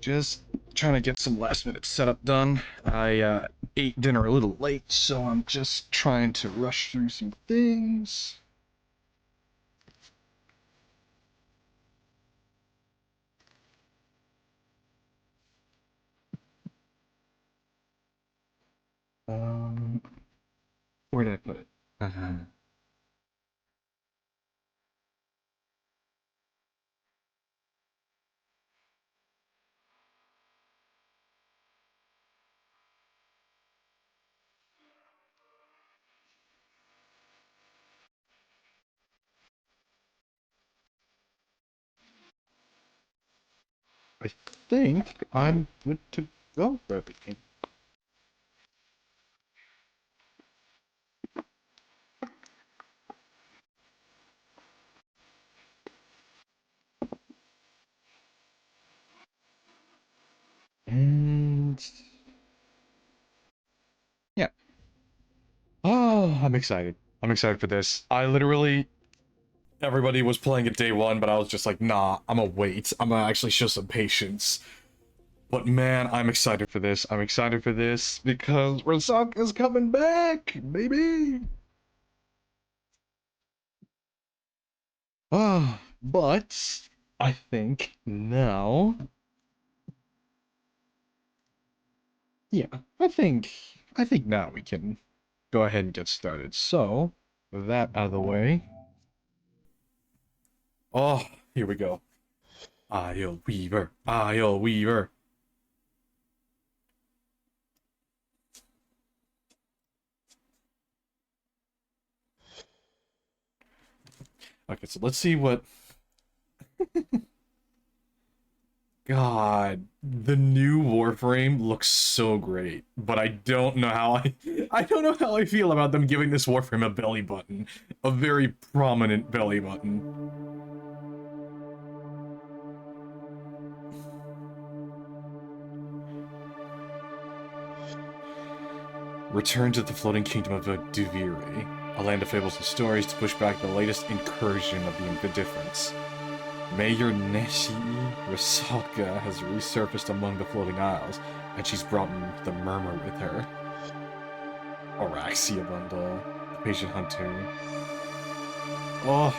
Just trying to get some last minute setup done. I ate dinner a little late, so I'm just trying to rush through some things. Um, where did I put it? I think I'm good to go for everything. And yeah. Oh, I'm excited. I'm excited for this. Everybody was playing it day one, but I was just like, nah, I'm gonna wait. I'm gonna actually show some patience. But man, I'm excited for this. I'm excited for this because Razak is coming back, baby. Ah, but I think now, yeah, I think now we can go ahead and get started. So, with that out of the way, oh, here we go. ISLEWEAVER, ISLEWEAVER. Okay, so let's see what. God, the new Warframe looks so great, but I don't know how I don't know how I feel about them giving this Warframe a belly button, a very prominent belly button. Return to the floating kingdom of VtuberEN, a land of fables and stories to push back the latest incursion of the indifference. Mayor Neshi Risaka has resurfaced among the floating isles, and she's brought the Murmur with her. Araxia bundle, the patient hunter. Oh.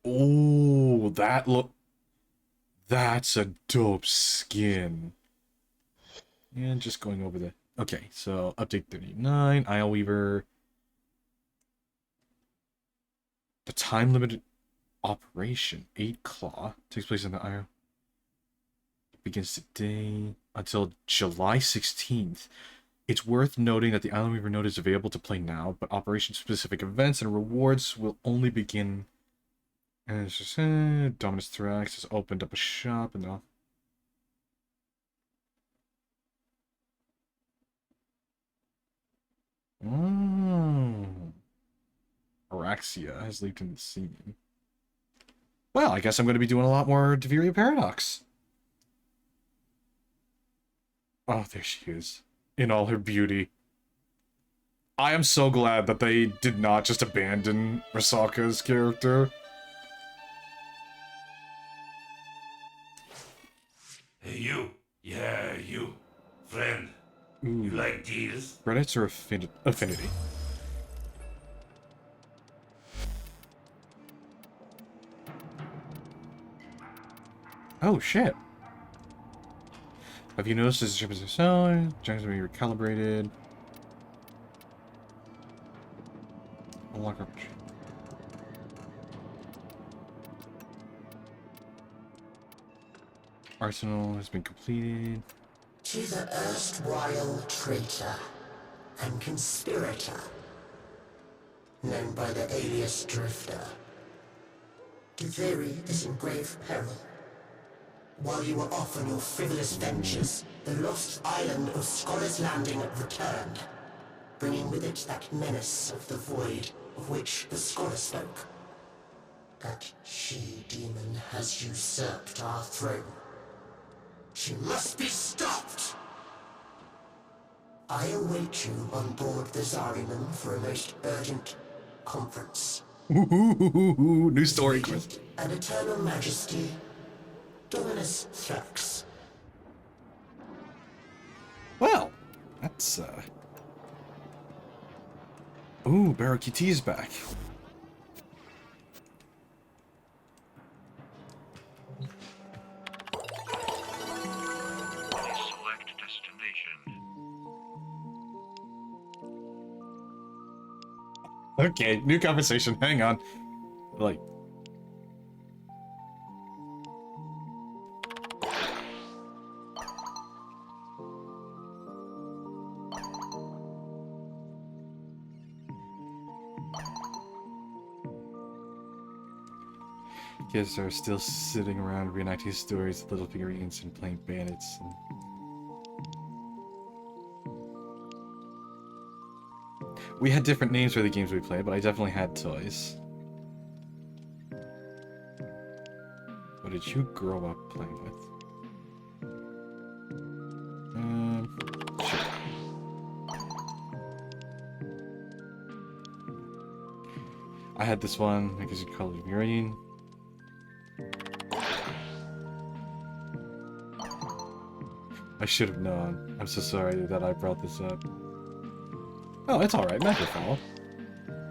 Oh, that's a dope skin. And just going over the... Okay, so update 39, ISLEWEAVER. The time-limited operation, 8 Claw, takes place in the IO. Begins today until July 16th. It's worth noting that the ISLEWEAVER node is available to play now, but operation-specific events and rewards will only begin... And it's just, Dominus Thorax has opened up a shop and all. Oh. Araxia has leaped into the scene. Well, I guess I'm going to be doing a lot more Deveria Paradox. Oh, there she is. In all her beauty. I am so glad that they did not just abandon Risaka's character. Hey, you. Yeah, you. Friend. Ooh. You like deals? Credits or affinity? Oh, shit. Have you noticed as the ship is selling? Junks will be recalibrated. Unlock up. Arsenal has been completed. To the erstwhile traitor and conspirator, known by the alias Drifter, Duveri is in grave peril. While you were off on your frivolous ventures, the lost island of Scholar's Landing returned, bringing with it that menace of the void of which the Scholar spoke. That she-demon has usurped our throne. She must be stopped! I await you on board the Zaryman for a most urgent conference. Ooh, new story quest. An eternal majesty, Dominus Thrax. Well, that's Ooh, Barakiti's back. Select destination. Okay, new conversation. Hang on. Like. Kids are still sitting around reenacting stories of little figurines and playing bandits. And... we had different names for the games we played, but I definitely had toys. What did you grow up playing with? Sure. I had this one because you called it Murian. I should have known. I'm so sorry that I brought this up. Oh, it's alright, not your fault.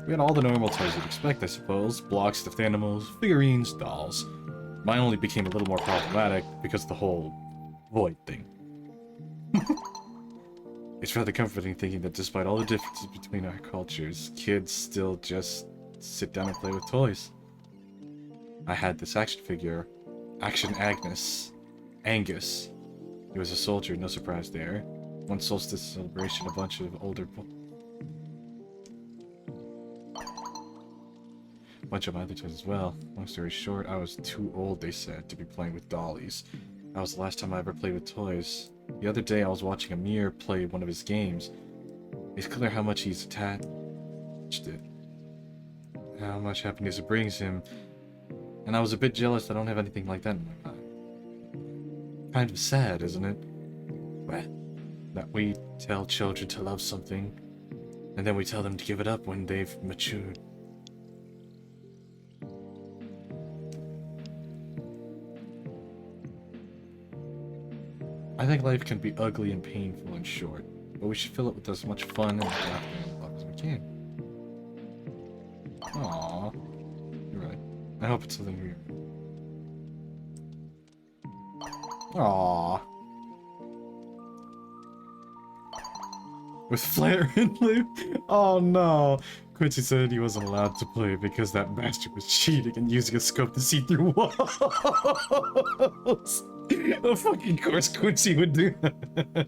We had all the normal toys you'd expect, I suppose. Blocks, stuffed animals, figurines, dolls. Mine only became a little more problematic because of the whole void thing. It's rather comforting thinking that despite all the differences between our cultures, kids still just sit down and play with toys. I had this action figure, Action Angus. He was a soldier, no surprise there. One solstice celebration, a bunch of bunch of other toys as well. Long story short, I was too old, they said, to be playing with dollies. That was the last time I ever played with toys. The other day I was watching Amir play one of his games. It's clear how much he's attached it. How much happiness it brings him. And I was a bit jealous I don't have anything like that in my mind. Kind of sad, isn't it? Well, that we tell children to love something, and then we tell them to give it up when they've matured. I think life can be ugly and painful and short, but we should fill it with as much fun and laughter and love as we can. Aww. You're right. I hope it's something weird. Aww. With Flair and Luke? Oh no. Quincy said he wasn't allowed to play because that bastard was cheating and using a scope to see through walls. Of fucking course Quincy would do that.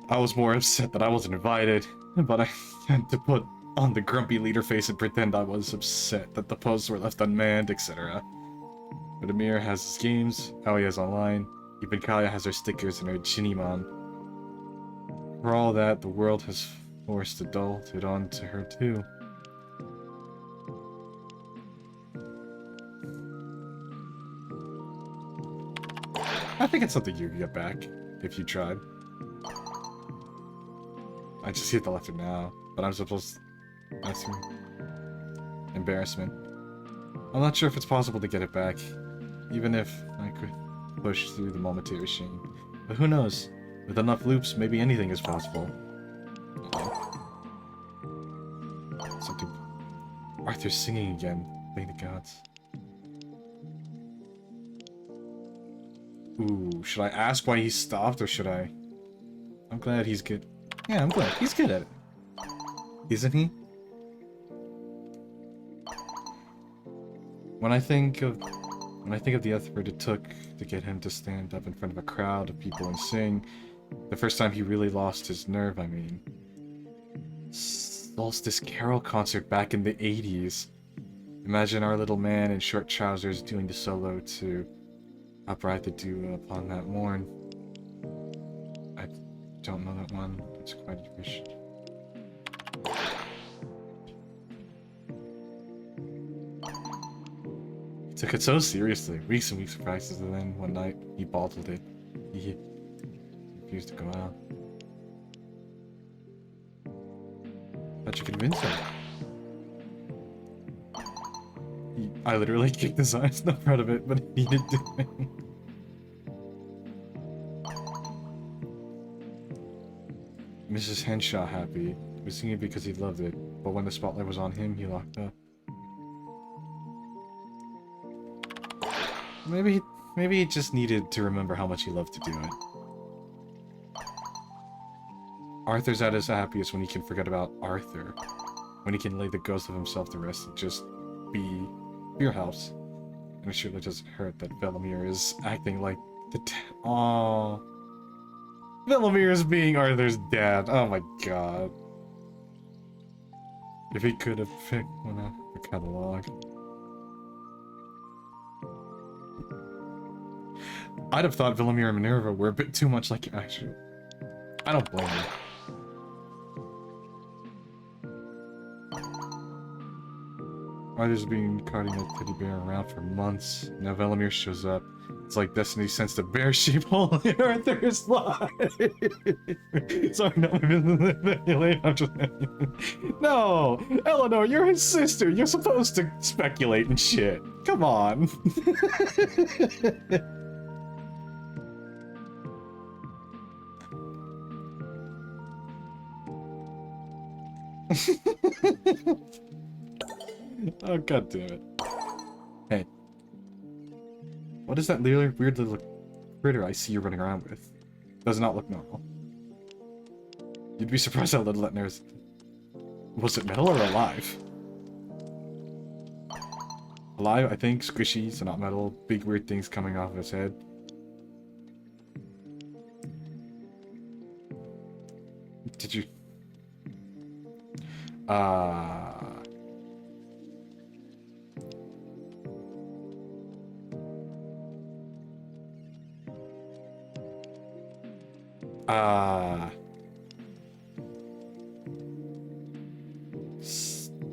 I was more upset that I wasn't invited, but I had to put on the grumpy leader face and pretend I was upset that the posts were left unmanned, etc. But Amir has his games, Aoi has online, even Kaya has her stickers and her Jinimon. For all that, the world has forced adulthood onto her too. I think it's something you can get back, if you tried. I just hit the letter now, but I'm supposed to... That's embarrassment. I'm not sure if it's possible to get it back, even if I could push through the momentary shame. But who knows? With enough loops, maybe anything is possible. Something... Arthur's singing again. Thank the gods. Ooh, should I ask why he stopped, or should I? I'm glad he's good. Yeah, I'm glad. He's good at it. Isn't he? When I think of the effort it took to get him to stand up in front of a crowd of people and sing, the first time he really lost his nerve, I mean. Solstice Carol concert back in the 80s. Imagine our little man in short trousers doing the solo to Upright the Dew upon that morn. I don't know that one. It's quite a wish. He took it so seriously. Weeks and weeks of practice, and then one night he bottled it. He refused to go out. But you convinced him. I literally kicked his ass, not proud of it, but he did do it. Mrs. Henshaw happy. He was singing because he loved it, but when the spotlight was on him, he locked up. Maybe he just needed to remember how much he loved to do it. Arthur's at his happiest when he can forget about Arthur. When he can lay the ghost of himself to rest and just be your house. And it surely doesn't hurt that Velamir is acting like the Aww. Velamir is being Arthur's dad. Oh my god. If he could have picked one out of the catalog. I'd have thought Velamir and Minerva were a bit too much like Kaiju. I don't blame you. Arthur's been carting a teddy bear around for months. Now Velamir shows up. It's like Destiny sends the bear sheep hole in Arthur's life. Sorry, no, I'm just... No! Eleanor, you're his sister! You're supposed to speculate and shit. Come on. Oh, god damn it. Hey. What is that weird little critter I see you running around with? Does not look normal. You'd be surprised how little that nerve is. Was it metal or alive? Alive, I think. Squishy, so not metal. Big weird things coming off of his head. Did you...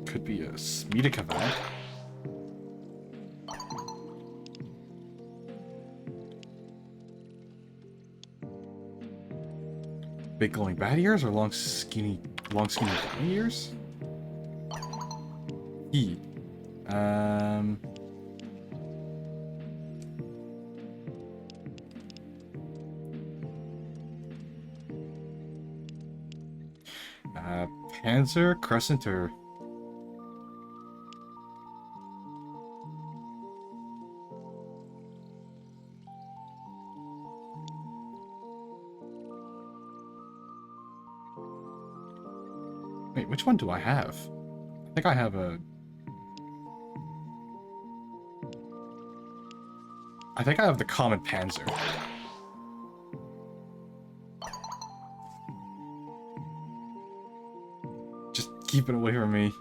Could be a Smedikavat. Big glowing bat ears or long skinny bunny ears? Panzer Crescenter. Wait, which one do I have? I think I have a... I think I have the common Panzer. Just keep it away from me.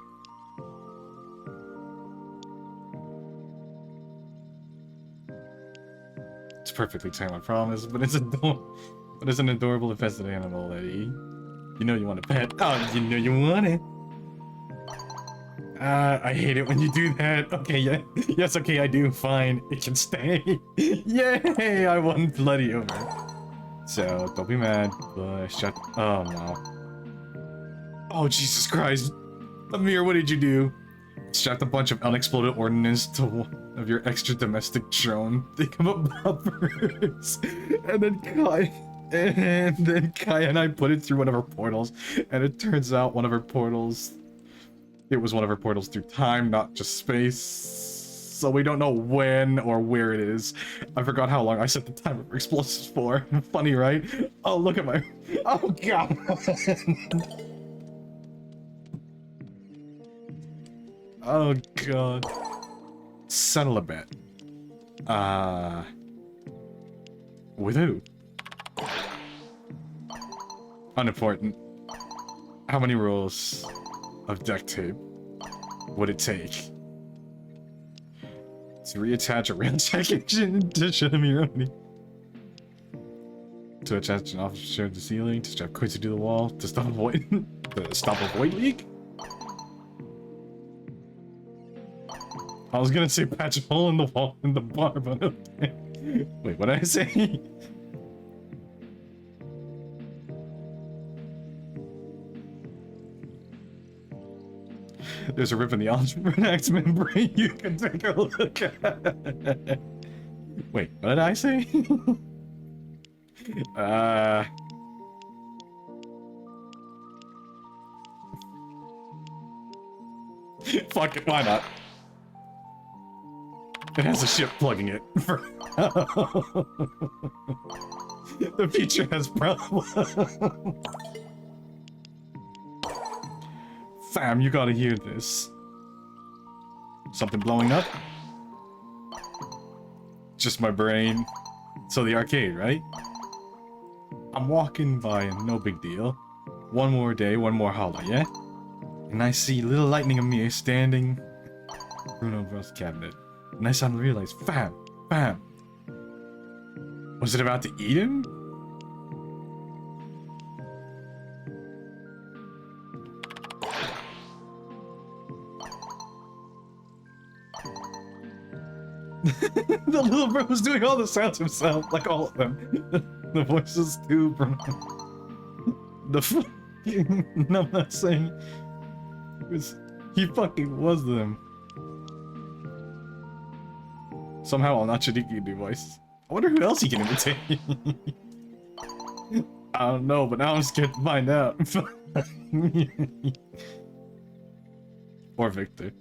It's perfectly tame, I promise, but it's an adorable infested animal, Eddie. You know you want a pet. Oh, you know you want it. I hate it when you do that. Okay, yeah. Yes, okay, I do. Fine. It can stay. Yay! I won bloody over. So, don't be mad. Shut... Oh, no. Oh, Jesus Christ. Amir, what did you do? Strapped a bunch of unexploded ordnance to one of your extra domestic drone. They come up bumpers. And then Kai and I put it through one of our portals. And it turns out one of our portals... It was one of our portals through time, not just space. So we don't know when or where it is. I forgot how long I set the timer for explosives for. Funny, right? Oh, look at my... Oh, God. Oh, God. Settle a bit. With who? Unimportant. How many rolls of duct tape would it take to reattach a rail-jack engine to Shadowmironi? To attach an officer to the ceiling, to strap Quincy to the wall, to stop a void leak? I was gonna say patch a hole in the wall in the bar, but okay. Wait, what did I say? There's a rip in the X membrane you can take a look at. Wait, what did I say? Fuck it, why not? It has a ship plugging it. The future has problems. Fam, you gotta hear this. Something blowing up? Just my brain. So the arcade, right? I'm walking by and no big deal. One more day, one more holla, yeah? And I see little lightning Amir standing in Bruno Bros' cabinet. And I suddenly realize, fam, was it about to eat him? The little bro was doing all the sounds himself, like all of them. The voices too, bro. The fucking... No, I'm not saying... He fucking was them. Somehow I'll not Shadiki do voice. I wonder who else he can imitate. I don't know, but now I'm scared to find out. Or Victor.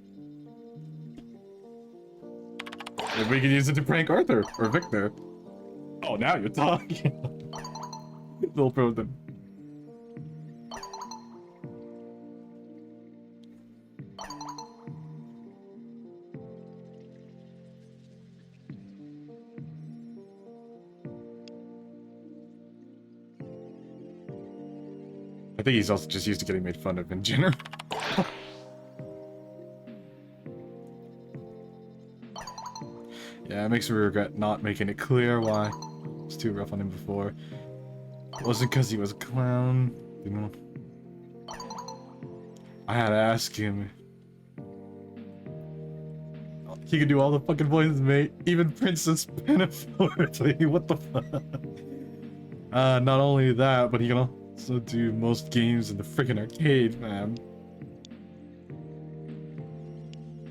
Maybe we can use it to prank Arthur or Victor. Oh, now you're talking. Little pro them. I think he's also just used to getting made fun of in general. Yeah, it makes me regret not making it clear why it was too rough on him before. It wasn't because he was a clown, you know. I had to ask him. He could do all the fucking voices, mate. Even Princess Pinafore. What the fuck? Not only that, but he can also do most games in the freaking arcade, man.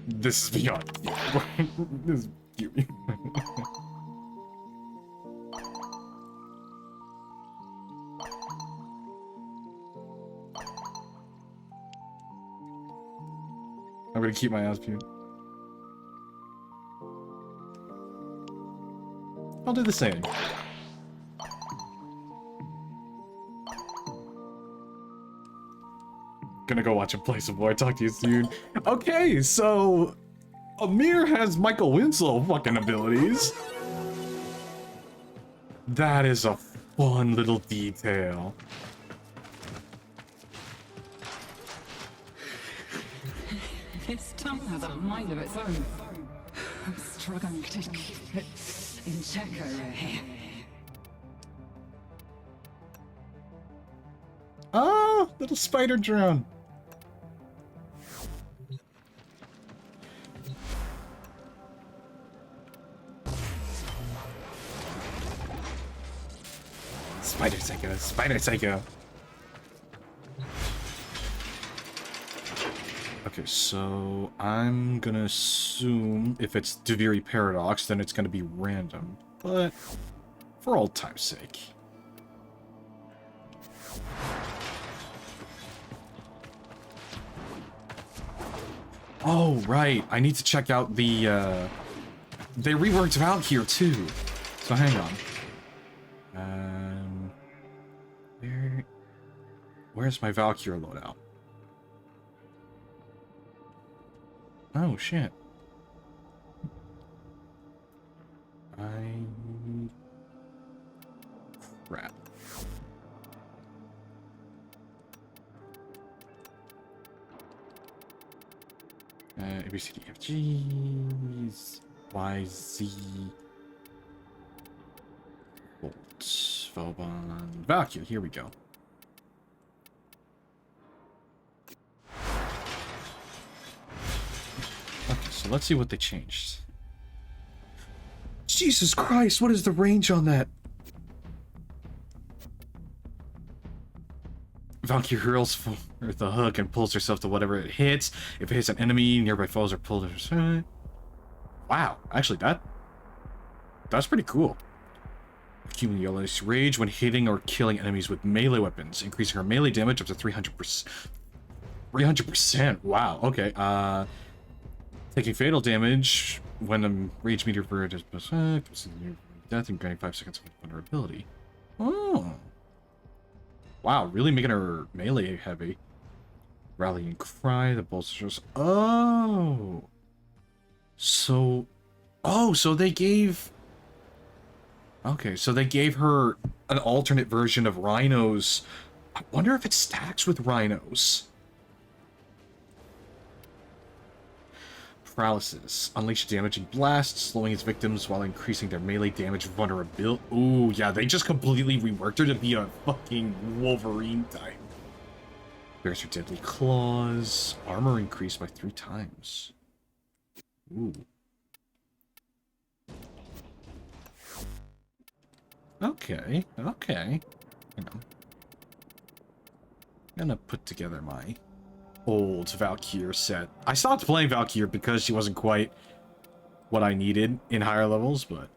This is beyond. This is cute. I'm gonna keep my eyes peeled. I'll do the same. Gonna go watch him play some more. Talk to you soon. Okay, so Amir has Michael Winslow fucking abilities. That is a fun little detail. This tongue has a mind of its own. I'm struggling to keep it in check over here. Ah, little spider drone. Spider Psycho, Spider Psycho. Okay, so I'm gonna assume if it's Deviri Paradox, then it's gonna be random. But for old time's sake. Oh, right. I need to check out the, they reworked Valkyr too. So hang on. Where's my Valkyr loadout? Oh, shit. Crap. A, B, C, D, F, G, Y, Z, Bolt, Vauban, Valkyr, here we go. Okay, so let's see what they changed. Jesus Christ, what is the range on that? Valkyrie hurls for the hook and pulls herself to whatever it hits. If it hits an enemy, nearby foes are pulled. Wow, actually, that's pretty cool. Accumulating yellowish rage when hitting or killing enemies with melee weapons, increasing her melee damage up to 300%. 300%. Wow. Okay. Taking fatal damage when a rage meter bird is death and granting 5 seconds of vulnerability. Oh. Wow, really making her melee heavy. Rallying cry, the bolsters. Oh. So they gave. Okay, so they gave her an alternate version of Rhinos. I wonder if it stacks with Rhinos. Paralysis. Unleash a damaging blast, slowing its victims while increasing their melee damage vulnerability. Ooh, yeah, they just completely reworked her to be a fucking Wolverine type. Bears her deadly claws. Armor increased by 3 times. Ooh. Okay. You know. I'm gonna put together my old Valkyrie set. I stopped playing Valkyrie because she wasn't quite what I needed in higher levels, but...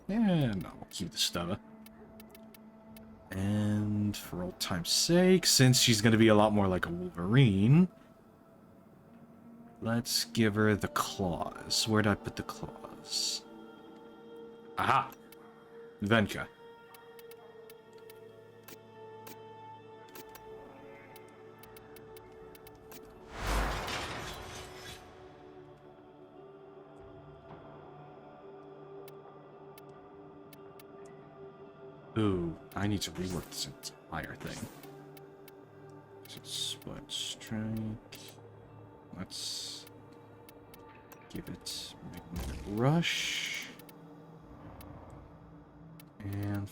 yeah, no, we'll keep the stubba. And for old time's sake, since she's gonna be a lot more like a Wolverine... let's give her the claws. Where'd I put the claws? Aha! Venka. Ooh, I need to rework this entire thing. Split strike. Let's give it magnetic rush and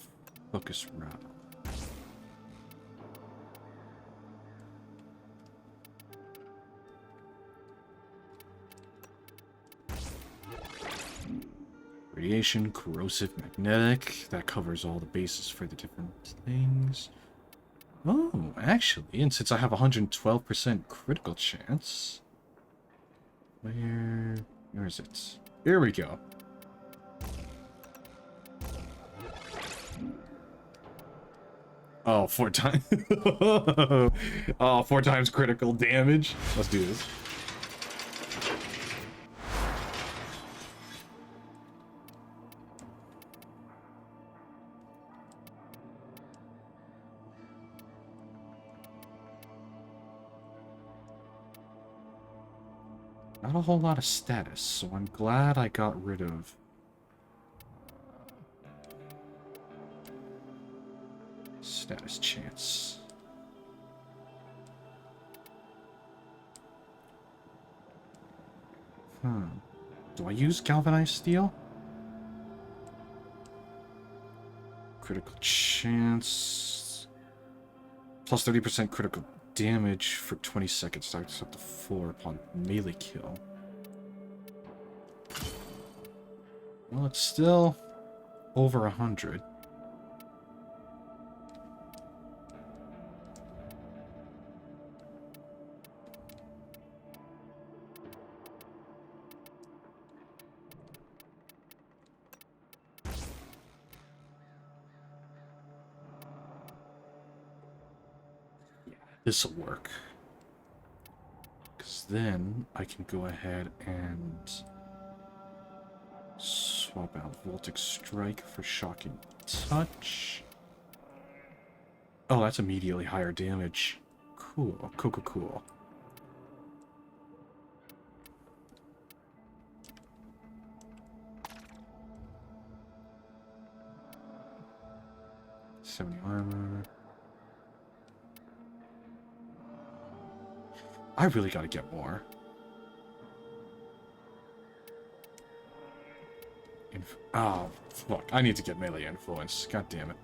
focus round. Radiation, corrosive, magnetic. That covers all the bases for the different things. Oh, actually, and since I have 112% critical chance... where is it? Here we go. Oh, 4 times. Oh, 4 times critical damage. Let's do this. Not a whole lot of status, so I'm glad I got rid of status chance. Do I use galvanized steel? Critical chance. Plus 30% critical damage for 20 seconds. Starts up to 4 upon melee kill. Well, it's still over 100. This'll work. Because then I can go ahead and swap out Voltic Strike for Shocking Touch. Oh, that's immediately higher damage. Cool, cool. 70 armor. I really gotta get more. Oh, fuck. I need to get melee influence. God damn it.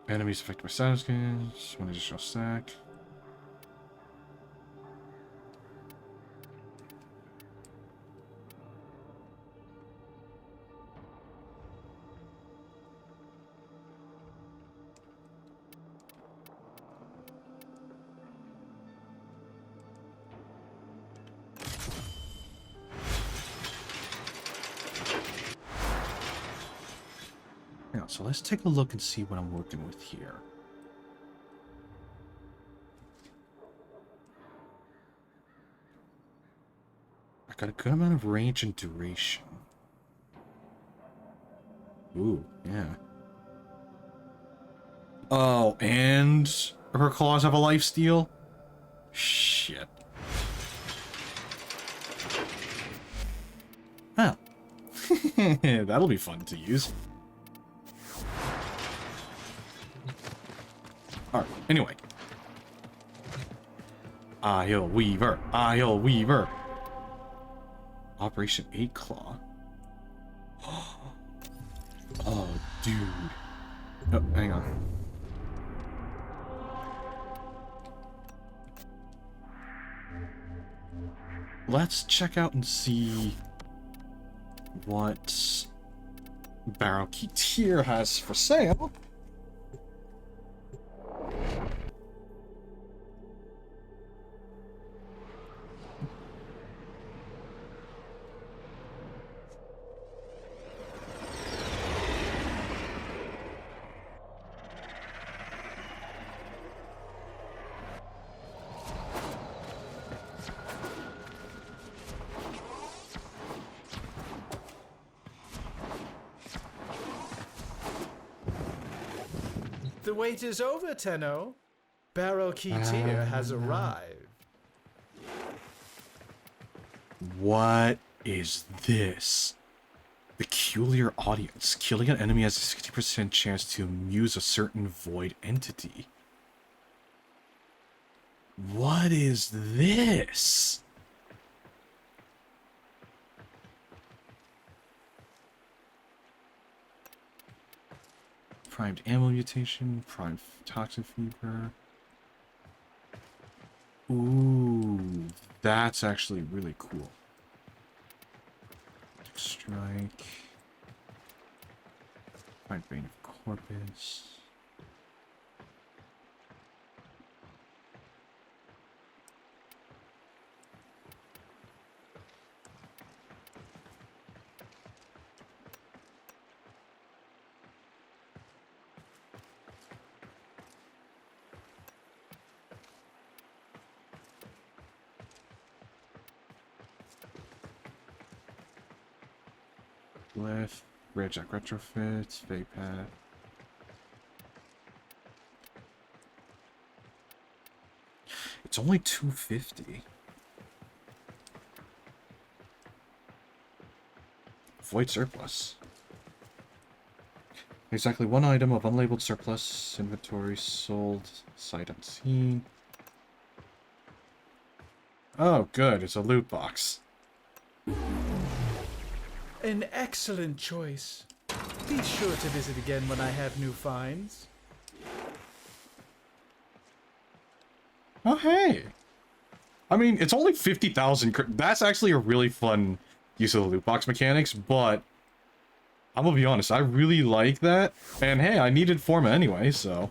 Enemies affected by status gains. One additional stack. Yeah, so let's take a look and see what I'm working with here. I got a good amount of range and duration. Ooh, yeah. Oh, and her claws have a lifesteal? Shit. Oh. That'll be fun to use. Alright, anyway. ISLEWEAVER. ISLEWEAVER. Operation 8 Claw. Oh, dude. Oh, hang on. Let's check out and see what Barrel Key Tier has for sale. The wait is over, Tenno. Barrel Key Tier has arrived. What is this? Peculiar audience. Killing an enemy has a 60% chance to amuse a certain void entity. What is this? Primed ammo mutation, primed toxin fever. Ooh, that's actually really cool. Strike. Primed vein of corpus. Glyph, Rare Jack Retrofit, Fake Pad. It's only $250. Void surplus. Exactly one item of unlabeled surplus inventory sold sight unseen. Oh, good. It's a loot box. An excellent choice. Be sure to visit again when I have new finds. Oh, hey. I mean, it's only 50,000. That's actually a really fun use of the loot box mechanics, but I'm gonna be honest, I really like that. And hey, I needed Forma anyway, so.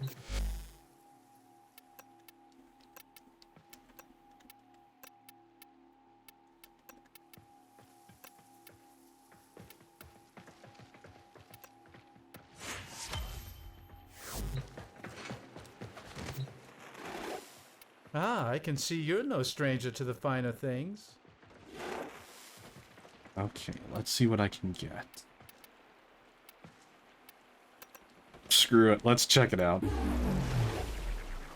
Ah, I can see you're no stranger to the finer things. Okay, let's see what I can get. Screw it, let's check it out.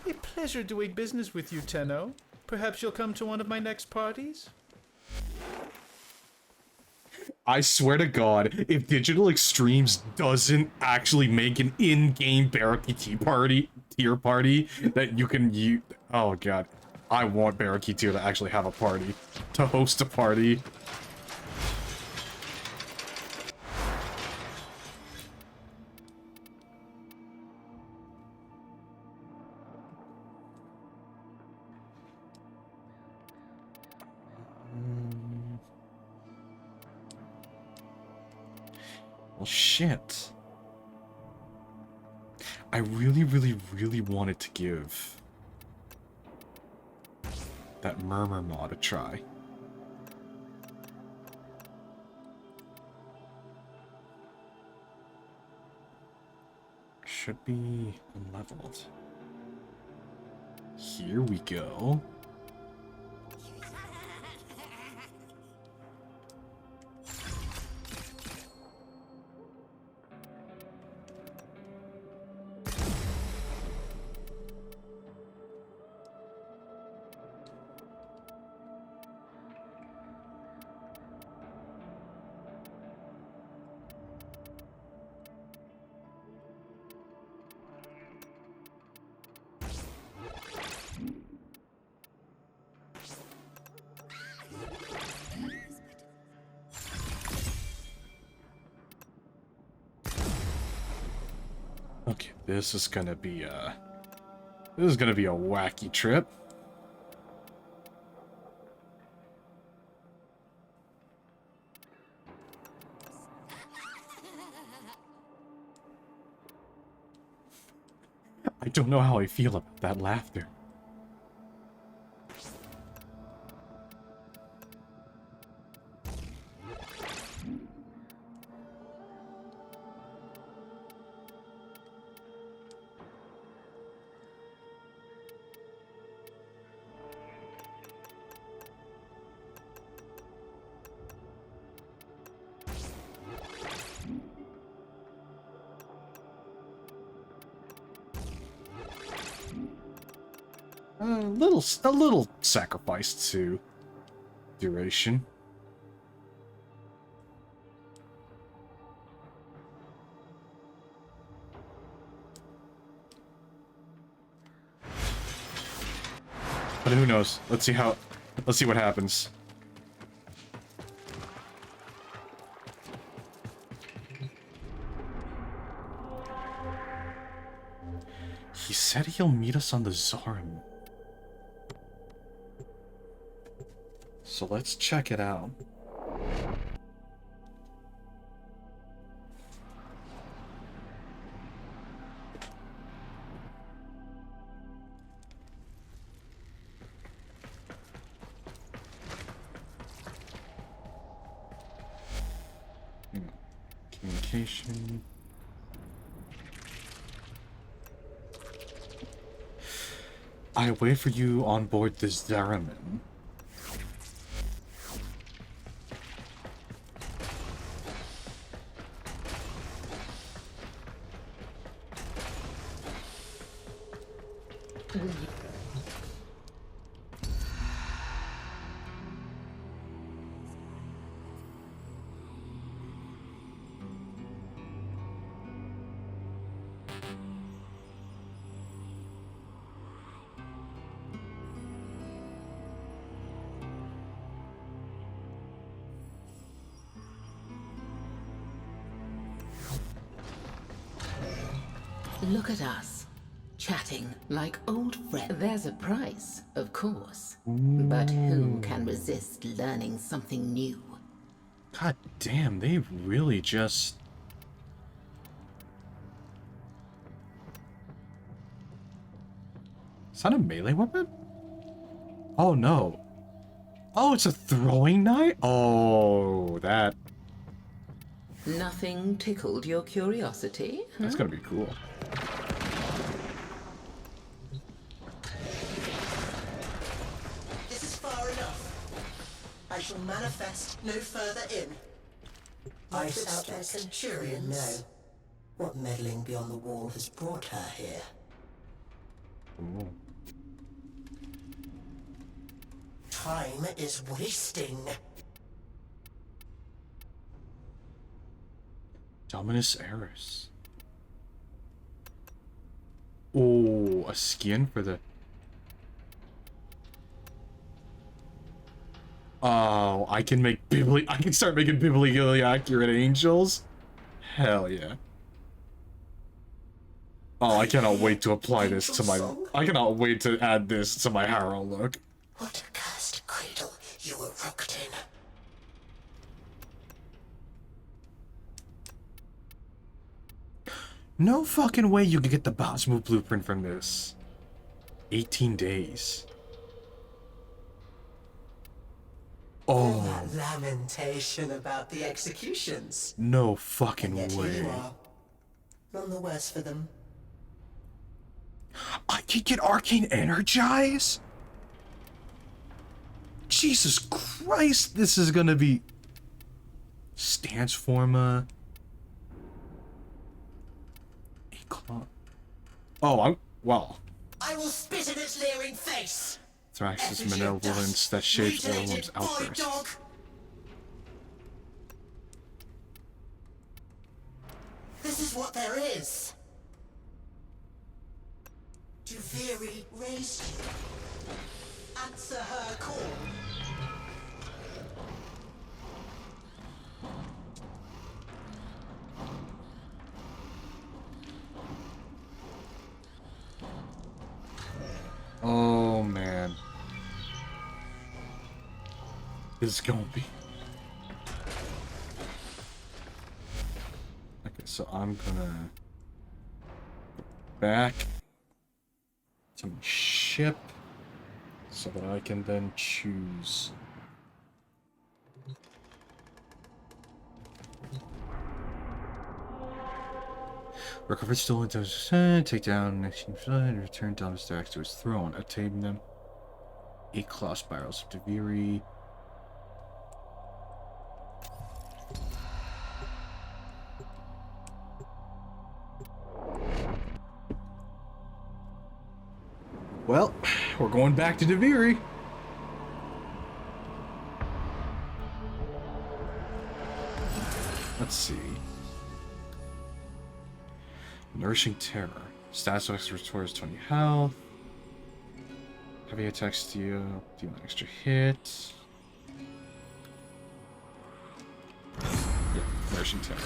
A pleasure doing business with you, Tenno. Perhaps you'll come to one of my next parties? I swear to God, if Digital Extremes doesn't actually make an in-game Baraki tier party that you can use... Oh god. I want Baraki tier to actually have a party. To host a party. Well, shit. I really, really, really wanted to give that Murmur mod a try. Should be unleveled. Here we go. Okay, this is gonna be a wacky trip. I don't know how I feel about that laughter. A little sacrifice to duration. But who knows? Let's see what happens. He said he'll meet us on the Zarim. So let's check it out. Communication. I wait for you on board the Zariman. Look at us, chatting like old friends. There's a price, of course. But who can resist learning something new? God damn, they really just... Is that a melee weapon? Oh no. Oh, it's a throwing knife? Oh, that... Nothing tickled your curiosity? That's gonna be cool. This is far enough. I shall manifest no further in. I suspect Centurions know what meddling beyond the wall has brought her here. Ooh. Time is wasting. Dominus Eris. Oh, a skin for the... Oh, I can start making biblically accurate angels? Hell yeah. Oh, I cannot wait to apply this to my... I cannot wait to add this to my Harrow look. What a cursed cradle you were rocked in. No fucking way you can get the boss move blueprint from this. 18 days. All Oh, that lamentation about the executions. no And fucking yet here you way. are. None the worse for them. I could get Arcane Energize? Jesus Christ, this is gonna be... Stance Forma... Eclot... Oh, well. I will spit in its leering face. Thrax's Effigy of malevolence dust, that shapes mutilated Orworm's void outburst. dog. This is what there is. Juviri raised you. Answer her call. Oh man. This is gonna be... Okay, so I'm gonna... go back to my ship so that I can then choose... Recover stolen items, take down next and return Thomas Dax to his throne. Attain them. 8 claw spirals of Deviri. Well, we're going back to Deviri. Let's see. Nourishing Terror. Status effects restores 20 health. Heavy attacks deal an extra hit. Yeah, Nourishing Terror.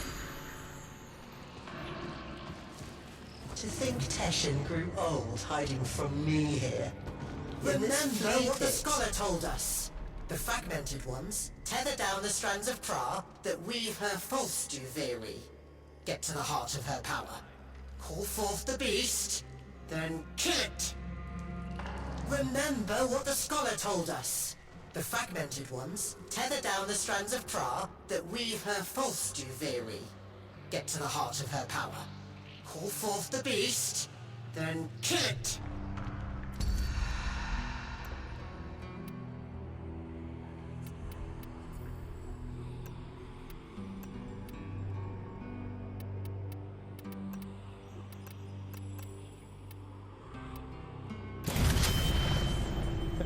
To think Teshin grew old hiding from me here. Remember what the scholar told us. The fragmented ones tether down the strands of Pra that weave her false Juviri. Get to the heart of her power. Call forth the beast, then kill it. Remember what the scholar told us. The fragmented ones tether down the strands of Pra that weave her false Juviri. Get to the heart of her power. Call forth the beast, then kill it.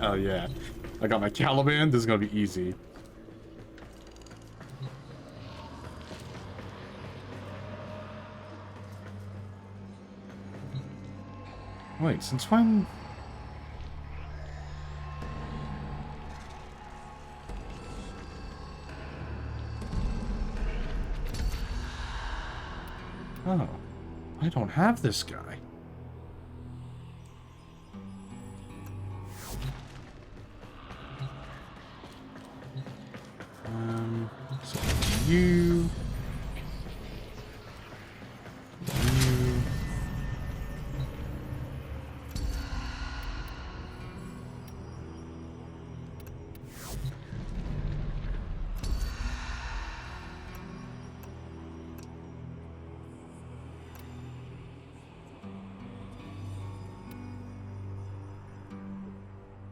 Oh yeah. I got my Caliban. This is gonna be easy. Wait, since when? Oh, I don't have this guy. So you. You.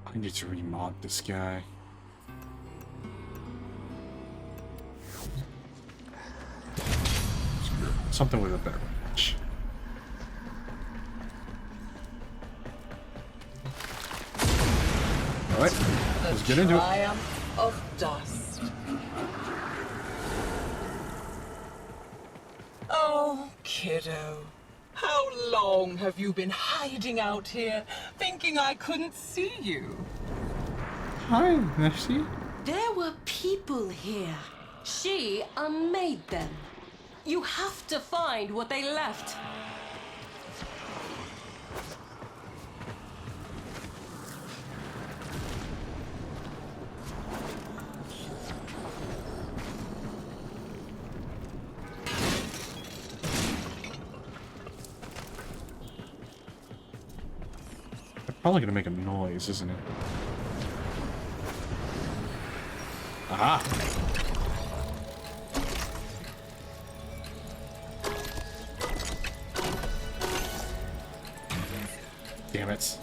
I need to remod this guy. Something with a better match. Alright, let's get into it. Triumph of dust. Oh, kiddo. How long have you been hiding out here, thinking I couldn't see you? Hi, Messi. There were people here. She unmade them. You have to find what they left. Probably gonna make a noise, isn't it? Aha! Damn it.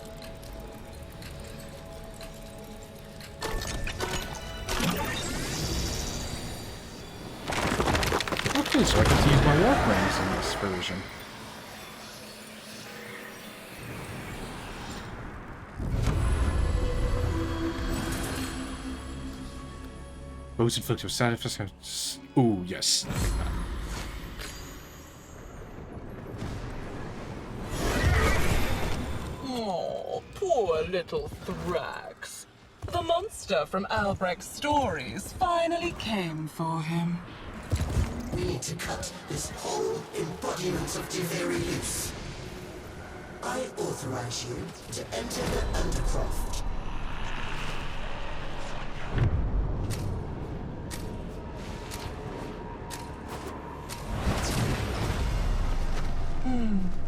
Okay, so I can use my Warframes in this version. Those inflicted with satisfaction. Ooh, yes. Oh, poor little Thrax. The monster from Albrecht's stories finally came for him. We need to cut this whole embodiment of Diveri loose. I authorize you to enter the Undercroft.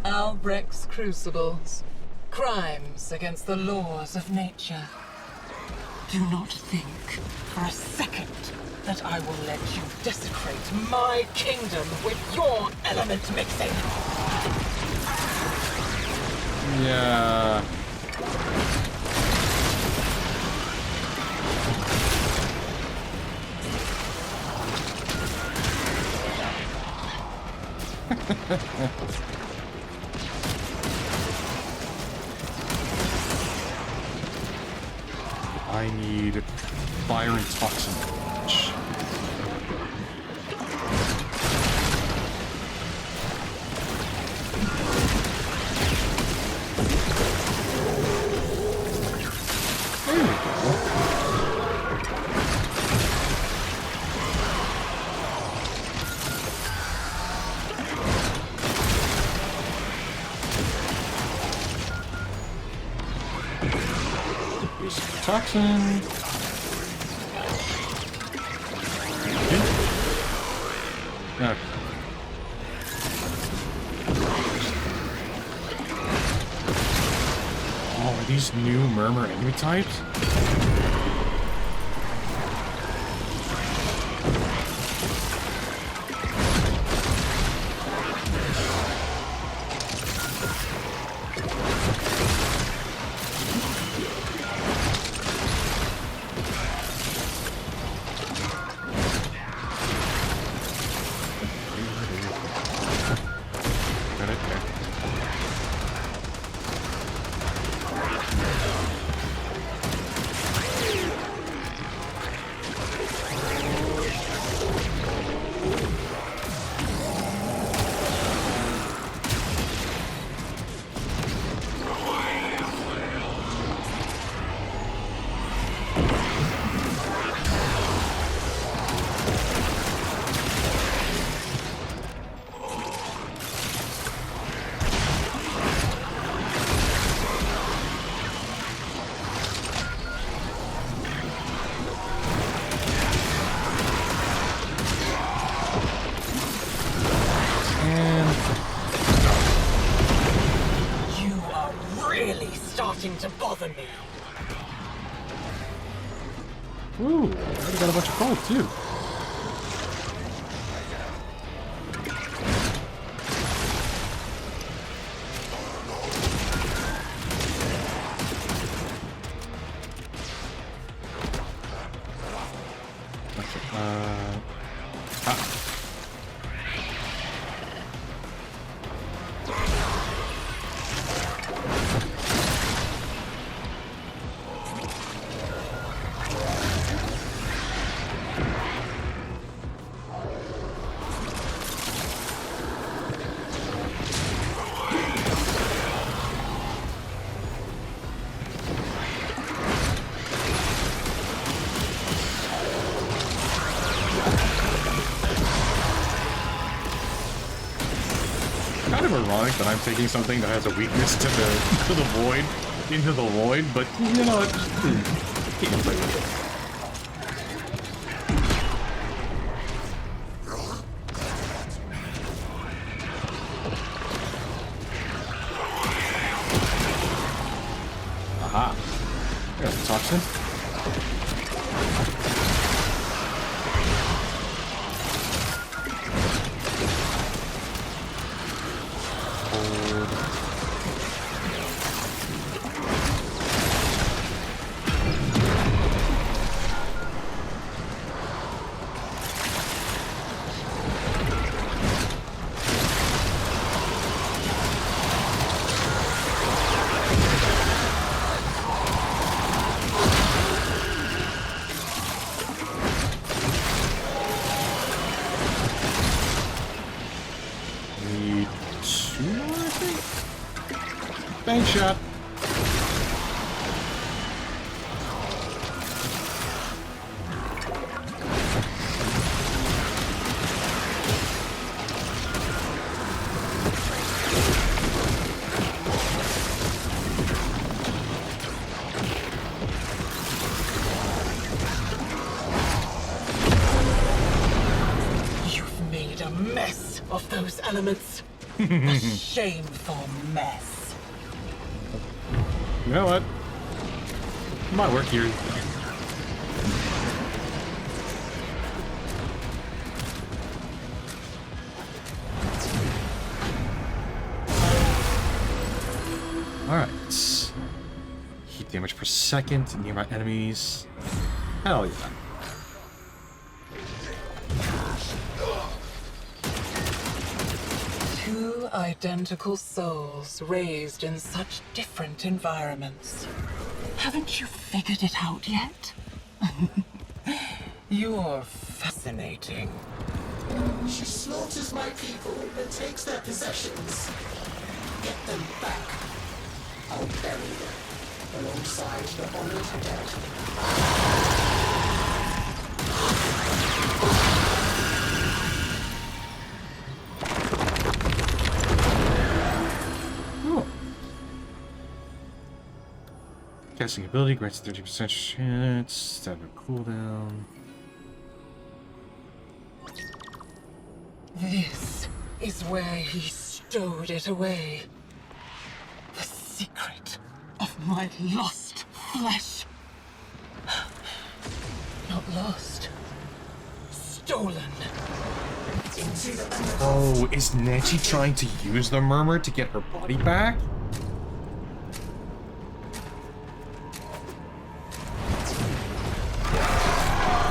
Albrecht's crucibles. Crimes against the laws of nature. Do not think for a second that I will let you desecrate my kingdom with your element mixing. Yeah. I need fire and toxin damage. There we go. Toxin. Okay. Oh, are these new murmur enemy types? To bother me. Ooh, I got a bunch of gold too. Ironic that I'm taking something that has a weakness to the void into the void, but you know what? Can't play with it. Aha. There's the toxin. Hold. Need two more, I think? Bang shot. You've made a mess of those elements. A shameful mess. You know what? Might work here. Alright. Heat damage per second, nearby enemies. Hell yeah. Two identical souls raised in such different environments. Haven't you figured it out yet? You're fascinating. She slaughters my people and takes their possessions. Get them back. I'll bury them alongside the honored dead. Oh. Casting ability grants 30% chance. Stamina cooldown. This is where he stowed it away. The secret of my lost flesh. Not lost. Stolen. Oh, is Nechi trying to use the murmur to get her body back?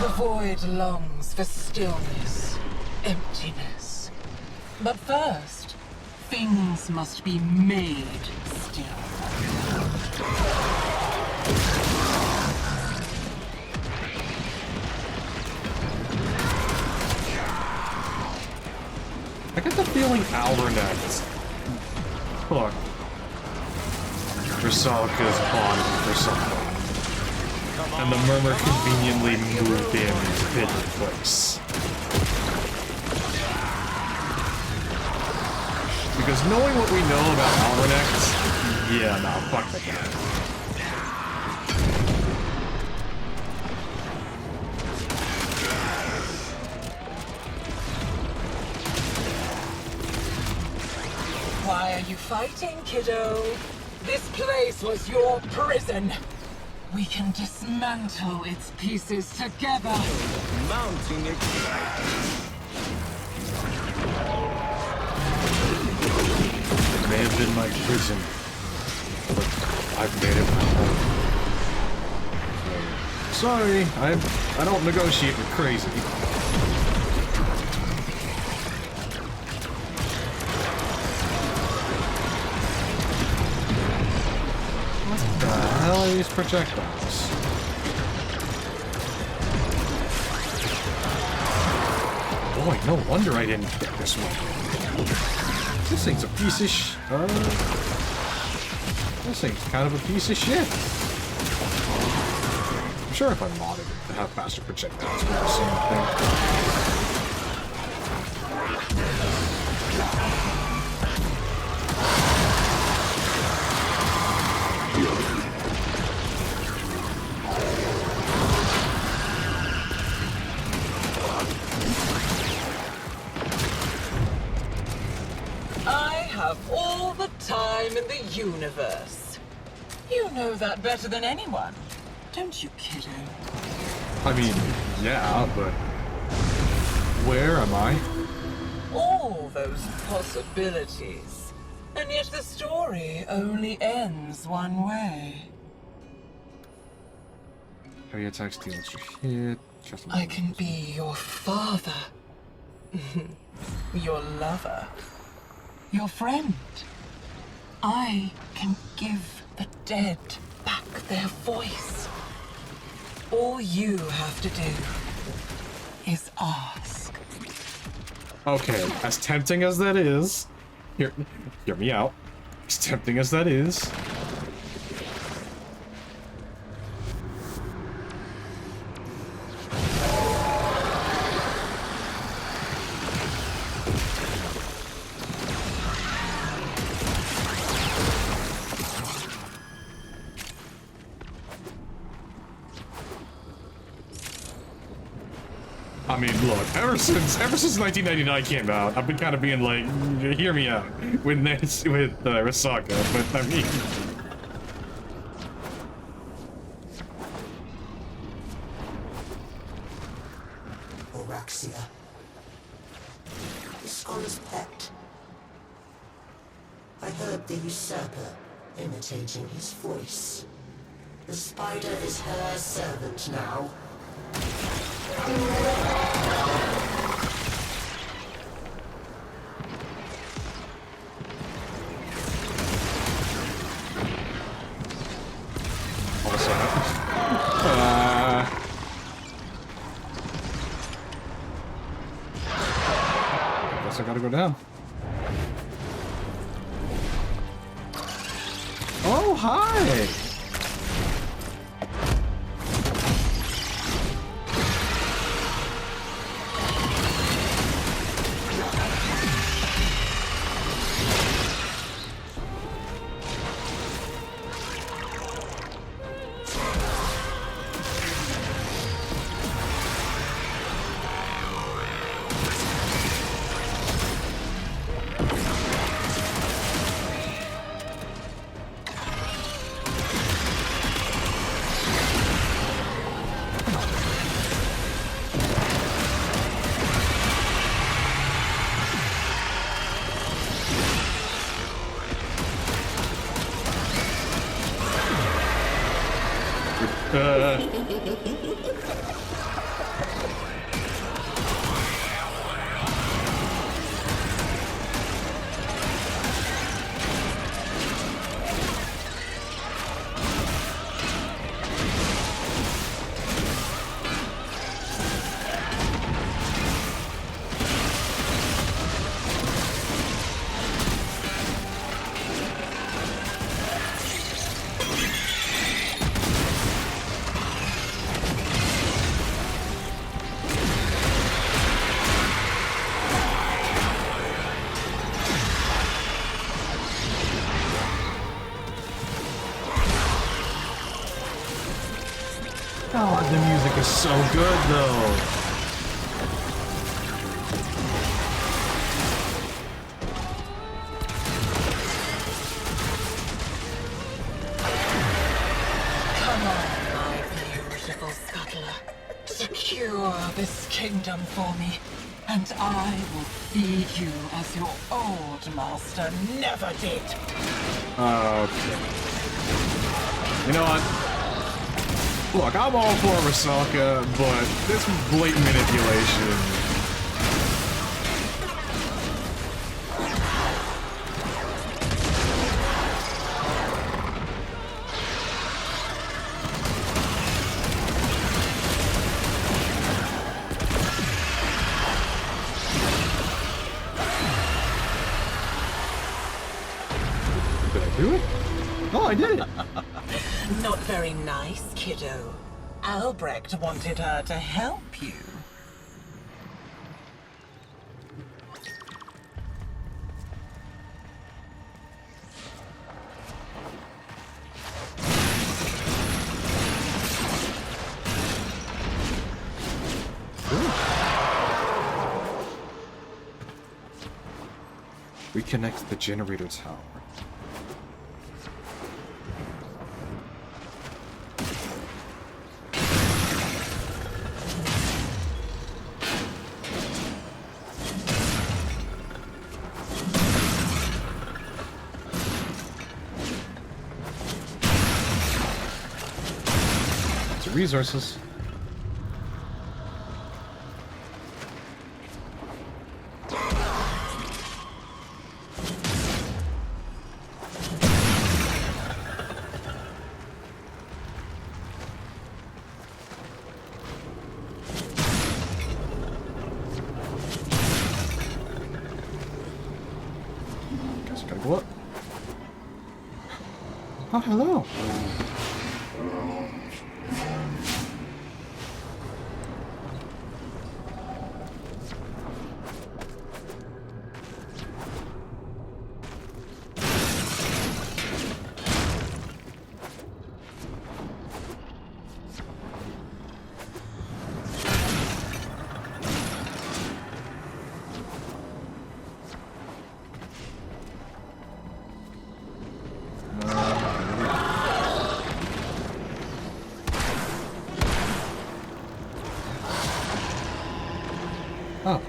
The void longs for stillness, emptiness. But first, things must be made still. I get the feeling Albernet took Rusalka's body for something. And the murmur conveniently moved in to hidden place. Because knowing what we know about Albernet, yeah, nah, fuck that guy. Why are you fighting, kiddo? This place was your prison. We can dismantle its pieces together. Mounting excitement. It may have been my prison, but I've made it my home. Sorry, I don't negotiate with crazy. What the hell are these projectiles? Boy, no wonder I didn't get this one. This thing's a piece of this thing's kind of a piece of shit. I'm sure if I modded it to have faster projectiles, we'll do the same thing. I have all the time in the universe. You know that better than anyone, don't you, kiddo? I mean, yeah, but where am I? All those possibilities. And yet the story only ends one way. Heavy attacks deal extra hit. I can be your father. Your lover. Your friend. I can give the dead back their voice. All you have to do is ask. Okay, as tempting as that is, hear me out. As tempting as that is, I mean, look, ever since 1999 came out, I've been kind of being like, hear me out with this, with Risaka, but I mean, Oraxia. The scholar's pet. I heard the usurper imitating his voice. The spider is her servant now. also, I guess I gotta go down. Oh, hi! Oh, the music is so good, though. Come on, my beautiful scuttler. Secure this kingdom for me, and I will feed you as your old master never did. Okay. You know what? Look, I'm all for Risaka, but this blatant manipulation... Did I do it? Oh, I did it! Not very nice, kiddo. Albrecht wanted her to help you. Reconnect the generator tower. the resources. Guess I gotta go up. Oh, hello. Oh.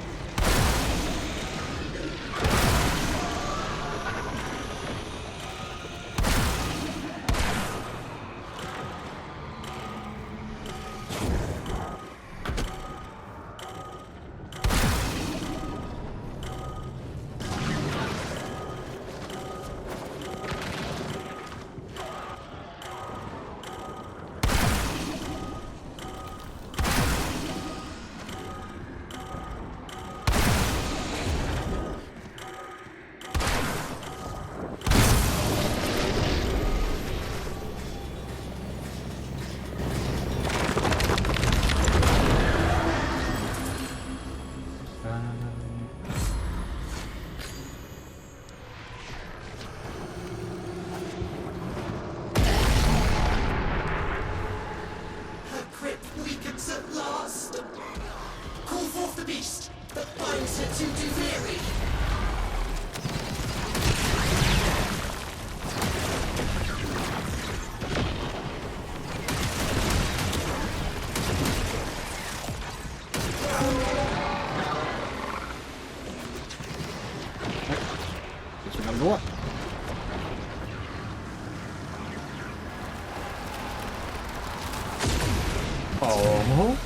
Her grip weakens at last. Call forth the beast that binds her to Duviri. Guess we gotta go up. Oh.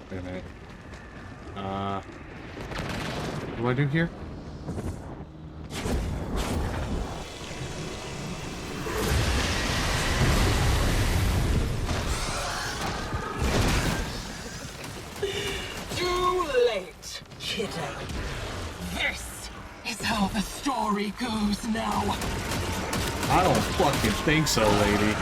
Wait a minute. What do I do here? Too late, kiddo. This is how the story goes now. I don't fucking think so, lady.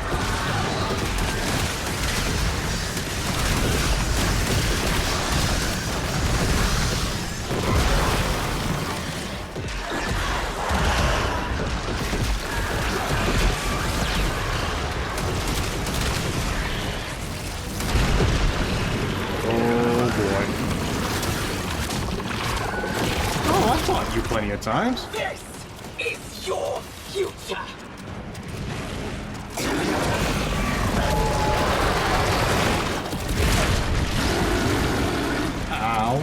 Oh boy. Oh, I fought you plenty of times. This is your future. Ow.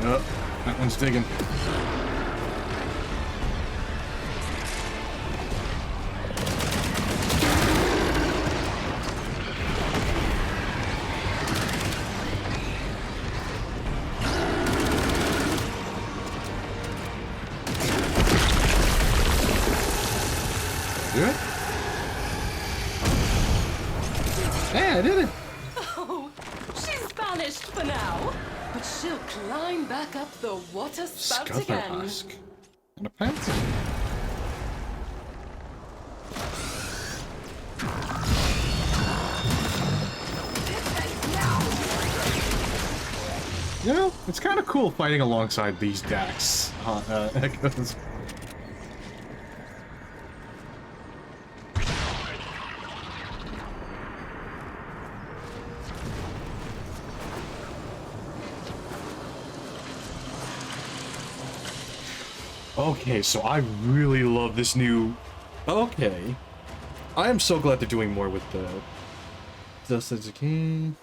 Oh, that one's digging. Do it? Yeah, I did it. Oh, she's banished for now. But she'll climb back up the water spout again. Scutterhusk. And a pants. You know, it's kind of cool fighting alongside these Dax echoes. Okay, so I really love this new... Okay. I am so glad they're doing more with the... Just as a king.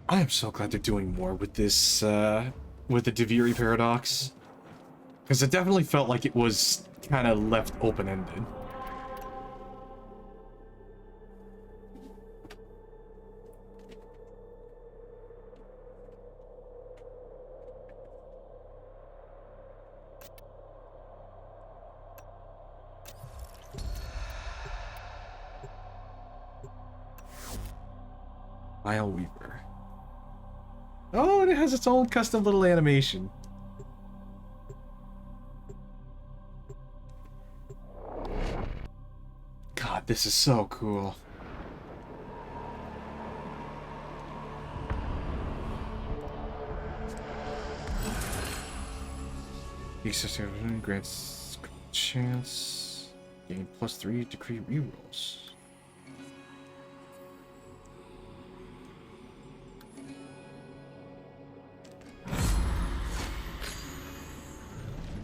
I am so glad they're doing more with this, with the Deviri paradox. Because it definitely felt like it was kind of left open-ended. ISLEWEAVER. Oh, and it has its own custom little animation. God, this is so cool. Extra grants chance. Gain +3 decree rerolls.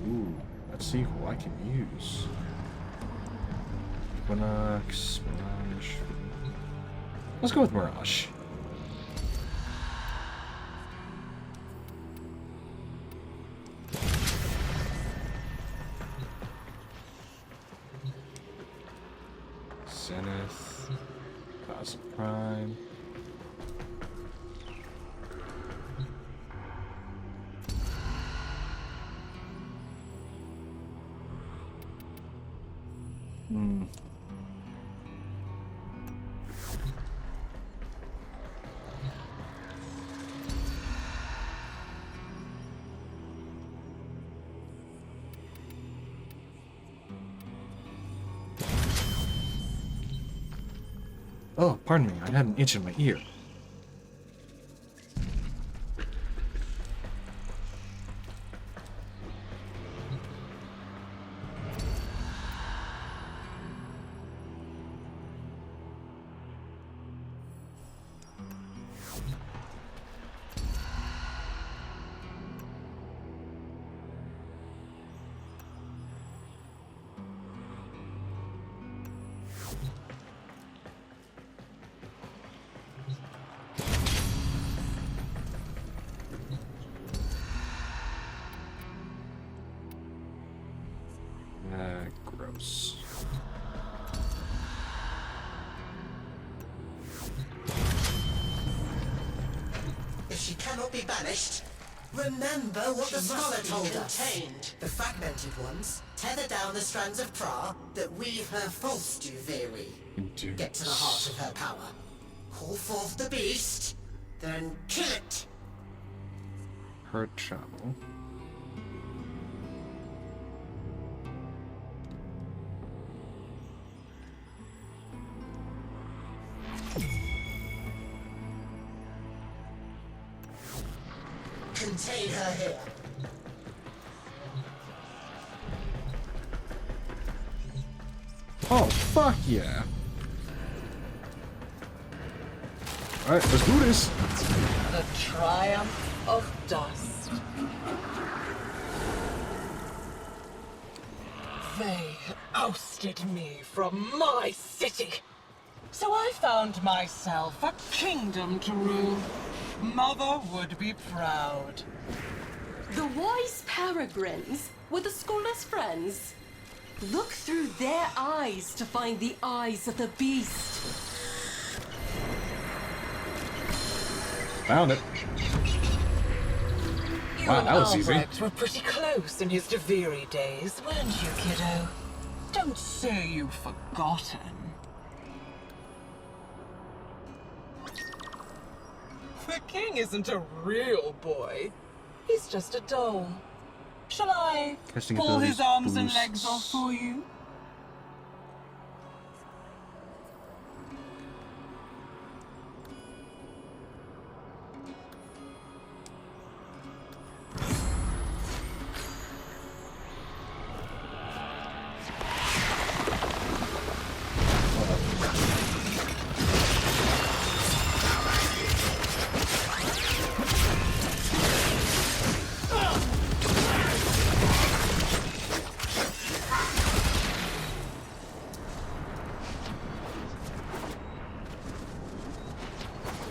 Ooh, let's see who I can use. Equinox, Mirage. Let's go with Mirage. Zenith, Cosmic Prime. Oh, pardon me, I had an itch in my ear. Gross. If she cannot be banished, remember what the scholar told us. The fragmented ones tether down the strands of Pra that weave her false Duveri. Get to the heart of her power. Call forth the beast, then kill it. Hurt travel. Contain her here. Oh, fuck yeah. Alright, let's do this. The triumph of dust. They ousted me from my city. So I I found myself a kingdom to rule, Mother would be proud. The wise peregrines were the scholar's friends. Look through their eyes to find the eyes of the beast. Found it. You Wow, and that was easy. Albrecht were pretty close in his Deviri days, weren't you, kiddo? Don't say you've forgotten. The king isn't a real boy. He's just a doll. Shall I Casting pull his abilities arms and boosts. legs off for you?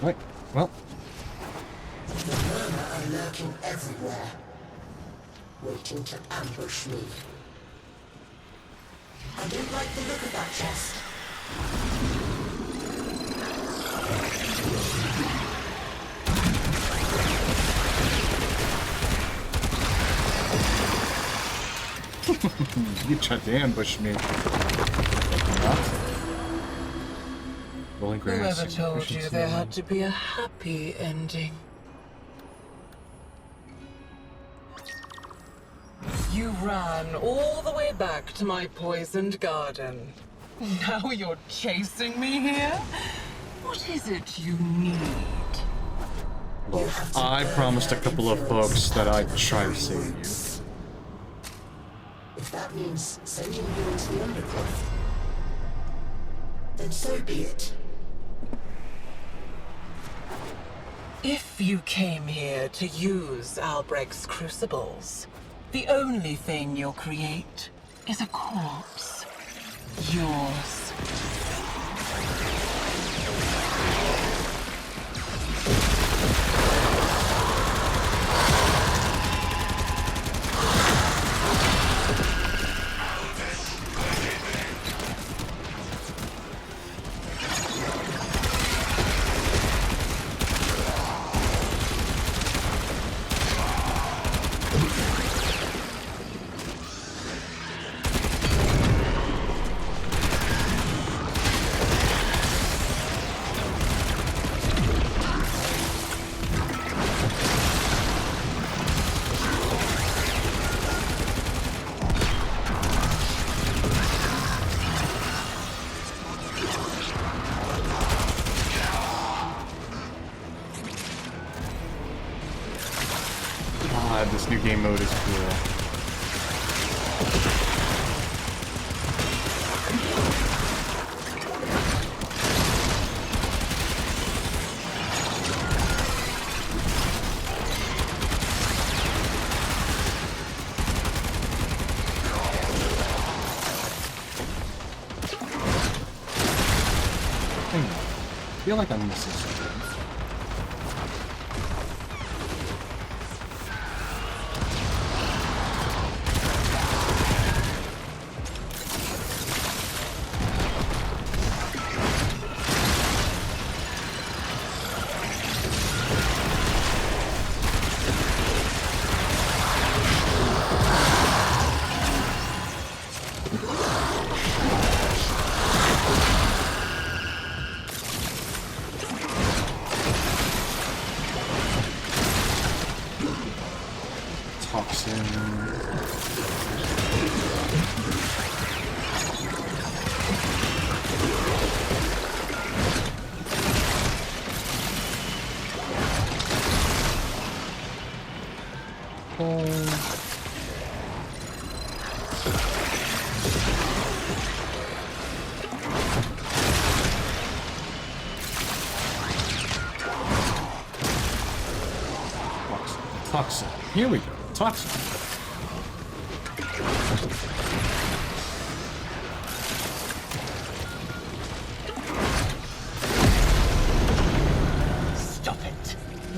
Right. Well, The Murmur are lurking everywhere, waiting to ambush me. I don't like the look of that chest. you tried to ambush me. Rolling grants. Whoever told you there had to be a happy ending? You ran all the way back to my poisoned garden. Now you're chasing me here? What is it you need? I promised a couple of folks that I'd try to save you. If that means sending you into the undergrowth, then so be it. If you came here to use Albrecht's crucibles, the only thing you'll create is a corpse. Yours. This new game mode is cool. I feel like I'm missing something. Toxin. Here we go. Toxin.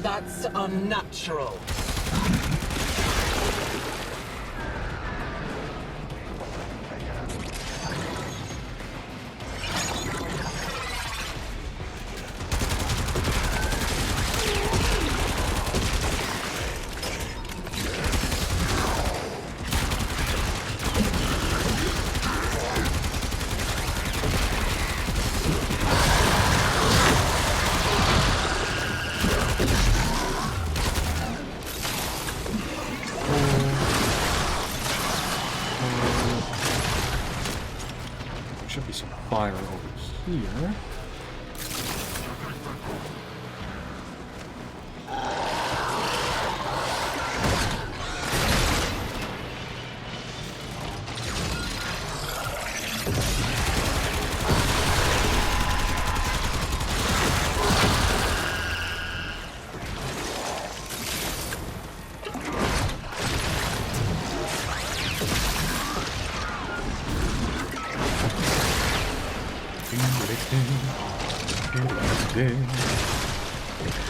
That's unnatural. Should be some fire over here.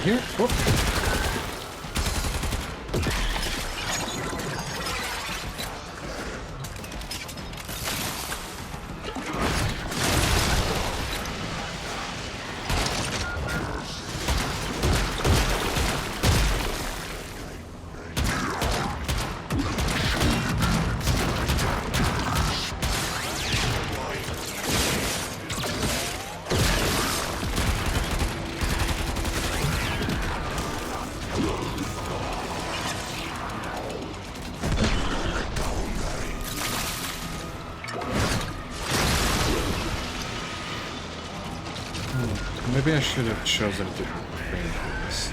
Here. Whoop. Maybe I should have chosen a different frame for this.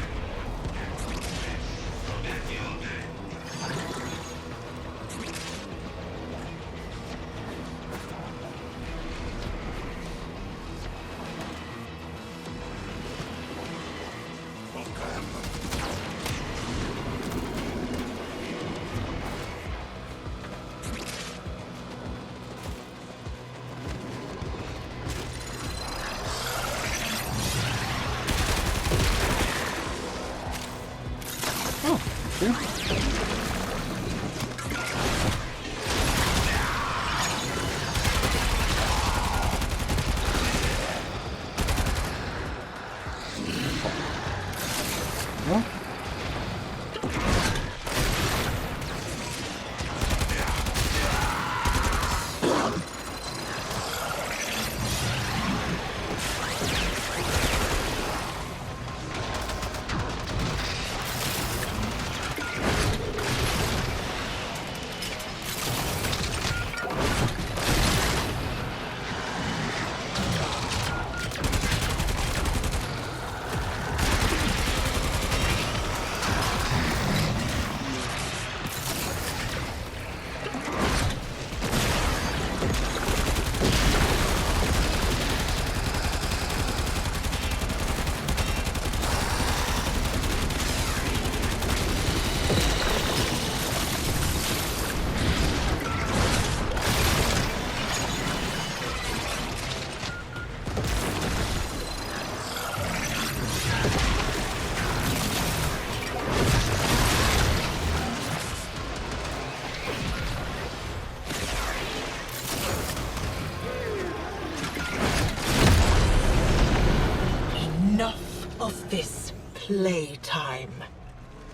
This playtime.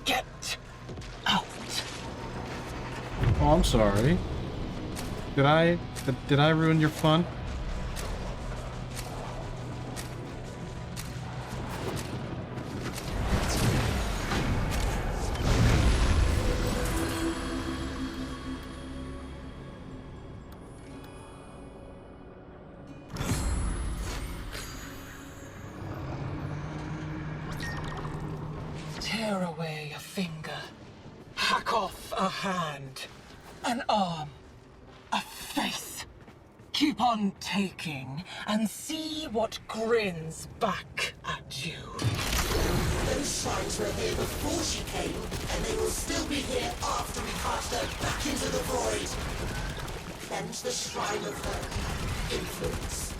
Get out. Oh, I'm sorry. Did I ruin your fun? Tear away a finger. Hack off a hand. An arm. A face. Keep on taking and see what grins back at you. Those shrines were here before she came, and they will still be here after we cast her back into the void. Cleanse the shrine of her influence.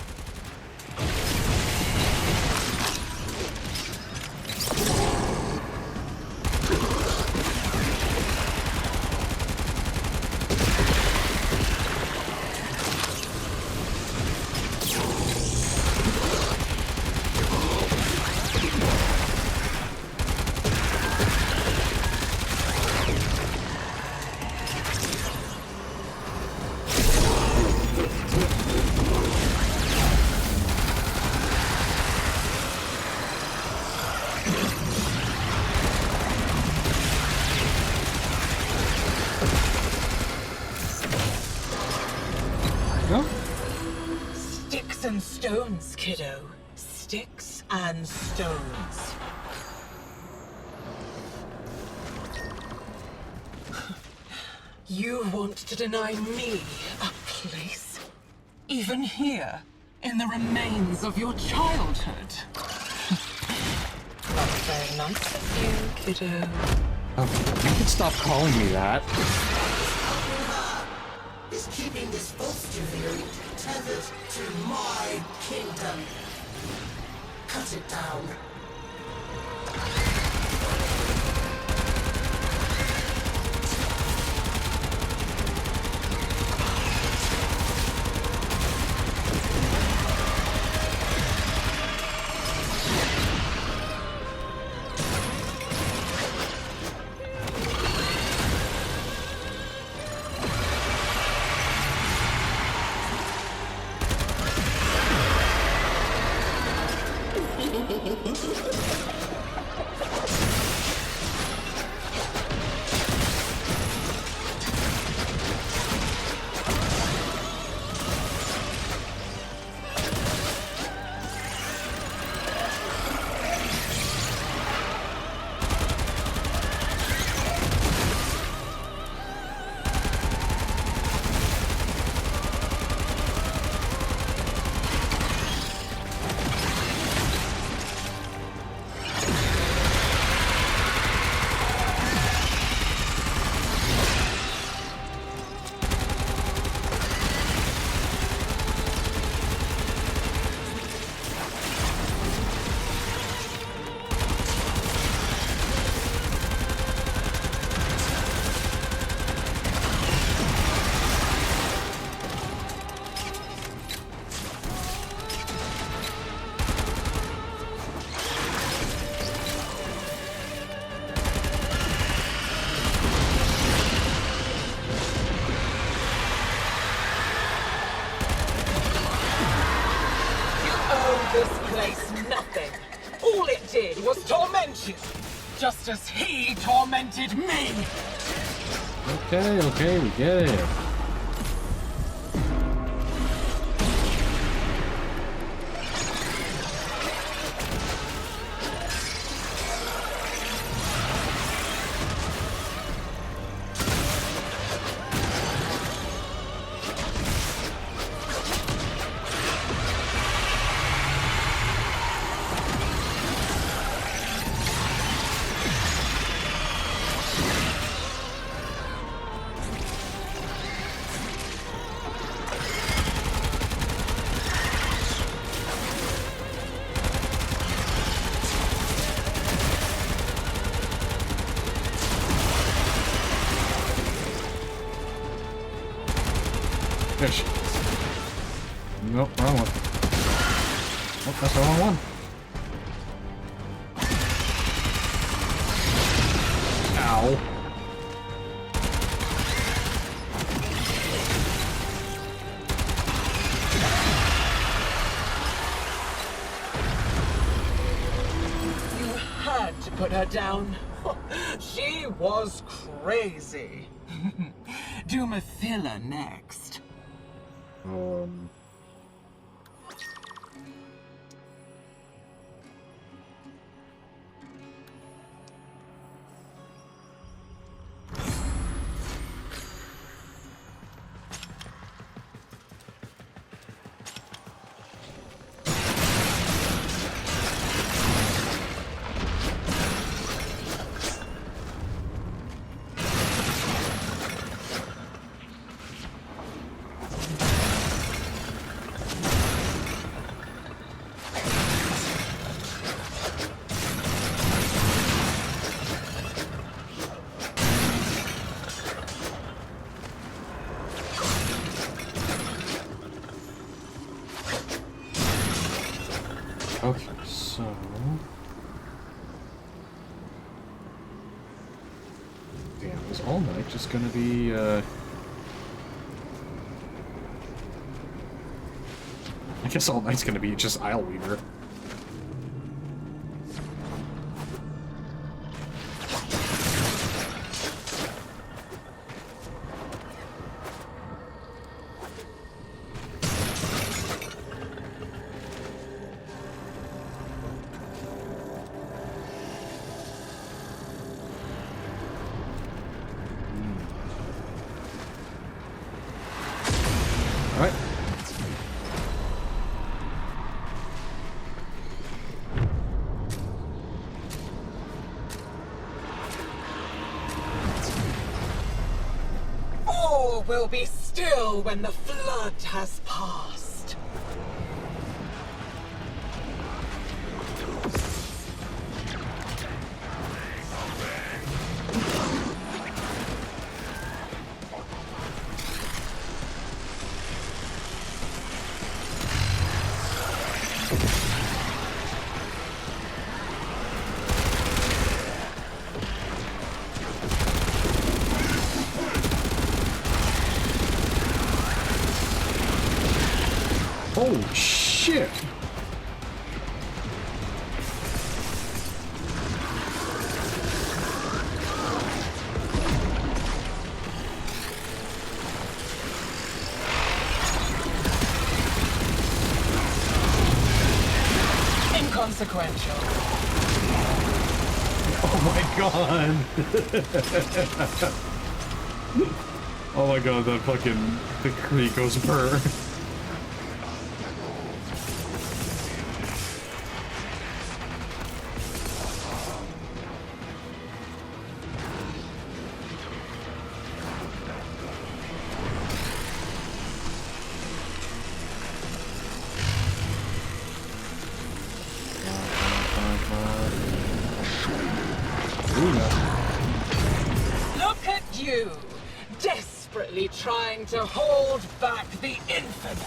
stones, kiddo. Sticks and stones. You want to deny me a place? Even here, in the remains of your childhood? Not very nice of you, kiddo. Okay, you can stop calling me that. Is keeping this Vtuber tethered to my kingdom. Cut it down. This place nothing. All it did was torment you, just as he tormented me. Okay, we get it. There she is. Nope, wrong one. Nope, that's the wrong one. Ow. You had to put her down. She was crazy. Do Mathila next. Okay, so... Damn, is All Might just gonna be, I guess All Might's gonna be just ISLEWEAVER. will be still when the flood has passed. Holy shit! Inconsequential. Oh my god! Oh my god, that fucking... the creek goes burr. Look at you, desperately trying to hold back the infinite.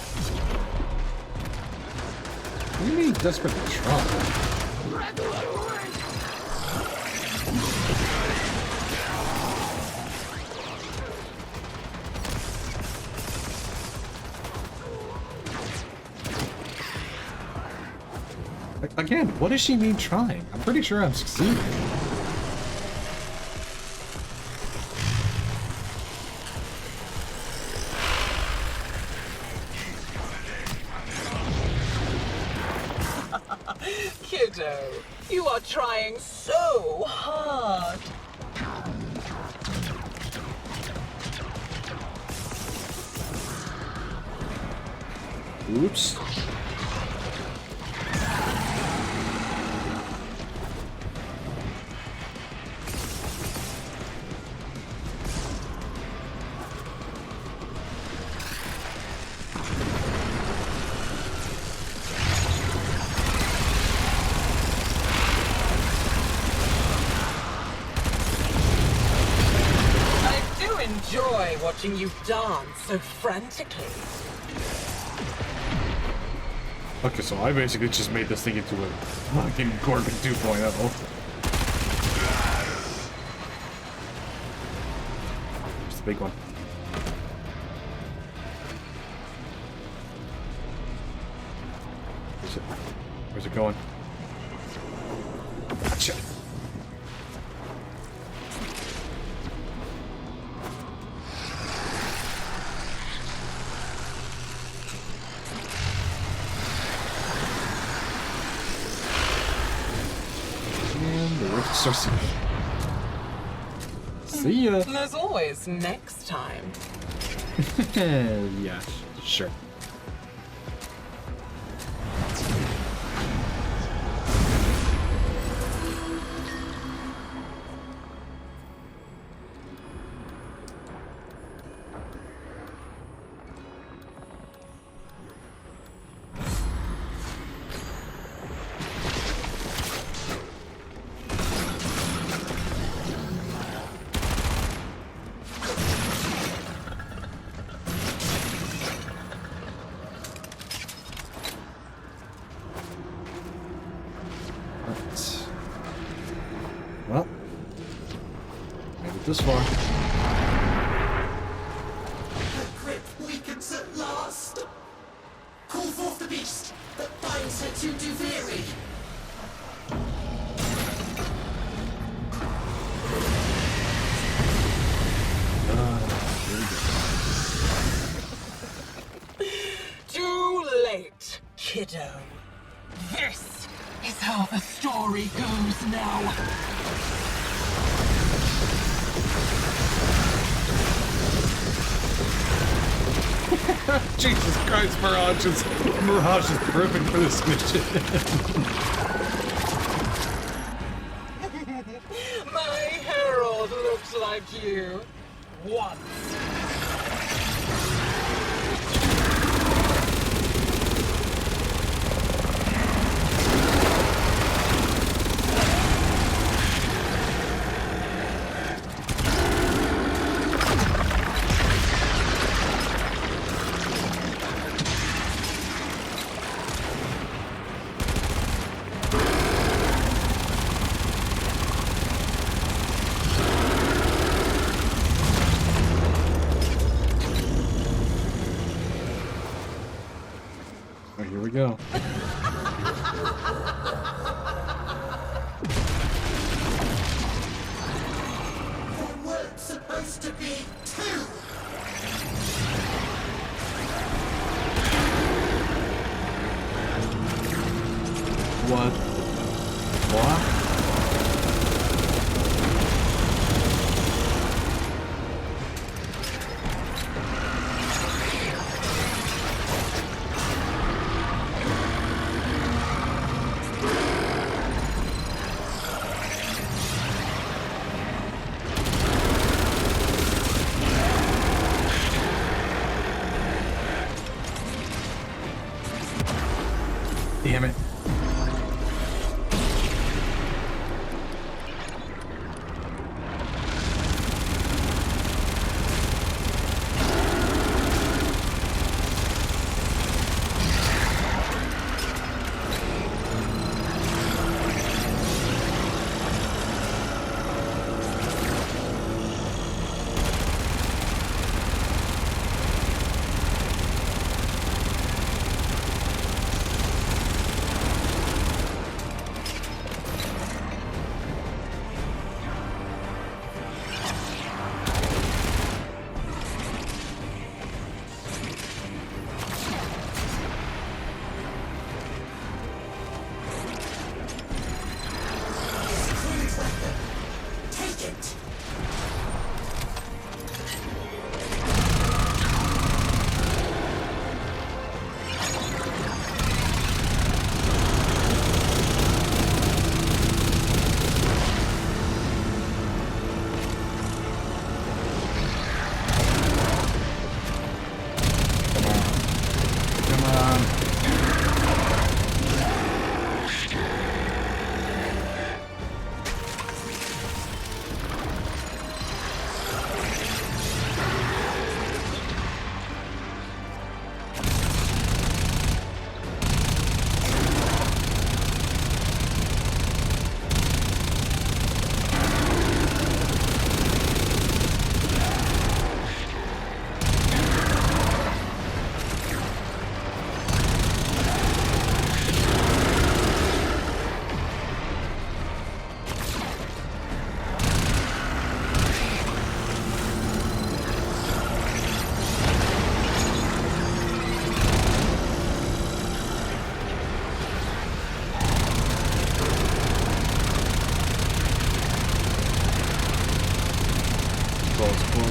What do you mean desperately try? Again, what does she mean trying? I'm pretty sure I'm succeeding. Kiddo, you are trying so hard. Oops. Enjoy watching you dance so frantically. Okay, so I basically just made this thing into a fucking Gorgon 2.0. It's the big one. Where's it? Where's it going? Gotcha. See ya. There's always next time. Yeah, sure. Well, made it this far. The grip weakens at last. Call forth the beast that binds her to Duviri. Too late, kiddo. This is how the story goes now. Jesus Christ, Mirage is perfect for this mission. My herald looks like you. Once. What? What? Damn it.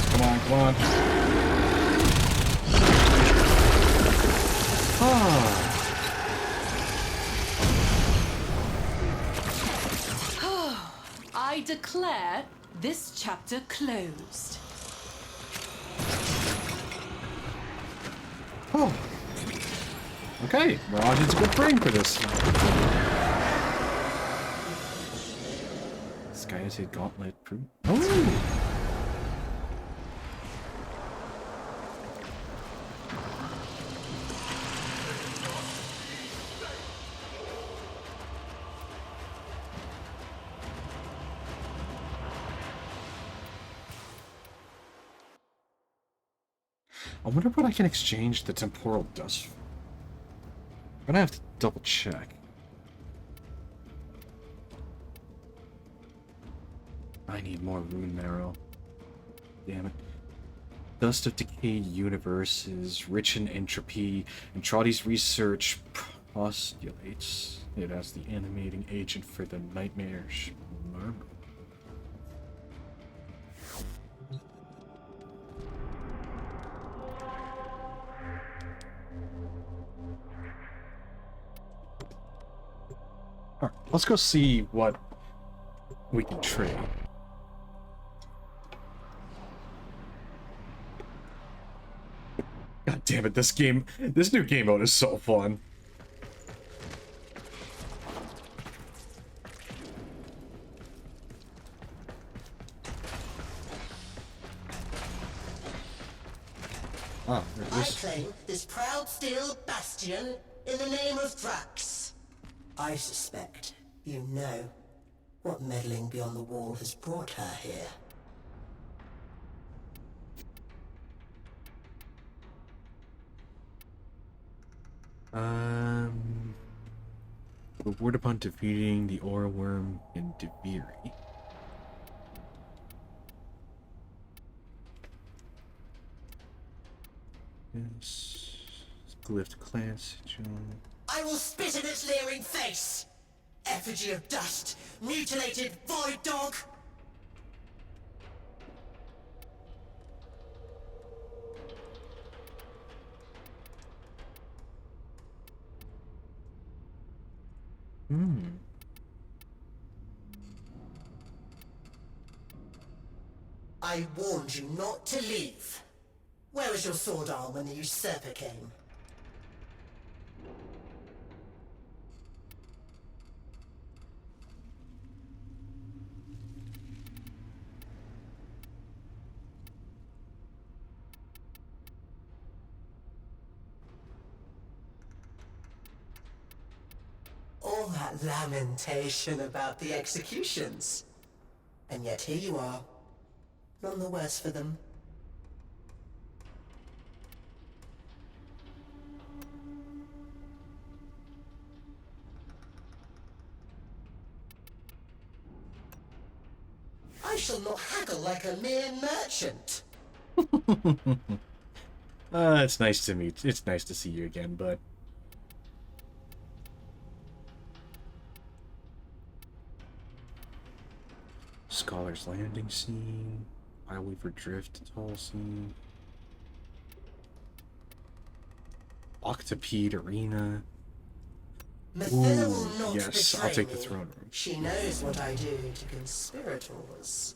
Come on, come on. I declare this chapter closed. Oh. Okay, Mirage is a good brain for this. This guy has a gauntlet proof. Oh! I wonder what I can exchange the temporal dust for. I'm gonna have to double check. I need more rune marrow. Damn it. Dust of Decay universe is rich in entropy, and Trotty's research postulates it as the animating agent for the nightmarish murmur. Alright, let's go see what we can trade. God damn it, this new game mode is so fun. Ah, there it I is. claim this proud steel bastion in the name of Drax. I suspect you know what meddling beyond the wall has brought her here. Reward upon defeating the aura worm in Deviri. Yes. Glyph clan sigil. I will spit in its leering face! Effigy of dust! Mutilated void dog! I warned you not to leave. Where was your sword arm when the usurper came? All that lamentation about the executions. And yet here you are. None the worse for them. I shall not haggle like a mere merchant. It's nice to meet. It's nice to see you again, bud. Scholar's Landing scene, ISLEWEAVER Drift Atoll scene, Octopede Arena. Mathilda will not yes, betray I'll take the me. throne room. She knows what I do to conspirators.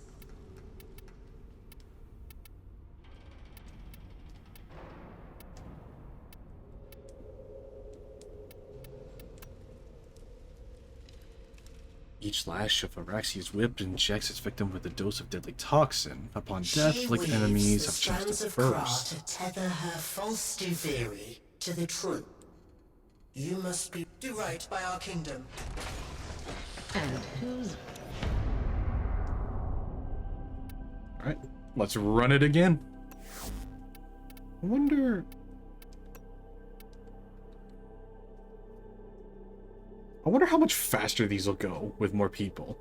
Each lash of Araxia's whip injects its victim with a dose of deadly toxin. Upon death, She like weaves enemies the have chance strands to of Kra burst. to tether her false theory to the truth. You must do right by our kingdom. And who's... Alright, let's run it again. I wonder how much faster these will go with more people.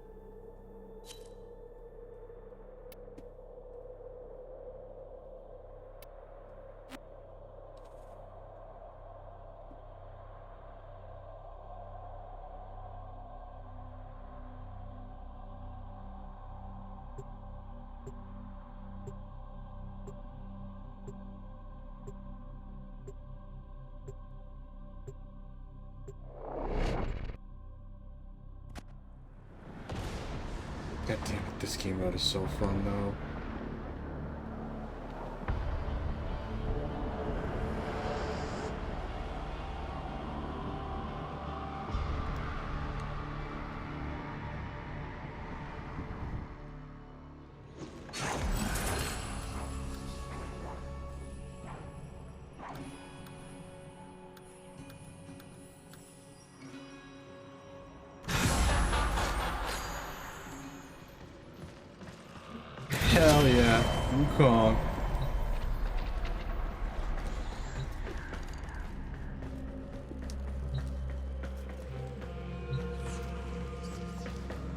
God damn it, this game mode is so fun though. Hell yeah, Wukong.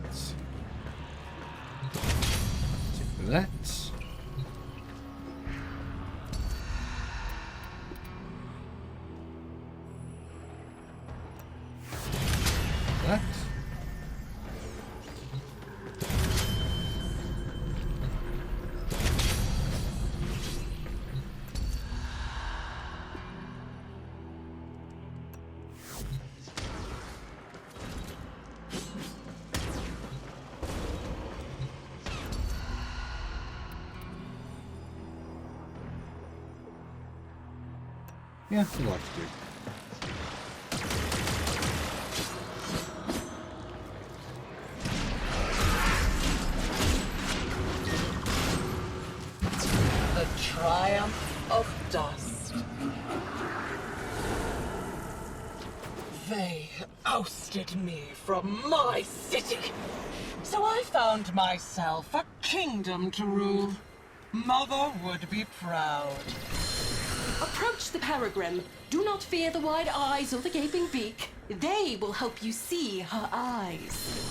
Let's see. Do that. That. Yeah, a lot to do. The triumph of dust. They ousted me from my city. So I found myself a kingdom to rule. Mother would be proud. Approach the peregrine. Do not fear the wide eyes or the gaping beak. They will help you see her eyes.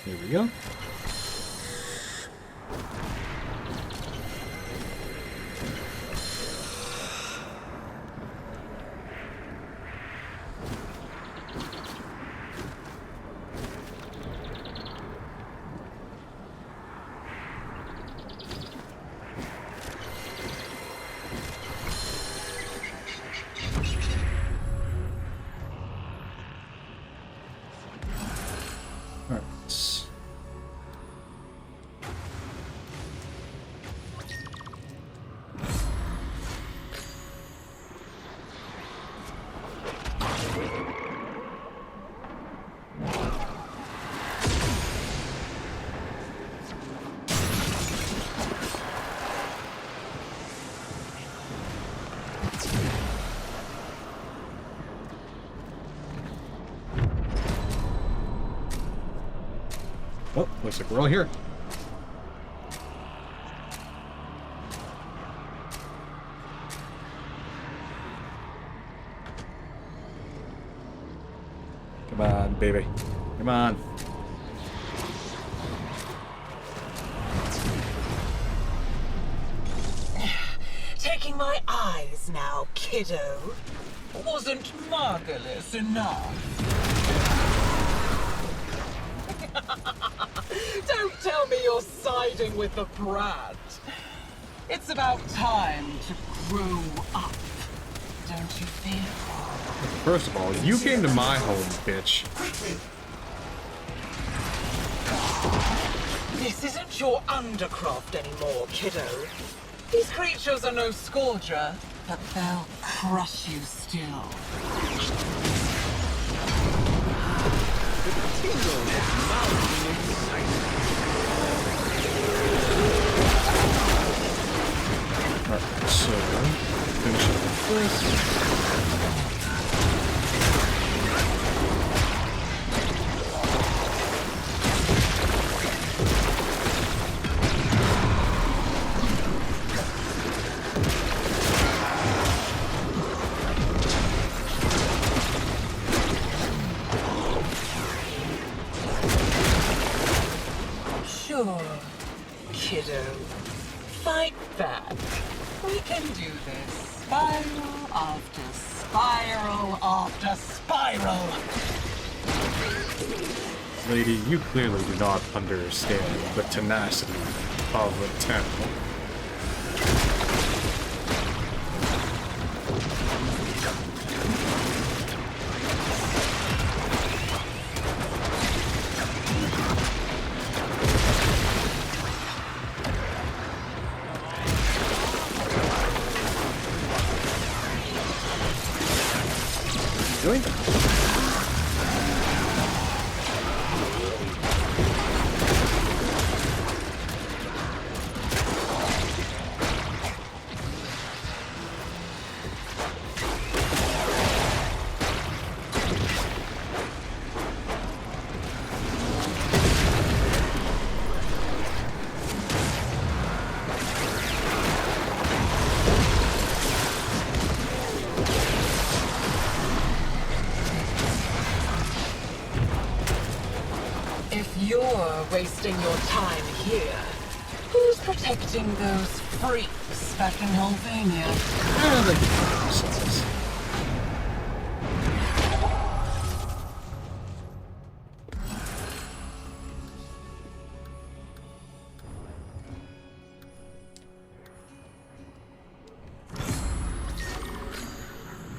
There we go. looks like we're all here. Come on, baby. Come on. Taking my eyes now, kiddo. Wasn't marvelous enough. Don't tell me you're siding with the brat. It's about time to grow up, don't you think? First of all, you came to my home, bitch. This isn't your undercroft anymore, kiddo. These creatures are no scourger, but they'll crush you still. Alright, so finish up with this. Sure, kiddo. Fight back. We can do this. Spiral after spiral after spiral. Lady, you clearly do not understand the tenacity of a temple. Doing? If you're wasting your time here, who's protecting those freaks back in Helvania?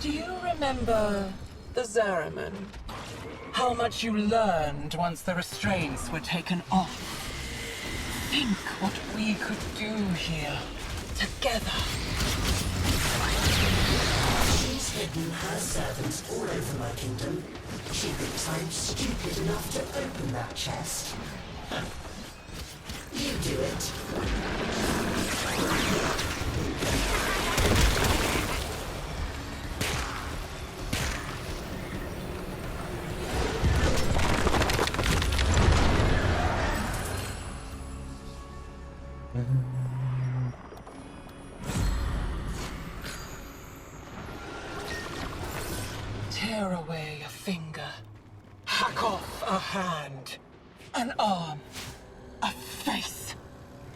Do you remember the Zariman? How much you learned once the restraints were taken off. Think what we could do here, together. She's hidden her servants all over my kingdom. She thinks I'm stupid enough to open that chest. You do it. Tear away a finger, hack off a hand, an arm, a face.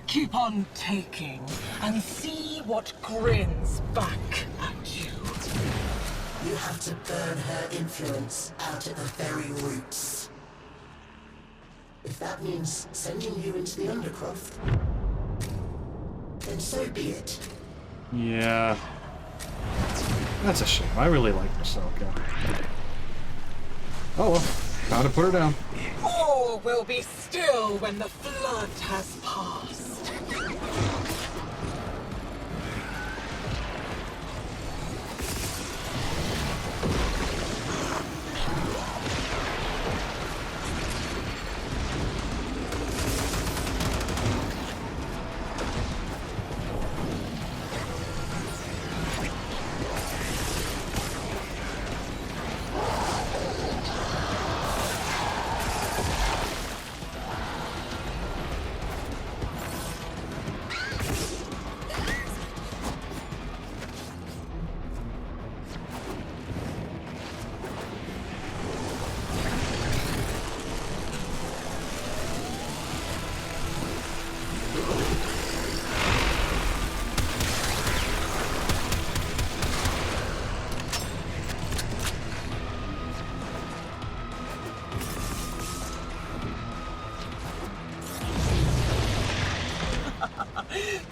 Keep on taking and see what grins back at you. You have to burn her influence out at the very roots. If that means sending you into the Undercroft, then so be it. Yeah. That's a shame. I really like Maselka. Oh well. Gotta put her down. All will be still when the flood has passed.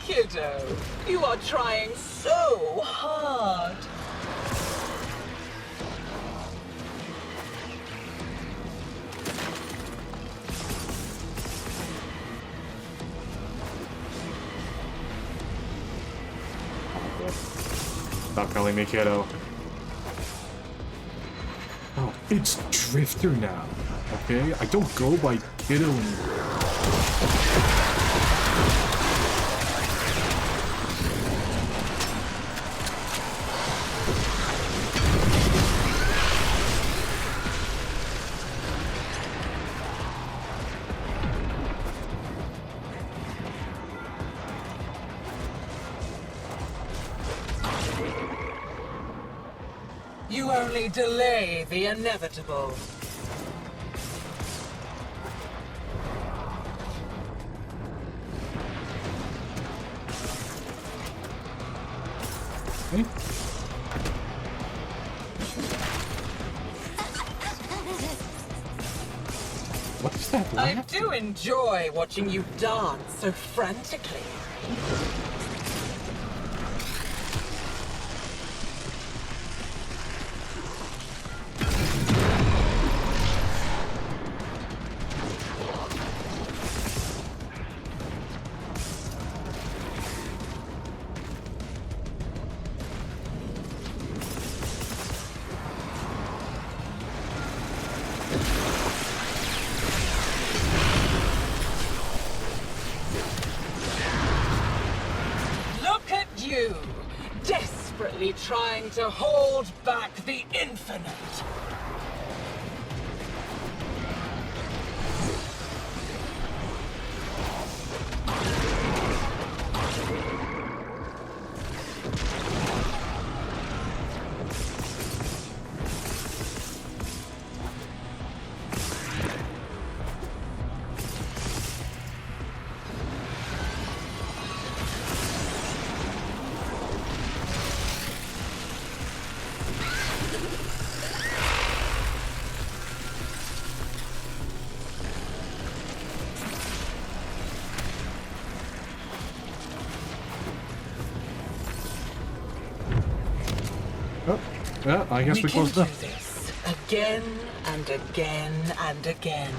Kiddo, you are trying so hard. Stop calling me kiddo. Oh, it's Drifter now. Okay? I don't go by kiddo anymore. You only delay the inevitable. Okay. What is that I laugh? do enjoy watching you dance so frantically. Look at you, desperately trying to hold back the infinite. Oh, yeah, I guess we can closed do up. this again and again and again.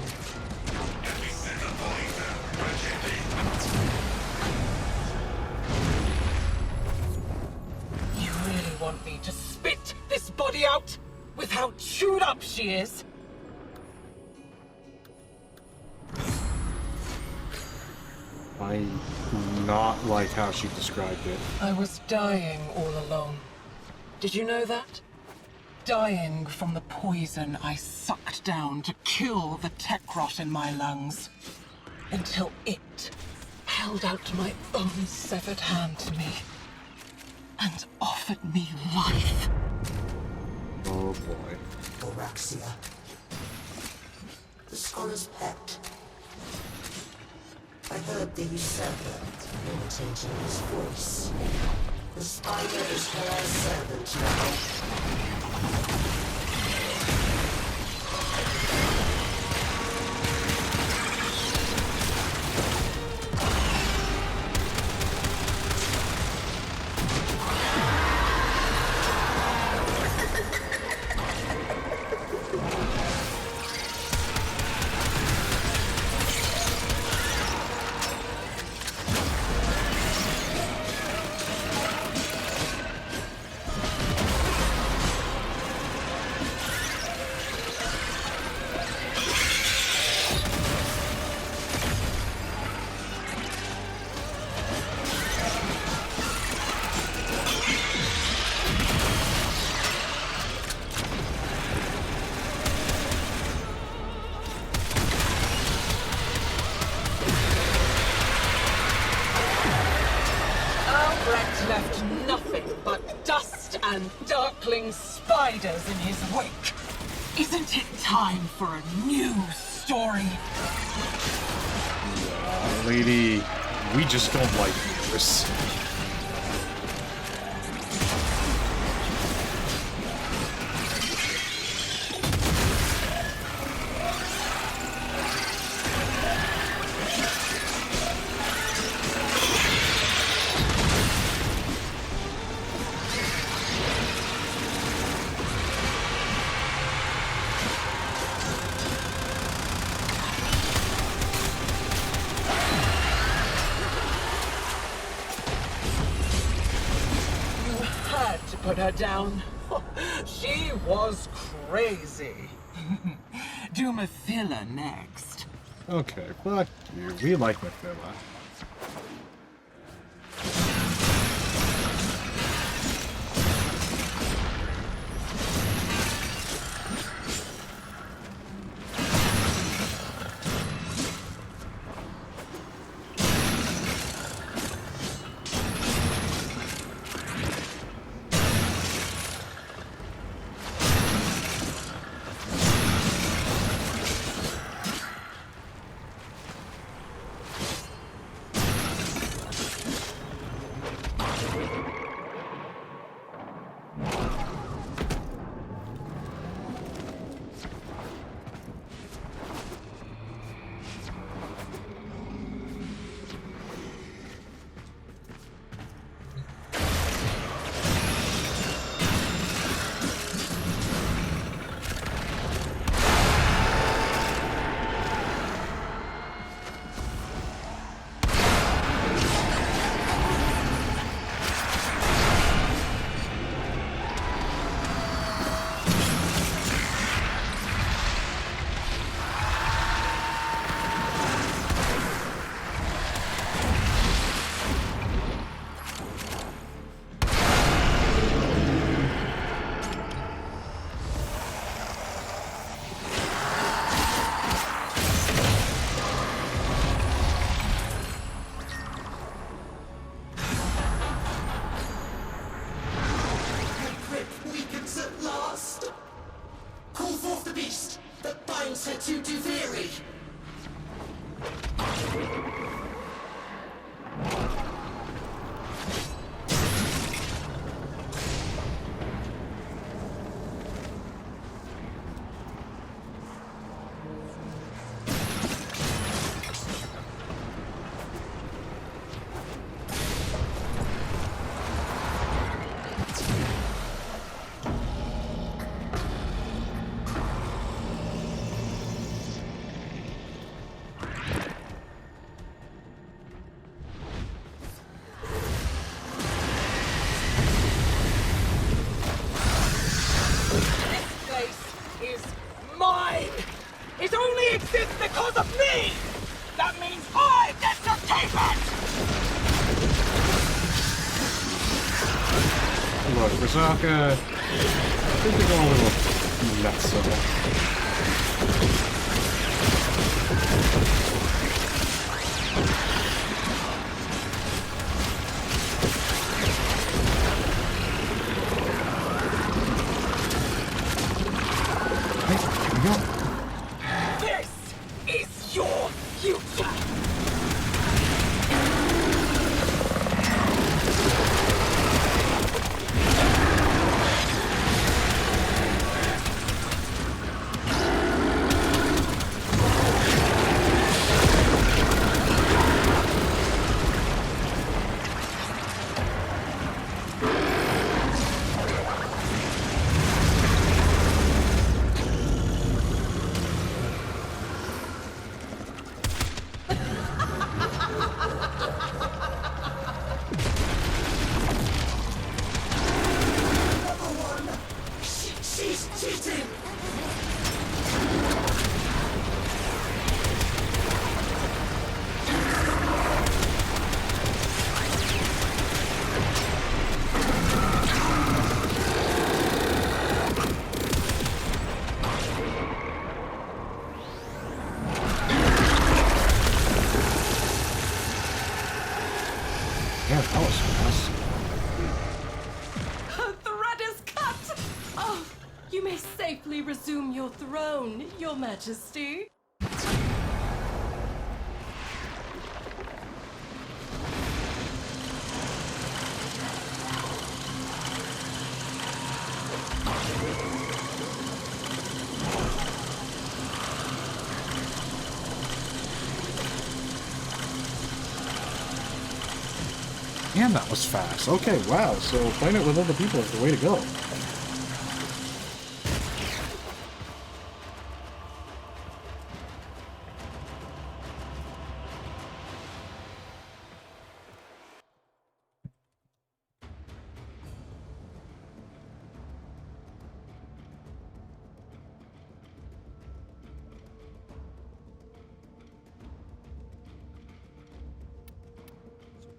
You really want me to spit this body out with how chewed up she is? I do not like how she described it. I was dying all along. Did you know that? Dying from the poison I sucked down to kill the tech rot in my lungs. Until it held out my own severed hand to me and offered me life. Oh boy. Oraxia. The scholar's pet. I heard the usurper imitating his voice. The spider is her servant now. Albrecht left nothing but dust and darkling spiders in his wake. Isn't it time for a new story? Lady, we just don't like this. put her down. She was crazy. Do Mathila next. Okay, fuck you. We like Mathila. Look, Rizaka, I think they're going a little nuts so. This is your future! Yeah, that was fast. Her thread is cut! Oh, you may safely resume your throne, Your Majesty. And that was fast. Okay, wow. So playing it with other people is the way to go.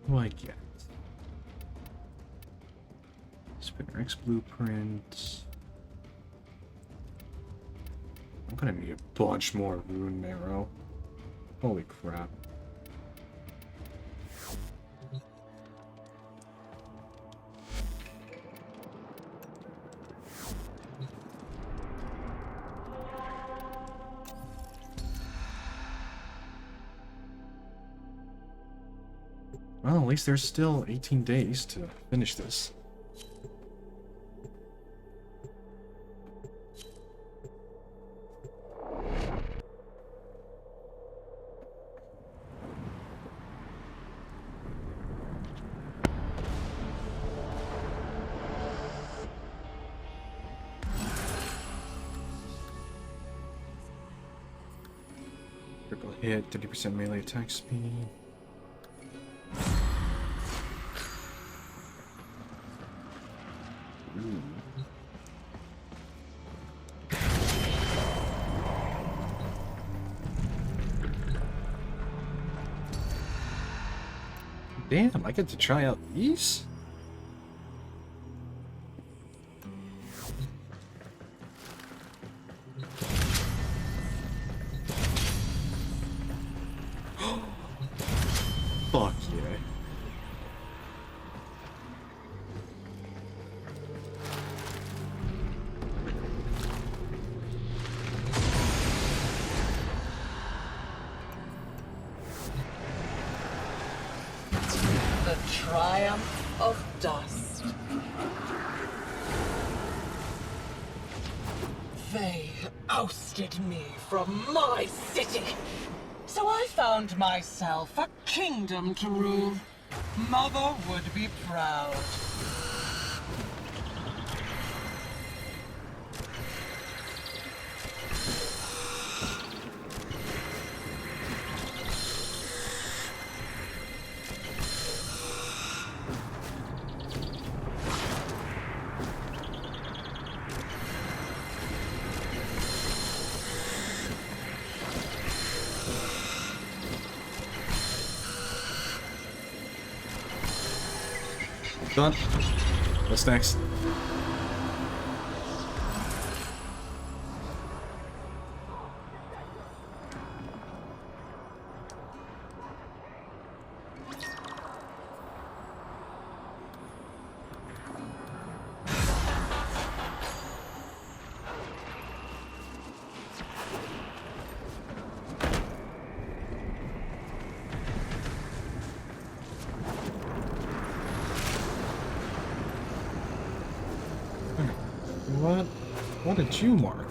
do I get? Spinner X blueprints. I'm gonna need a bunch more rune marrow. Holy crap. Well, at least there's still 18 days to finish this. Critical hit, 30% melee attack speed. Damn, I get to try out these? Fuck yeah. The triumph of dust. They ousted me from my city. So I found myself a kingdom to rule. Mother would be proud. Done. What's next? What did you mark?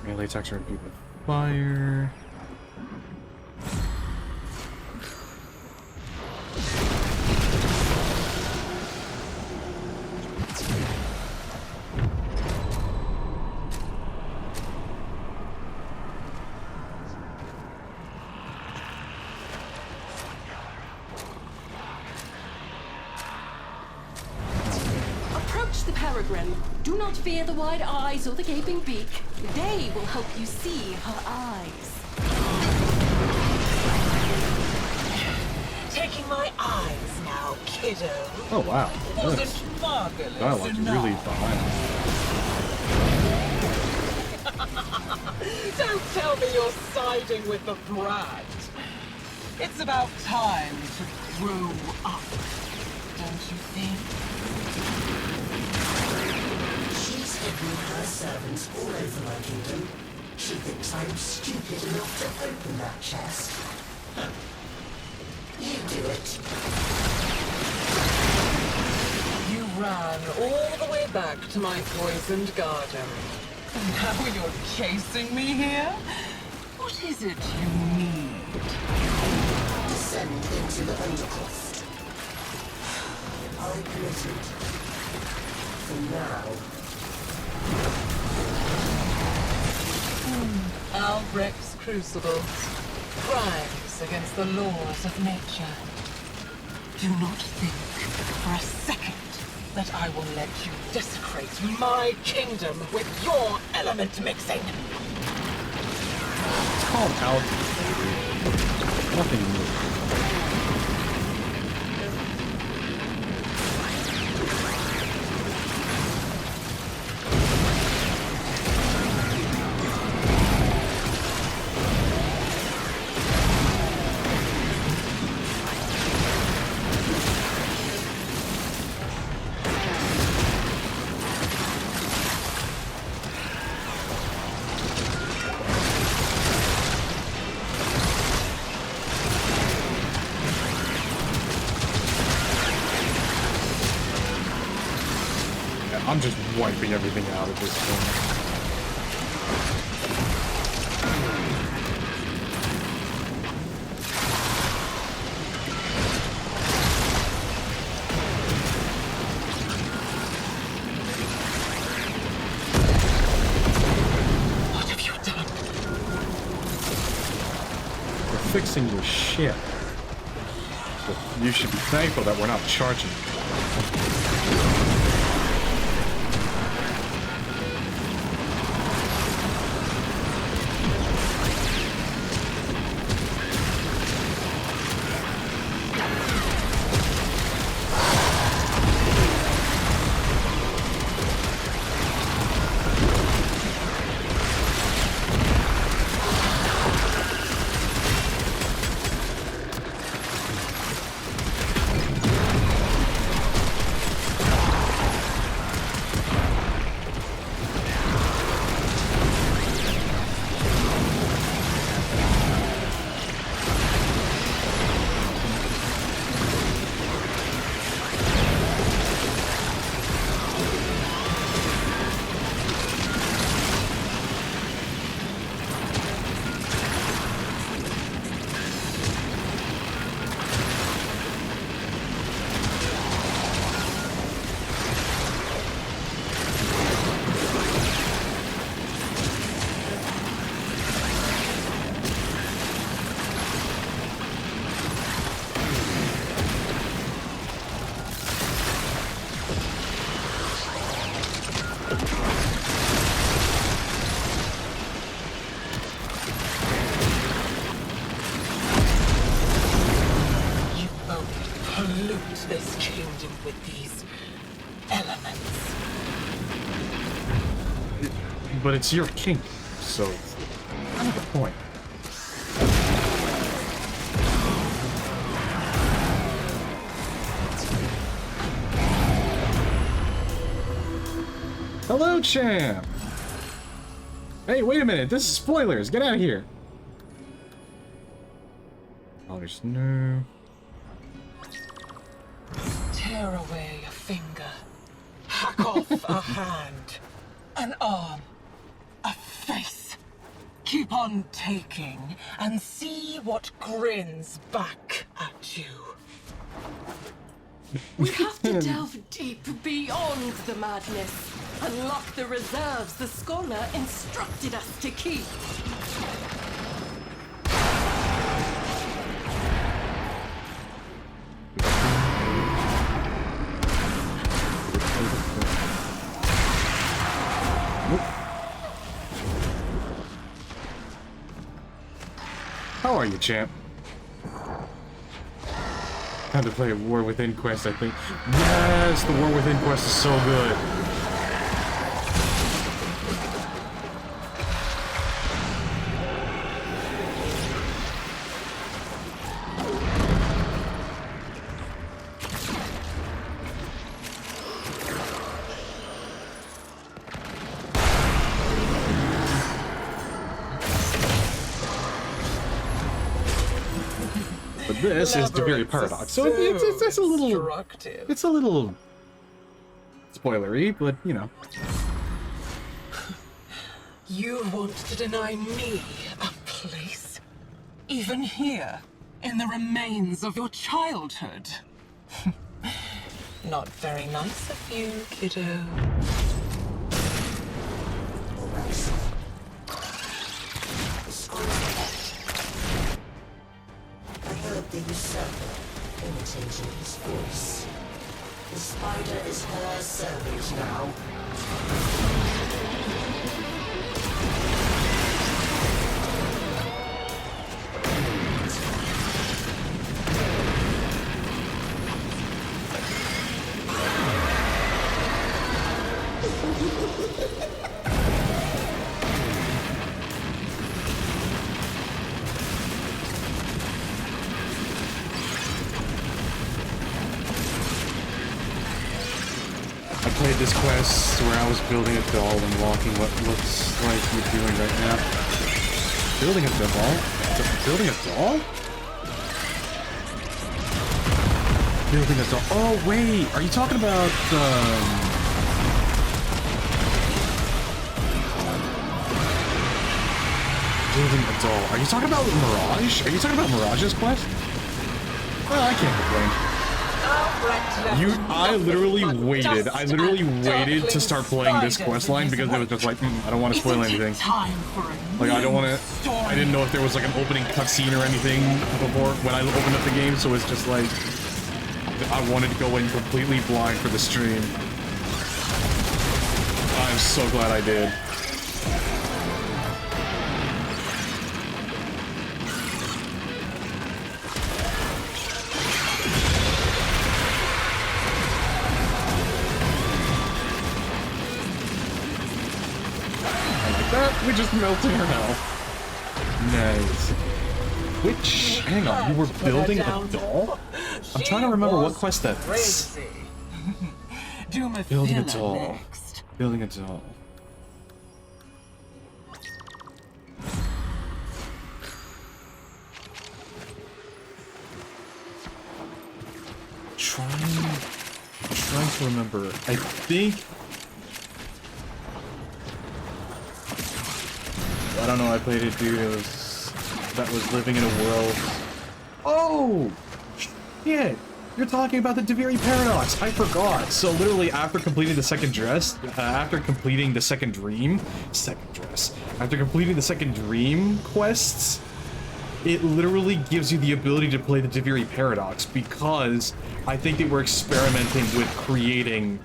Melee attacks are imbued with fire. Approach the peregrine. Do not fear the wide eyes or the gaping beak. They will help you see her eyes. Taking my eyes now, kiddo. Oh wow. Wasn't marvelous Dialogue's enough? really behind. Don't tell me you're siding with the brat. It's about time to grow up, don't you think? She's hidden her servants all over my kingdom. She thinks I'm stupid enough to open that chest. You do it. You ran all the way back to my poisoned garden. And now you're chasing me here? What is it you need? Descend into the undercroft. I committed. now. Albrecht's crucibles. Crimes against the laws of nature. Do not think for a second that I will let you desecrate my kingdom with your element mixing. It's called alchemy. Nothing new. I'm just wiping everything out at this point. What have you done? We're fixing your ship. But you should be thankful that we're not charging you. This kingdom with these elements. But it's your kingdom, so kind of the point. Hello, champ! Hey, wait a minute, this is spoilers, get out of here! Oh, there's no... Tear away a finger, hack off a hand, an arm, a face. Keep on taking and see what grins back at you. We have to delve deep beyond the madness. Unlock the reserves the scholar instructed us to keep. How are you, champ? Time to play a War Within quest, I think. Yes, the War Within quest is so good. But this is the very paradox, so it's a little, it's a little spoilery, but you know. You want to deny me a place? Even here, in the remains of your childhood? Not very nice of you, kiddo. I heard the usurper imitating his voice. The spider is her servant now. I played this quest where I was building a doll and walking what looks like you're doing right now. Building a doll? Building a doll? Building a doll. Oh, wait! Are you talking about, building a doll. Are you talking about Mirage? Are you talking about Mirage's quest? Well, I can't complain. I literally waited. I literally waited to start playing this quest line because it was just like, I don't want to spoil anything. Like, I don't want to. I didn't know if there was like an opening cutscene or anything before when I opened up the game, so it's just like I wanted to go in completely blind for the stream. I'm so glad I did. We're just melting her now. Nice. Which, hang on, you were building a doll? I'm trying to remember what quest that is. Building a doll. Building a doll. Trying to remember. I think. I don't know, I played a dude that was living in a world. Oh! Shit! You're talking about the Deviri Paradox! I forgot! So literally after completing the second dress, after completing the second dream quests, it literally gives you the ability to play the Deviri Paradox because I think they were experimenting with creating,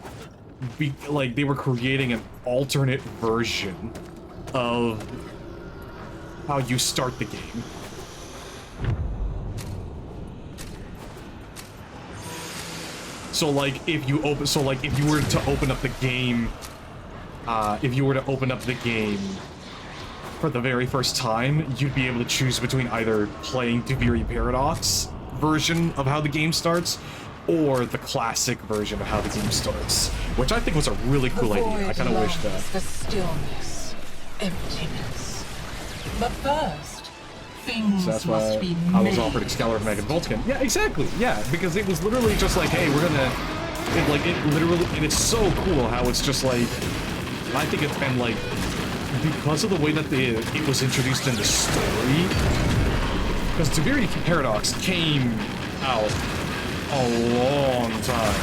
they were creating an alternate version of how you start the game. So like if you were to open up the game, for the very first time, you'd be able to choose between either playing Deviri Paradox version of how the game starts, or the classic version of how the game starts, which I think was a really cool idea. I kind of wish that. The stillness, emptiness. But first, things so that's must why be I was offered Excalar of Megan Voltkin. Yeah, exactly. Yeah, because it was literally just like, hey, we're gonna, and it's so cool how it's just like, I think it's been like, because of the way that it was introduced in the story, because Deviri Paradox came out a long time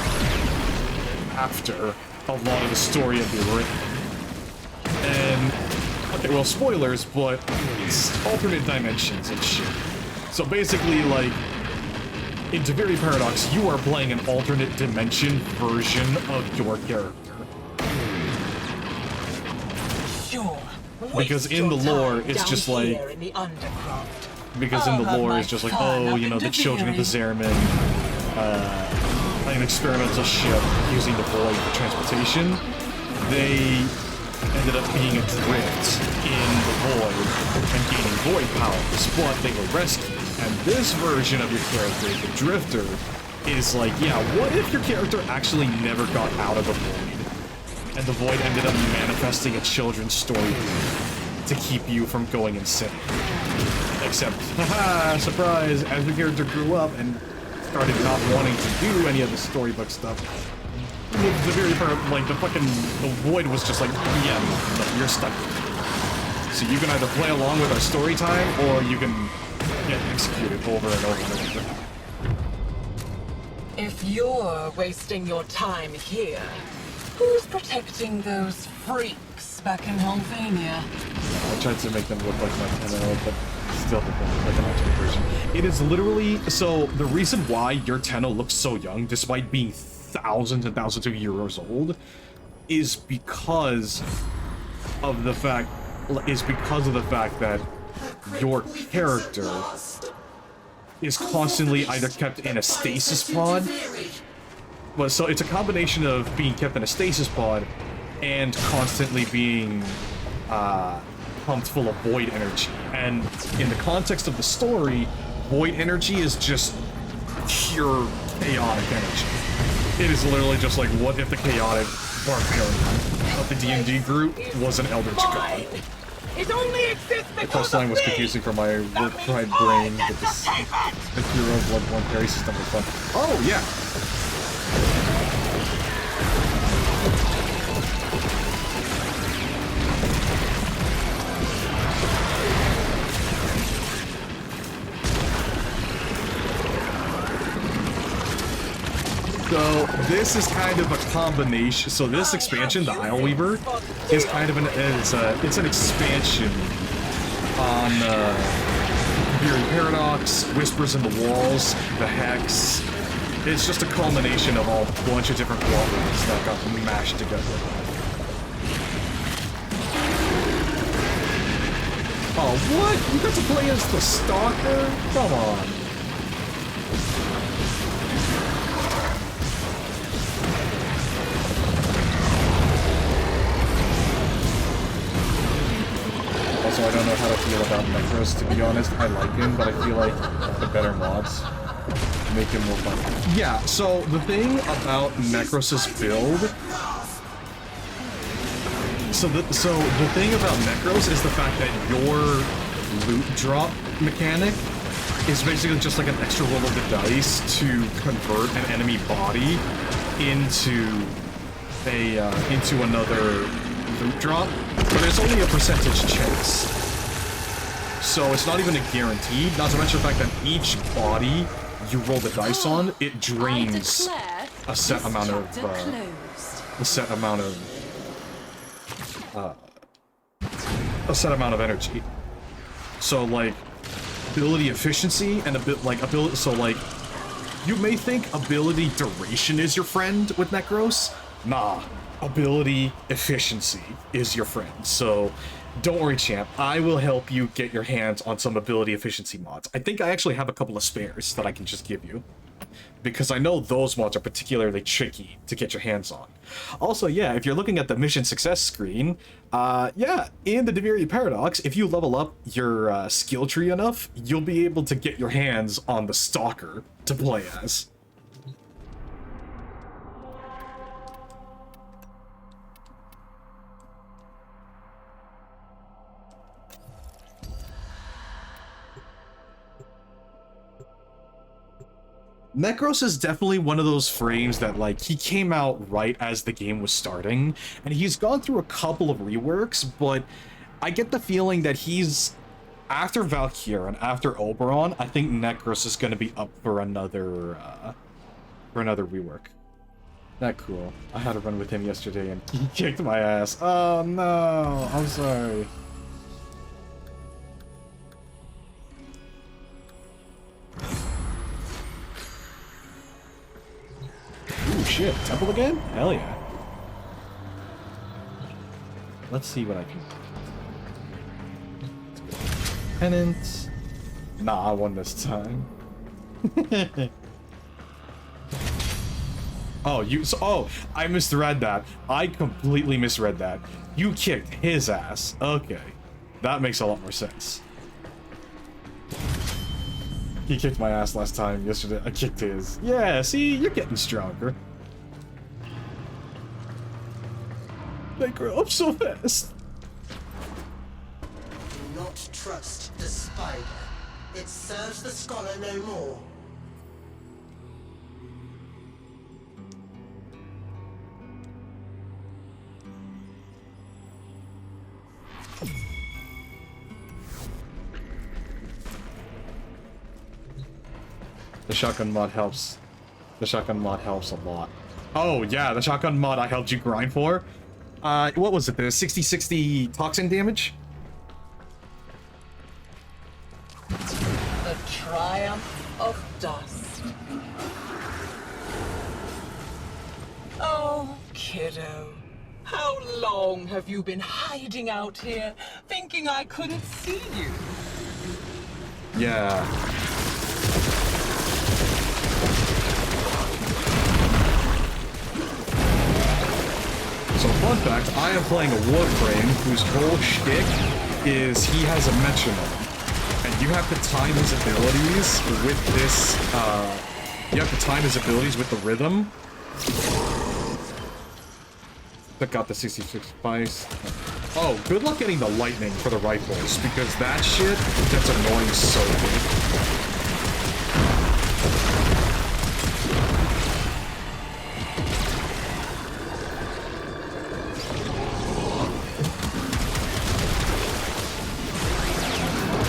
after a lot of the story had been written. And okay, well, spoilers, but it's alternate dimensions and shit. So basically, like, in Deviri Paradox, you are playing an alternate dimension version of your character. Sure. Because in the lore, it's just like... Because in the lore, it's just like, oh, you know, the children of the Zerman, an experimental ship using the void for transportation, they ended up being adrift in the void and gaining void powers, but they were rescued. And this version of your character, the Drifter, is like, yeah, what if your character actually never got out of the void? And the void ended up manifesting a children's story to keep you from going insane. Except, haha, surprise, as your character grew up and started not wanting to do any of the storybook stuff, the very part, like, the void was just like, yeah, no, you're stuck. So you can either play along with our story time, or you can get executed over and over and over. If you're wasting your time here, who's protecting those freaks back in Holvania? I tried to make them look like my 10 but still look like an alternate version. It is literally, so the reason why your Tenno looks so young, despite being thousands and thousands of years old, is because of the fact that your character is constantly either kept in a stasis pod. Well, so it's a combination of being kept in a stasis pod and constantly being pumped full of void energy. And in the context of the story, void energy is just pure chaotic energy. It is literally just like, what if the chaotic barbarian of the D&D group was an eldritch god? It only exists The questline was confusing for my work-fried brain, but the hero bloodborne parry system was fun. Oh, yeah! So this is kind of a combination. So this expansion, the ISLEWEAVER, is kind of it's an expansion on Tiberian Paradox, Whispers in the Walls, the Hex. It's just a culmination of a bunch of different qualities that got mashed together. Oh, what? You got to play as the Stalker? Come on. Also, I don't know how to feel about Necros, to be honest. I like him, but I feel like the better mods make him more fun. Yeah, so the thing about Necros' build... So the thing about Necros is the fact that your loot drop mechanic is basically just like an extra roll of the dice to convert an enemy body into another loot drop, but it's only a percentage chance. So it's not even a guaranteed, not to mention the fact that each body you roll the dice on, it drains a set amount of energy. So like ability efficiency and a bit like ability, so like you may think ability duration is your friend with Necros. Nah, ability efficiency is your friend. So don't worry, champ. I will help you get your hands on some ability efficiency mods. I think I actually have a couple of spares that I can just give you, because I know those mods are particularly tricky to get your hands on. Also, yeah, if you're looking at the mission success screen, yeah, in the Tiberian Paradox, if you level up your skill tree enough, you'll be able to get your hands on the Stalker to play as. Necros is definitely one of those frames that, like, he came out right as the game was starting, and he's gone through a couple of reworks, but I get the feeling that he's, after Valkyr and after Oberon, I think Necros is going to be up for another rework. That cool. I had a run with him yesterday, and he kicked my ass. Oh no, I'm sorry. Ooh, shit. Temple again? Hell yeah. Let's see what I can do. Penance. Nah, I won this time. Oh, I misread that. I completely misread that. You kicked his ass. Okay. That makes a lot more sense. He kicked my ass last time. Yesterday, I kicked his. Yeah, see? You're getting stronger. They grow up so fast. Do not trust the spider. It serves the scholar no more. The shotgun mod helps The shotgun mod helps a lot. Oh, yeah, the shotgun mod I helped you grind for. What was it? The 60-60 toxin damage? The triumph of dust. Oh, kiddo. How long have you been hiding out here, thinking I couldn't see you? Yeah. So, fun fact, I am playing a Warframe whose whole shtick is he has a metronome. And you have to time his abilities with this, you have to time his abilities with the rhythm. Took out the 66 spice. Oh, good luck getting the lightning for the rifles, because that shit gets annoying so big.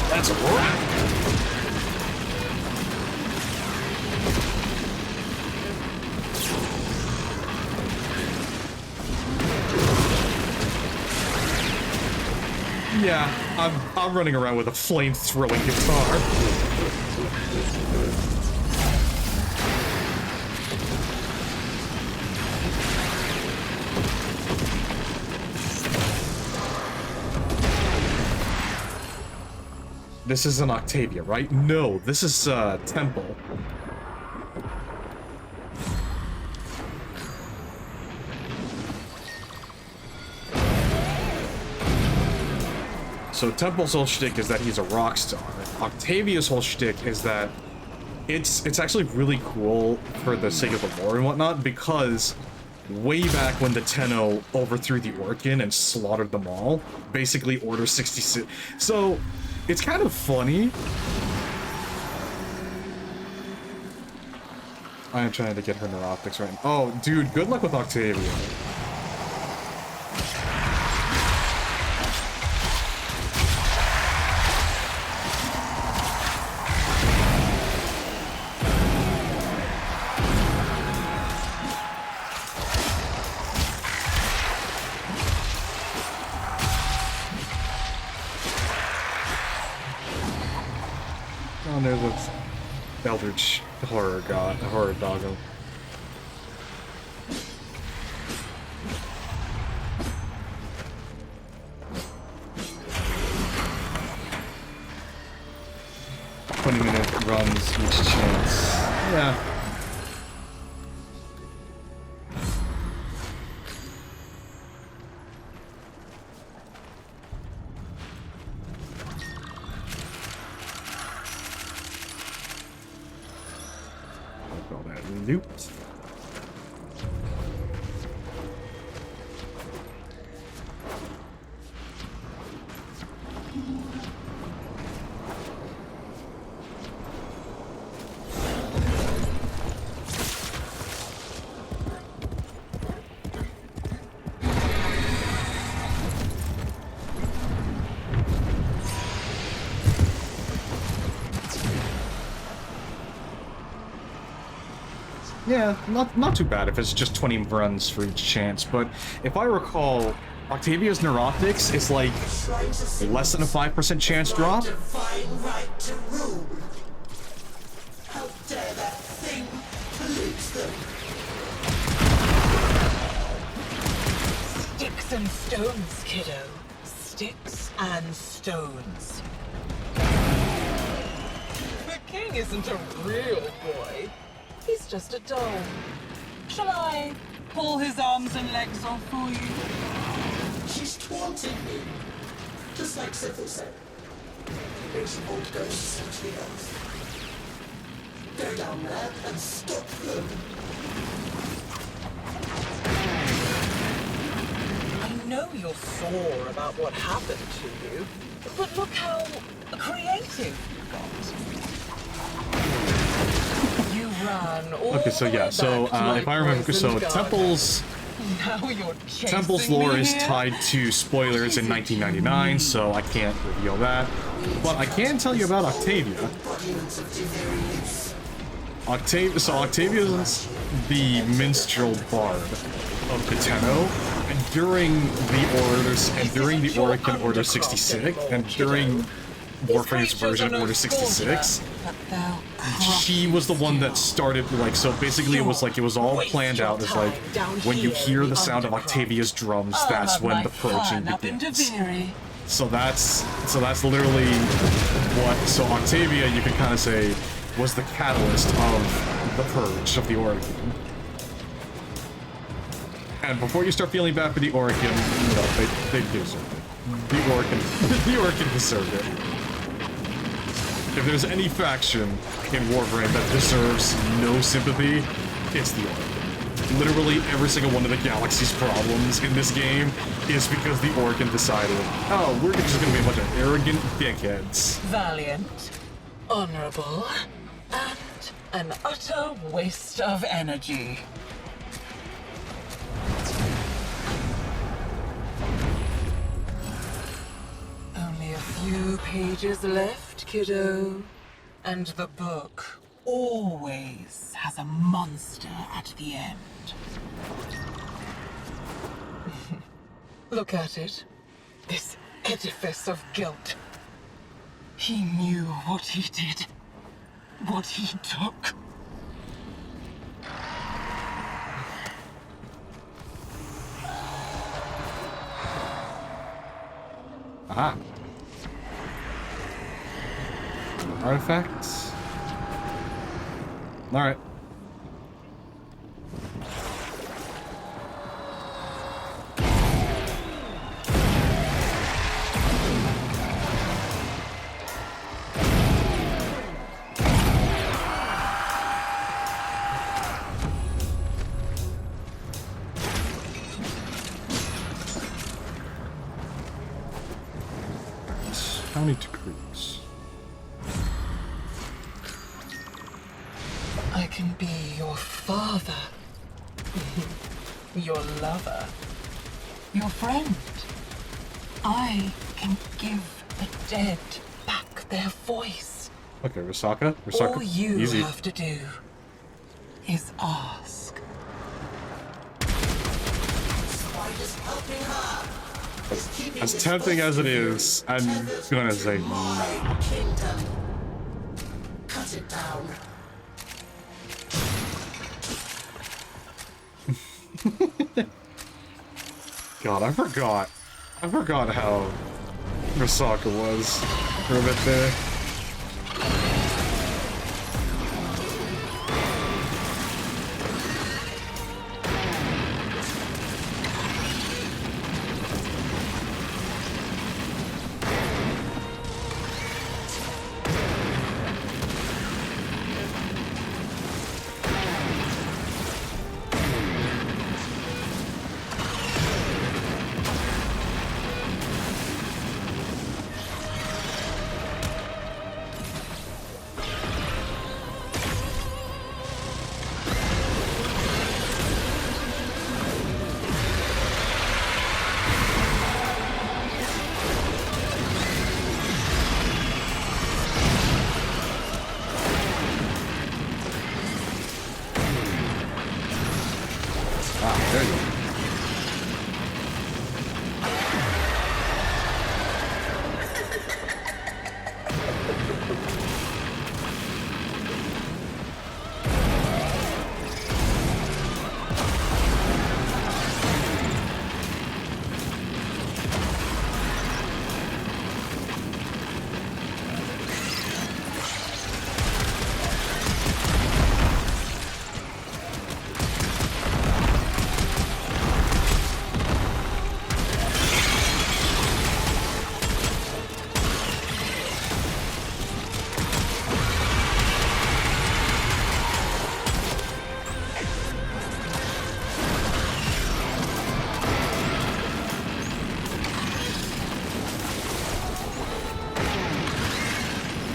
That's a wrap! Yeah, I'm running around with a flame-throwing guitar. This isn't Octavia, right? No, this is Temple. So Temple's whole shtick is that he's a rock star. Octavia's whole shtick is that it's actually really cool for the sake of the lore and whatnot, because way back when the Tenno overthrew the Orkin and slaughtered them all, basically Order 66. So it's kind of funny. I am trying to get her neuroptics right now. Oh, dude, good luck with Octavia. Oh, there's a Eldritch horror doggo. "20-minute runs each chance." Yeah. All that loot. Yeah, not too bad if it's just 20 runs for each chance, but if I recall, Octavia's neuroptics is like less than a 5% chance drop. Divine right to rule. How dare that thing pollute them? Sticks and stones, kiddo. Sticks and stones. The king isn't a real boy. He's just a doll. Shall I pull his arms and legs off for you? She's taunting me. Just like Sybil said. There's old ghosts of the earth. Go down there and stop them. I know you're sore about what happened to you, but look how creative you got. Okay, so yeah, so if I remember, so Temple's lore is tied to spoilers in 1999, so I can't reveal that. But I can tell you about Octavia. Octavia's the minstrel bard of Vtuber, and during the Oricon Order 66, and during Warframe's version of Order 66, she was the one that started, like, so basically it was all planned out as, like, when you hear the sound of Octavia's drums, that's when the purging begins. So that's literally so Octavia, you can kind of say, was the catalyst of the purge of the Oricon. And before you start feeling bad for the Oricon, they deserve it. The Oricon deserved it. If there's any faction in Warframe that deserves no sympathy, it's the Oricon. Literally every single one of the galaxy's problems in this game is because the Oricon decided, oh, we're just gonna be a bunch of arrogant dickheads. Valiant, honorable, and an utter waste of energy. Only a few pages left, kiddo. And the book always has a monster at the end. Look at it. This edifice of guilt. He knew what he did. What he took. Aha. Artifacts. Alright. How many degrees? I can be your father, your lover, your friend. I can give the dead back their voice. Okay, Risaka. All you easy. have to do is ask. As tempting as it is, I'm gonna say no. Cut it down. God, I forgot how Risaka was for a bit there. There you go.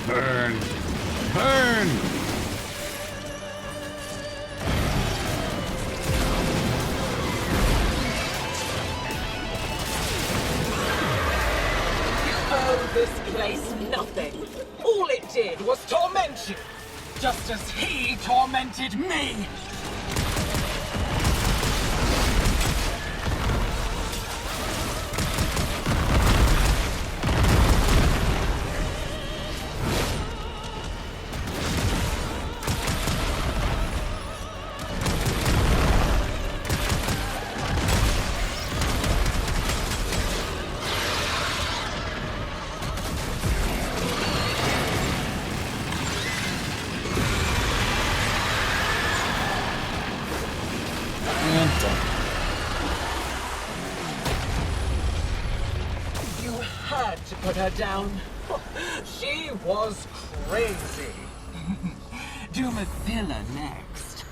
Burn! Burn! You owe this place nothing. All it did was torment you. just as he tormented me! Put her down. She was crazy. Do Mathila next.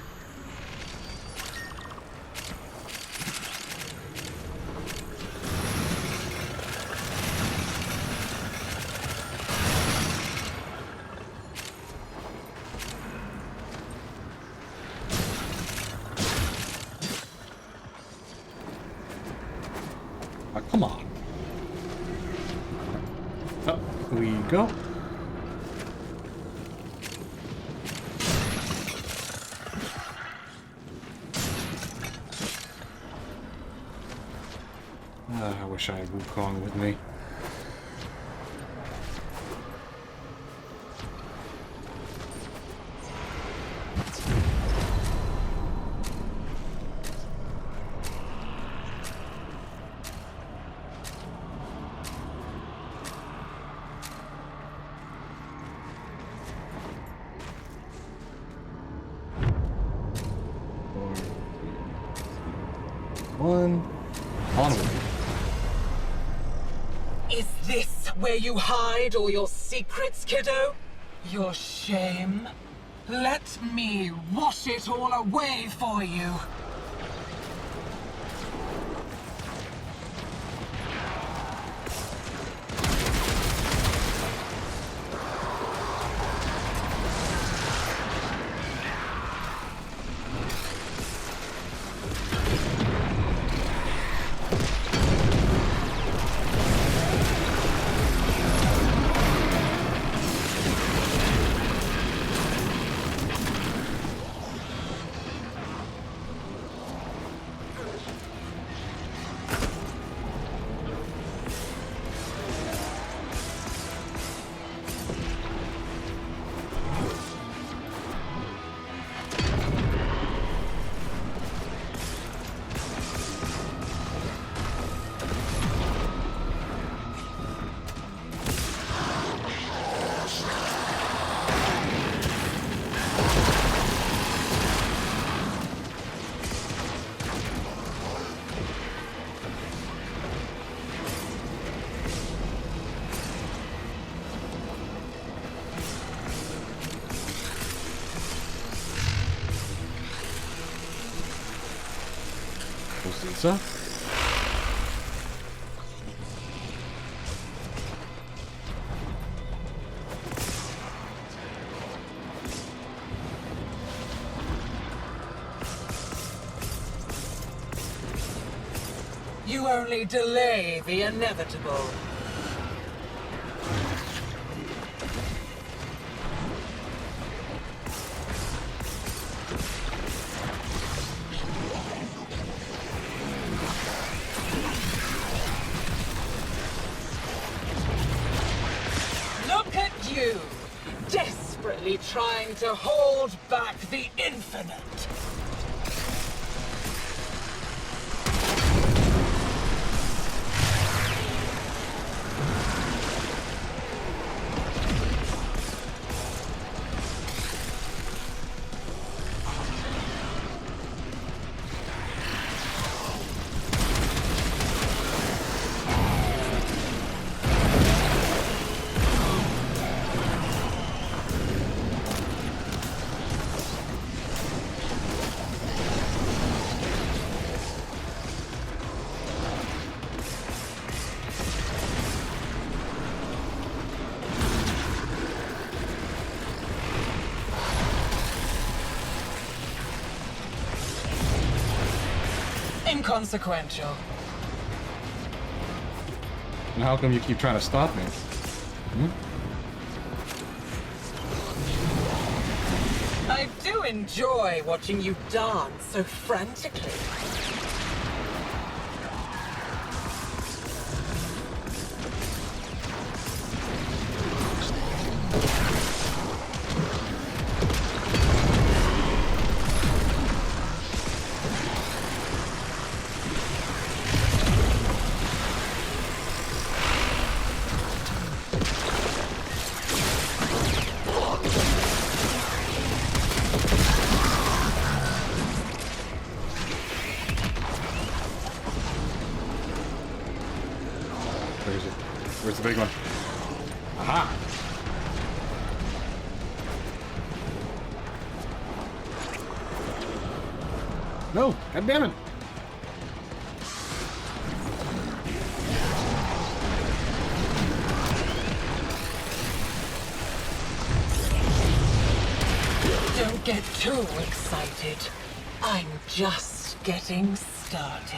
Come on. Up we go. I wish I had Wukong with me. One. Onward. Is this where you hide all your secrets, kiddo? Your shame? Let me wash it all away for you. Lisa? You only delay the inevitable. Look at you, desperately trying to hold back the infinite. Inconsequential. And how come you keep trying to stop me? Hmm? enjoy watching you dance so frantically. Where's the big one? Aha! No! God damn it! Don't get too excited. I'm just getting started.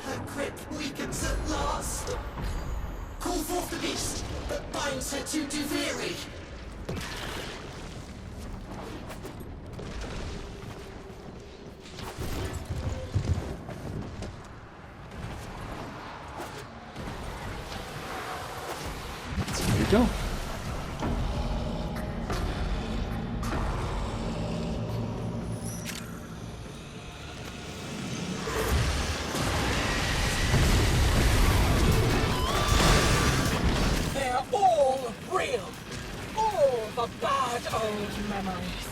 Her grip weakens at last. Call forth the beast that binds her to Duviri. There you go. They're all real. All the bad old memories.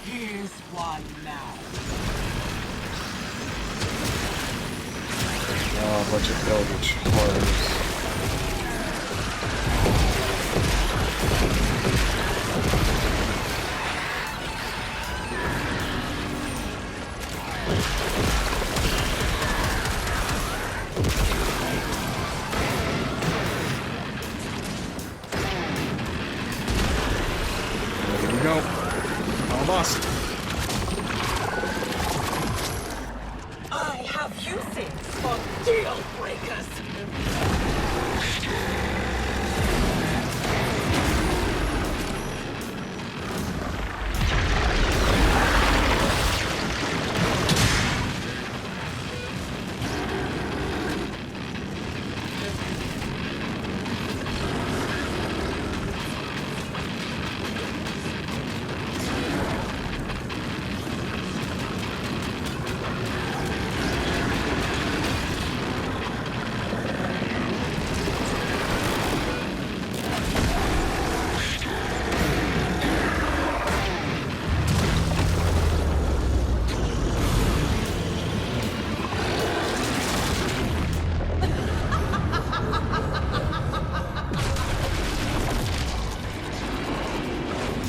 Here's one now. Oh, a bunch of eldritch horrors. Here we go. Almost. I have uses for deal breakers.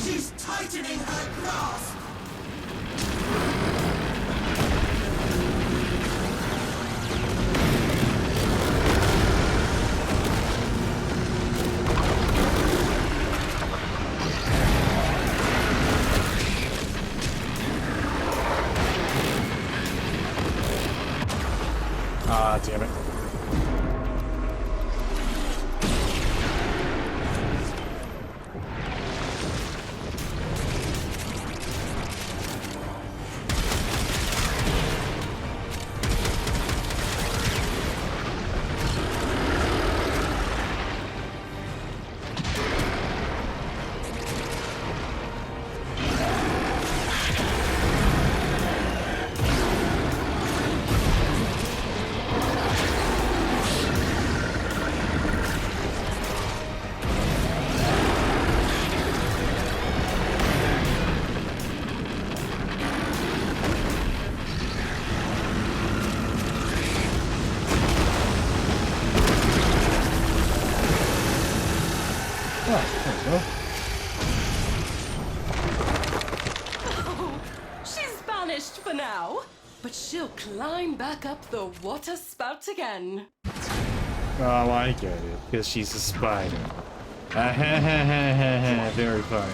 She's tightening her grasp. Ah, damn it. Oh, she's banished for now, but she'll climb back up the water spout again. Oh, I get it. Because she's a spider. Very funny.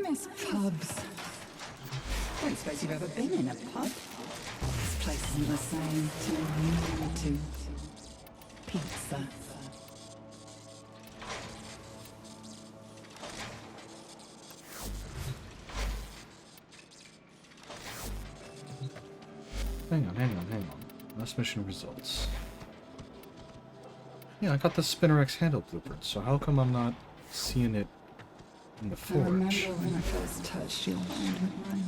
miss pubs. Don't suppose you've ever been in a pub? This place isn't the same to pizza. Hang on. Last mission results. Yeah, I got the Spinner X handle blueprint, so how come I'm not seeing it in the I remember forge? when I first touched your mind,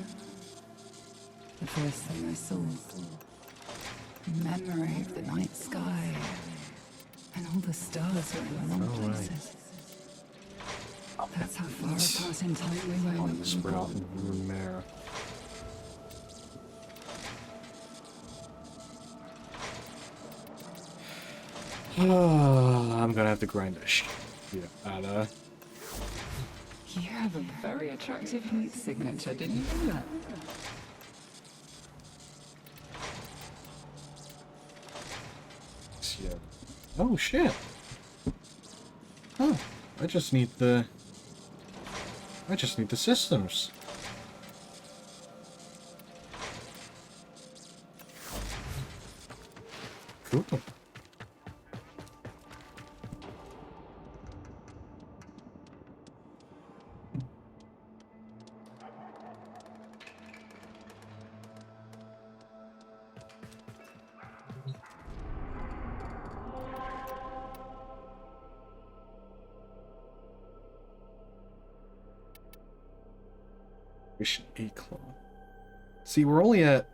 the first thing I saw. Memory of the night sky. And all the stars were in the wrong places. That's how far apart in time we were when we Spread were out in the room there. I'm gonna have to grind that shit. Yeah, You have a very attractive heat signature, didn't you know that? yeah. Oh shit. Huh. I just need the systems. Cool. Mission 8 claw. See, we're only at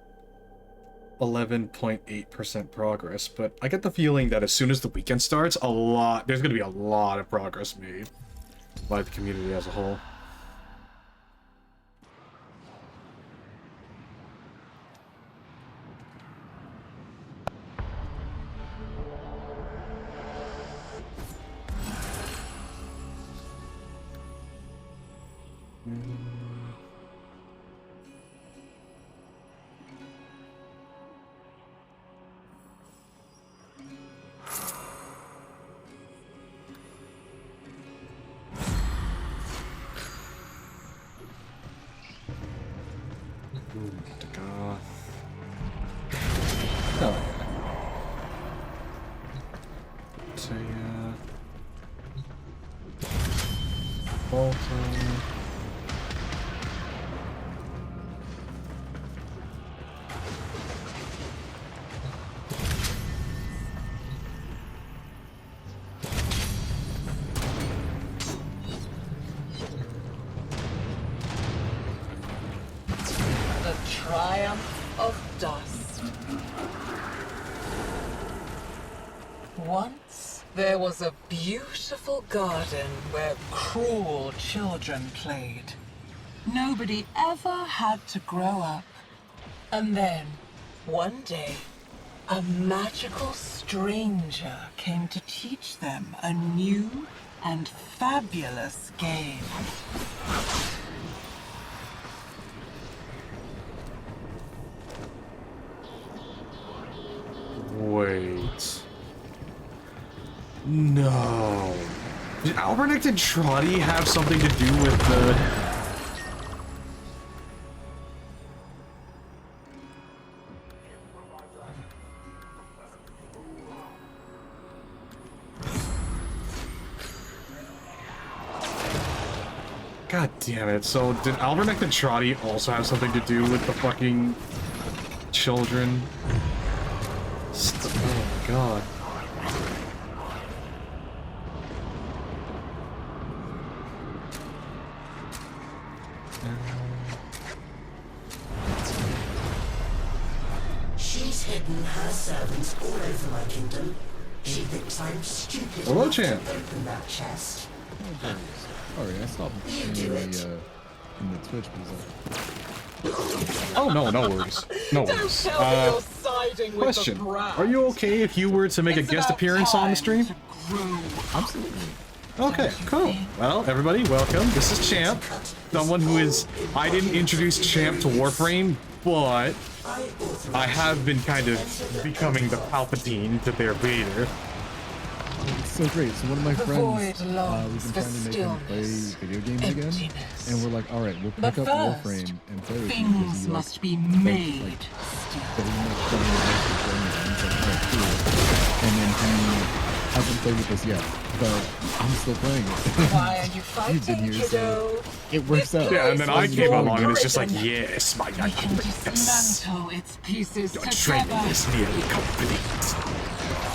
11.8% progress, but I get the feeling that as soon as the weekend starts, there's gonna be a lot of progress made by the community as a whole. Triumph of dust. Once there was a beautiful garden where cruel children played. Nobody ever had to grow up. And then, one day, a magical stranger came to teach them a new and fabulous game. Wait. No. Did Albernick and Trotty have something to do with the... God damn it. So, did Albernick and Trotty also have something to do with the fucking children? Oh my god. She's hidden her servants all over my kingdom. She thinks I'm stupid Hello, enough to champ. open that chest. Sorry, I stopped in the Twitch Oh, no worries. No worries. Question. Are you okay if you were to make a guest appearance on the stream? Absolutely. Okay, cool. Well, everybody, welcome. This is Champ. Someone who is... I didn't introduce Champ to Warframe, but I have been kind of becoming the Palpatine to their Vader. so great. So one of my The friends, void we've longs been for trying to make him play stillness, video games again, emptiness. and we're like, all right, we'll But pick up first, Warframe and play with you because things he like must be spent, made like still. very much time in life with them, and he's like, all right, cool. And then he hasn't played with us yet, but I'm still playing it. Why are you You've fighting, been here, kiddo? so it works out. Yeah, and then I This came was along and it's just like, prison. yes, my We can yes. dismantle its pieces Your together. training is nearly complete.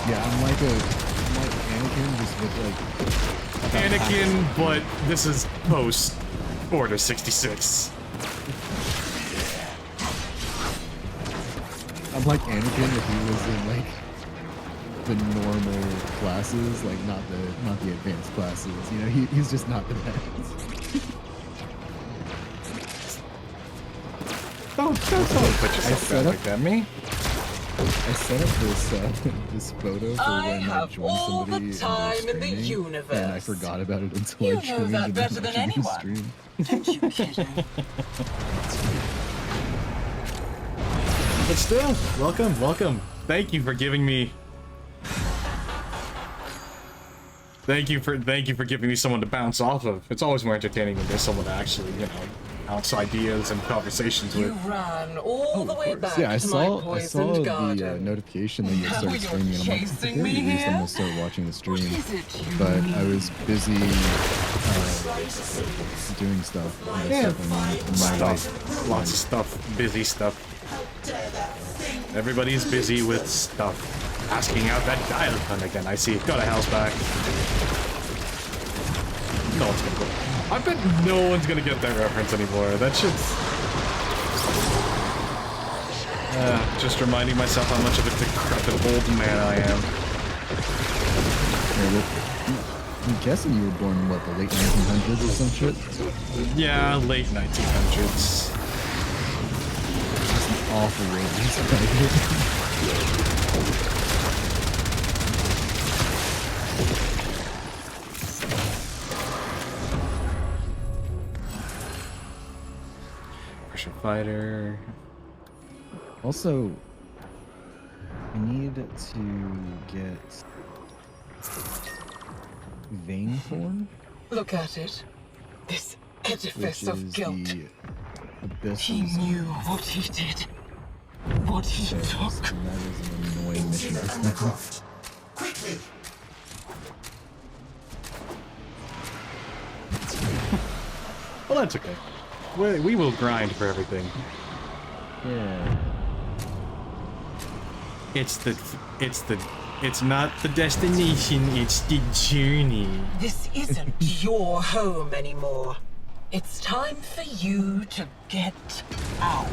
Yeah, I'm like Anakin, just with like Anakin, but this is post Order 66. I'm like Anakin if he was in like the normal classes, like not the advanced classes. You know, he's just not the best. Don't put yourself down like that, me. I set up this this photo for I when I have joined all somebody the in time their in the streaming, universe. and I forgot about it until You I know joined that and better then than actually anyone. stream. Don't you, kiddo? But still, welcome. Thank you for giving me. Thank you for giving me someone to bounce off of. It's always more entertaining when there's someone to actually, bounce ideas and conversations You with. ran all the way back Yeah, I to my saw poisoned the garden. notification that you had Now started you're streaming, and I'm like, chasing at the very me least, I'm here? gonna start watching the stream. is it you But I need? was busy doing stuff. And Yeah. stuff in my life. Lots of stuff, busy stuff. Everybody's busy with stuff. Asking out that dial pun again. I see. Got a house back. No one's gonna go. I bet no one's gonna get that reference anymore. That shit's. Just reminding myself how much of a decrepit old man I am. Yeah, I'm guessing you were born in what, the late 1900s or some shit? Yeah, late 1900s. That's an awful way to describe it. Pressure fighter. Also, I need to get vein form, Look at it. This edifice which of is guilt. the abyss. He knew what he did. What he took. And that is an annoying mission. Quickly! Well, that's okay. We will grind for everything. Yeah. It's not the destination, it's the journey. This isn't your home anymore. It's time for you to get out.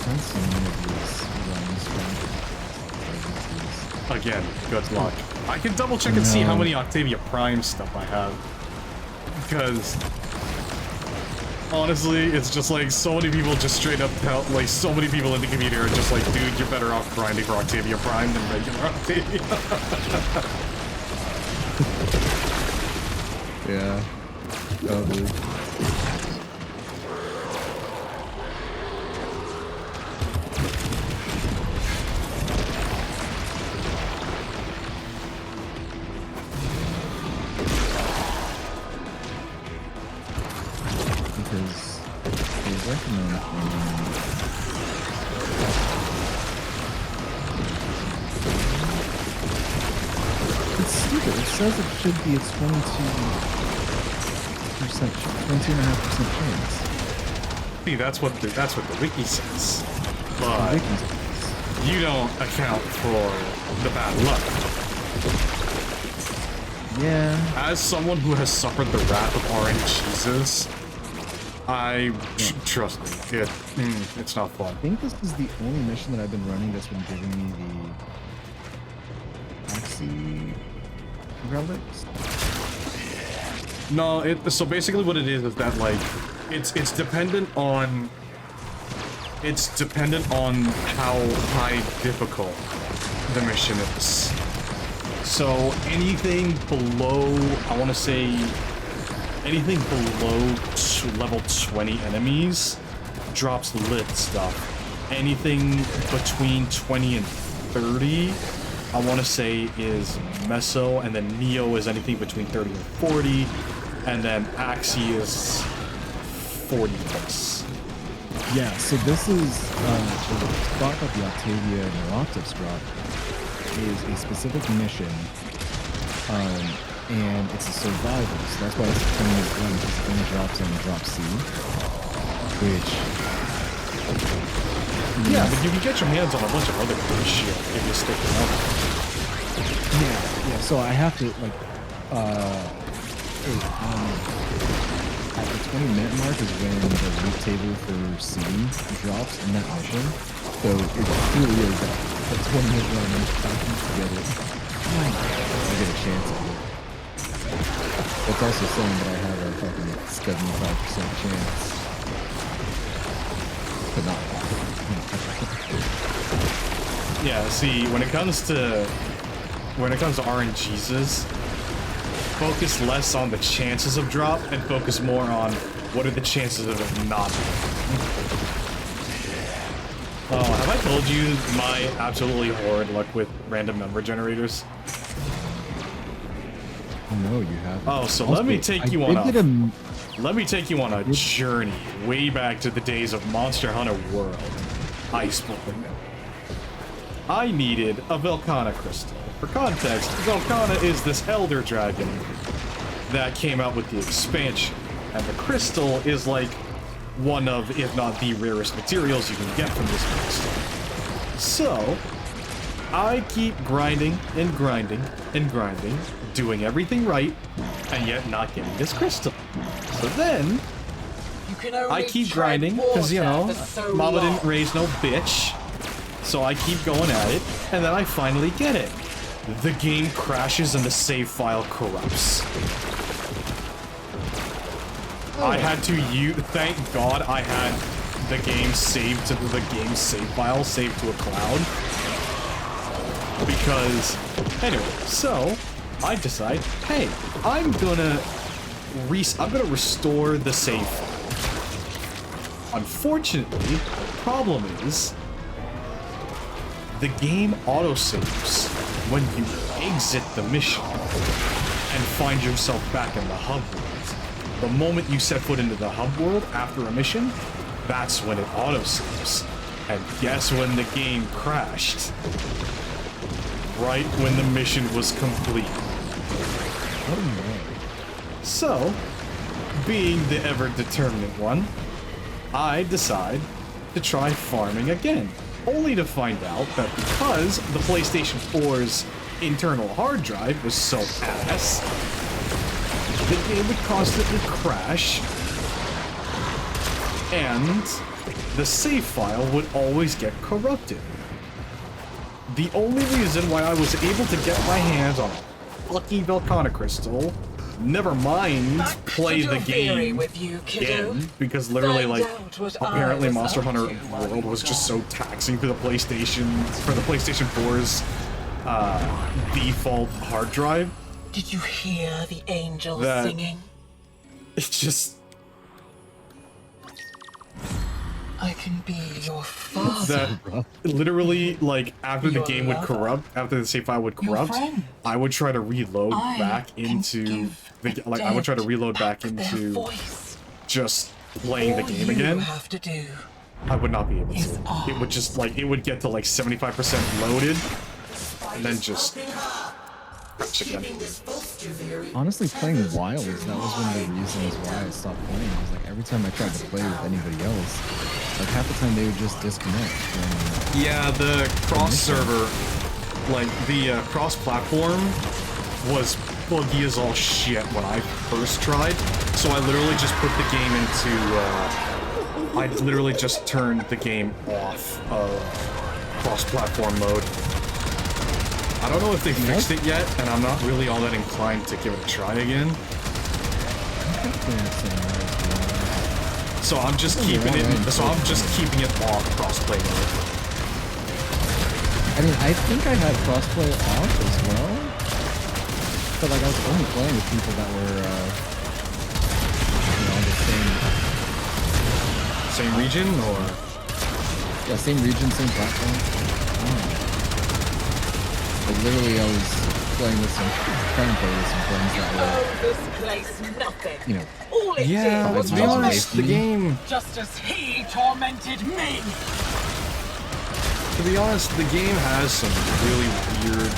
I've seen many of these runs Again, good luck. I can double check and see how many Octavia Prime stuff I have. Because honestly, it's just like so many people just straight up tell, like so many people in the community are just like, dude, you're better off grinding for Octavia Prime than regular Octavia. Yeah. Probably. Because they recommend it's stupid. It says it should be a 22%, 22.5% chance. See, that's what the wiki says. But you don't account for the bad luck. Yeah. As someone who has suffered the wrath of orange cheeses, trust me, it's not fun. I think this is the only mission that I've been running that's been giving me the Axie relics. No, so basically what it is that like it's dependent on how high difficult the mission is. So anything below, I want to say anything below level 20 enemies drops lit stuff. Anything between 20 and 30, I want to say is Meso, and then Neo is anything between 30 and 40, and then Axie is 40 plus. Yeah, so this is the spot that the Octavia and the Octaves drop is a specific mission, and it's a survival, so that's why it's a 20-minute run, because it only drops on the drop C, which... Yeah, but you can get your hands on a bunch of other cool shit if you stick around. Yeah, so I have to, like, at the 20-minute mark is when the loot table for C drops in that mission. So it truly is a 20-minute run and I get it. I get a chance at it. It's also saying that I have a fucking 75% chance. But not. Yeah, see, when it comes to RNGs, focus less on the chances of drop and focus more on what are the chances of it not. Oh, have I told you my absolutely horrid luck with random number generators? No, you haven't. Oh, so also, let me take you on a journey way back to the days of Monster Hunter World. Iceborne. I needed a Velkhana crystal. For context, Velkhana is this elder dragon that came out with the expansion, and the crystal is like one of, if not the rarest materials you can get from this crystal. So, I keep grinding and grinding and grinding, doing everything right, and yet not getting this crystal. So then, I keep grinding, because, you know, Mama didn't raise no bitch. So I keep going at it, and then I finally get it. The game crashes and the save file corrupts. I had to thank God I had the game saved to the game save file saved to a cloud. Because, anyway, so I decide, hey, I'm gonna restore the save file. Unfortunately, the problem is the game autosaves when you exit the mission and find yourself back in the hub world. The moment you set foot into the hub world after a mission, that's when it autosaves. And guess when the game crashed? Right when the mission was complete. Oh no. So, being the ever-determinate one, I decide to try farming again. Only to find out that because the PlayStation 4's internal hard drive was so ass, the game would constantly crash, and the save file would always get corrupted. The only reason why I was able to get my hands on a lucky Velkhana crystal, never mind play the game again, because literally, like, apparently Monster Hunter World was just so taxing for the PlayStation 4's default hard drive. Did you hear the angels singing? It's just... I can be your father. That literally, like, after the game would corrupt, after the save file would corrupt, I would try to reload back into the, like, I would try to reload back into just playing the game again. I would not be able to. It would just, like, it would get to, like, 75% loaded, and then just crash again. Honestly, playing Wilds, that was one of the reasons why I stopped playing. It was like every time I tried to play with anybody else, like half the time they would just disconnect. Yeah, the cross-server, like the cross-platform was buggy as all shit when I first tried. So I literally just put the game into, I literally just turned the game off of cross-platform mode. I don't know if they fixed it yet, and I'm not really all that inclined to give it a try again. So I'm just keeping it. So I'm just keeping it off crossplay mode. I mean, I think I had crossplay off as well, but like I was only playing with people that were, you know, on the same Same region, or? Yeah, same region, same platform. Like, literally, I was playing with some, trying to play with some friends that were, This place nothing. you know, All it Yeah, did was to be honest, the torment me, game... just as he tormented me. To be honest, the game has some really weird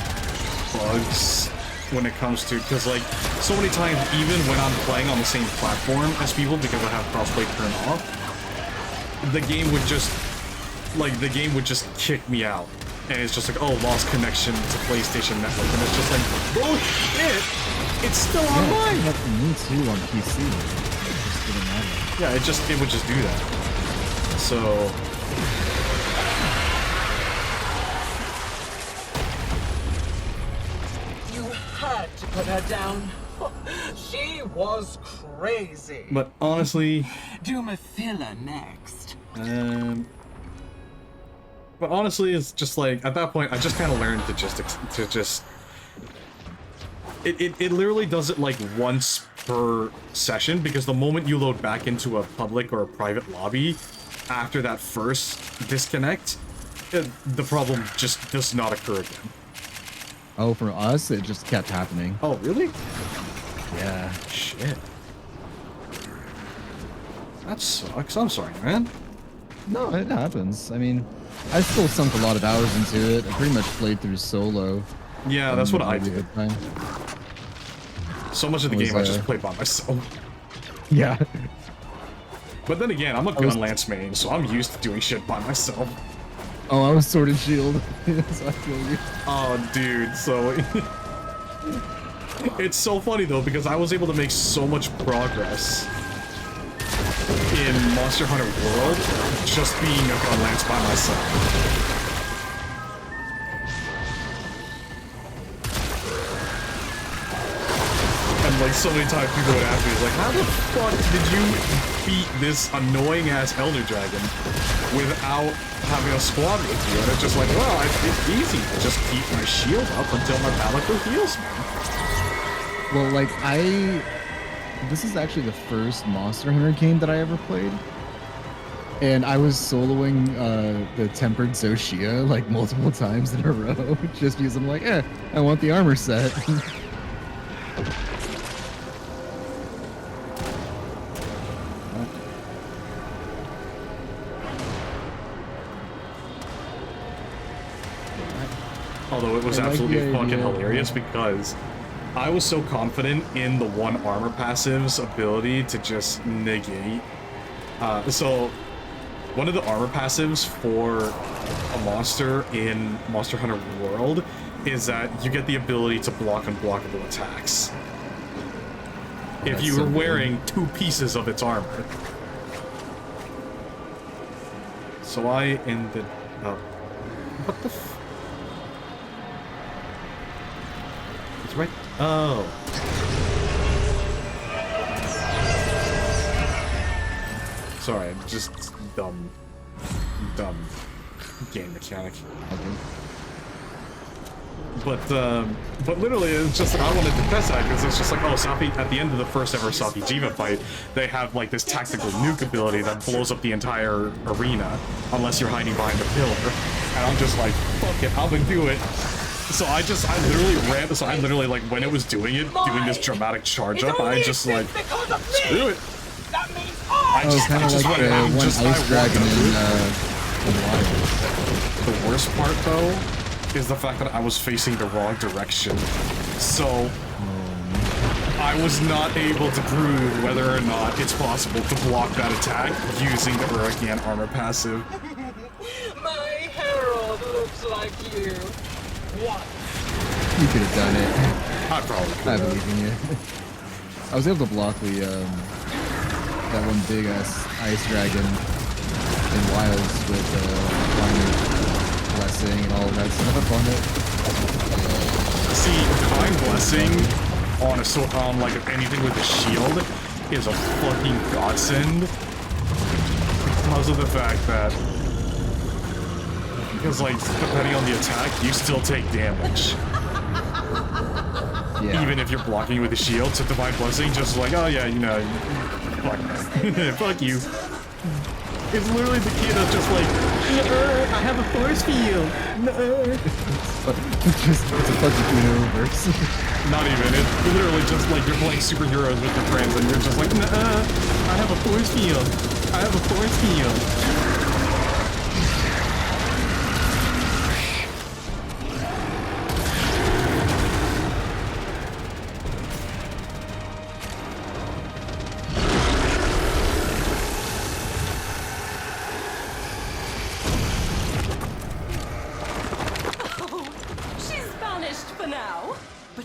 bugs when it comes to, because like, so many times, even when I'm playing on the same platform as people, because I have crossplay turned off, the game would just, kick me out. And it's just like, oh, lost connection to PlayStation Network. And it's just like, bullshit! It's still online! Yeah, it me too on PC. It just didn't matter. Yeah, it would just do that. So... You had to put her down. She was crazy. But honestly... Do Mathila next. But honestly, it's just like, at that point, I just kind of learned to just... It literally does it like once per session, because the moment you load back into a public or a private lobby, after that first disconnect, the problem just does not occur again. Oh, for us, it just kept happening. Oh, really? Yeah. Shit. That sucks. I'm sorry, man. No, it happens. I mean, I still sunk a lot of hours into it. I pretty much played through solo. Yeah, that's what I did. So much of the game I just played by myself. Yeah. But then again, I'm a gun lance main, so I'm used to doing shit by myself. Oh, I was Sword and Shield. So I feel you. Oh, dude, so... It's so funny, though, because I was able to make so much progress in Monster Hunter World just being a gun lance by myself. And like so many times people would ask me, like, how the fuck did you beat this annoying ass Elder Dragon without having a squad with you? And it's just like, well, it's easy. I just keep my shield up until my Palico heals me. Well, like, this is actually the first Monster Hunter game that I ever played. And I was soloing the Tempered Zoshia like multiple times in a row, just because I'm like, I want the armor set. Although it was absolutely fucking hilarious because I was so confident in the one armor passive's ability to just negate. So one of the armor passives for a monster in Monster Hunter World is that you get the ability to block unblockable attacks. If you were wearing 2 pieces of its armor. So I ended up... What the f... It's right... Oh. Sorry, I'm just dumb game mechanic. But literally, it's just I wanted to test that because it's just like, oh, Safi, at the end of the first ever Safi Jiva fight, they have like this tactical nuke ability that blows up the entire arena unless you're hiding behind a pillar. And I'm just like, fuck it, I'm gonna do it. So I literally ran, so I literally like when it was doing this dramatic charge up, I just like, screw it. I just went out, just Ice Dragon in Wild. The worst part though is the fact that I was facing the wrong direction. So I was not able to prove whether or not it's possible to block that attack using the Hurricane armor passive. My herald looks like you. What? You could have done it. I probably could. I believe in you. I was able to block the that one big ass ice dragon in Wilds with Blessing and all of that stuff on it. See, Divine Blessing on like anything with a shield is a fucking godsend because of the fact that like depending on the attack, you still take damage. Yeah. Even if you're blocking with a shield, so Divine Blessing just like, oh yeah, you know, fuck, fuck you. It's literally the kid that's just like, I have a force field. It's a fucking universe. Not even. It's literally just like you're playing superheroes with your friends and you're just like, I have a force field. I have a force field.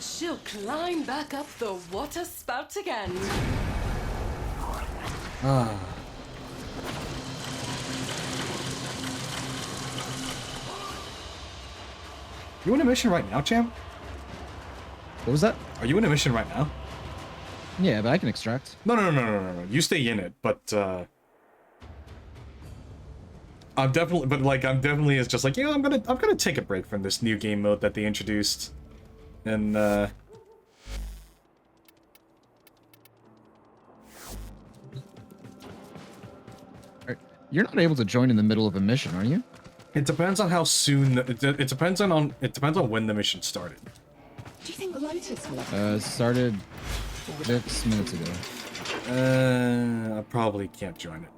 She'll climb back up the water spout again. Ah. You in a mission right now, champ? What was that? Are you in a mission right now? Yeah, but I can extract. No. You stay in it, but I'm definitely is just like, I'm gonna take a break from this new game mode that they introduced. And you're not able to join in the middle of a mission, are you? It depends on how soon. It depends on when the mission started. Do you think Lotus will started 6 minutes ago. I probably can't join it.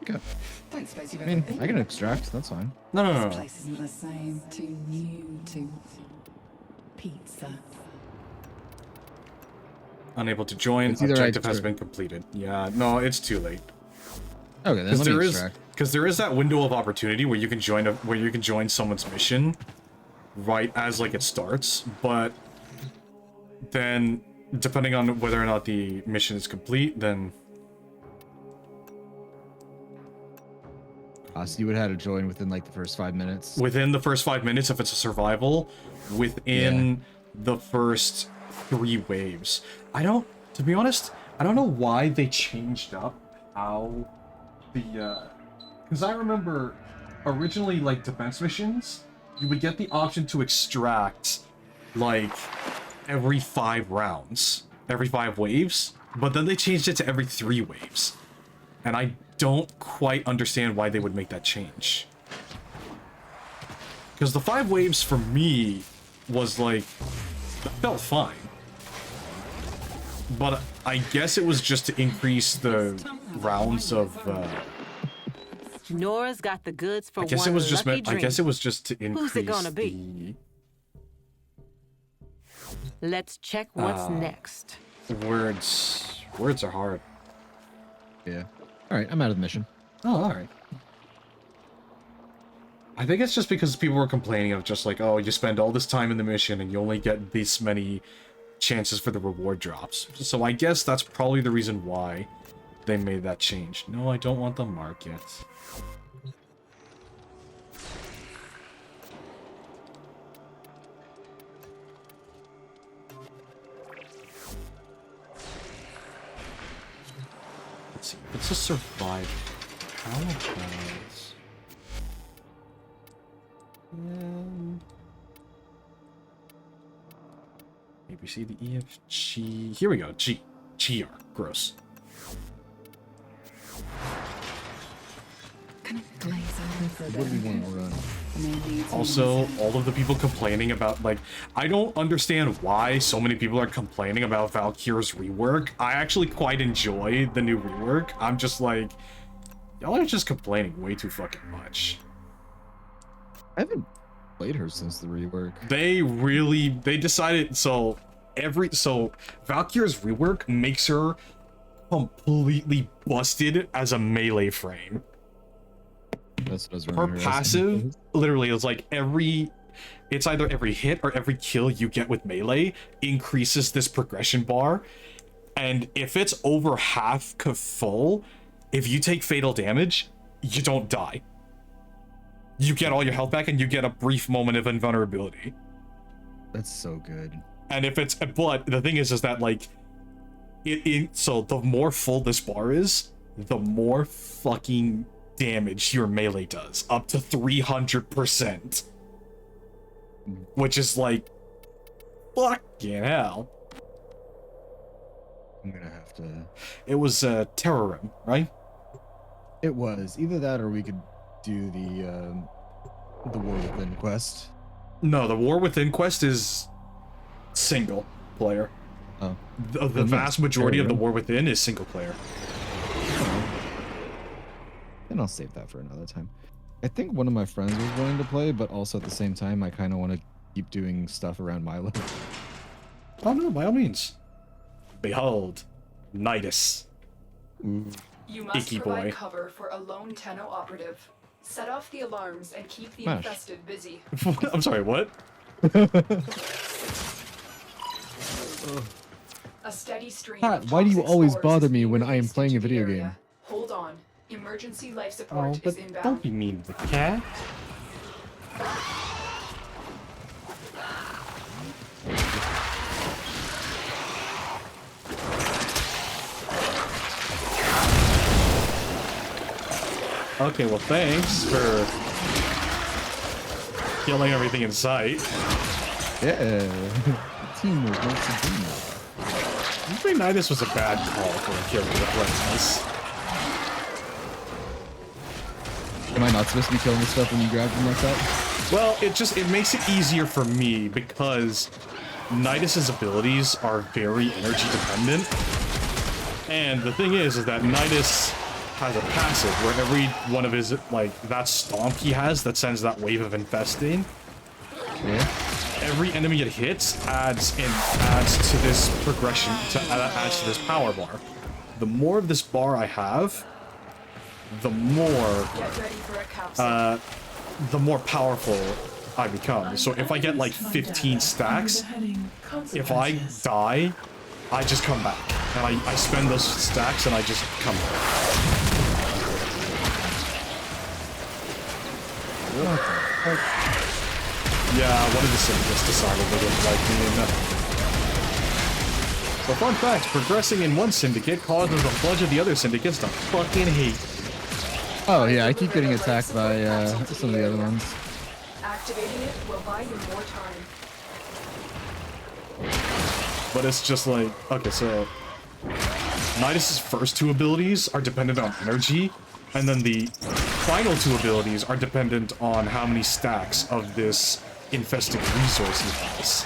Okay. Don't suppose you've I mean, ever been I can extract. That's fine. No. This place isn't the same. Too new to pizza. Unable to join. It's either Objective has or- been completed. Yeah, no, it's too late. Okay, then let me extract. Because there is that window of opportunity where you can join someone's mission right as like it starts, but then depending on whether or not the mission is complete, then So you would have had to join within like the first 5 minutes. within the first 5 minutes if it's a survival, within the first 3 waves. To be honest, I don't know why they changed up how the because I remember originally, like, defense missions, you would get the option to extract like every 5 rounds, every 5 waves, but then they changed it to every 3 waves, and I don't quite understand why they would make that change. Because the 5 waves for me was like, that felt fine. But I guess it was just to increase the rounds of, Nora's got the goods for I guess one it was just lucky I guess dream. it was just to increase Who's it gonna be? Let's check what's next. Words are hard. Yeah. Alright, I'm out of the mission. Oh, alright. I think it's just because people were complaining of just like, oh, you spend all this time in the mission and you only get this many chances for the reward drops. So I guess that's probably the reason why they made that change. No, I don't want the market. Let's see. It's a survival. How about... A, B, C, D, E, F, G... Here we go. G. GR. Gross. Can I glaze over for a bit? What do we want to run? Also, all of the people complaining about, like, I don't understand why so many people are complaining about Valkyr's rework. I actually quite enjoy the new rework. I'm just like, y'all are just complaining way too fucking much. I haven't played her since the rework. They decided, so Valkyr's rework makes her completely busted as a melee frame. That's what I was Her running passive literally is like it's either every hit or every kill you get with melee increases this progression bar, and if it's over half full, if you take fatal damage, you don't die. You get all your health back and you get a brief moment of invulnerability. That's so good. And if it's, but the thing is that like so the more full this bar is, the more fucking damage your melee does, up to 300%, which is like fucking hell. I'm gonna have to. It was Terrorim, right? It was either that or we could do the War Within quest. No, the War Within quest is single player. Oh. The vast majority of the War Within is single player. Then I'll save that for another time. I think one of my friends was willing to play, but also at the same time, I kind of want to keep doing stuff around my level. Oh no, by all means. Behold, Nidus. You must Icky provide boy. cover for a lone Tenno operative. Set off the alarms and keep the Smash. infested busy. I'm sorry, what? A steady stream Pat, of why do you toxic always spores bother is me being when I am released playing a into the video area. game? Hold on. Emergency life Oh, support but is inbound. don't be mean to the cat. Okay, well, thanks for killing everything in sight. Yeah. Teamwork makes the dream. I think Nidus was a bad call for a character that went nice. Am I not supposed to be killing the stuff when you grab them like that? Well, it makes it easier for me because Nidus's abilities are very energy dependent. And the thing is that Nidus has a passive where every one of his, like, that stomp he has that sends that wave of infesting. Yeah. Every enemy it hits adds to this progression, adds to this power bar. The more of this bar I have, the more Get ready for a capsule. the more powerful I become. So if I get like 15 stacks, if I die, I just come back. And I spend those stacks and I just come back. Yeah, one of the syndicates decided they didn't like me enough. So fun fact, progressing in one syndicate causes a bunch of the other syndicates to fucking hate. Oh yeah, I keep getting attacked by some of the other ones. Activating it will buy you more time. But it's just like, okay, so Nidus's first two abilities are dependent on energy, and then the final two abilities are dependent on how many stacks of this infested resource he has.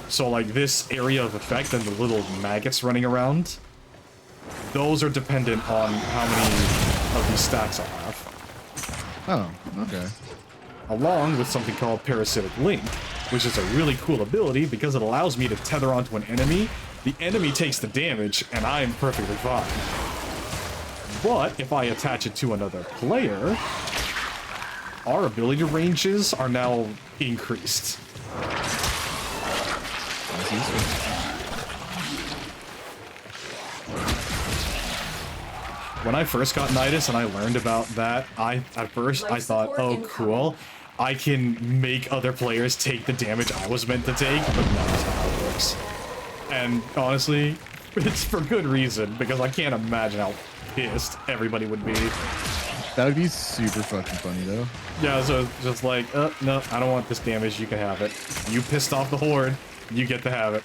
So like this area of effect and the little maggots running around, those are dependent on how many of these stacks I have. Oh, okay. Along with something called Parasitic Link, which is a really cool ability because it allows me to tether onto an enemy. The enemy takes the damage, and I'm perfectly fine. But if I attach it to another player, our ability ranges are now increased. When I first got Nidus and I learned about that, at first I thought, oh cool, I can make other players take the damage I was meant to take, but that's not how it works. And honestly, it's for good reason, because I can't imagine how pissed everybody would be. That would be super fucking funny though. Yeah, so it's just like, no, I don't want this damage, you can have it. You pissed off the Horde, you get to have it.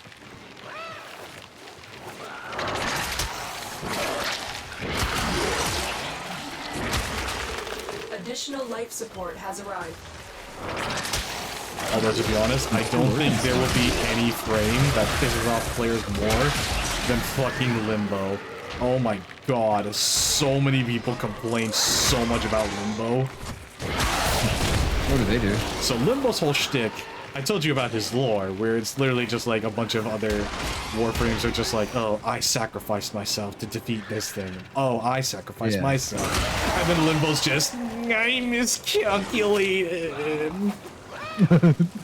Additional life support has arrived. Although, to be honest, I don't think there will be any frame that pisses off players more than fucking Limbo. Oh my god, so many people complain so much about Limbo. What do they do? So Limbo's whole shtick, I told you about his lore, where it's literally just like a bunch of other Warframes are just like, oh, I sacrificed myself to defeat this thing. Oh, I sacrificed myself. And then Limbo's just, I miscalculated.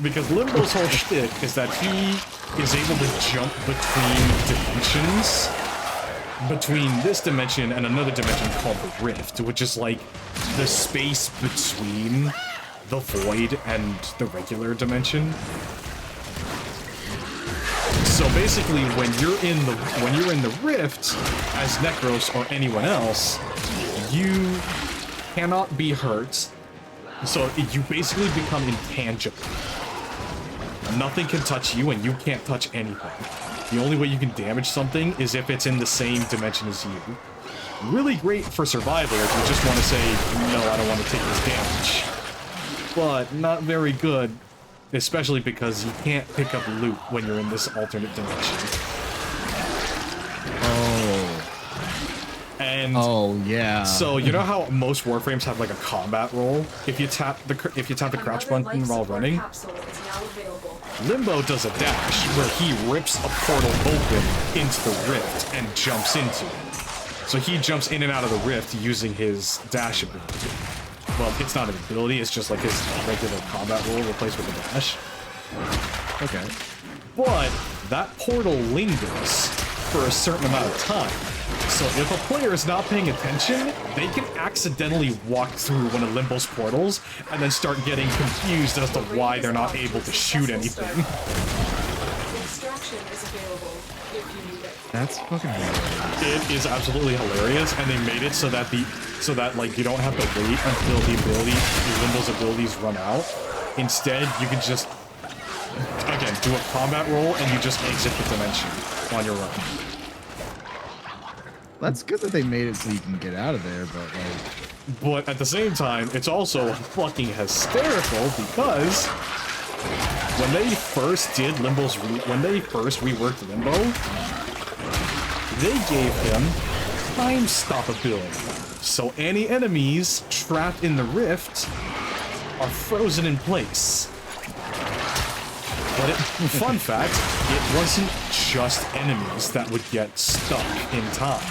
Because Limbo's whole shtick is that he is able to jump between dimensions, between this dimension and another dimension called the Rift, which is like the space between the Void and the regular dimension. So basically, when you're in the Rift as Necros or anyone else, you cannot be hurt. So you basically become intangible. nothing can touch you and you can't touch anything. The only way you can damage something is if it's in the same dimension as you. Really great for survival if you just want to say, no, I don't want to take this damage. But not very good, especially because you can't pick up loot when you're in this alternate dimension. Oh. And oh yeah. So you know how most Warframes have like a combat roll? If you tap the crouch button while running, Limbo does a dash where he rips a portal open into the rift and jumps into it. So he jumps in and out of the rift using his dash ability. Well, it's not an ability, it's just like his regular combat roll replaced with a dash. Okay. But that portal lingers for a certain amount of time. So if a player is not paying attention, they can accidentally walk through one of Limbo's portals and then start getting confused as to why they're not able to shoot anything. Extraction is available if you need it. That's fucking hilarious. It is absolutely hilarious, and they made it so that like you don't have to wait until Limbo's abilities run out. Instead, you can just again do a combat roll and you just exit the dimension on your own. That's good that they made it so you can get out of there, but like... But at the same time, it's also fucking hysterical because when they first did when they first reworked Limbo, they gave him time stop ability. So any enemies trapped in the rift are frozen in place. But fun fact, it wasn't just enemies that would get stuck in time.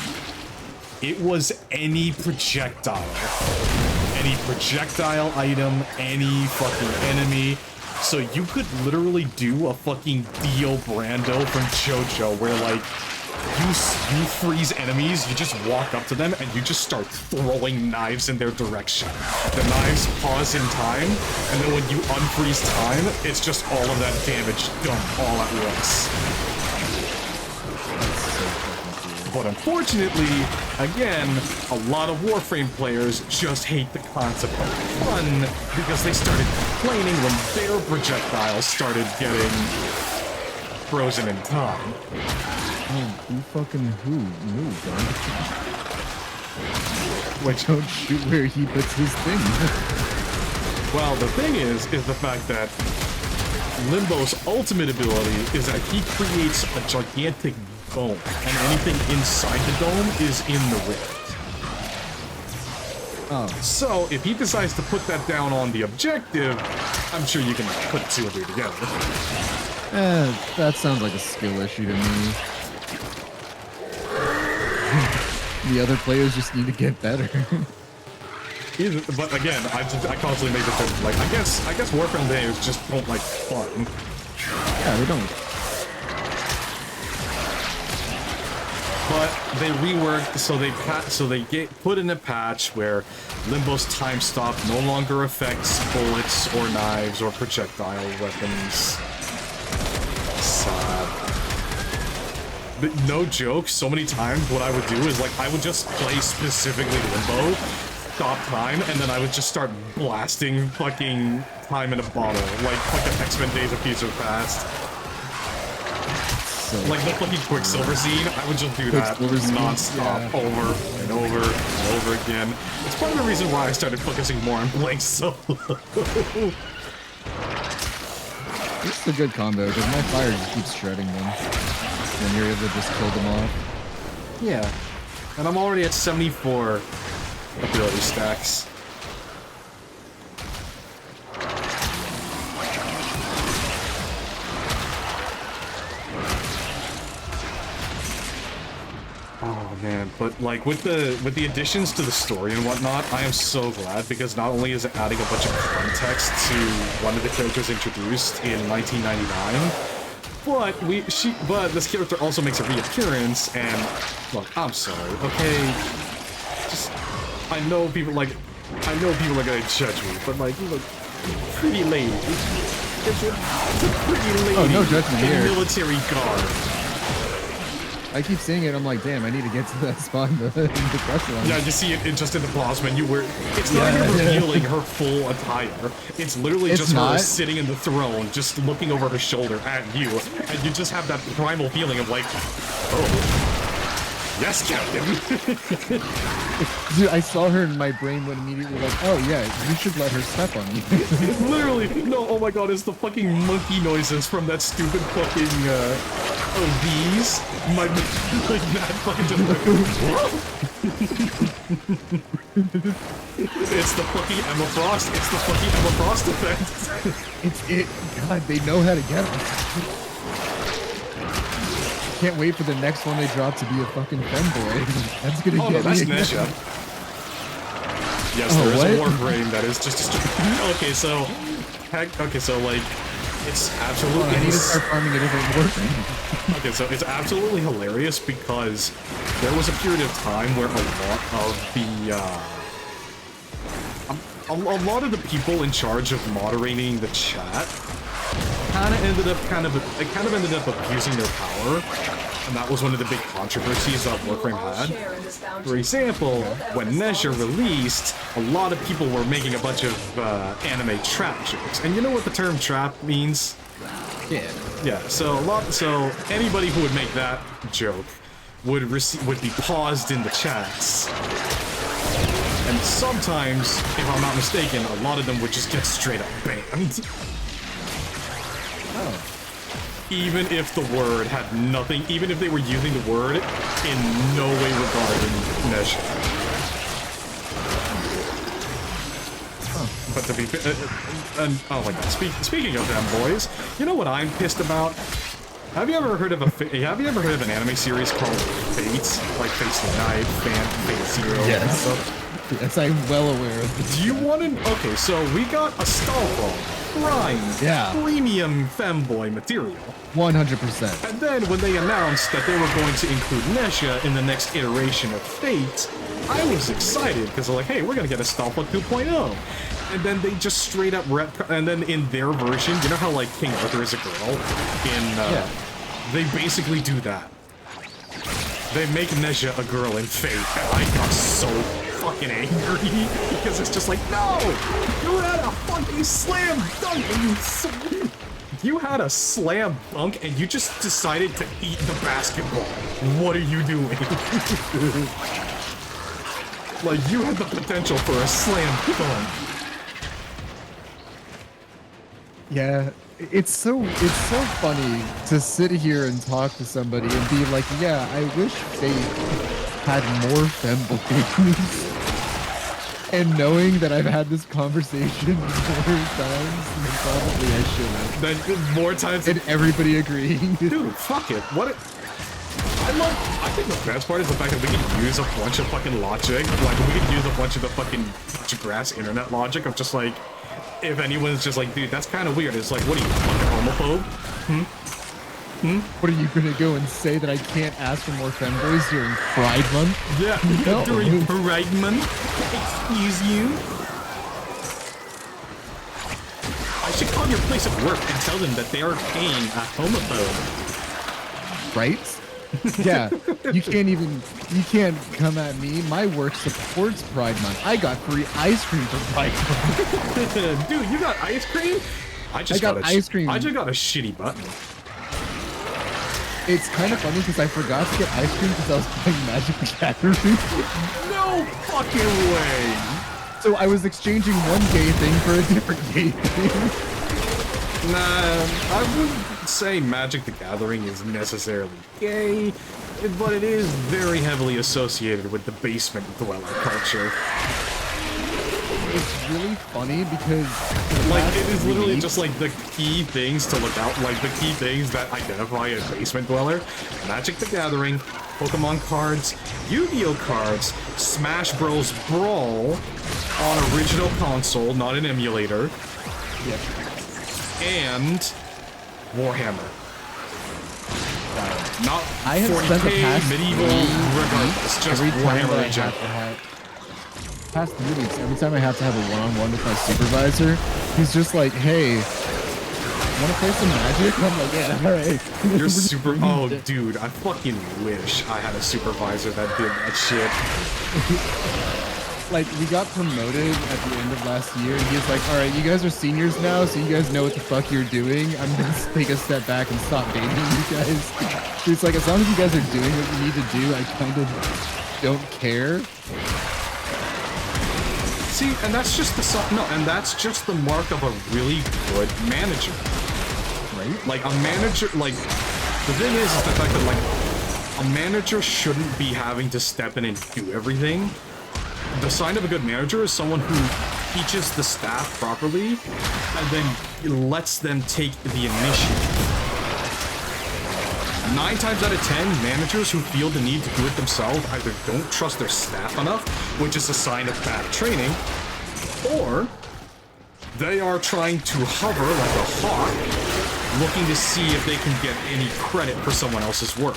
It was any projectile item, any fucking enemy. So you could literally do a fucking Dio Brando from JoJo where like you freeze enemies, you just walk up to them and you just start throwing knives in their direction. The knives pause in time, and then when you unfreeze time, it's just all of that damage done all at once. But unfortunately, again, a lot of Warframe players just hate the concept of fun because they started complaining when their projectiles started getting frozen in time. Who moved, man? Which don't shoot where he puts his thing. Well, the thing is the fact that Limbo's ultimate ability is that he creates a gigantic dome, and anything inside the dome is in the rift. Oh. So, if he decides to put that down on the objective, I'm sure you can put two and three together. That sounds like a skill issue to me. The other players just need to get better. But again, I constantly make the point, like, I guess Warframe players just don't like fun. Yeah, they don't. But they reworked, so they put in a patch where Limbo's time stop no longer affects bullets or knives or projectile weapons. Sad. But no joke, so many times what I would do is like I would just play specifically Limbo, stop time, and then I would just start blasting fucking time in a bottle, like fucking X-Men Days of Future Past. So like the fucking Quicksilver scene, I would just do that non-stop over and over and over again. It's part of the reason why I started focusing more on playing solo. This is a good combo, because my fire just keeps shredding them. And you're able to just kill them off. Yeah. And I'm already at 74 ability stacks. Oh man, but like with the additions to the story and whatnot, I am so glad because not only is it adding a bunch of context to one of the characters introduced in 1999, but this character also makes a reappearance. And look, I'm sorry, okay? Just I know people are gonna judge me, but like you look pretty lady. It's a pretty lady. Oh, no judgment here. Military garb. I keep seeing it. I'm like, damn, I need to get to that spot in the quest line. Yeah, you see it just in the pause menu where it's not even revealing her full attire. It's literally just her sitting in the throne, just looking over her shoulder at you, and you just have that primal feeling of like, oh, yes, Captain. Dude, I saw her and my brain went immediately like, oh yeah, you should let her step on you. Literally, no, oh my god, it's the fucking monkey noises from that stupid fucking, these. My, like, that fucking just It's the fucking Emma Frost, it's the fucking Emma Frost effect. God, they know how to get us. Can't wait for the next one they drop to be a fucking femboy. That's gonna get that's me. Nesha. Yes, there is a Warframe that is just okay, so like it's absolutely I need to start farming a different Warframe. Okay, so it's absolutely hilarious because there was a period of time where a lot of the people in charge of moderating the chat kind of ended up abusing their power, and that was one of the big controversies that Warframe had. For example, when Nesha released, a lot of people were making a bunch of anime trap jokes, and you know what the term trap means? Yeah. So anybody who would make that joke would be paused in the chats. And sometimes, if I'm not mistaken, a lot of them would just get straight up banned. Even if the word had nothing, even if they were using the word in no way regarding Nesha. But to be oh my god, speaking of them boys, you know what I'm pissed about? Have you ever heard of an anime series called Fate? Like Fate's the Knife, Fate Zero, yes. stuff? Yes, I'm well aware of this. Do you want to? Okay, so we got a Stalfall, Prime, premium femboy material. 100%. And then when they announced that they were going to include Nesha in the next iteration of Fate, I was excited because they're like, hey, we're gonna get a Stalfall 2.0. And then they just straight up and then in their version, you know how like King Arthur is a girl? They basically do that. They make Nesha a girl in Fate, and I got so fucking angry because it's just like, no! You had a fucking slam dunk and you had a slam dunk and you just decided to eat the basketball. What are you doing? Like, you had the potential for a slam dunk. Yeah, it's so funny to sit here and talk to somebody and be like, yeah, I wish Fate had more femboys. And knowing that I've had this conversation more times than probably I should have. Then more times and everybody agreeing. Dude, fuck it. I think the best part is the fact that we can use a bunch of fucking logic. Like, we can use a bunch of the fucking grass internet logic of just like, if anyone's just like, dude, that's kind of weird. It's like, what are you, fucking homophobe? What are you gonna go and say that I can't ask for more femboys during Pride Month? Yeah, no. During Pride Month? Excuse you? I should call your place of work and tell them that they are paying a homophobe. Right? Yeah, you can't come at me. My work supports Pride Month. I got free ice cream for Pride Month. Dude, you got ice cream? I got ice cream. I just got a shitty button. It's kind of funny because I forgot to get ice cream because I was playing Magic the Gathering. No fucking way! So I was exchanging one gay thing for a different gay thing. Nah, I wouldn't say Magic the Gathering is necessarily gay, but it is very heavily associated with the basement dweller culture. It's really funny because like it is literally just like the key things to look out, like the key things that identify a basement dweller: Magic the Gathering, Pokemon cards, Yu-Gi-Oh cards, Smash Bros. Brawl on original console, not an emulator, and Warhammer. Not 40k, medieval, regardless, just Warhammer in general. Past 3 weeks, every time I have to have a one-on-one with my supervisor, he's just like, hey, want to play some Magic? I'm like, yeah, alright. You're super. Oh, dude, I fucking wish I had a supervisor that did that shit. Like, we got promoted at the end of last year, and he was like, alright, you guys are seniors now, so you guys know what the fuck you're doing. I'm gonna take a step back and stop baiting you guys. It's like, as long as you guys are doing what you need to do, I kind of don't care. See, and that's just the that's just the mark of a really good manager, right? Like a manager, like the thing is the fact that like a manager shouldn't be having to step in and do everything. The sign of a good manager is someone who teaches the staff properly and then lets them take the initiative. 9 times out of 10, managers who feel the need to do it themselves either don't trust their staff enough, which is a sign of bad training, or they are trying to hover like a hawk, looking to see if they can get any credit for someone else's work,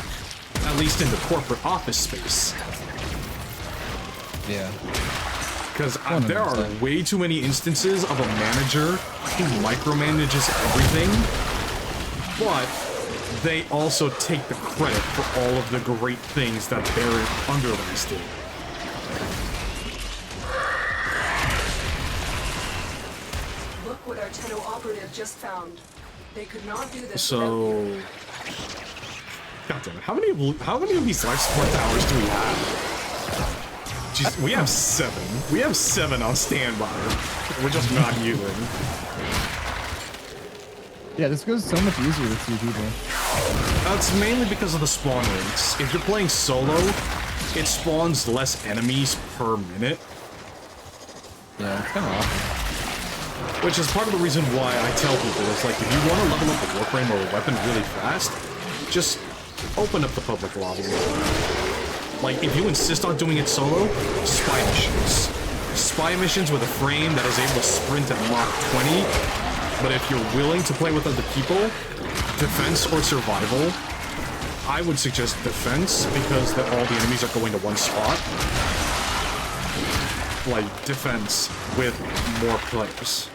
at least in the corporate office space. Yeah. Because there are way too many instances of a manager who micromanages everything, but they also take the credit for all of the great things that their underlings did. Look what our Tenno operative just found. They could not do this. So, God damn it! How many of these life support towers do we have? Jeez, we have 7. We have 7 on standby. We're just not using. Yeah, this goes so much easier with 2 people. It's mainly because of the spawn rates. If you're playing solo, it spawns less enemies per minute. Yeah, it's kind of awful. Which is part of the reason why I tell people, it's like, if you want to level up a Warframe or a weapon really fast, just open up the public lobby. Like, if you insist on doing it solo, spy missions. Spy missions with a frame that is able to sprint at Mach 20. But if you're willing to play with other people, defense or survival, I would suggest defense because all the enemies are going to one spot. Like, defense with more players.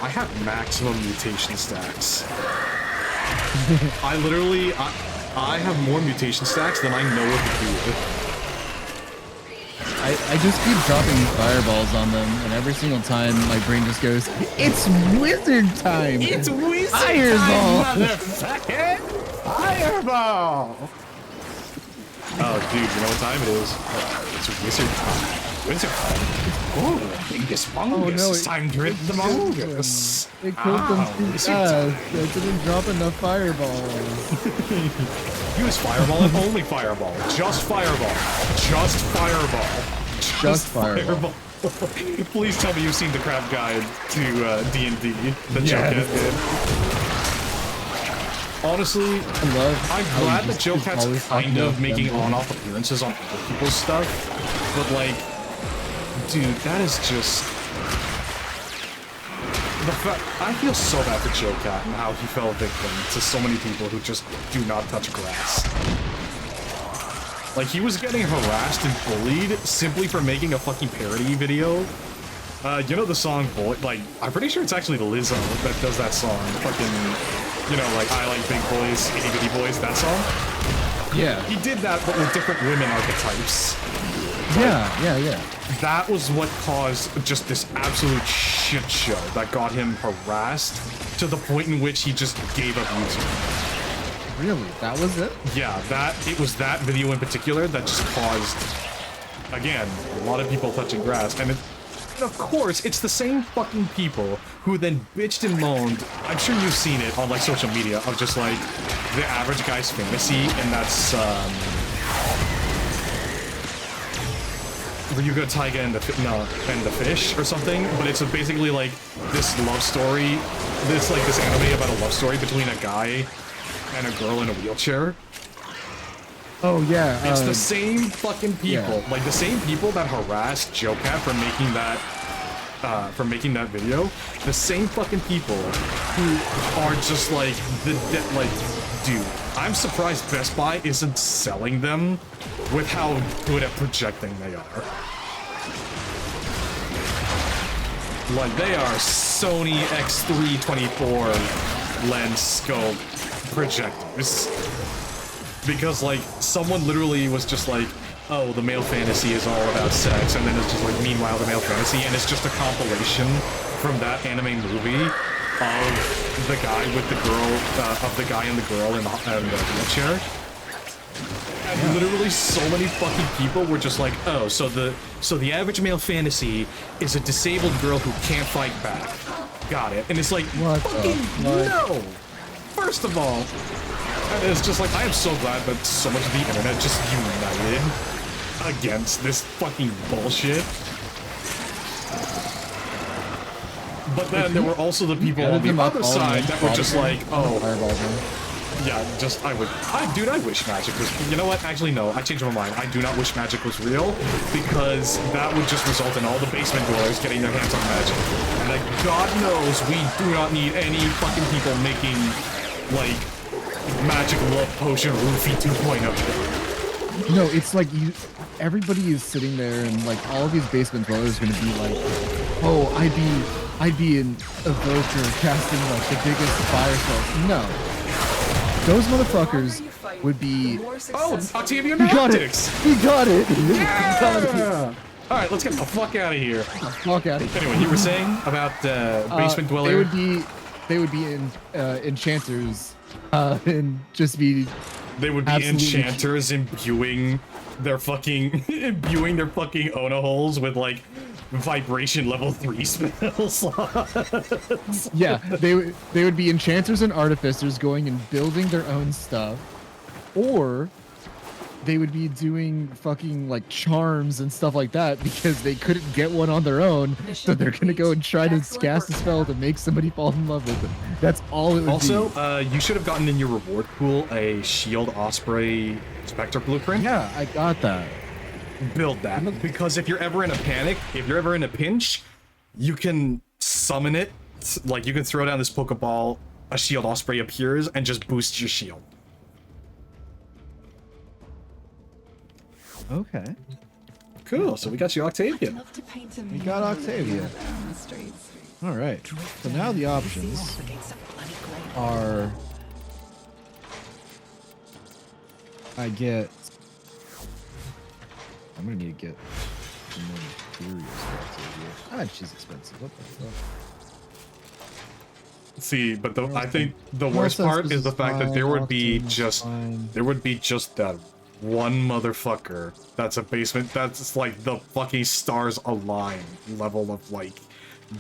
I have maximum mutation stacks. I literally, I have more mutation stacks than I know what to do with. I just keep dropping fireballs on them, and every single time my brain just goes, it's wizard time! It's wizard Fireball! time, motherfucker! Fireball! Oh, dude, you know what time it is? It's wizard time. Wizard time. Oh, Dingus Mongus. no, It's time to rid the Mongus. It killed them too fast. I didn't drop enough fireballs. Use fireball and only fireball. Just fireball. Just fireball. Just fireball. Please tell me you've seen the crap guide to D&D that Joecat did. Honestly, I'm glad that Joecat's kind of making on-off appearances on other people's stuff, but like, dude, that is just the fact. I feel so bad for Joecat and how he fell victim to so many people who just do not touch grass. Like, he was getting harassed and bullied simply for making a fucking parody video. You know the song Boy? Like, I'm pretty sure it's actually Lizzo that does that song. Fucking, you know, like, I like big boys, itty bitty boys, that song? Yeah. He did that, but with different women archetypes. Yeah. That was what caused just this absolute shit show that got him harassed to the point in which he just gave up YouTube. Really? That was it? Yeah, it was that video in particular that just caused, again, a lot of people touching grass. And of course, it's the same fucking people who then bitched and moaned. I'm sure you've seen it on like social media of just like the average guy's fantasy, and that's Ryuga Taiga and the fish or something. But it's basically like this love story, this anime about a love story between a guy and a girl in a wheelchair. Oh yeah. It's the same fucking people, like the same people that harassed Joecat for making that from making that video, the same fucking people who are just like like, dude, I'm surprised Best Buy isn't selling them with how good at projecting they are. Like, they are Sony X3 24 lens scope projectors. Because, like, someone literally was just like, oh, the male fantasy is all about sex, and then it's just like, meanwhile, the male fantasy, and it's just a compilation from that anime movie of the guy with the girl, of the guy and the girl in the wheelchair. And literally so many fucking people were just like, oh, so the average male fantasy is a disabled girl who can't fight back. Got it. And it's like, fucking no! First of all, and it's just like, I am so glad that so much of the internet just united against this fucking bullshit. But then there were also the people on the other side that were just like, oh, yeah, just, dude, I wish magic was, you know what, actually no, I changed my mind. I do not wish magic was real, because that would just result in all the basement dwellers getting their hands on magic. And like, God knows we do not need any fucking people making, like, magic love potion roofie 2.0. No, it's like everybody is sitting there and like all of these basement dwellers are gonna be like, oh, I'd be an evoker casting like the biggest fire spells. No. Those motherfuckers would be... Oh, Octavia We got it! We got it! Yeah! Alright, let's get the fuck out of here. Fuck out of here. Anyway, you were saying about basement dweller? They would be enchanters, and just be... They would be enchanters imbuing their fucking Ona holes with like vibration level 3 spell slots. Yeah, they would be enchanters and artificers going and building their own stuff, or they would be doing fucking like charms and stuff like that because they couldn't get one on their own, so they're gonna go and try to cast a spell to make somebody fall in love with them. That's all it would also, be. you should have gotten in your reward pool a Shield Osprey Spectre blueprint. Yeah, I got that. Build that, because if you're ever in a panic, if you're ever in a pinch, you can summon it, like you can throw down this Pokeball, a Shield Osprey appears, and just boost your shield. Okay. Cool, so we got you Octavia. We got Octavia. All right, so now the options are... I'm gonna need to get some more materials for Octavia. Ah, she's expensive. What the fuck? See, but I think the worst part is the fact that there would be just that one motherfucker that's a basement, that's like the fucking stars align level of like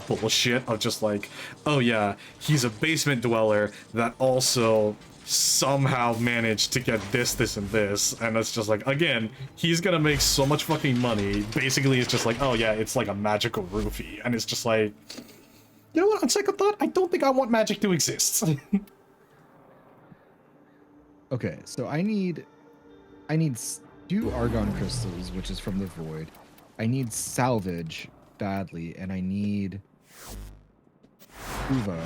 bullshit of just like, oh yeah, he's a basement dweller that also somehow managed to get this, and this, and it's just like, again, he's gonna make so much fucking money. Basically, it's just like, oh yeah, it's like a magical roofie, and it's just like, you know what, on second thought, I don't think I want magic to exist. Okay, so I need 2 Argon crystals, which is from the void. I need salvage badly, and I need Kuva.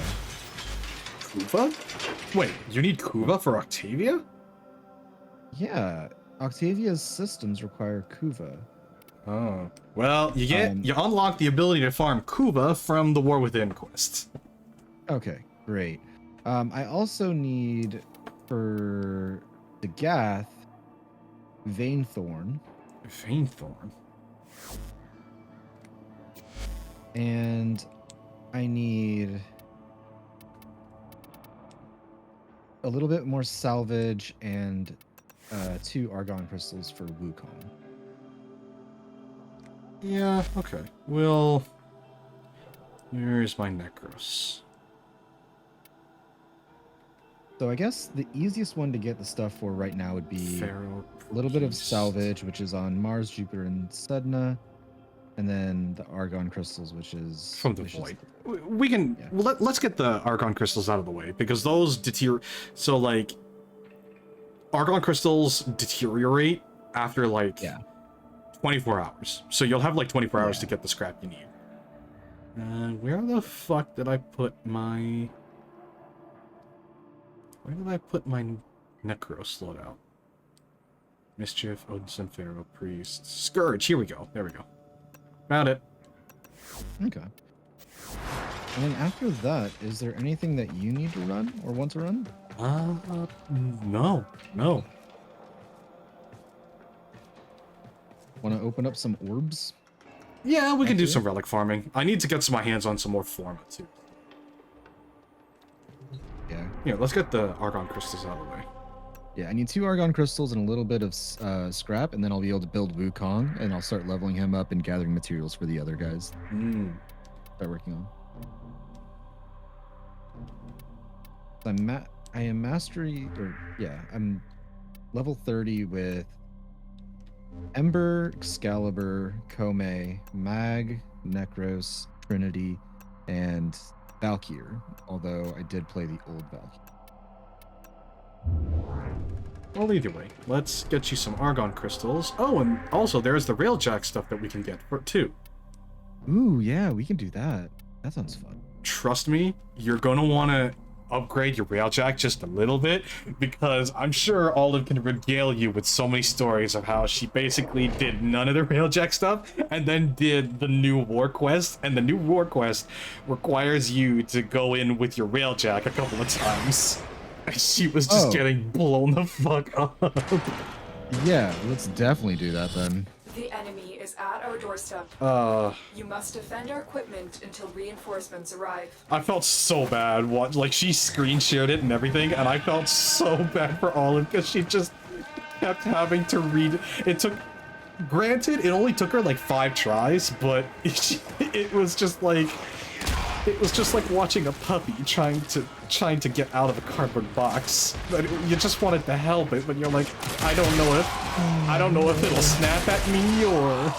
Kuva? Wait, you need Kuva for Octavia? Yeah, Octavia's systems require Kuva. Oh. Well, you unlock the ability to farm Kuva from the War Within quest. Okay, great. I also need, for the Gath, Vainthorn. Vainthorn? And I need a little bit more salvage and 2 Argon crystals for Wukong. Yeah, okay. Well, where's my Necros? So I guess the easiest one to get the stuff for right now would be Pharaoh a little bit of salvage, which is on Mars, Jupiter, and Sedna, and then the Argon crystals, which is from the void. We can let's get the Argon crystals out of the way, because those deteriorate. So like, Argon crystals deteriorate after like 24 hours. So you'll have like 24 hours to get the scrap you need. Where the fuck did I put my... Where did I put my Necro slot out? Mischief, Odinson, Pharaoh, Priest, Scourge. Here we go. There we go. Found it. Okay. And then after that, is there anything that you need to run or want to run? No. No. Want to open up some orbs? Yeah, we can do some relic farming. I need to get my hands on some more Forma, too. Yeah. Yeah, let's get the Argon Crystals out of the way. Yeah, I need 2 Argon Crystals and a little bit of scrap, and then I'll be able to build Wukong, and I'll start leveling him up and gathering materials for the other guys. Start working on. I am I'm level 30 with Ember, Excalibur, Kome, Mag, Necros, Trinity, and Valkyr, although I did play the old Valkyr. Well, either way, let's get you some Argon Crystals. Oh, and also there's the Railjack stuff that we can get for too. Ooh, yeah, we can do that. That sounds fun. Trust me, you're gonna want to upgrade your Railjack just a little bit, because I'm sure Olive can regale you with so many stories of how she basically did none of the Railjack stuff and then did the new War Quest, and the new War Quest requires you to go in with your Railjack a couple of times. And she was just getting blown the fuck up. Yeah, let's definitely do that then. The enemy is at our doorstep. You must defend our equipment until reinforcements arrive. I felt so bad. Like, she screen shared it and everything, and I felt so bad for Olive because she just kept having to read. It took, granted, it only took her like 5 tries, but it was just like watching a puppy trying to get out of a cardboard box. But you just wanted to help it, but you're like, I don't know if it'll snap at me or.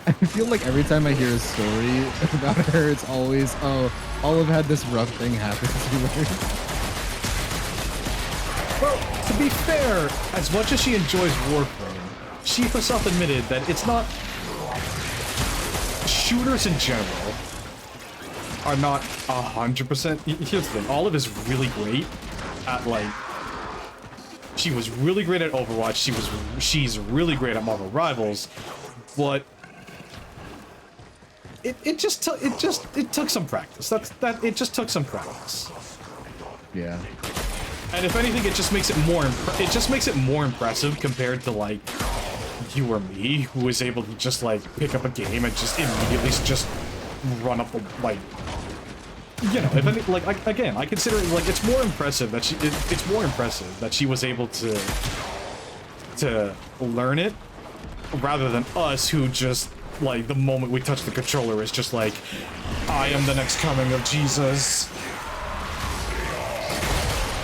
I feel like every time I hear a story about her, it's always, oh, Olive had this rough thing happen to her. Well, to be fair, as much as she enjoys Warframe, she herself admitted that it's not... Shooters in general are not 100%... Here's the thing, Olive is really great at, like... She was really great at Overwatch, she's really great at Marvel Rivals, but... It took some practice. It just took some practice. Yeah. And if anything, it just makes it more impressive compared to like you or me, who was able to just like pick up a game and just immediately just run up the like. You know, if any, like again, I consider it like it's more impressive that she was able to learn it rather than us, who just like the moment we touch the controller is just like, I am the next coming of Jesus.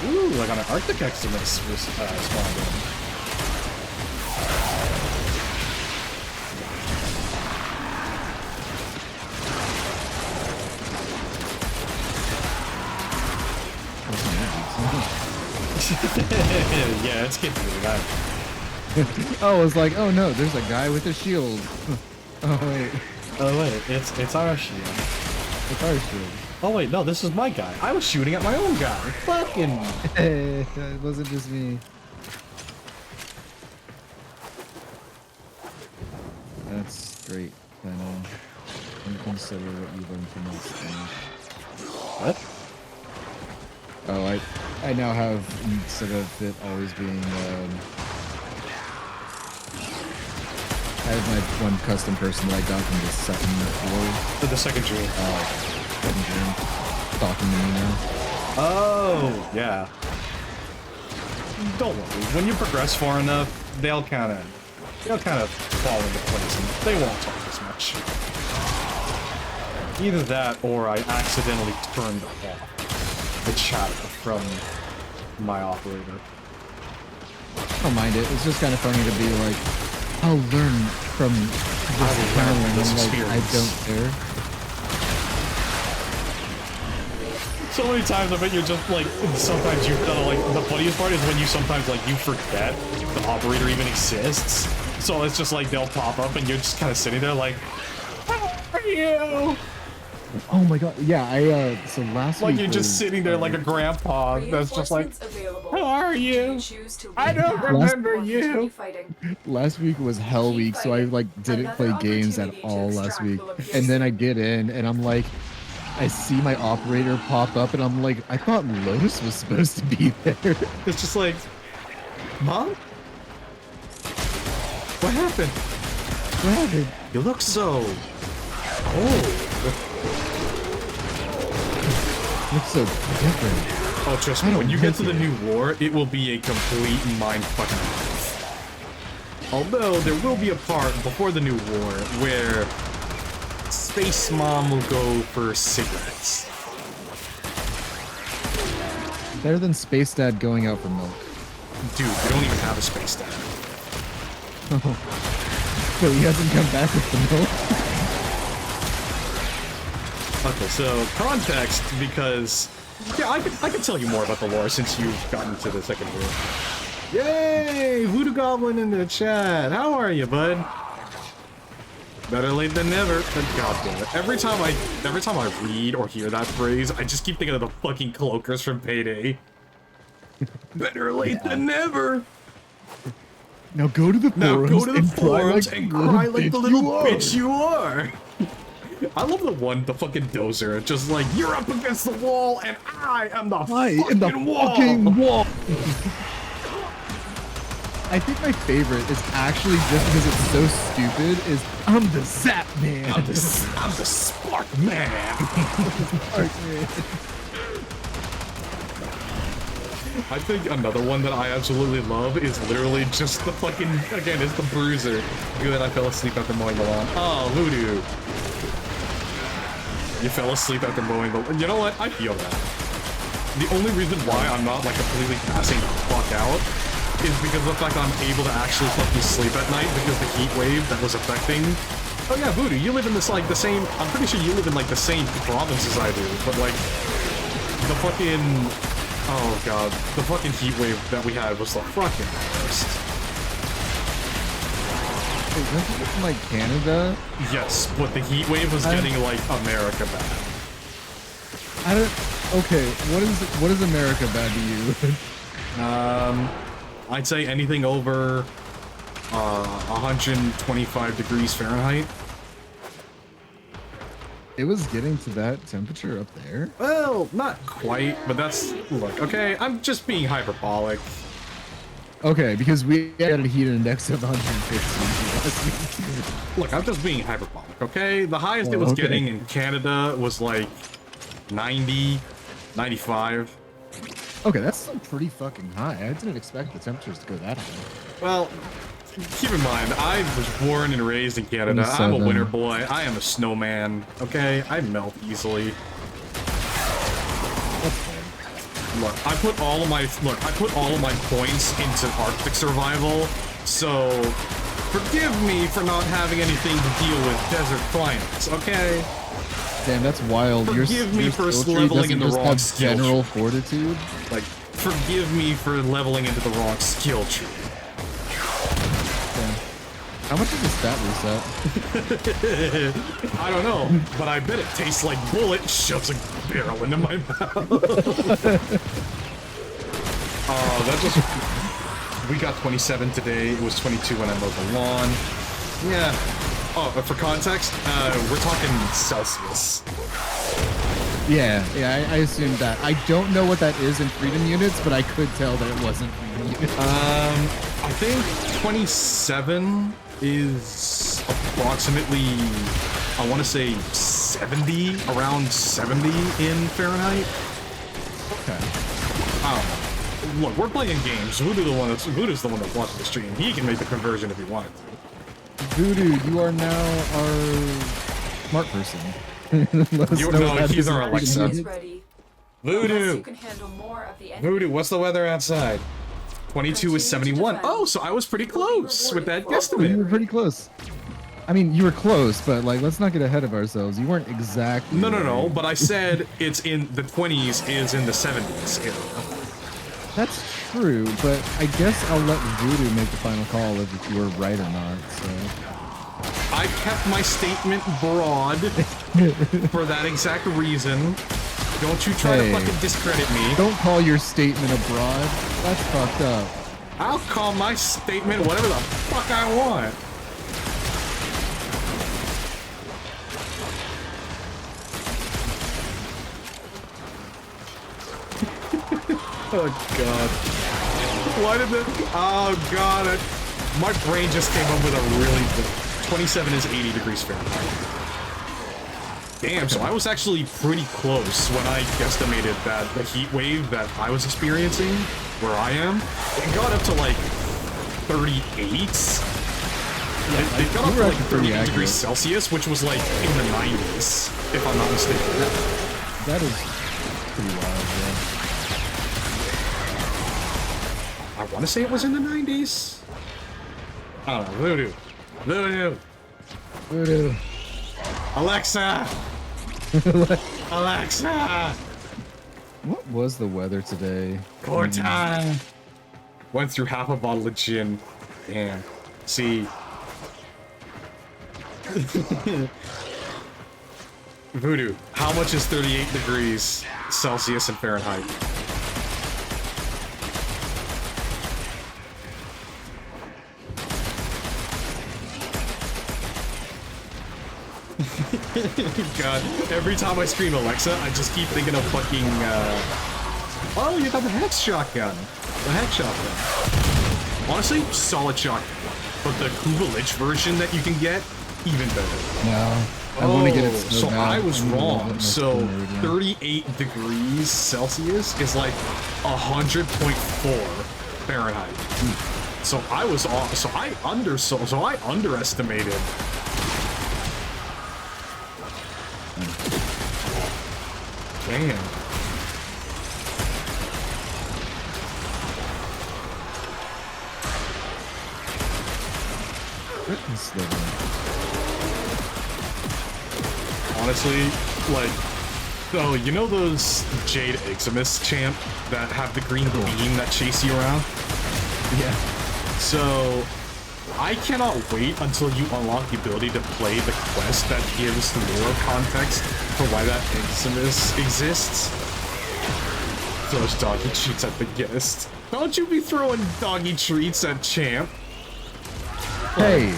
Ooh, I got an Arctic Exodus spawned in. Yeah, it's getting really bad. Oh, it's like, oh no, there's a guy with a shield. Oh wait. Oh wait, it's our shield. It's our shield. Oh wait, no, this is my guy. I was shooting at my own guy. Fucking. It wasn't just me. That's great. I know. And consider what you learned from this thing. What? Oh, I now have, instead of it always being, I have my one custom person that I got from the second floor. The second dream. Second dream. Talking to me now. Oh, yeah. Don't worry. When you progress far enough, they'll kind of fall into place and they won't talk as much. Either that or I accidentally turned off the chat from my operator. I don't mind it. It's just kind of funny to be like, I'll learn from this encounter, and I'm like, I don't care. So many times I bet you're just like, sometimes you like, the funniest part is when you sometimes like, you forget the operator even exists. So it's just like, they'll pop up and you're just kind of sitting there like, how are you? Oh my god, yeah, so last like week you're just was, sitting there like a grandpa that's just like, how are you? I don't remember you. Last week was hell week, so I like didn't play games at all last week. And then I get in and I'm like, I see my operator pop up and I'm like, I thought Lotus was supposed to be there. It's just like, Mom? What happened? What happened? You look so old. Looks so different. Oh, trust me, when you get to the new war, it will be a complete mindfucking. Although, there will be a part before the new war where Space Mom will go for cigarettes. Better than Space Dad going out for milk. Dude, we don't even have a Space Dad. So he hasn't come back with the milk? Okay, so context, because yeah, I can tell you more about the lore since you've gotten to the second war. Yay! Voodoo Goblin in the chat. How are you, bud? Better late than never. God damn it! Every time I read or hear that phrase, I just keep thinking of the fucking cloakers from Payday. Better late than never. Now go to the forums and cry like the little bitch you are. I love the fucking dozer, just like, you're up against the wall, and I am the fucking wall. I think my favorite is actually just because it's so stupid, is I'm the Zap Man. I'm the Spark Man. Spark Man. I think another one that I absolutely love is literally just the fucking, again, it's the Bruiser. Good, I fell asleep after mowing the lawn. Oh, Voodoo. You fell asleep after mowing the lawn. You know what? I feel that. The only reason why I'm not, like, completely passing the fuck out is because of the fact I'm able to actually fucking sleep at night because the heat wave that was affecting... Oh yeah, Voodoo, you live in this, like, the same... I'm pretty sure you live in, like, the same province as I do, but, like, the fucking... Oh god, the fucking heat wave that we had was the fucking worst. Wait, wasn't it from, like, Canada? Yes, but the heat wave was getting, like, America bad. I don't... Okay, what is America bad to you? I'd say anything over 125 degrees Fahrenheit. It was getting to that temperature up there? Well, not quite, but that's... Look, okay, I'm just being hyperbolic. Okay, because we had a heat index of 150. Look, I'm just being hyperbolic, okay? The highest it was getting in Canada was like 90, 95. Okay, that's still pretty fucking high. I didn't expect the temperatures to go that high. Well, keep in mind, I was born and raised in Canada. I'm a winter boy. I am a snowman, okay? I melt easily. Look, I put all of my points into Arctic survival, so forgive me for not having anything to deal with desert climates, okay? Damn, that's wild. Forgive me for leveling in the wrong skill general fortitude. Like, forgive me for leveling into the wrong skill tree. Damn. How much is the stat reset? I don't know, but I bet it tastes like bullet shoves a barrel into my mouth. That just... We got 27 today. It was 22 when I mowed the lawn. Yeah. Oh, for context, we're talking Celsius. Yeah, I assumed that. I don't know what that is in freedom units, but I could tell that it wasn't freedom units. I think 27 is approximately, I want to say 70, around 70 in Fahrenheit. Okay. I don't know. Look, we're playing games. Voodoo's the one that's watching the stream. He can make the conversion if he wanted to. Voodoo, you are now our smart person. He's our Alexa. Voodoo! Voodoo, what's the weather outside? 22 is 71. Oh, so I was pretty close with that guesstimate. You were pretty close. I mean, you were close, but like, let's not get ahead of ourselves. You weren't exactly. No. But I said it's in the 20s is in the 70s era. That's true, but I guess I'll let Voodoo make the final call if you were right or not. So. I kept my statement broad for that exact reason. Don't you try to fucking discredit me. Don't call your statement abroad. That's fucked up. I'll call my statement whatever the fuck I want. Oh god. Why did that? Oh god. My brain just came up with a really 27 is 80 degrees Fahrenheit. Damn, so I was actually pretty close when I guesstimated that the heat wave that I was experiencing, where I am, it got up to like 38. Yeah, it got up to like 38 degrees Celsius, which was like in the 90s, if I'm not mistaken. That is pretty wild, yeah. I want to say it was in the 90s. I don't know. Voodoo. Alexa. Alexa. What was the weather today? Core time. Went through half a bottle of gin. Damn. See. Voodoo. How much is 38 degrees Celsius in Fahrenheit? God, every time I scream Alexa, I just keep thinking of fucking, oh, you got the Hex Shotgun. The Hex Shotgun. Honestly, solid shotgun. But the Kubelich version that you can get, even better. No, I want to get it so bad. I was wrong. So 38 degrees Celsius is like 100.4 Fahrenheit. So I was off. So I underestimated. Damn. Honestly, like, so you know those Jade Eximus champ that have the green beam that chase you around? Yeah. So I cannot wait until you unlock the ability to play the quest that gives lore context for why that Eximus exists. Those doggy treats at the guest. Don't you be throwing doggy treats at champ. Hey.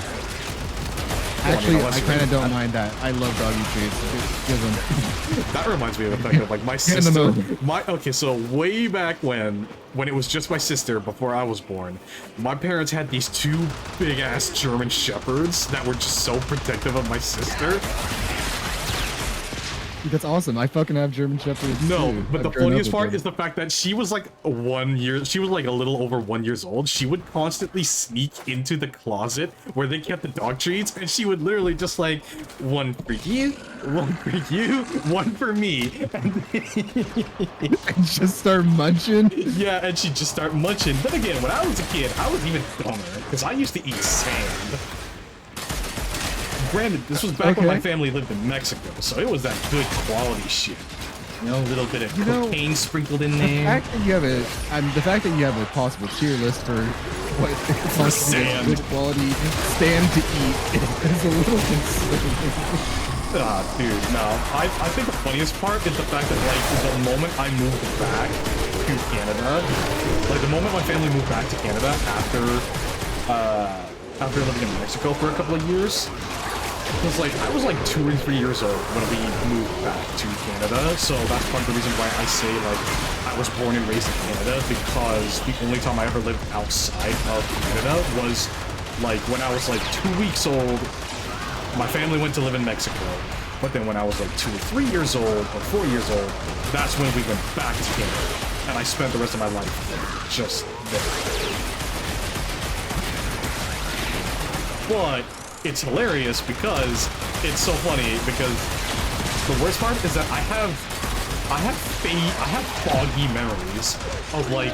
Actually, I kind of don't mind that. I love doggy treats. Give them. That reminds me of the fact that, like, my sister. Okay, so way back when it was just my sister before I was born, my parents had these two big ass German shepherds that were just so protective of my sister. That's awesome. I fucking have German shepherds. No, too. but the funniest part is the fact that she was like 1 year. She was like a little over 1 year old. She would constantly sneak into the closet where they kept the dog treats, and she would literally just like, one for you, one for you, one for me, and just start munching. Yeah, and she'd just start munching. Then again, when I was a kid, I was even dumber because I used to eat sand. Granted, this was back when my family lived in Mexico, so it was that good quality shit. You know, a little bit of cocaine sprinkled in there. The fact that you have a possible tier list for what sand, good quality sand to eat is a little concerning. Dude, no. I think the funniest part is the fact that, like, the moment I moved back to Canada, like, the moment my family moved back to Canada after living in Mexico for a couple of years, because, like, I was like 2 or 3 years old when we moved back to Canada, so that's part of the reason why I say, like, I was born and raised in Canada, because the only time I ever lived outside of Canada was, like, when I was like 2 weeks old. My family went to live in Mexico, but then when I was like 2 or 3 years old, or 4 years old, that's when we went back to Canada, and I spent the rest of my life just there. But it's hilarious because it's so funny, because the worst part is that I have foggy memories of, like,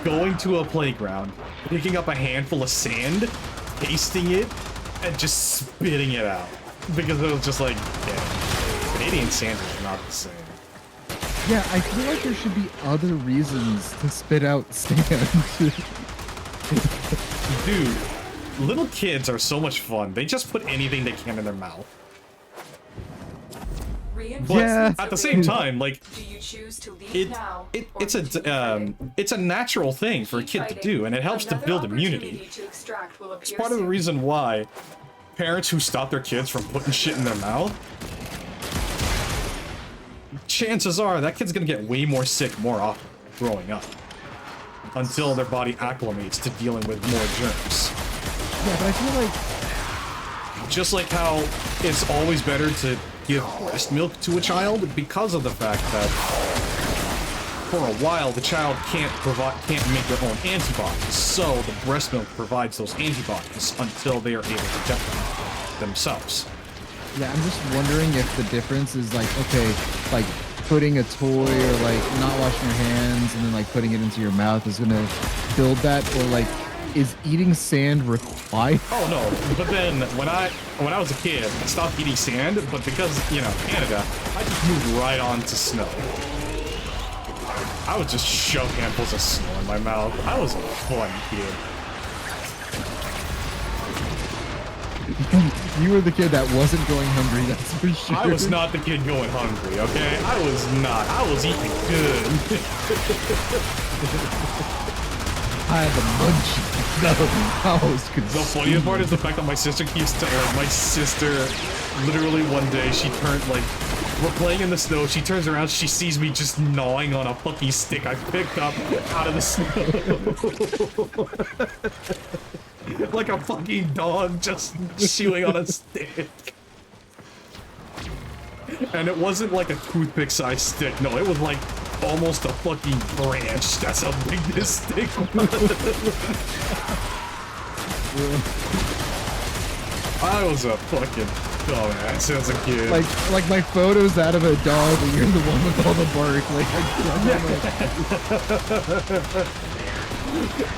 going to a playground, picking up a handful of sand, tasting it, and just spitting it out. Because it was just like, yeah, Canadian sand is not the same. Yeah, I feel like there should be other reasons to spit out sand. Dude, little kids are so much fun. They just put anything they can in their mouth. But at the same time, like, it's a natural thing for a kid to do, and it helps to build immunity. It's part of the reason why parents who stop their kids from putting shit in their mouth, chances are that kid's gonna get way more sick more often growing up. Until their body acclimates to dealing with more germs. Yeah, but I feel like... Just like how it's always better to give breast milk to a child because of the fact that for a while the child can't make their own antibodies, so the breast milk provides those antibodies until they are able to get them themselves. Yeah, I'm just wondering if the difference is like, okay, like putting a toy or like not washing your hands and then like putting it into your mouth is gonna build that, or like is eating sand required? Oh no, but then when I was a kid, I stopped eating sand, but because, you know, Canada, I just moved right on to snow. I would just shove handfuls of snow in my mouth. I was a fun kid. You were the kid that wasn't going hungry, that's for sure. I was not the kid going hungry, okay? I was not. I was eating good. I had the munchies. No, I was The funniest part is the fact that my sister keeps telling, my sister, literally one day, she turned, like, we're playing in the snow, she turns around, she sees me just gnawing on a fucking stick I picked up out of the snow. Like a fucking dog just chewing on a stick. And it wasn't like a toothpick-sized stick, no, it was like almost a fucking branch. That's how big this stick was. I was a fucking dumbass as a kid. Like my photos out of a dog, and you're the one with all the bark.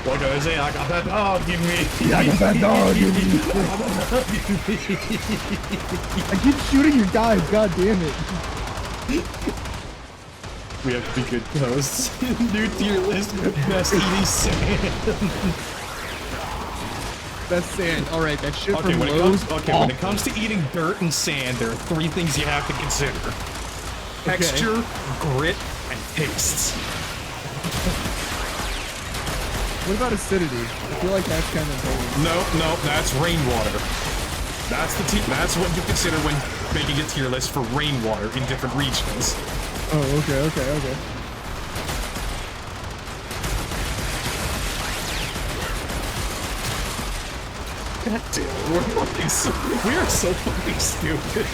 What can I say? I got that dog in me. Yeah, I got that dog in me. I keep shooting your guys. God damn it. We have to be good hosts. New tier list: best eating sand. Best sand. All right, that shit Okay, from when Lowe's. when it comes to eating dirt and sand, there are three things you have to consider: texture, grit, and tastes. What about acidity? I feel like that's kind of bold. No, that's rainwater. That's what you consider when making a tier list for rainwater in different regions. Oh, okay. God damn it, we are so fucking stupid.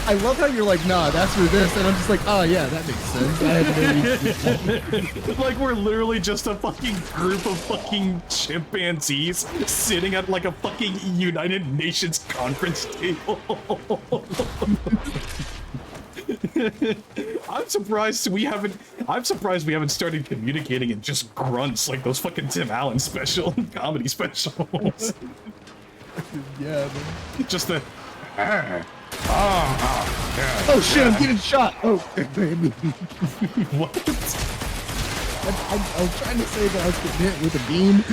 I love how you're like, nah, that's for this, and I'm just like, oh yeah, that makes sense. I had Like we're literally just a fucking group of fucking chimpanzees sitting at like a fucking United Nations conference table. I'm surprised we haven't started communicating in just grunts like those fucking Tim Allen comedy specials. Yeah, man. Just the oh shit, I'm getting shot. Oh, what? I was trying to say that I was getting hit with a beam,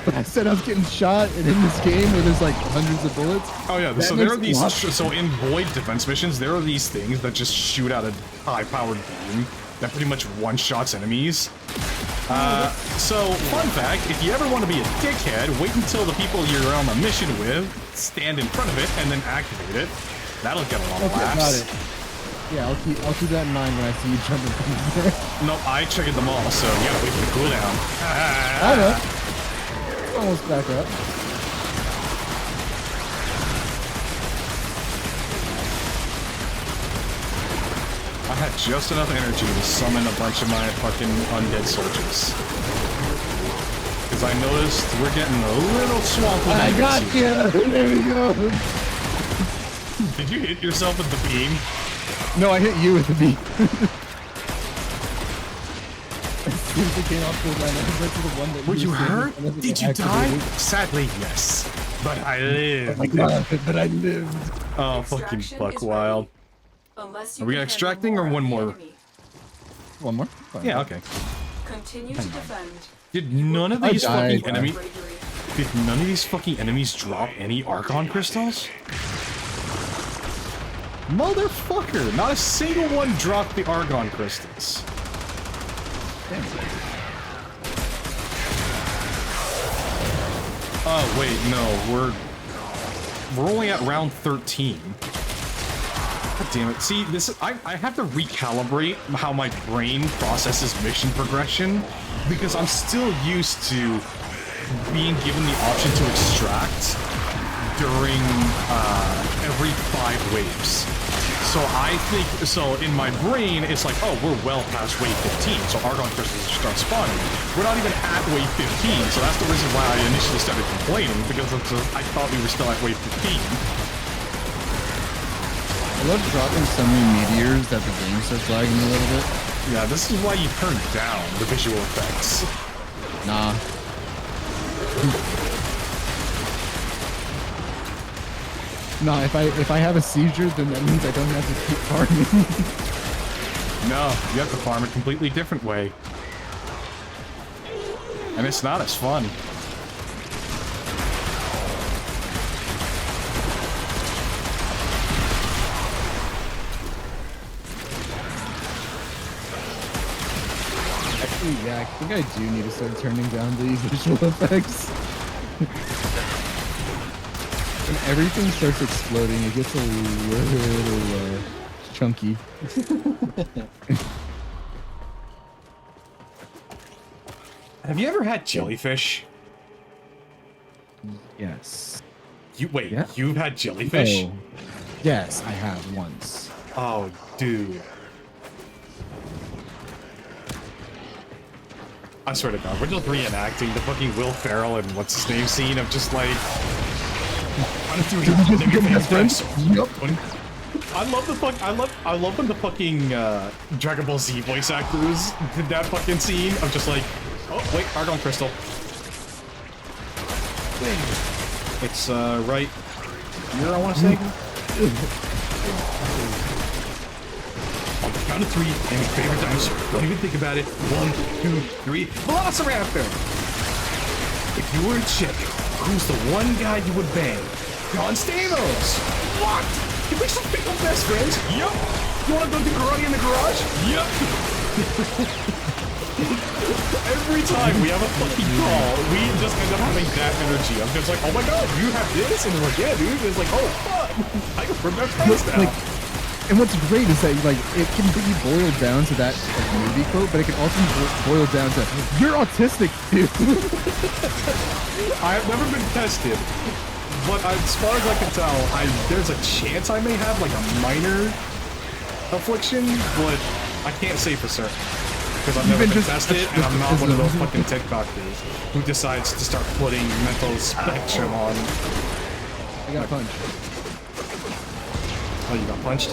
but I said I was getting shot, and in this game where there's like hundreds of bullets. Oh yeah, so there are these. So in void defense missions, there are these things that just shoot out a high-powered beam that pretty much one-shots enemies. So fun fact: if you ever want to be a dickhead, wait until the people you're on a mission with stand in front of it and then activate it. That'll get a lot of laughs. Got it. Yeah, I'll keep that in mind when I see you jumping from there. No, I triggered them all, so you gotta wait for the cooldown. I know. Almost back up. I had just enough energy to summon a bunch of my fucking undead soldiers. Because I noticed we're getting a little swampy. I got you! There we go! Did you hit yourself with the beam? No, I hit you with the beam. As soon as it came off the line, I went to the one that Were you were hurt? standing in front of Did and you die? activated. Sadly, yes. But I lived. Oh my god, but I lived. Oh, fucking Extraction buck is wild. Unless Are we can extracting handle or one of the more? enemy. One more? Fine. Yeah, okay. Continue to defend. Did none of I these died. fucking enemies... Did none of these fucking enemies drop any Archon crystals? Motherfucker! Not a single one dropped the Argon crystals. Oh, wait, no, we're only at round 13. God damn it. See, this is, I have to recalibrate how my brain processes mission progression because I'm still used to being given the option to extract during every 5 waves. So I think, so in my brain, it's like, oh, we're well past wave 15, so Argon crystals start spawning. We're not even at wave 15, so that's the reason why I initially started complaining, because I thought we were still at wave 15. I love dropping so many meteors that the game starts lagging a little bit. Yeah, this is why you turn down the visual effects. Nah. No, if I have a seizure, then that means I don't have to keep farming. No, you have to farm a completely different way. And it's not as fun. Actually, yeah, I think I do need to start turning down the visual effects. When everything starts exploding, it gets a little chunky. Have you ever had jellyfish? Yes. Wait, Yeah. you've had jellyfish? Oh, yes, I have once. Oh, dude. I swear to God, we're just reenacting the fucking Will Ferrell and what's his name scene of just like... I love the fuck. I love when the fucking Dragon Ball Z voice actors did that fucking scene of just like, oh wait, Argon crystal. It's right here, I want to say. Count to 3, and your favorite dinosaur. Don't even think about it. 1, 2, 3. Velociraptor. If you were a chick, who's the one guy you would bang? John Stamos! What? Can we still become best friends? Yup! You wanna go do karate in the garage? Yup! Every time we have a fucking call, we just end up having that energy. I'm just like, oh my god, you have this? And we're like, yeah, dude. And it's like, oh fuck! I can remember friends now. And what's great is that like it can be boiled down to that like, movie quote, but it can also be boiled down to you're autistic, dude. I have never been tested, but as far as I can tell, there's a chance I may have like a minor affliction, but I can't say for certain because I've never been tested, and I'm not one of those fucking TikTokers who decides to start putting mental spectrum on. I got punched. Oh, you got punched?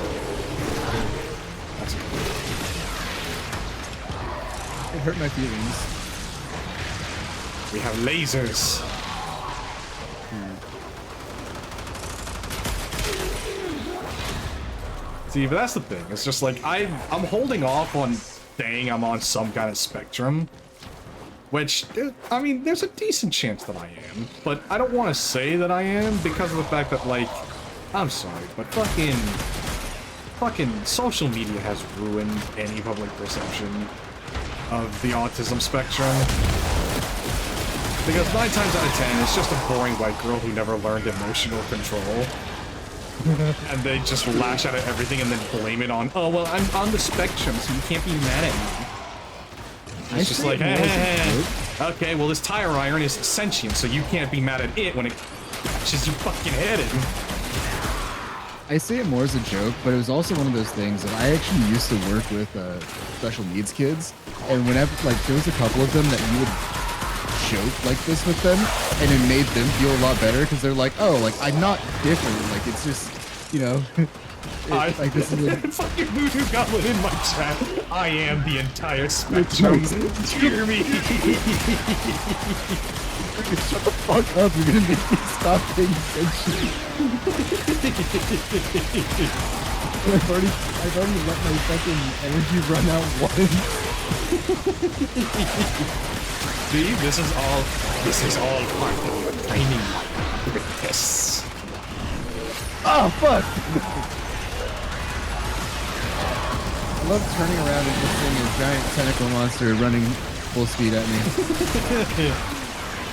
That's good. It hurt my feelings. We have lasers. See, but that's the thing. It's just like I'm holding off on saying I'm on some kind of spectrum, which I mean, there's a decent chance that I am, but I don't want to say that I am because of the fact that like I'm sorry, but fucking social media has ruined any public perception of the autism spectrum. Because 9 times out of 10, it's just a boring white girl who never learned emotional control. And they just lash out at everything and then blame it on, oh, well, I'm on the spectrum, so you can't be mad at me. It's just like, hey, okay, well, this tire iron is sentient, so you can't be mad at it when it catches your fucking head in. I say it more as a joke, but it was also one of those things that I actually used to work with special needs kids, and whenever, like, there was a couple of them that you would joke like this with them, and it made them feel a lot better, because they're like, oh, like, I'm not different, like, it's just, you know, Like, this is fucking Voodoo Goblin in my chat. I am the entire spectrum. Hear me. Shut the fuck up, you're gonna make me stop paying attention. I've already let my fucking energy run out once. See, this is all part of your training. Yes. Oh, fuck! I love turning around and just seeing a giant tentacle monster running full speed at me.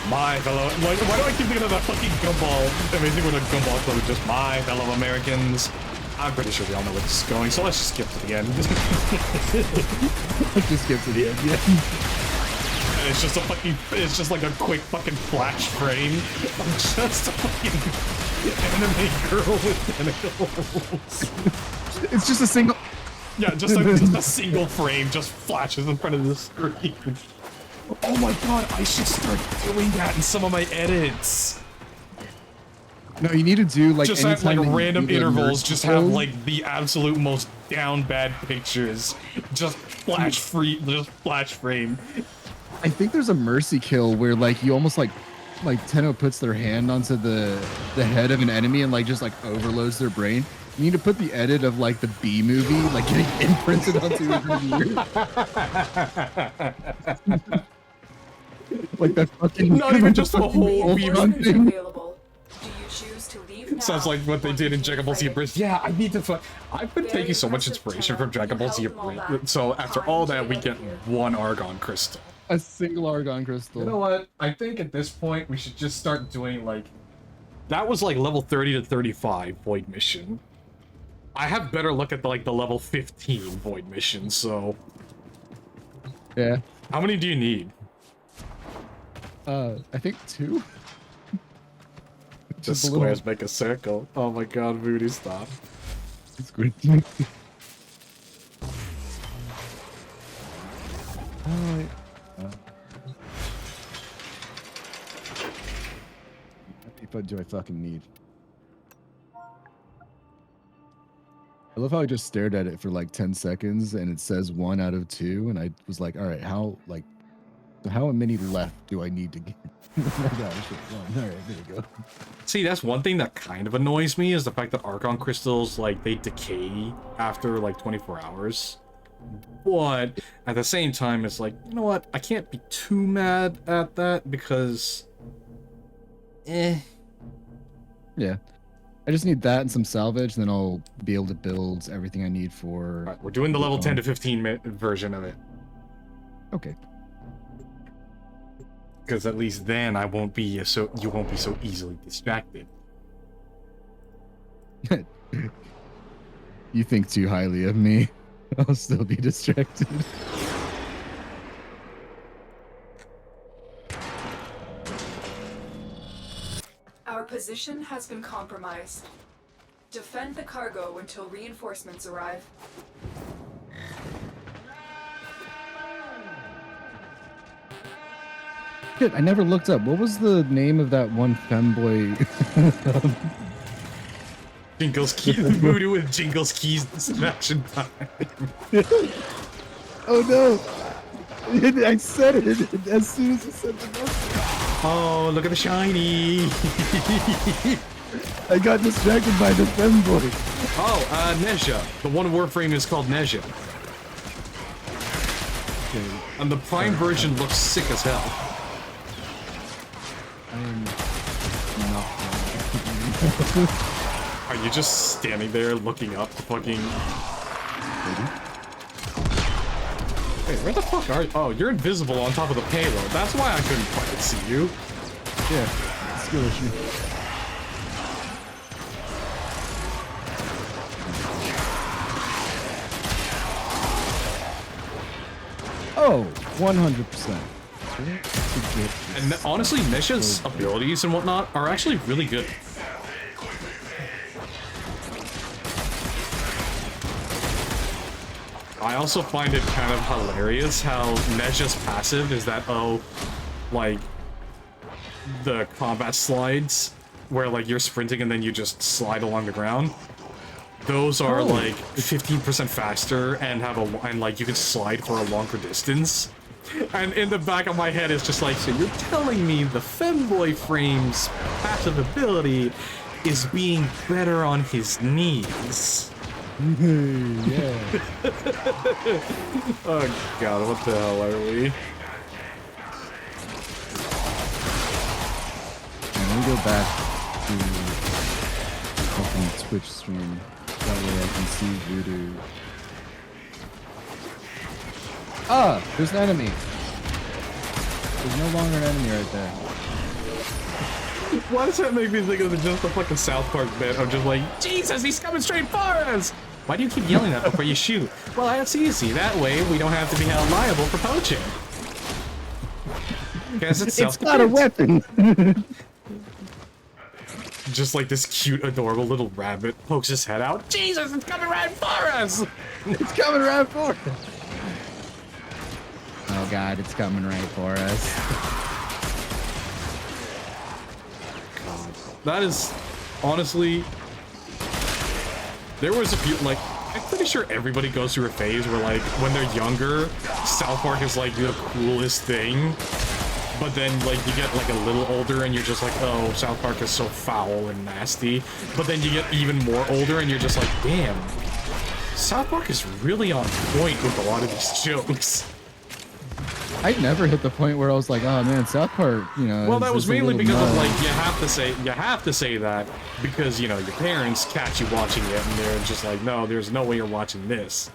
My fellow... Why do I keep thinking of that fucking gumball? Amazing when a gumball club is just my fellow Americans. I'm pretty sure we all know where this is going, so let's just skip to the end. Let's just skip to the end, yeah. It's just a fucking... It's just like a quick fucking flash frame of just a fucking anime girl with tentacles. It's just a single... Yeah, just a single frame just flashes in front of the screen. Oh my god, I should start doing that in some of my edits. No, you need to do like just have like random intervals, just have like the absolute most down bad pictures. Just flash frame. I think there's a mercy kill where like you almost like Tenno puts their hand onto the head of an enemy and like just like overloads their brain. You need to put the edit of like the B movie like getting imprinted onto his ear. Like that fucking not even just the whole B thing. Sounds like what they did in Dragon Ball Z Abridged. Yeah, I need to I've been taking so much inspiration from Dragon Ball Z Abridged. So after all that, we get one Argon Crystal. A single Argon Crystal. You know what? I think at this point, we should just start doing like... That was like level 30 to 35 Void Mission. I have better look at the level 15 Void Mission, so... Yeah. How many do you need? I think 2. Just squares make a circle. Oh my god, Voodoo, stop. It's great. How many do I fucking need? I love how I just stared at it for like 10 seconds and it says 1 out of 2 and I was like, all right, how many left do I need to get? Oh my gosh, all right, there you go. See, that's one thing that kind of annoys me is the fact that Argon crystals, like, they decay after like 24 hours. But at the same time, it's like, you know what? I can't be too mad at that because... Yeah. I just need that and some salvage, and then I'll be able to build everything I need for... Right, we're doing the level 10 to 15 version of it. Okay. Because at least then you won't be so easily distracted. You think too highly of me. I'll still be distracted. Our position has been compromised. Defend the cargo until reinforcements arrive. Shit, I never looked up. What was the name of that one femboy? Jingle's Keys. Voodoo with Jingle's Keys distraction time. Oh no! I said it as soon as I said the message. Oh, look at the shiny! I got distracted by the femboy. Oh, Nezha. The one Warframe is called Nezha. Okay. And the Prime version looks sick as hell. I'm not. Are you just standing there looking up the fucking... Wait, where the fuck are you? Oh, you're invisible on top of the payload. That's why I couldn't fucking see you. Yeah, skill issue. Oh, 100%. And honestly, Nisha's abilities and whatnot are actually really good. I also find it kind of hilarious how Nezha's passive is that, like, the combat slides, where, like, you're sprinting and then you just slide along the ground. Those are like 15% faster and have and like you can slide for a longer distance. And in the back of my head it's just like, so you're telling me the femboy frame's passive ability is being better on his knees? Yeah. Oh god, what the hell are we? And let me go back to fucking Twitch stream. That way I can see Voodoo. Ah! There's an enemy! There's no longer an enemy right there. Why does that make me think of just the fucking South Park bit of just like, Jesus, he's coming straight for us! Why do you keep yelling that before you shoot? Well, that's easy. That way, we don't have to be held liable for poaching. Because it's not a weapon! Just like this cute, adorable little rabbit pokes his head out. Jesus, it's coming right for us! It's coming right for us! Oh god, it's coming right for us. That is, honestly, there was a few, like, I'm pretty sure everybody goes through a phase where, like, when they're younger, South Park is, like, the coolest thing. But then, like, you get, like, a little older and you're just like, oh, South Park is so foul and nasty. But then you get even more older and you're just like, damn, South Park is really on point with a lot of these jokes. I never hit the point where I was like, oh man, South Park, you know. Well, that was mainly because of, like, you have to say that because, you know, your parents catch you watching it and they're just like, no, there's no way you're watching this.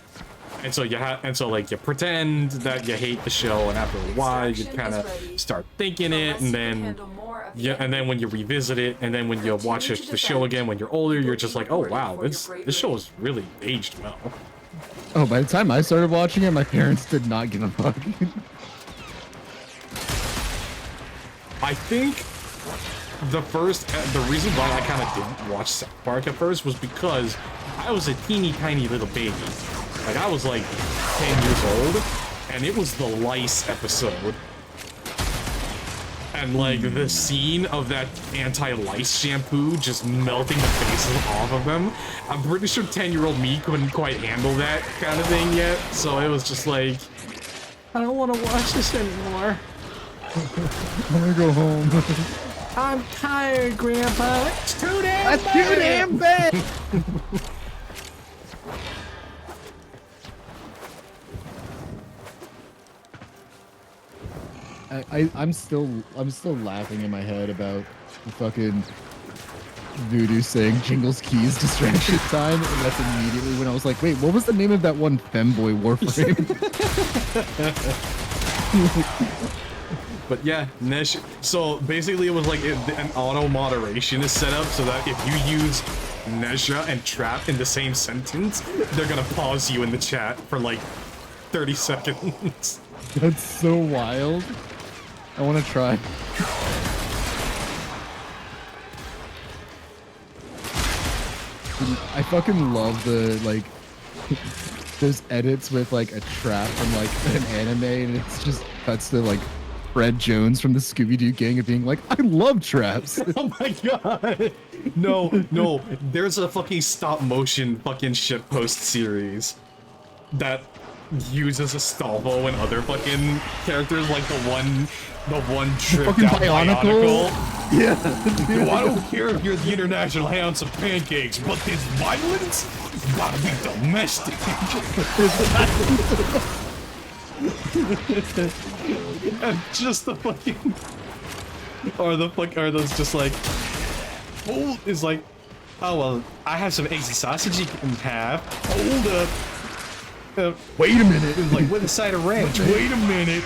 And so like you pretend that you hate the show, and after a while you kind of start thinking it, and then when you revisit it, and then when you watch the show again when you're older, you're just like, oh wow, this show is really aged well. Oh, by the time I started watching it, my parents did not give a fuck. I think the reason why I kind of didn't watch South Park at first was because I was a teeny tiny little baby. Like, I was like 10 years old, and it was the lice episode. And like the scene of that anti-lice shampoo just melting the faces off of them, I'm pretty sure 10-year-old me couldn't quite handle that kind of thing yet. So it was just like, I don't want to watch this anymore. I want to go home. I'm tired, Grandpa. It's too damn bad. That's too damn bad. I'm still laughing in my head about the fucking Voodoo saying Jingle's Keys distraction time, and that's immediately when I was like, wait, what was the name of that one femboy Warframe? But yeah, Nesh. So basically, it was like an auto moderation is set up so that if you use Nesha and Trap in the same sentence, they're gonna pause you in the chat for like 30 seconds. That's so wild. I want to try. I fucking love the, like, those edits with, like, a trap from, like, an anime, and it's just cuts to, like, Fred Jones from the Scooby-Doo gang of being like, I love traps. Oh my god. No. There's a fucking stop-motion fucking shitpost series that uses Astolfo and other fucking characters, like the one tripped out Bionicle. Yeah. I don't care if you're the International House of Pancakes, but this violence gotta be domestic. And just the fucking are those just like, oh, is like, oh well, I have some eggs and sausage you can have. Hold up. Wait a minute. It's like with a side of ranch. Wait a minute.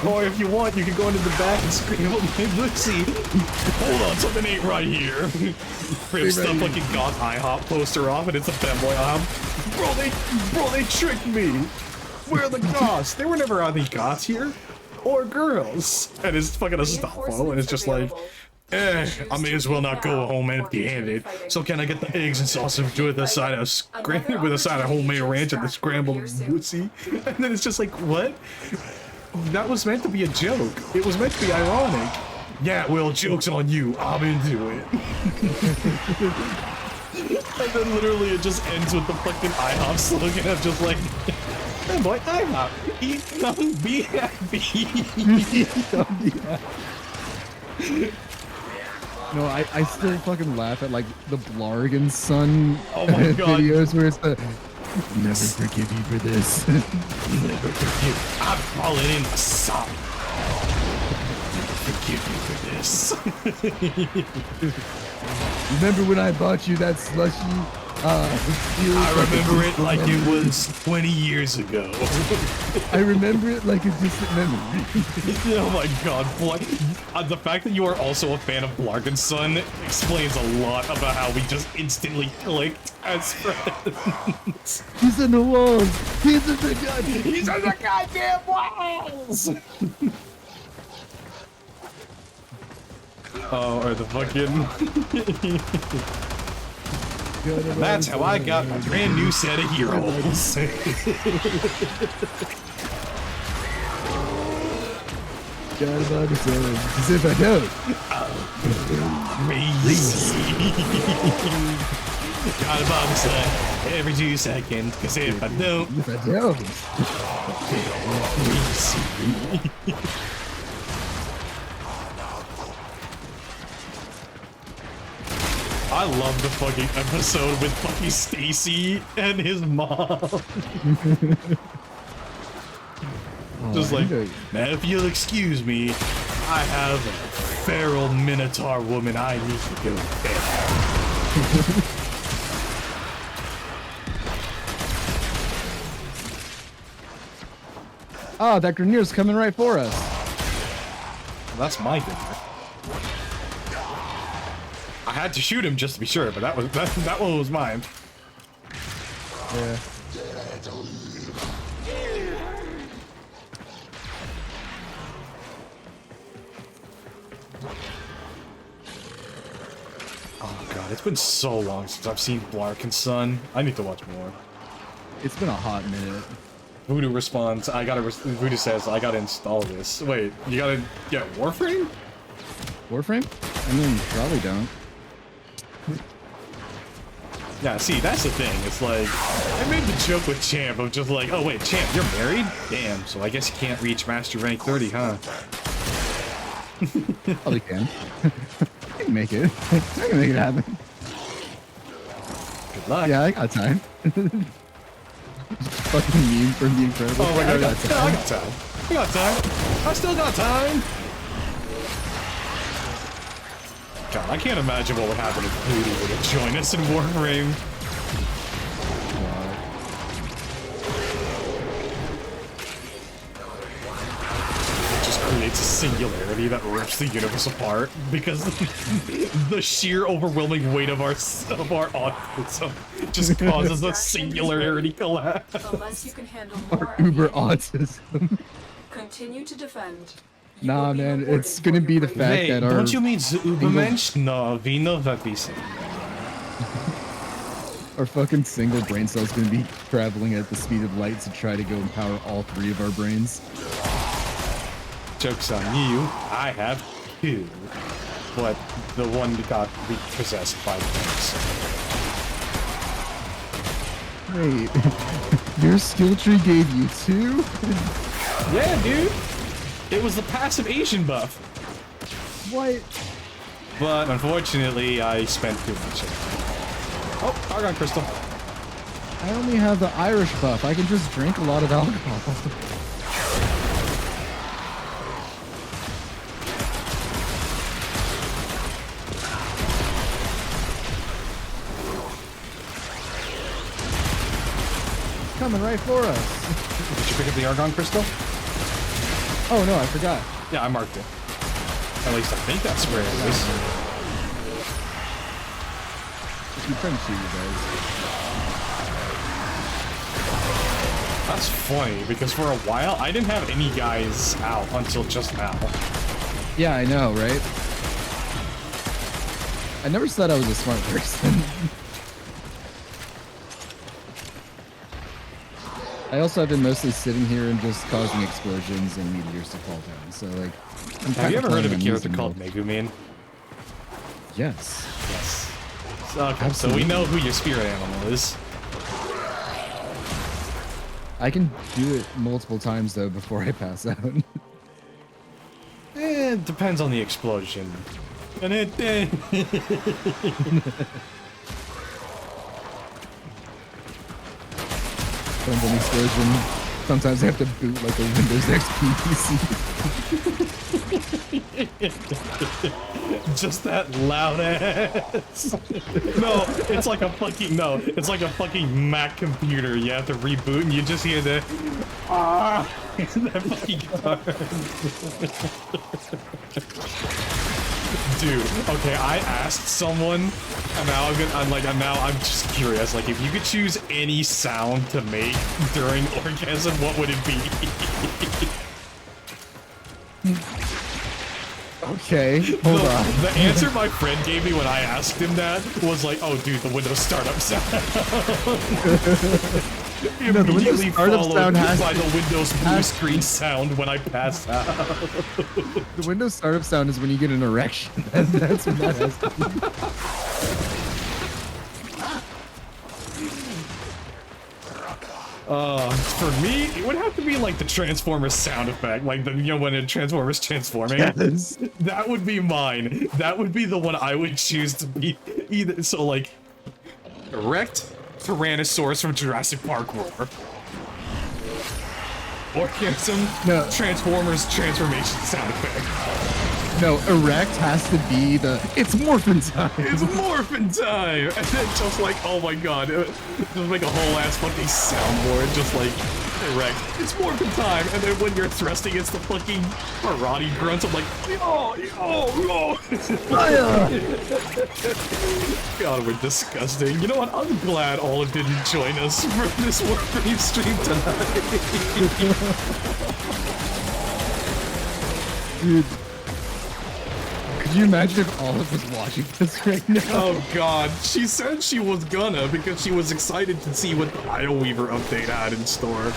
Or if you want, you can go into the back and scramble my Lucy. Hold on, something ain't right here. Rips the fucking goth IHOP poster off, and it's a femboy IHOP. Bro, they tricked me. Where are the goths? There were never any goths here, or girls. And it's fucking Astolfo, and it's just like, I may as well not go home empty-handed. So can I get the eggs and sausage with a side of homemade ranch and the scrambled Lucy? And then it's just like, what? That was meant to be a joke. It was meant to be ironic. Yeah, well, joke's on you. I'm into it. And then literally it just ends with the fucking IHOP slogan of just like, hey boy, IHOP, eat, come, be happy. No, I still fucking laugh at like the Blarg and Son videos where it's the never forgive you for this. Never forgive. I've fallen in the sun. Never forgive you for this. Remember when I bought you that slushy? I remember it like it was 20 years ago. I remember it like a distant memory. Oh my god, the fact that you are also a fan of Blarg and Son explains a lot about how we just instantly clicked as friends. He's in the walls. He's in the He's in the goddamn walls. Oh, or the fucking. That's how I got my brand new set of heroes. God about his own. As if I don't. Crazy. God about his own every 2 seconds. Cause if I don't. If I don't. Crazy. I love the fucking episode with fucking Stacy and his mom. Just like, now if you'll excuse me, I have a feral minotaur woman I need to go to bed. Oh, that Grenier's coming right for us. That's my Grenier. I had to shoot him just to be sure, but that one was mine. Yeah. Oh god, it's been so long since I've seen Blarg and Son. I need to watch more. It's been a hot minute. Voodoo responds, Voodoo says, I gotta install this. Wait, you gotta get Warframe? Warframe? I mean, you probably don't. Yeah, see, that's the thing. It's like, I made the joke with Champ of just like, oh wait, Champ, you're married? Damn, so I guess you can't reach Master Rank 30, huh? Probably can. I can make it. I can make it happen. Good luck. Yeah, I got time. Fucking meme from The Incredible. Oh my god, I got time. I got time. I still got time. God, I can't imagine what would happen if Voodoo were to join us in Warframe. It just creates a singularity that rips the universe apart because the sheer overwhelming weight of our autism just causes a singularity collapse. Unless you can handle more Uber autism. continue to defend. Nah, man, it's gonna be the fact Hey, that our... don't you mean Ubermensch? No, we know that we say. Our fucking single brain cell's gonna be traveling at the speed of light to try to go empower all 3 of our brains. Joke's on you, I have 2. But the one got repossessed by things. Wait, your skill tree gave you 2? Yeah, dude! It was the passive Asian buff. What? But unfortunately, I spent too much. Oh, Argon Crystal. I only have the Irish buff. I can just drink a lot of alcohol. Coming right for us. Did you pick up the Argon Crystal? Oh no, I forgot. Yeah, I marked it. At least I think that's where it is. I'm trying to shoot you guys. That's funny, because for a while, I didn't have any guys out until just now. Yeah, I know, right? I never said I was a smart person. I also have been mostly sitting here and just causing explosions and meteors to fall down. So, like, have you ever heard of a character called Megumin? Yes. Yes. Okay, so we know who your spirit animal is. I can do it multiple times though before I pass out. It depends on the explosion. And it. Depends on the explosion. Sometimes I have to boot like a Windows XP PC. Just that loud ass. No, it's like a fucking it's like a fucking Mac computer. You have to reboot and you just hear the that fucking guitar. Dude, okay, I asked someone, and now I'm just curious. Like, if you could choose any sound to make during orgasm, what would it be? Okay, hold on. The answer my friend gave me when I asked him that was like, "Oh, dude, the Windows startup sound." No, the Windows startup sound has by the Windows blue screen sound when I pass out. The Windows startup sound is when you get an erection. That's what that has to be. For me, it would have to be like the Transformers sound effect, like when a Transformers transforming. Yes. That would be mine. That would be the one I would choose to be either. So like, erect Tyrannosaurus from Jurassic Park roar. Orgasm, no. Transformers transformation sound effect. No, erect has to be the it's morphin time. It's morphin time! And then just like, oh my god, just make a whole ass fucking soundboard, just like, erect. It's morphin time! And then when you're thrusting, it's the fucking karate grunts. I'm like, yo! God, we're disgusting. You know what? I'm glad Olive didn't join us for this Warframe stream tonight. Dude. Could you imagine if Olive was watching this right now? Oh god, she said she was gonna because she was excited to see what the ISLEWEAVER update had in store.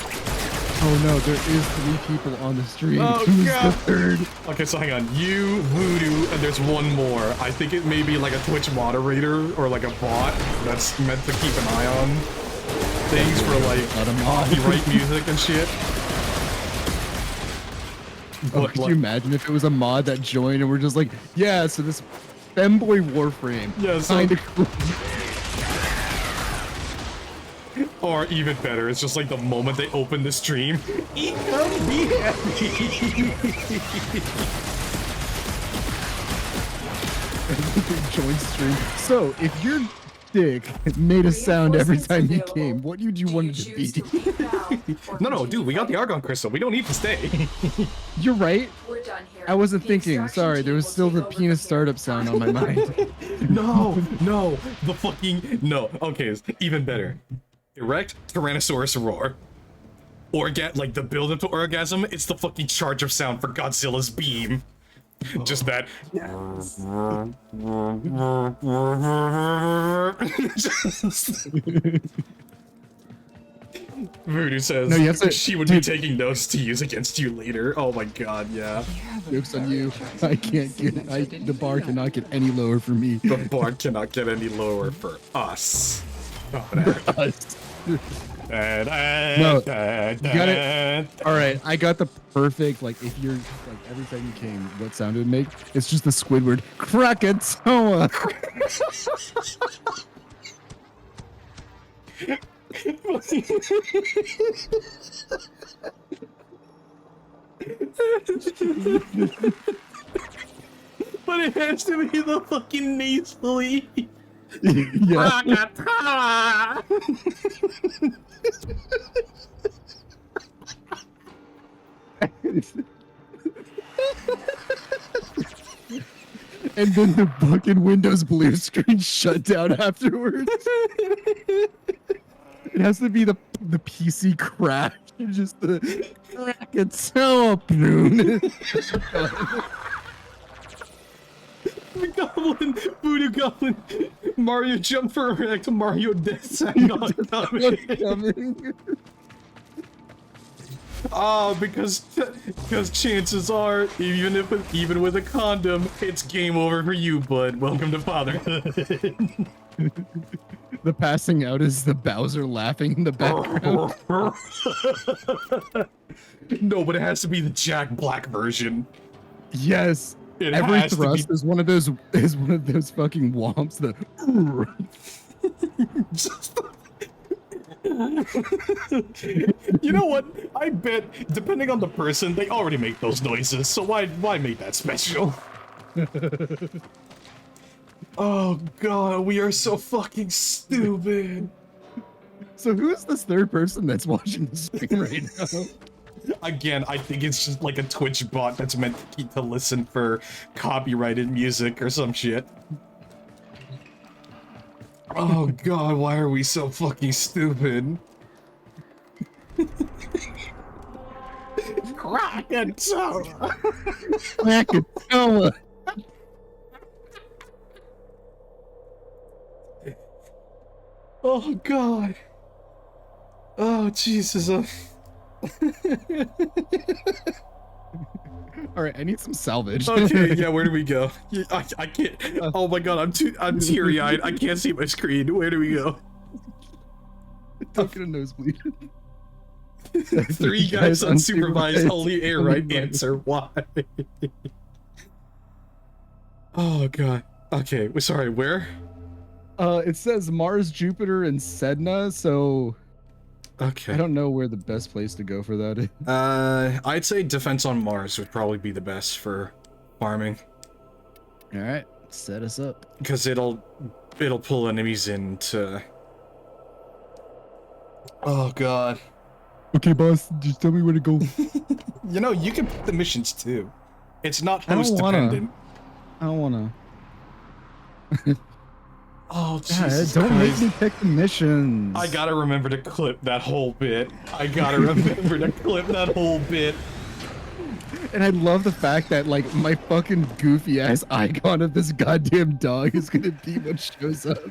Oh no, there is 3 people on the stream. Oh Who's god! the third? Okay, so hang on. You, Voodoo, and there's one more. I think it may be like a Twitch moderator or like a bot that's meant to keep an eye on things for like copyright music and shit. Oh, could you imagine if it was a mod that joined and we're just like, yeah, so this femboy Warframe. Yeah, so kinda cool. Or even better, it's just like the moment they open the stream, eat them, be happy. Join stream. So, if your dick made a sound every time you came, what would you want it to be? No, dude, we got the Argon Crystal. We don't need to stay. You're right. We're done here. I wasn't thinking. Sorry, there was still the penis startup sound on my mind. No, the fucking no. Okay, it's even better. Erect Tyrannosaurus roar. Like the build up to orgasm, it's the fucking charge of sound for Godzilla's beam. Just that. Voodoo says no, you have to, she would be taking notes to use against you later. Oh my god, yeah. Joke's on you. I can't get the bar cannot get any lower for me. The bar cannot get any lower for us. For us. No, you got it. All right, I got the perfect. Like, if you're like every time you came, what sound it would make? It's just the Squidward Krakatoa. But it has to be the fucking nasally. Yeah. And then the fucking Windows blue screen shut down afterwards. It has to be the PC crash. Just the Krakatoa. Goblin, Voodoo Goblin, Mario Jump for Erect, Mario Death Sound not coming. Oh, because chances are, even with a condom, it's game over for you, bud. Welcome to fatherhood. The passing out is the Bowser laughing in the background. No, but it has to be the Jack Black version. Yes. It Every has to be- thrust is one of those fucking womps that You know what? I bet, depending on the person, they already make those noises, so why make that special? Oh god, we are so fucking stupid. So who is this third person that's watching the stream right now? Again, I think it's just like a Twitch bot that's meant to listen for copyrighted music or some shit. Oh god, why are we so fucking stupid? Krakatoa! Krakatoa! Oh god. Oh Jesus. Alright, I need some salvage. Okay, yeah, where do we go? I can't. Oh my god, I'm teary-eyed. I can't see my screen. Where do we go? Don't get a nosebleed. 3 guys unsupervised. Only a right answer. Why? Oh god. Okay, sorry, where? It says Mars, Jupiter, and Sedna, so okay. I don't know where the best place to go for that is. I'd say defense on Mars would probably be the best for farming. Alright, set us up. Because it'll pull enemies into... Oh god. Okay, boss, just tell me where to go. You know, you can pick the missions too. It's not host dependent. I don't wanna. Oh, Jesus don't Christ. make me pick the missions. I gotta remember to clip that whole bit. I gotta remember to clip that whole bit. And I love the fact that, like, my fucking goofy-ass icon of this goddamn dog is gonna be what shows up.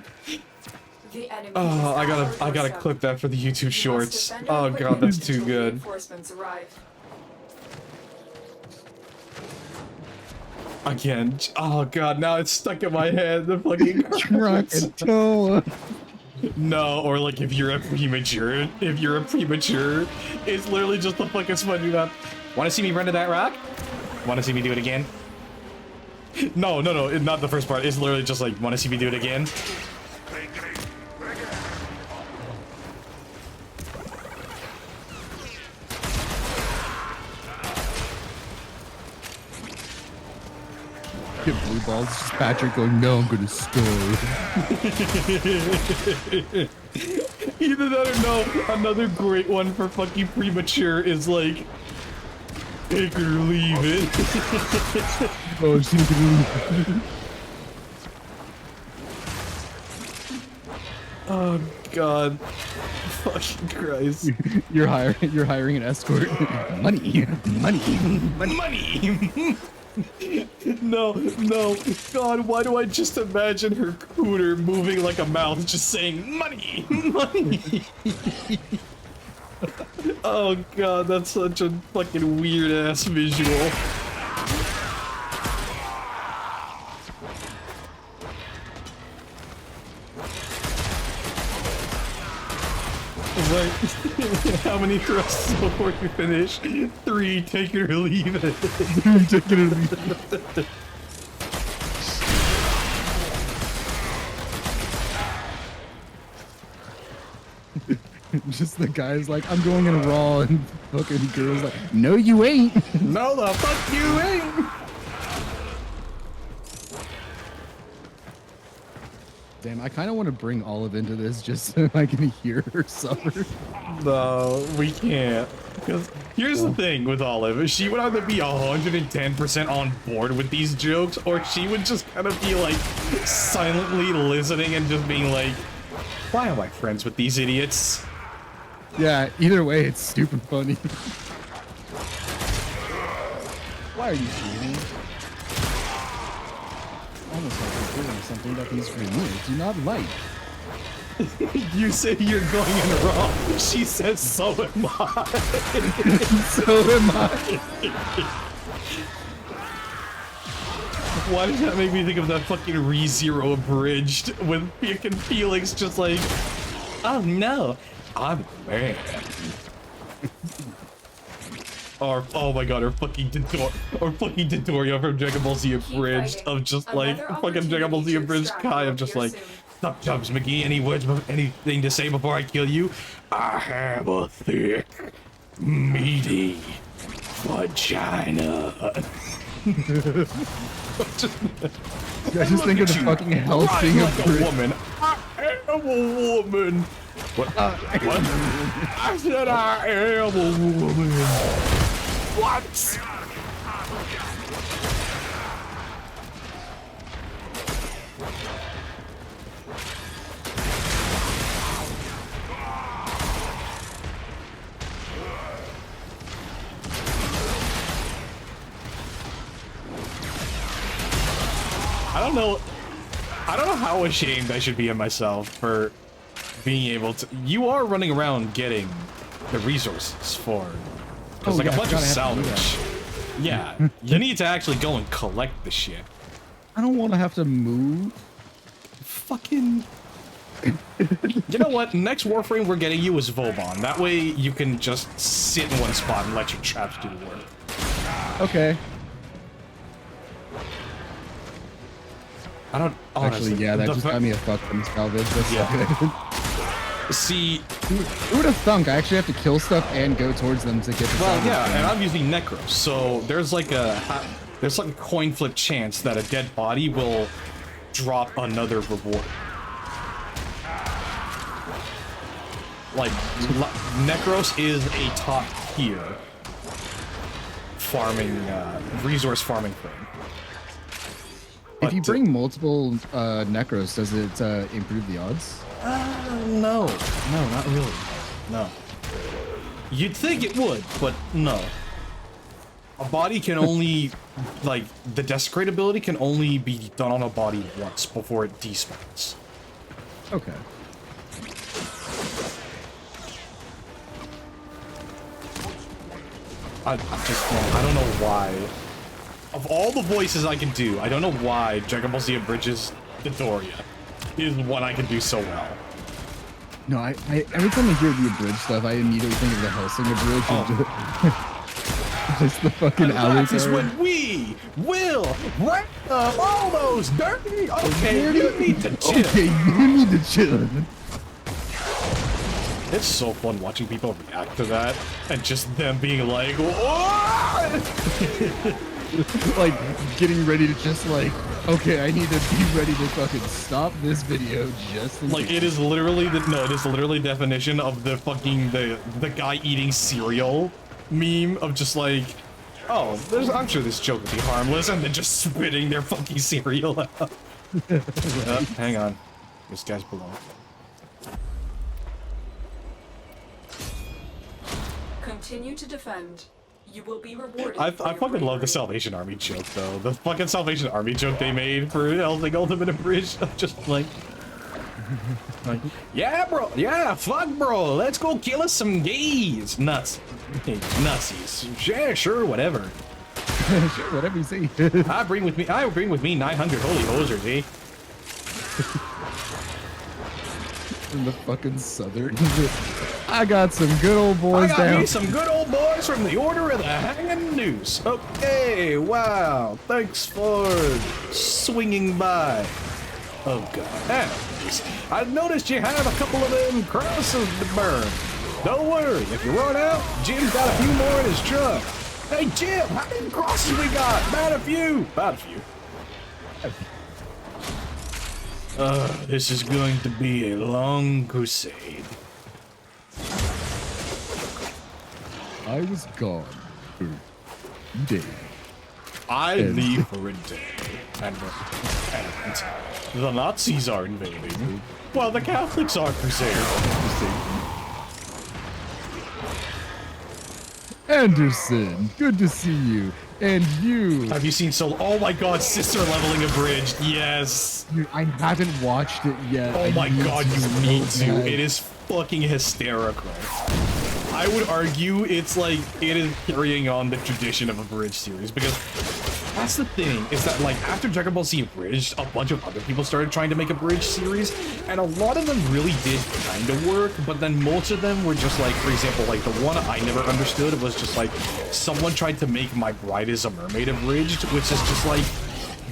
The enemy Oh, is I gotta clip that for the YouTube shorts. Oh god, that's too good. Reinforcements arrive. Again. Oh god, now it's stuck in my head. The fucking Krakatoa. No, or like if you're a premature, it's literally just the fucking SpongeBob. Wanna see me run to that rock? Wanna see me do it again? No, not the first part. It's literally just like, wanna see me do it again? Get blue balls. It's just Patrick going, no, I'm gonna starve. Either that or no. Another great one for fucking premature is like, take it or leave it. Oh, take it or leave it. Oh god. Fucking Christ. You're hiring an escort. Money. No. God, why do I just imagine her cooter moving like a mouth, just saying, money! Oh god, that's such a fucking weird-ass visual. Like, how many thrusts before you finish? 3, take it or leave it. 3, take it or leave it. Just the guy's like, I'm going in raw, and fucking girl's like, no you ain't. No the fuck you ain't. Damn, I kind of want to bring Olive into this just so I can hear her suffer. No, we can't. Because here's the thing with Olive. She would either be 110% on board with these jokes, or she would just kind of be like silently listening and just being like, why am I friends with these idiots? Yeah, either way, it's stupid funny. Why are you shooting? Almost like you're doing something that these removed do not like. You say you're going in wrong. She says, so am I. So am I. Why does that make me think of that fucking ReZero abridged with fucking Felix just like, oh no, I'm a man. Or, oh my god, or fucking Dodoria from Dragon Ball Z abridged of just like, fucking Dragon Ball Z abridged Kai of just like, stop jumps, McGee, anything to say before I kill you? I have a thick, meaty vagina. I just think of the fucking hell thing of a woman. I am a woman. What? What? I said I am a woman. What? I don't know how ashamed I should be of myself for being able to. You are running around getting the resources for. There's like a bunch of salvage. Yeah, you need to actually go and collect the shit. I don't want to have to move. Fucking. You know what? Next Warframe we're getting you is Vauban. That way you can just sit in one spot and let your traps do the work. Okay. I don't honestly. Actually, yeah, that just got me a fuck from salvage. That's yeah. See, who would have thunk? I actually have to kill stuff and go towards them to get the well, yeah, and I'm using Necros, so there's like a coin flip chance that a dead body will drop another reward. Like, Necros is a top tier farming, resource farming thing. If you bring multiple Necros, does it improve the odds? No, not really. No. You'd think it would, but no. A body can only, like, the desecrate ability can only be done on a body once before it despawns. Okay. I don't know why. Of all the voices I can do, I don't know why Dragon Ball Z Abridges Dodoria is what I can do so well. No, I every time I hear the abridged stuff, I immediately think of the Helsing abridged. Oh. Just the fucking That is when we will wrap up all those dirty. Okay, you need to chill. Okay, you need to chill. It's so fun watching people react to that and just them being like, what? Like getting ready to just like, okay, I need to be ready to fucking stop this video just in like case. it is literally it is literally definition of the fucking the guy eating cereal meme of just like, oh, I'm sure this joke would be harmless, and then just spitting their fucking cereal out. Hang on, this guy's below. Continue to defend. You will be rewarded. I fucking love the Salvation Army joke though. The fucking Salvation Army joke they made for Helsing Ultimate Abridged of just like, yeah, bro, yeah, fuck, bro, let's go kill us some gays. Nuts. Nutsies. Yeah, sure, whatever. Sure, whatever you say. I bring with me 900 holy hosers, eh? From the fucking southern. I got some good old boys I got down. me some good old boys from the Order of the Hanging Noose. Okay, wow, thanks for swinging by. Oh god. Anyways, I noticed you have a couple of them crosses to burn. Don't worry, if you run out, Jim's got a few more in his truck. Hey Jim, how many crosses we got? About a few. About a few. This is going to be a long crusade. I was gone for a day. I leave for a day, and the Nazis are invading, while the Catholics are crusading. Anderson, good to see you. And you. Have you seen oh my god, Sister Leveling Abridged, yes. Dude, I haven't watched it yet. Oh my god, you need to. It is fucking hysterical. I would argue it's like, it is carrying on the tradition of Abridged series, because That's the thing, is that, like, after Dragon Ball Z Abridged, a bunch of other people started trying to make a Bridge series, and a lot of them really did kind of work, but then most of them were just, like, for example, like, the one I never understood was just, like, someone tried to make My Bride is a Mermaid Abridged, which is just, like,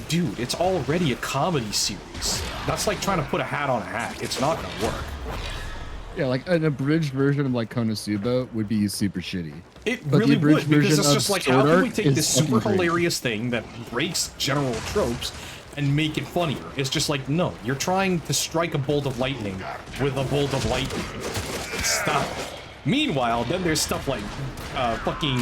dude, it's already a comedy series. That's like trying to put a hat on a hat. It's not gonna work. Yeah, like an abridged version of like Konosuba would be super shitty. It But really the abridged would, because version it's of just like, Sword how can Art we take is this super fucking great. hilarious thing that breaks general tropes and make it funnier? It's just like, no, you're trying to strike a bolt of lightning with a bolt of lightning. Stop. Meanwhile, then there's stuff like fucking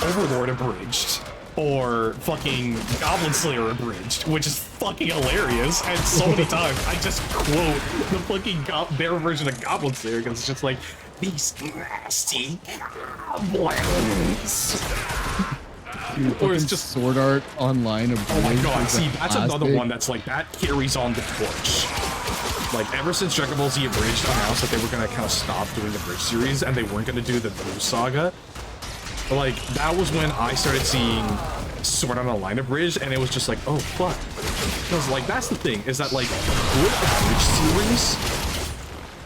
Overlord Abridged, or fucking Goblin Slayer Abridged, which is fucking hilarious, and so many times I just quote the fucking their version of Goblin Slayer, because it's just like, these nasty goblins. Dude, Or it's just Sword Art Online. Oh my god, is see, a that's another classic. one that's like, that carries on the torch. Like, ever since Dragon Ball Z Abridged announced that they were gonna kind of stop doing the Bridge series, and they weren't gonna do the Blue Saga, like, that was when I started seeing Sword Art Online Abridged, and it was just like, oh, fuck. Because, like, that's the thing, is that, like, a good Abridged series,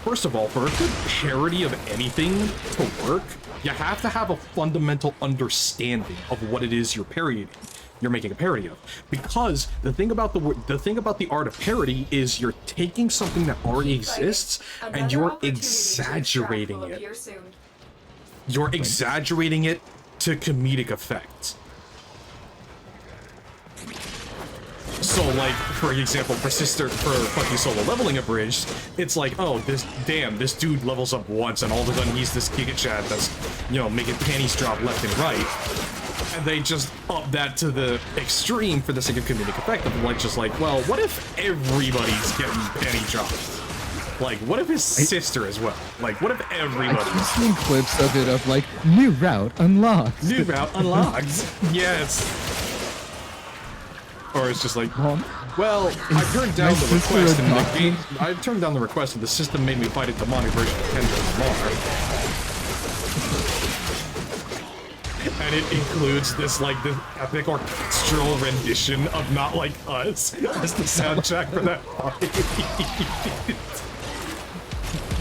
first of all, for a good parody of anything to work, you have to have a fundamental understanding of what it is you're parodying. You're making a parody of, because the thing about the art of parody is you're taking something that already exists and you're exaggerating it. You're exaggerating it to comedic effect. So, like, for example, for fucking Solo Leveling Abridged, it's like, oh, this dude levels up once, and all of a sudden he's this Giga Chad that's, you know, making panties drop left and right. And they just up that to the extreme for the sake of comedic effect of, like, just like, well, what if everybody's getting panty dropped? Like, what if his sister as well? Like, what if everybody? I've seen clips of it of like, new route unlocked. New route unlocked. Yes. Or it's just like, well, I turned down the request and the game. I turned down the request and the system made me fight a demonic version of Kendrick Lamar. And it includes this, like, this epic orchestral rendition of Not Like Us as the soundtrack for that party.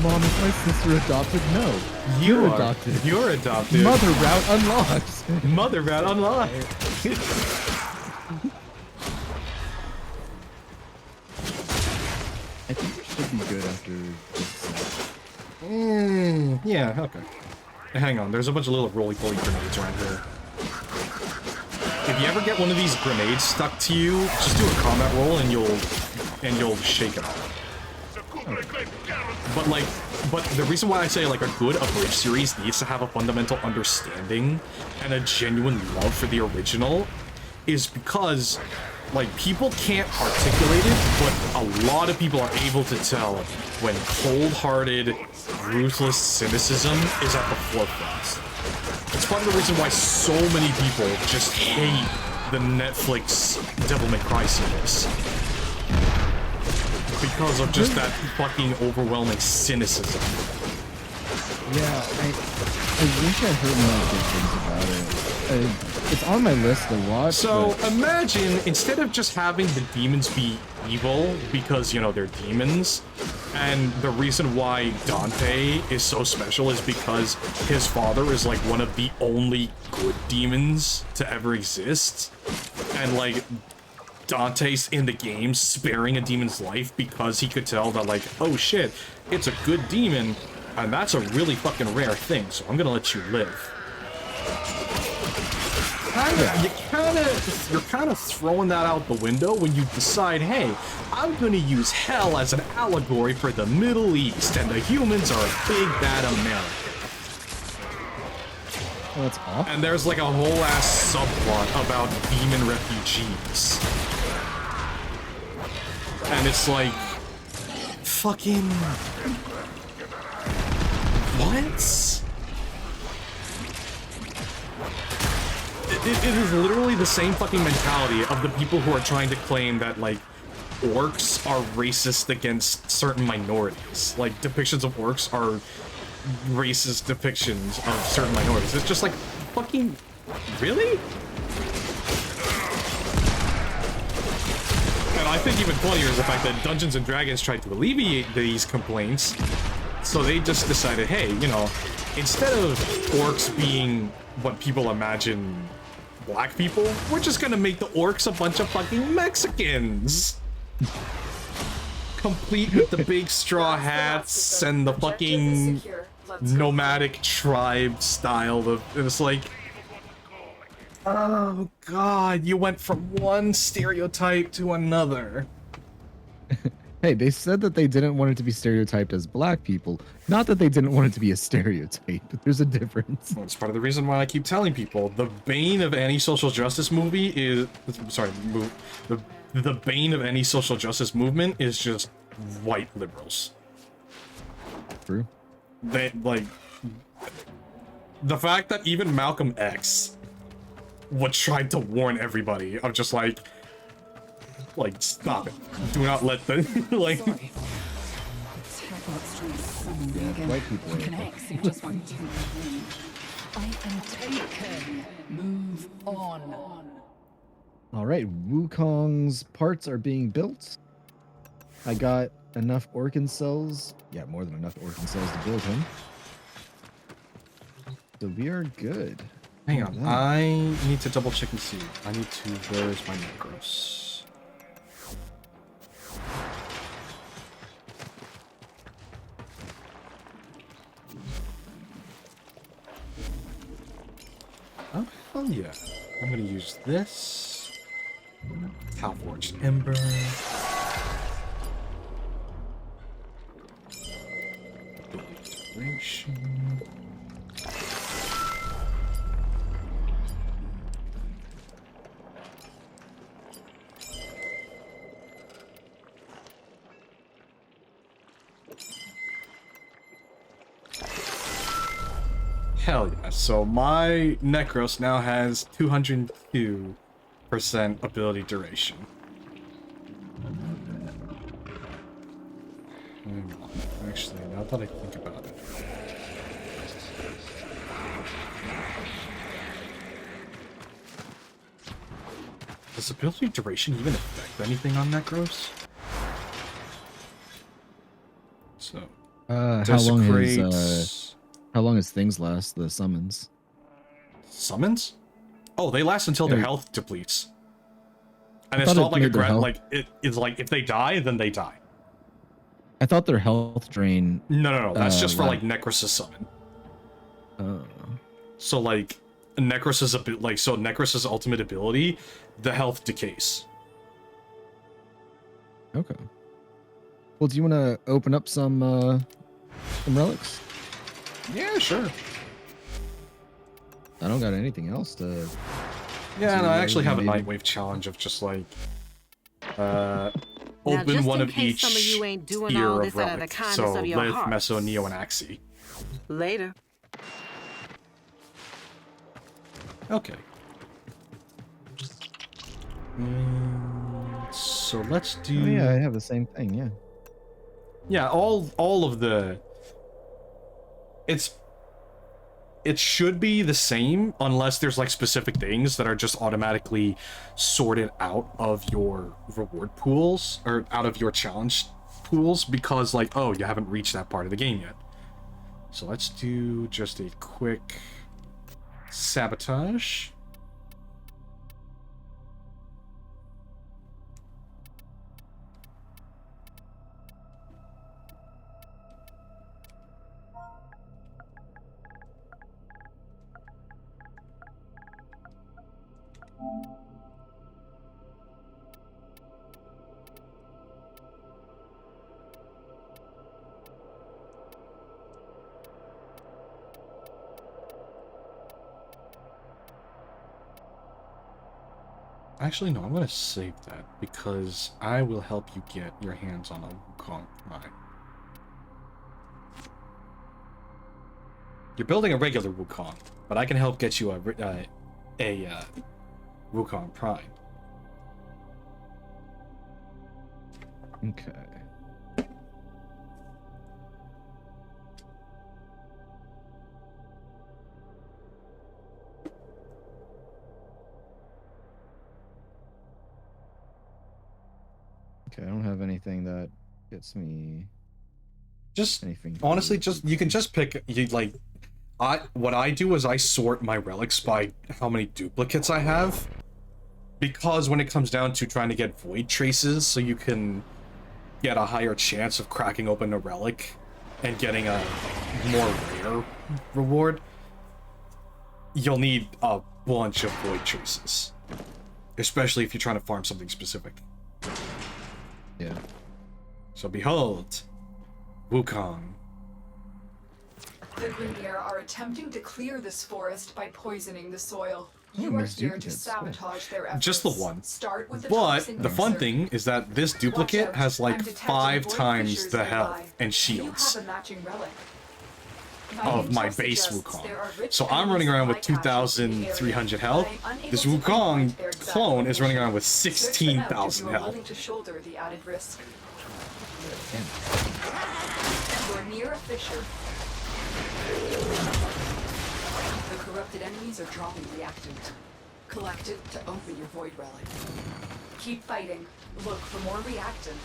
Mom, is my sister adopted? No. You're adopted. You're adopted. Mother route unlocked. Mother route unlocked. I think it should be good after this. Yeah, okay. Hang on, there's a bunch of little roly-poly grenades around here. If you ever get one of these grenades stuck to you, just do a combat roll and you'll shake it off. But the reason why I say, like, a good Abridged series needs to have a fundamental understanding and a genuine love for the original is because, like, people can't articulate it, but a lot of people are able to tell when cold-hearted, ruthless cynicism is at the forefront. It's part of the reason why so many people just hate the Netflix Devil May Cry series. Because of just that fucking overwhelming cynicism. Yeah, I wish I heard more good things about it. It's on my list to watch. So imagine, instead of just having the demons be evil because, you know, they're demons, and the reason why Dante is so special is because his father is, like, one of the only good demons to ever exist, and, like, Dante's in the game sparing a demon's life because he could tell that, like, oh shit, it's a good demon, and that's a really fucking rare thing, so I'm gonna let you live. You're kind of throwing that out the window when you decide, hey, I'm gonna use hell as an allegory for the Middle East, and the humans are big bad Americans. Oh, that's awful. And there's, like, a whole ass subplot about demon refugees. And it's like, fucking, what? It is literally the same fucking mentality of the people who are trying to claim that, like, orcs are racist against certain minorities. Like, depictions of orcs are racist depictions of certain minorities. It's just like, fucking, really? I think even funnier is the fact that Dungeons and Dragons tried to alleviate these complaints. So they just decided, hey, you know, instead of orcs being what people imagine black people, we're just gonna make the orcs a bunch of fucking Mexicans. Complete with the big straw hats and the fucking nomadic tribe style of, and it's like, oh god, you went from one stereotype to another. Hey, they said that they didn't want it to be stereotyped as black people, not that they didn't want it to be a stereotype. There's a difference. Well, it's part of the reason why I keep telling people the bane of any social justice movie is, sorry, the bane of any social justice movement is just white liberals. True. They, like, the fact that even Malcolm X would try to warn everybody of just like, stop it. Do not let the, like... White people. I am taken. Move on. All right, Wukong's parts are being built. I got enough Orkin cells. Yeah, more than enough Orkin cells to build him. So we are good. Hang on, I need to double check and see. I need to, where's my macros? Oh, hell yeah. I'm gonna use this. Calforged Ember. Duration. Hell yeah. So my Necros now has 202% ability duration. Actually, now that I think about it. Does ability duration even affect anything on Necros? So, how long is things last, the summons? Summons? Oh, they last until their health depletes. And it's not like a grant, like, it's like, if they die, then they die. I thought their health drain... No, that's just for, like, Necros' summon. Oh. So, like, Necros' Necros' ultimate ability, the health decays. Okay. Well, do you want to open up some relics? Yeah, sure. I don't got anything else to... Yeah, no, I actually have a Nightwave challenge of just, like, open one of each tier of relics. So, Lith, Meso, Neo, and Axie. Later. Okay. So let's do... Oh, yeah, I have the same thing, yeah. Yeah, all of the... It should be the same unless there's like specific things that are just automatically sorted out of your reward pools or out of your challenge pools because like, oh, you haven't reached that part of the game yet. So let's do just a quick sabotage. Actually, no, I'm going to save that because I will help you get your hands on a Wukong Prime. You're building a regular Wukong, but I can help get you a Wukong Prime. Okay. Okay, I don't have anything that gets me. Just anything. Honestly, you can just pick what I do is I sort my relics by how many duplicates I have, because when it comes down to trying to get void traces, so you can get a higher chance of cracking open a relic and getting a more rare reward, you'll need a bunch of void traces, especially if you're trying to farm something specific. Yeah. So behold, Wukong. The Grineer are attempting to clear this forest by poisoning the soil. You Oh, are there's here to duplicates. sabotage their efforts. Just the one. Start with the But toxin the fun mixer. thing is that this duplicate has like 5 times the health and shields You have a matching relic. of my base Wukong. So I'm running around with 2,300 health. This Wukong clone is running around with 16,000 You are health. willing to shoulder the added risk. You're near a fissure. The corrupted enemies are dropping reactant. Collect it to open your void relic. Keep fighting. Look for more reactant.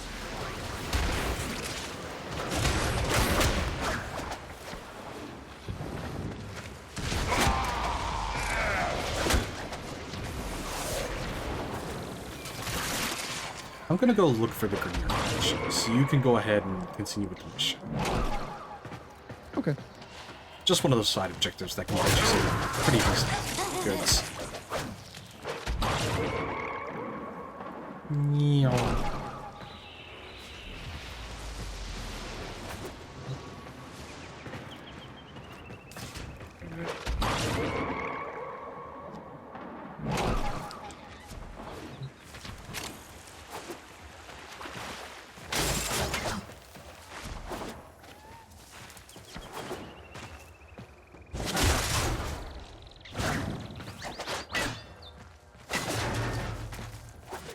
I'm gonna go look for the Grineer mission, so you can go ahead and continue with the mission. Okay. Just one of those side objectives that can get you some pretty decent goods. Meow.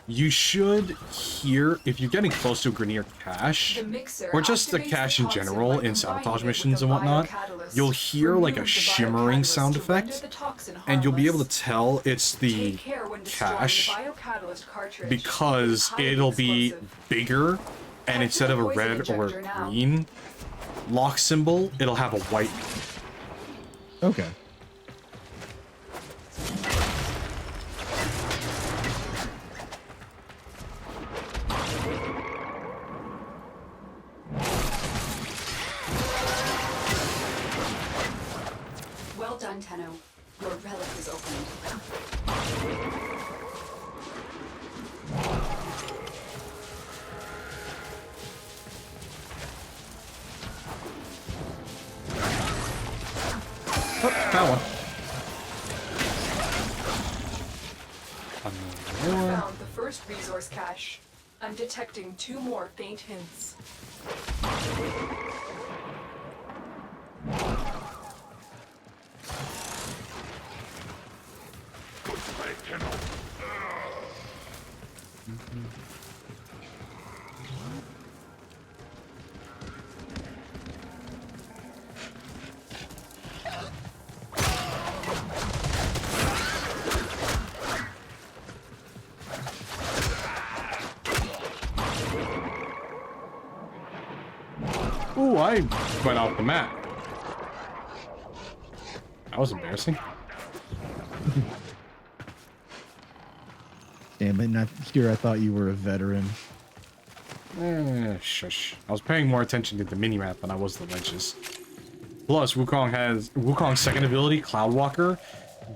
You should hear, if you're getting close to a Grineer cache, or just the cache in general in sabotage missions and whatnot, you'll hear like a shimmering sound effect, and you'll be able to tell it's the cache because it'll be bigger, and instead of a red or a green lock symbol, it'll have a white. Okay. Well done, Tenno. Your relic is opened. Found one. Found the first resource cache. I'm detecting 2 more faint hints. Ooh, I went off the map. That was embarrassing. Damn it, not here. I thought you were a veteran. Shush. I was paying more attention to the minimap than I was the ledges. Plus, Wukong's second ability, Cloud Walker,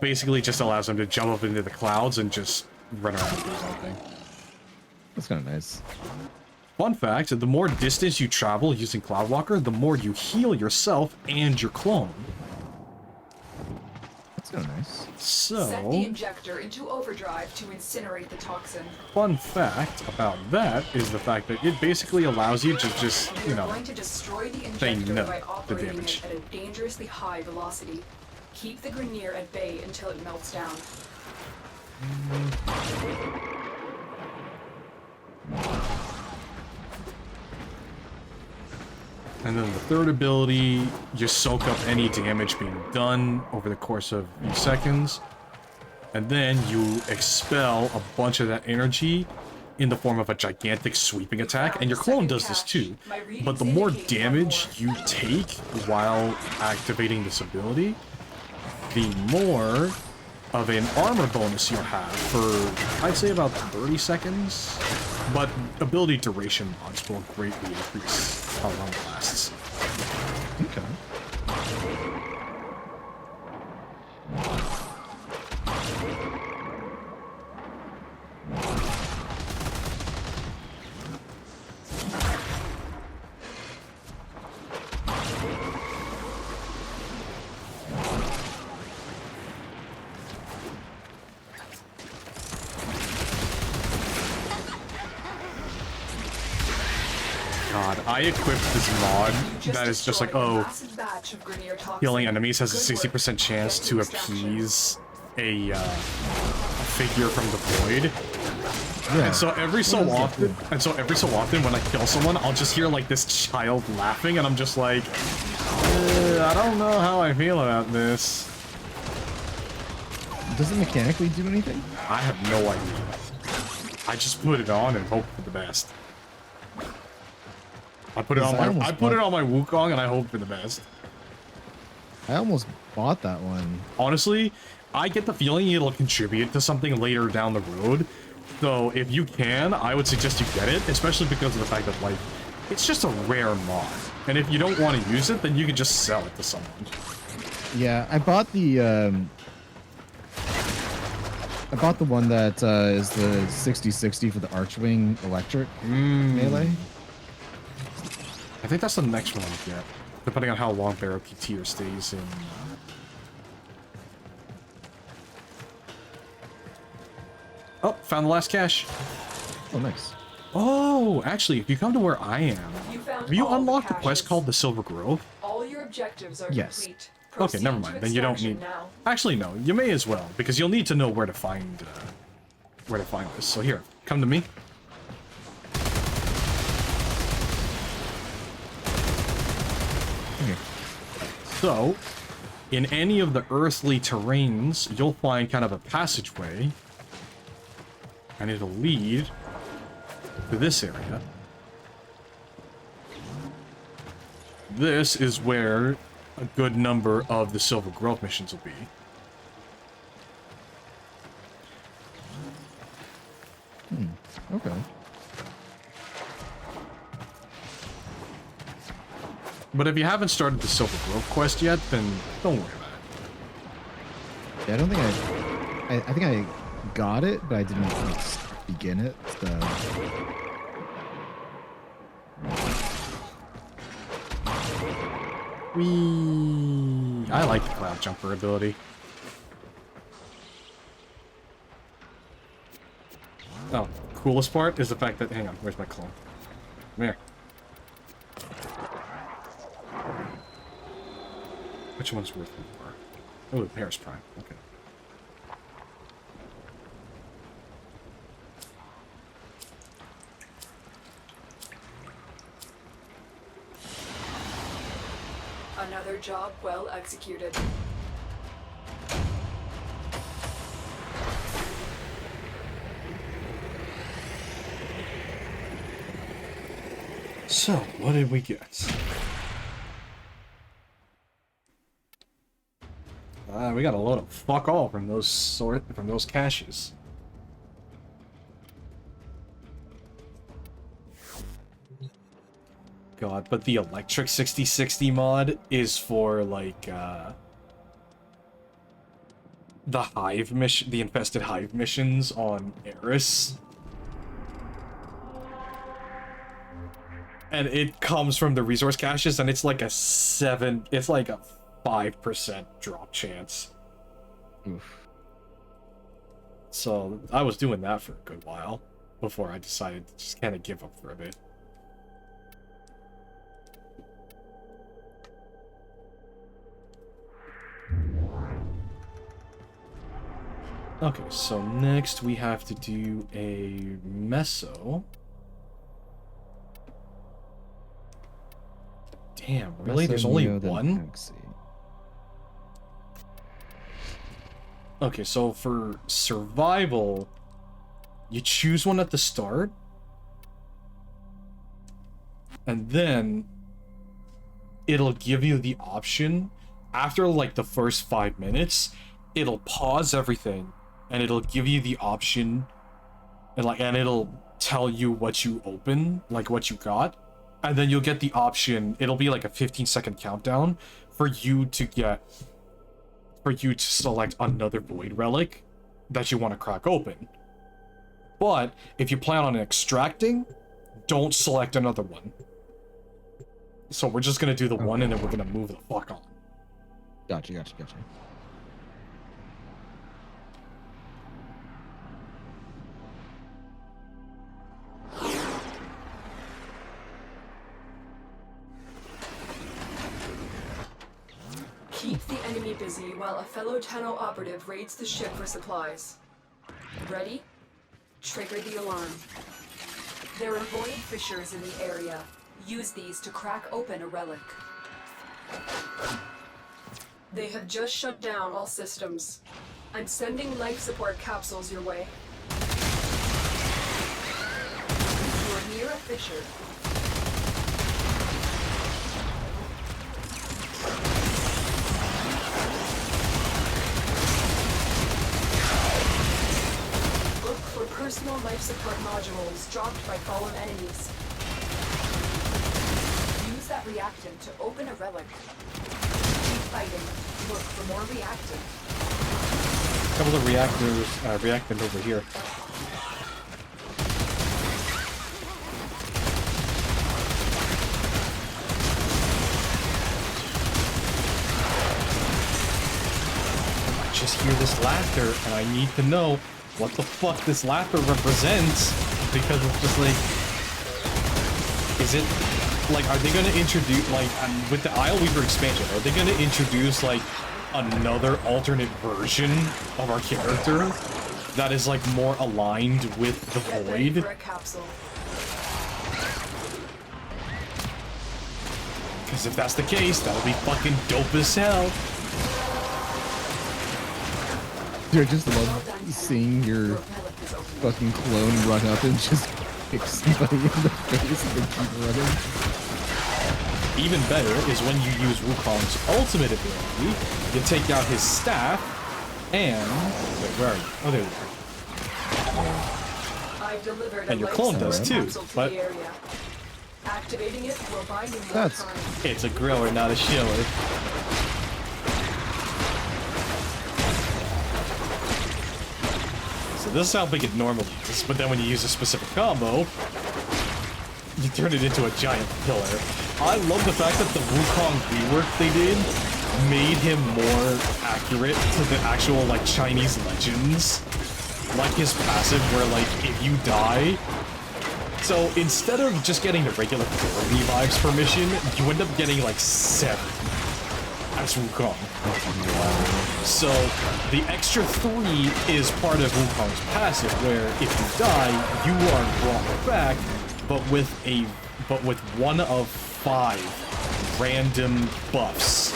basically just allows him to jump up into the clouds and just run around and do something. That's kind of nice. Fun fact, the more distance you travel using Cloud Walker, the more you heal yourself and your clone. That's kind of nice. So, Set the injector into overdrive to incinerate the toxin. fun fact about that is the fact that it basically allows you to just, you You're know, going to destroy the say injector no by to operating damage. it at a dangerously high velocity. Keep the Grineer at bay until it melts down. And then the third ability, you soak up any damage being done over the course of a few seconds. And then you expel a bunch of that energy in the form of a gigantic sweeping attack, and your clone does this too. But the more damage you take while activating this ability, the more of an armor bonus you'll have for, I'd say, about 30 seconds. But ability duration mods will greatly increase how long it lasts. Okay. God, I equipped this mod that is just like, oh, healing enemies has a 60% chance to appease a figure from the void. Yeah. And so every so often, when I kill someone, I'll just hear like this child laughing, and I'm just like, I don't know how I feel about this. Does it mechanically do anything? I have no idea. I just put it on and hope for the best. I put it on my Wukong and I hope for the best. I almost bought that one. Honestly, I get the feeling it'll contribute to something later down the road. So if you can, I would suggest you get it, especially because of the fact that, like, it's just a rare mod. And if you don't want to use it, then you can just sell it to someone. Yeah, I bought the one that is the 60/60 for the Archwing Electric melee. I think that's the next one I'll get, depending on how long Barrowkey tier stays in. Oh, found the last cache. Oh, nice. Oh, actually, if you come to where I am, have you unlocked a quest called the Silver Grove? All your objectives are Yes. complete. Okay, never mind. Then you don't need. Actually, no. You may as well, because you'll need to know where to find this. So here, come to me. Okay. So, in any of the earthly terrains, you'll find kind of a passageway, and it'll lead to this area. This is where a good number of the Silver Growth missions will be. Okay. But if you haven't started the Silver Growth quest yet, then don't worry about it. Yeah, I don't think I think I got it, but I didn't like, begin it. So. Whee! I like the cloud jumper ability. Oh, coolest part is the fact that, hang on, where's my clone? Come here. Which one's worth more? Oh, the Paris Prime. Okay. Another job well executed. So, what did we get? We got a load of fuck all from those caches. God, but the electric 60/60 mod is for like the hive mission, the infested hive missions on Eris. And it comes from the resource caches, and it's like a 5% drop chance. Oof. So I was doing that for a good while before I decided to just kind of give up for a bit. Okay, so next we have to do a meso. Damn, really? There's only one? Okay, so for survival, You choose one at the start, and then it'll give you the option after like the first 5 minutes. It'll pause everything, and it'll give you the option, and it'll tell you what you open, like what you got, and then you'll get the option. It'll be like a 15-second countdown for you to select another void relic that you want to crack open. But if you plan on extracting, don't select another one. So we're just gonna do the one, and then we're gonna move the fuck on. Gotcha. Keep the enemy busy while a fellow Tenno operative raids the ship for supplies. Ready? Trigger the alarm. There are void fissures in the area. Use these to crack open a relic. They have just shut down all systems. I'm sending life support capsules your way. You are near a fissure. Look for personal life support modules dropped by fallen enemies. Use that reactant to open a relic. Keep fighting. Look for more reactant. A couple of reactant over here. I just hear this laughter, and I need to know what the fuck this laughter represents, because it's just like, is it like, are they gonna introduce, like, with the ISLEWEAVER expansion, are they gonna introduce like another alternate version of our character that is like more aligned with the void? Because if that's the case, that'll be fucking dope as hell. Dude, I just love seeing your fucking clone run up and just kick somebody in the face and they keep running. Even better is when you use Wukong's ultimate ability. You take out his staff, and... Wait, where are you? Oh, there you are. I've delivered And your clone does too, but... Activating it will buy you more That's... time. It's a griller, not a shiller. So this is how big it normally is, but then when you use a specific combo, you turn it into a giant pillar. I love the fact that the Wukong rework they did made him more accurate to the actual, like, Chinese legends. Like his passive where, like, if you die... So instead of just getting the regular 4 revives per mission, you end up getting, like, 7 as Wukong. So the extra 3 is part of Wukong's passive, where if you die, you are brought back, but with one of 5 random buffs.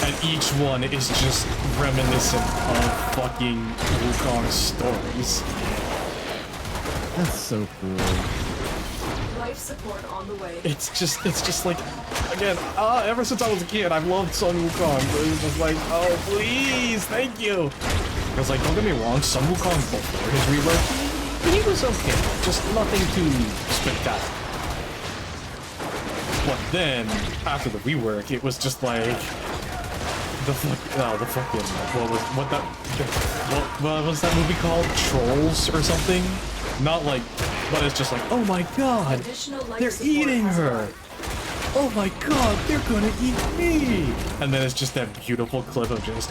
And each one is just reminiscent of fucking Wukong's stories. That's so cool. Life support on the way. It's just like, again, ever since I was a kid, I've loved Sun Wukong. It's just like, oh, please, thank you. Because, like, don't get me wrong, Sun Wukong before his rework, he was okay, just nothing too spectacular. But then, after the rework, it was just like, what was that movie called? Trolls or something? Not like, but it's just like, oh my god, they're eating her. Oh my god, they're gonna eat me. And then it's just that beautiful clip of just,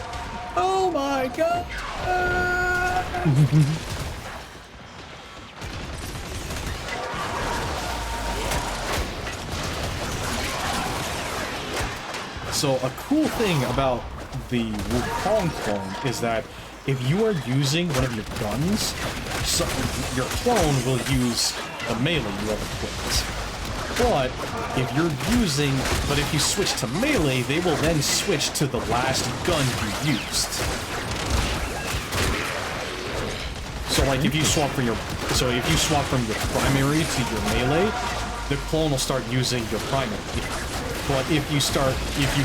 oh my god. So a cool thing about the Wukong clone is that if you are using one of your guns, so your clone will use the melee you have equipped. But if you switch to melee, they will then switch to the last gun you used. So like if you swap from your primary to your melee, the clone will start using your primary. But if you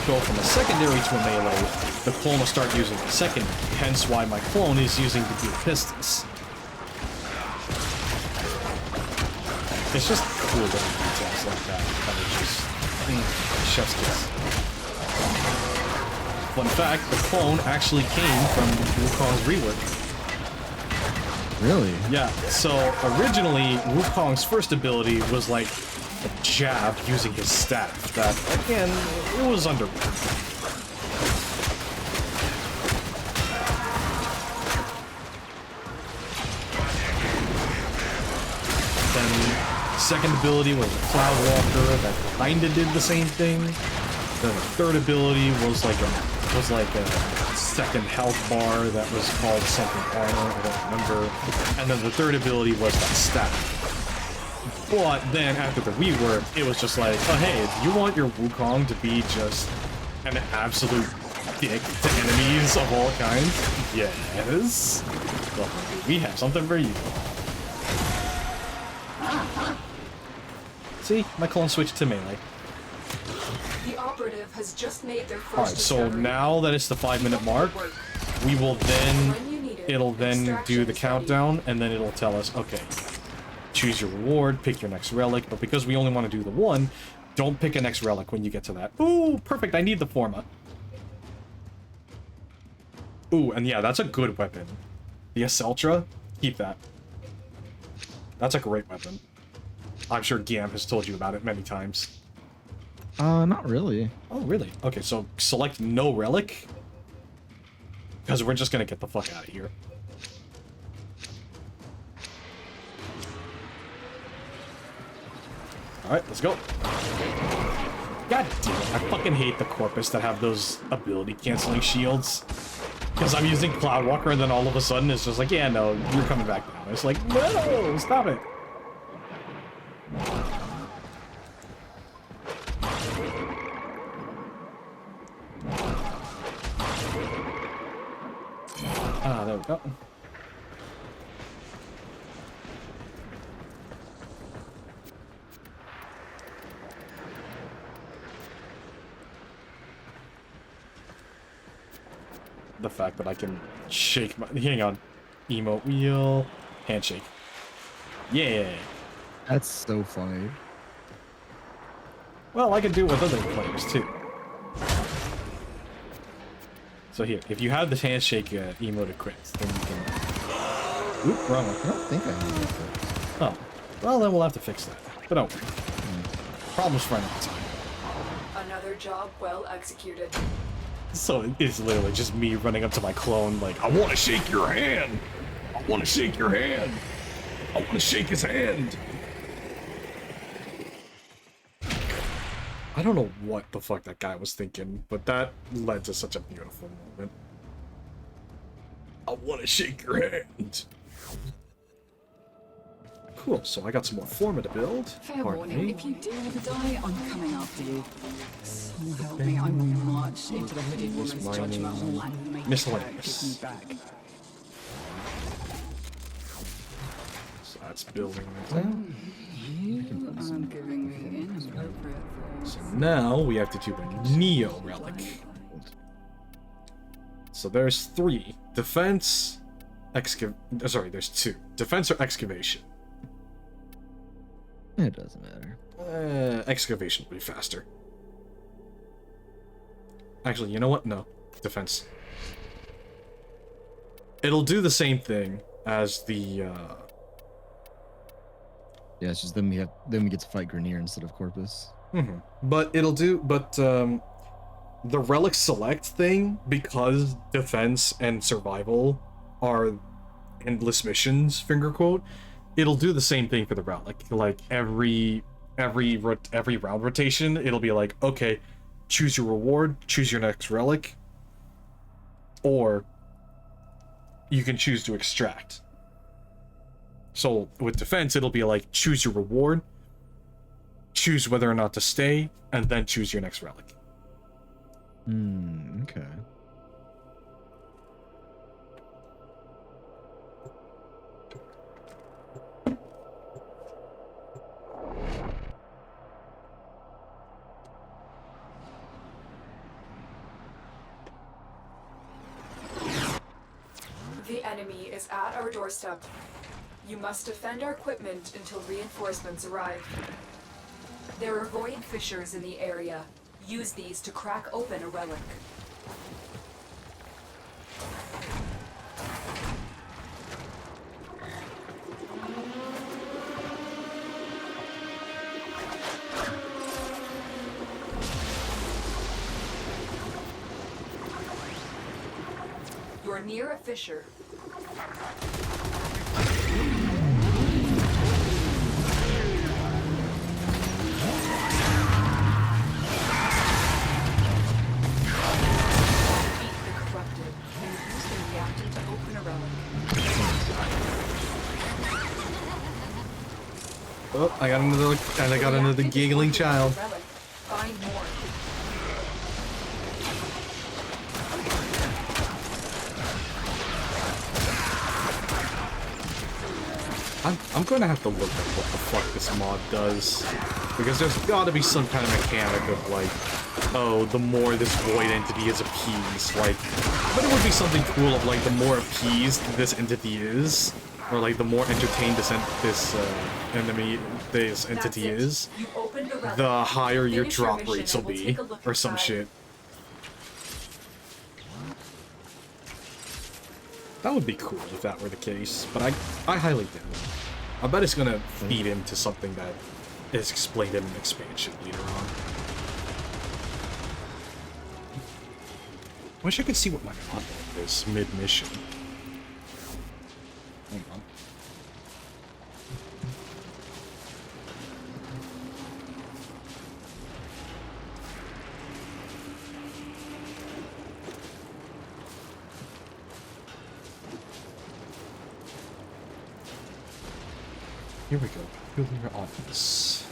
go from a secondary to a melee, the clone will start using the secondary. Hence why my clone is using the dual pistols. It's just cool little details like that. Kind of just chef's kiss. Fun fact, the clone actually came from Wukong's rework. Really? Yeah, so originally, Wukong's first ability was like a jab using his staff. That, again, it was underrated. Then, second ability was a Cloud Walker that kinda did the same thing. Then the third ability was like a second health bar that was called something armor, I don't remember. And then the third ability was that staff. But then after the rework, it was just like, oh hey, do you want your Wukong to be just an absolute dick to enemies of all kinds? Yes. Well, we have something for you. See, my clone switched to melee. The operative has just made their first Alright, so discovery. now that it's the 5-minute mark, we will then, it'll then do the countdown, and then it'll tell us, okay, choose your reward, pick your next relic, but because we only want to do the one, don't pick a next relic when you get to that. Ooh, perfect, I need the Forma. Ooh, and yeah, that's a good weapon. The Aceltra, keep that. That's a great weapon. I'm sure Gam has told you about it many times. Not really. Oh, really? Okay, so select no relic. Because we're just gonna get the fuck out of here. Alright, let's go. God damn it, I fucking hate the Corpus that have those ability canceling shields. Because I'm using Cloud Walker and then all of a sudden it's just like, yeah, no, you're coming back down. It's like, no, stop it. Ah, there we go. The fact that I can shake my... Hang on. Emote wheel. Handshake. Yeah. That's so funny. Well, I can do it with other players, too. So here, if you have the handshake emote equipped, then you can... Oop, wrong one. I don't think I need it. Oh. Well, then we'll have to fix that. But don't worry. Problems for another time. Another job well executed. So it's literally just me running up to my clone like, I want to shake your hand! I want to shake your hand! I want to shake his hand! I don't know what the fuck that guy was thinking, but that led to such a beautiful moment. I want to shake your hand! Cool, so I got some more Forma to build. Fair Pardon warning, me. if you deal with the die, I'm coming after you. So help me, I will march into the hooded woman's judgment hall and make her Miscellaneous. give me back. So that's building right there. You are giving me inappropriate So now we have to do a Neo Relic. So there's 3. Defense, sorry, there's 2. Defense or Excavation? It doesn't matter. Excavation will be faster. Actually, you know what? No. Defense. It'll do the same thing as the, Yeah, it's just then we get to fight Grenier instead of Corpus. But it'll do, the Relic Select thing, because defense and survival are endless missions, finger quote, it'll do the same thing for the Relic. Like, every round rotation, it'll be like, okay, choose your reward, choose your next Relic, or you can choose to extract. So, with defense, it'll be like, choose your reward, choose whether or not to stay, and then choose your next Relic. Okay. is at our doorstep. You must defend our equipment until reinforcements arrive. There are void fissures in the area. Use these to crack open a relic. You're near a fissure. Oh, I got another giggling child. Find more. I'm gonna have to look at what the fuck this mod does. Because there's gotta be some kind of mechanic of like, oh, the more this void entity is appeased, like, but it would be something cool of like, the more appeased this entity is, or like, the more entertained this entity is, the higher your drop rates will be, or some shit. That would be cool if that were the case, but I highly doubt it. I bet it's gonna feed into something that is explained in an expansion later on. Wish I could see what my content is mid-mission. Hang on. Here we go. Building your audience.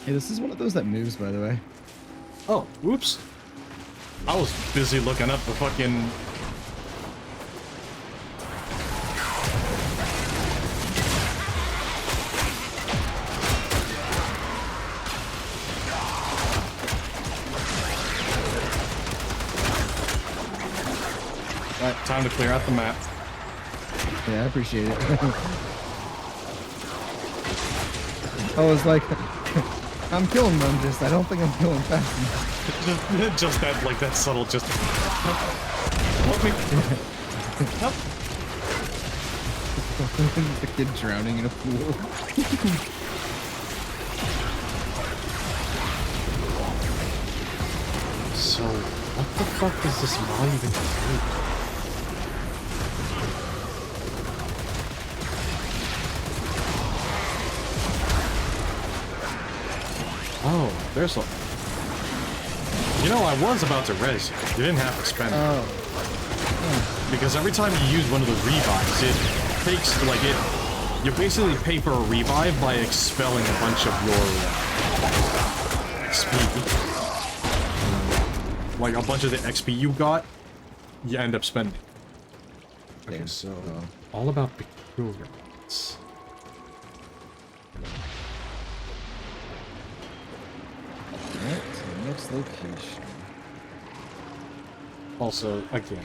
Hey, this is one of those that moves, by the way. Oh, whoops. I was busy looking up the fucking... Alright, time to clear out the map. Yeah, I appreciate it. I was like, I'm killing them, just I don't think I'm killing fast enough. just that, like, that subtle, just... Help me. Help. The kid drowning in a pool. So, what the fuck does this mod even do? Oh, there's a... You know, I was about to res you. You didn't have to spend it. Because every time you use one of the revives, it takes, like, it... You basically pay for a revive by expelling a bunch of your XP. Like, a bunch of the XP you got, you end up spending. Okay, so... all about peculiarities. Alright, so next location. Also, again,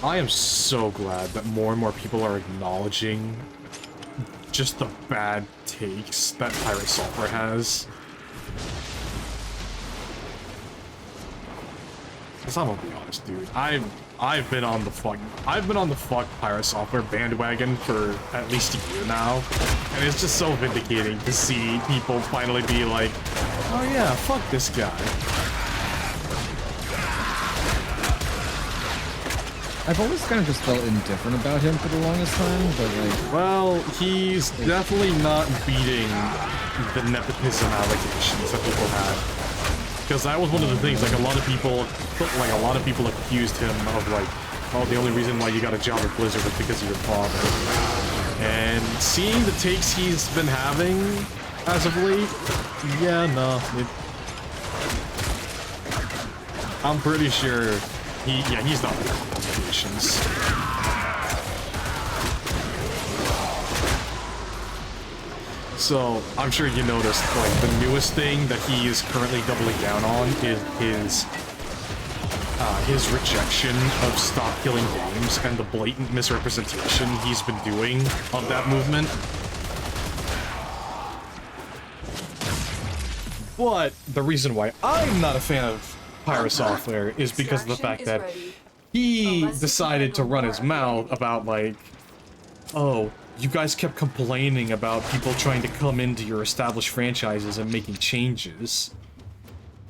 I am so glad that more and more people are acknowledging just the bad takes that Pirate Software has. Cause I'm gonna be honest, dude. I've been on the fuck Pirate Software bandwagon for at least a year now, and it's just so vindicating to see people finally be like, oh yeah, fuck this guy. I've always kind of just felt indifferent about him for the longest time, but like... Well, he's definitely not beating the nepotism allegations that people had. Because that was one of the things, like, a lot of people accused him of, like, oh, the only reason why you got a job at Blizzard was because of your father. And seeing the takes he's been having as of late, yeah, no, I'm pretty sure he's not with the allegations. So, I'm sure you noticed, like, the newest thing that he is currently doubling down on is his rejection of stop killing games and the blatant misrepresentation he's been doing of that movement. But the reason why I'm not a fan of Pyro Software is because of the fact that he decided to run his mouth about, like, oh, you guys kept complaining about people trying to come into your established franchises and making changes.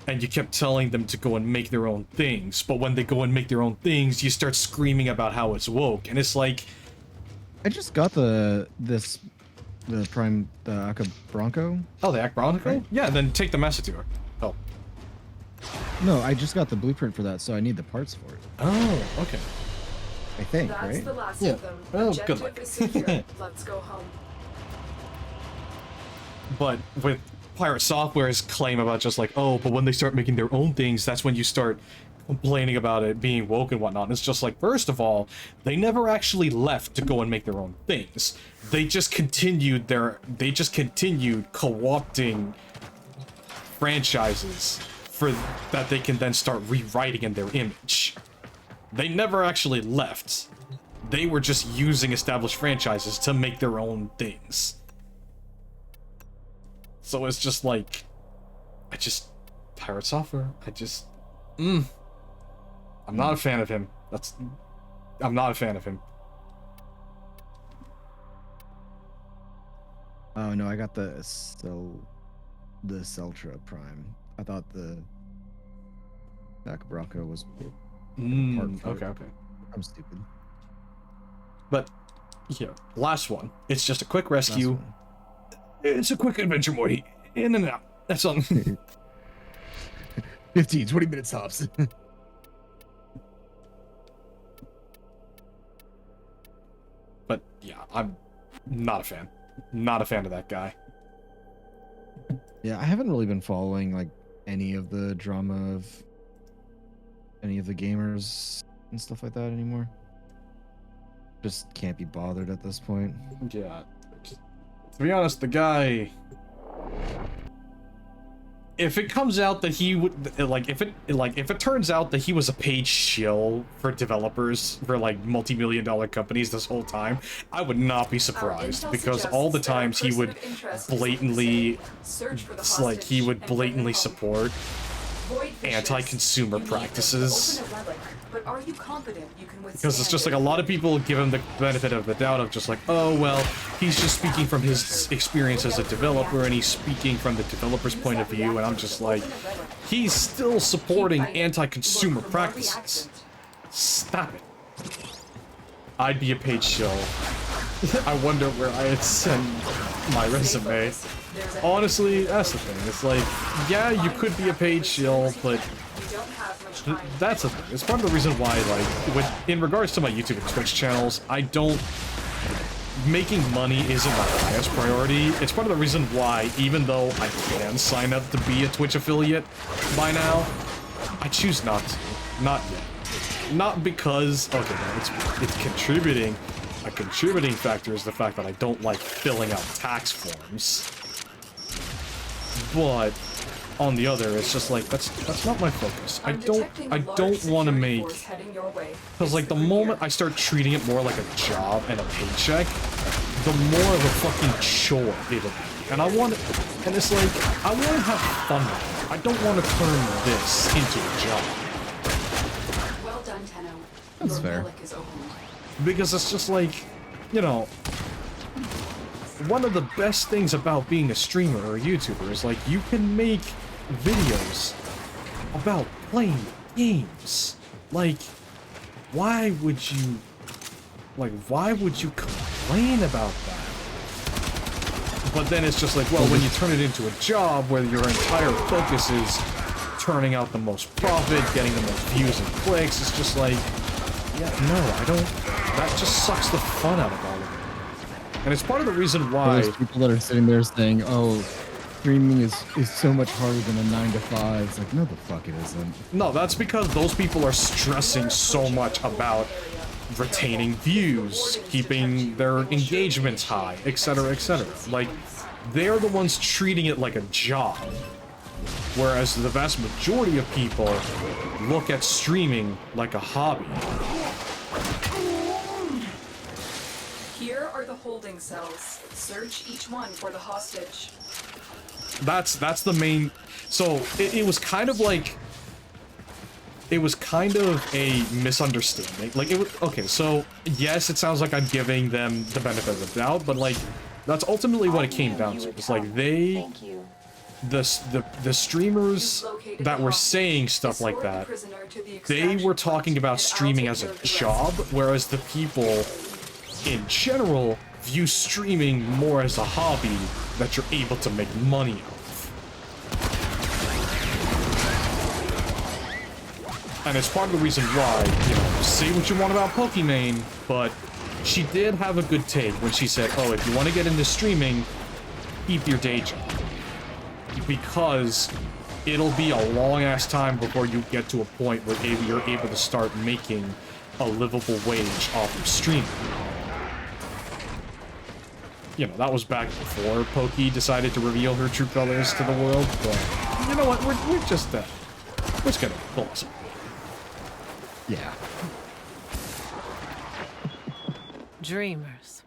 And you kept telling them to go and make their own things. But when they go and make their own things, you start screaming about how it's woke. And it's like... I just got the Aka Bronco. Oh, the Aka Bronco? Right? Yeah, then take the Massacre. Oh. No, I just got the blueprint for that, so I need the parts for it. Oh, okay. I think, That's right? the last Yeah. of them. Oh, Objective good luck. is secure. Let's go home. But with Pirate Software's claim about just like, oh, but when they start making their own things, that's when you start complaining about it being woke and whatnot. And it's just like, first of all, they never actually left to go and make their own things. They just continued co-opting franchises for that they can then start rewriting in their image. They never actually left. They were just using established franchises to make their own things. So it's just like, Pirate Software, I'm not a fan of him. I'm not a fan of him. Oh no, I got the Celtra Prime. I thought the Aka Bronco was Okay. I'm stupid. But here, last one. It's just a quick rescue. It's a quick adventure mode. In and out. That's all. 15, 20 minutes tops. But yeah, I'm not a fan. Not a fan of that guy. Yeah, I haven't really been following like any of the drama of any of the gamers and stuff like that anymore. Just can't be bothered at this point. Yeah. To be honest, the guy... If it comes out that he would... if it turns out that he was a paid shill for developers for, like, multi-million-dollar companies this whole time, I would not be surprised, because all the times he would blatantly... support anti-consumer practices. But are you confident you can withstand Because it's just like a lot of people give him the benefit of the doubt of just like, oh, well, he's just speaking from his experience as a developer and he's speaking from the developer's point of view, and I'm just like, he's still supporting anti-consumer practices. Stop it. I'd be a paid shill. I wonder where I'd send my resume. Honestly, that's the thing. It's like, yeah, you could be a paid shill, but that's the thing. It's part of the reason why, like, in regards to my YouTube and Twitch channels, making money isn't my highest priority. It's part of the reason why, even though I can sign up to be a Twitch affiliate by now, I choose not to. Not yet. Not because, okay, no, it's contributing. A contributing factor is the fact that I don't like filling out tax forms. But on the other, it's just like that's not my focus. I don't want to make, because like the moment I start treating it more like a job and a paycheck, the more of a fucking chore it'll be. And and it's like I want to have fun with it. I don't want to turn this into a job. Well done, Tenno. That's fair. Because it's just like, you know, one of the best things about being a streamer or a YouTuber is like you can make videos about playing games. Like, why would you complain about that? But then it's just like, well, when you turn it into a job where your entire focus is turning out the most profit, getting the most views and clicks, it's just like, yeah, no, I don't. That just sucks the fun out of all of it. And it's part of the reason why... There's people that are sitting there saying, oh, streaming is so much harder than a 9 to 5. It's like, no, the fuck it isn't. No, that's because those people are stressing so much about retaining views, keeping their engagements high, etc., etc. Like, they're the ones treating it like a job. Whereas the vast majority of people look at streaming like a hobby. Here are the holding cells. Search each one for the hostage. That's the main... So, it was kind of like... It was kind of a misunderstanding. Like, it was... Okay, so, yes, it sounds like I'm giving them the benefit of the doubt, but, like, that's ultimately what it came down to. It's like, they... The streamers that were saying stuff like that, they were talking about streaming as a job, whereas the people in general view streaming more as a hobby that you're able to make money of. And it's part of the reason why, you know, say what you want about Pokimane, but she did have a good take when she said, oh, if you want to get into streaming, keep your day job. Because it'll be a long-ass time before you get to a point where you're able to start making a livable wage off of streaming. You know, that was back before Poki decided to reveal her true colors to the world, but you know what, we're just gonna bullshit. Yeah. Dreamers,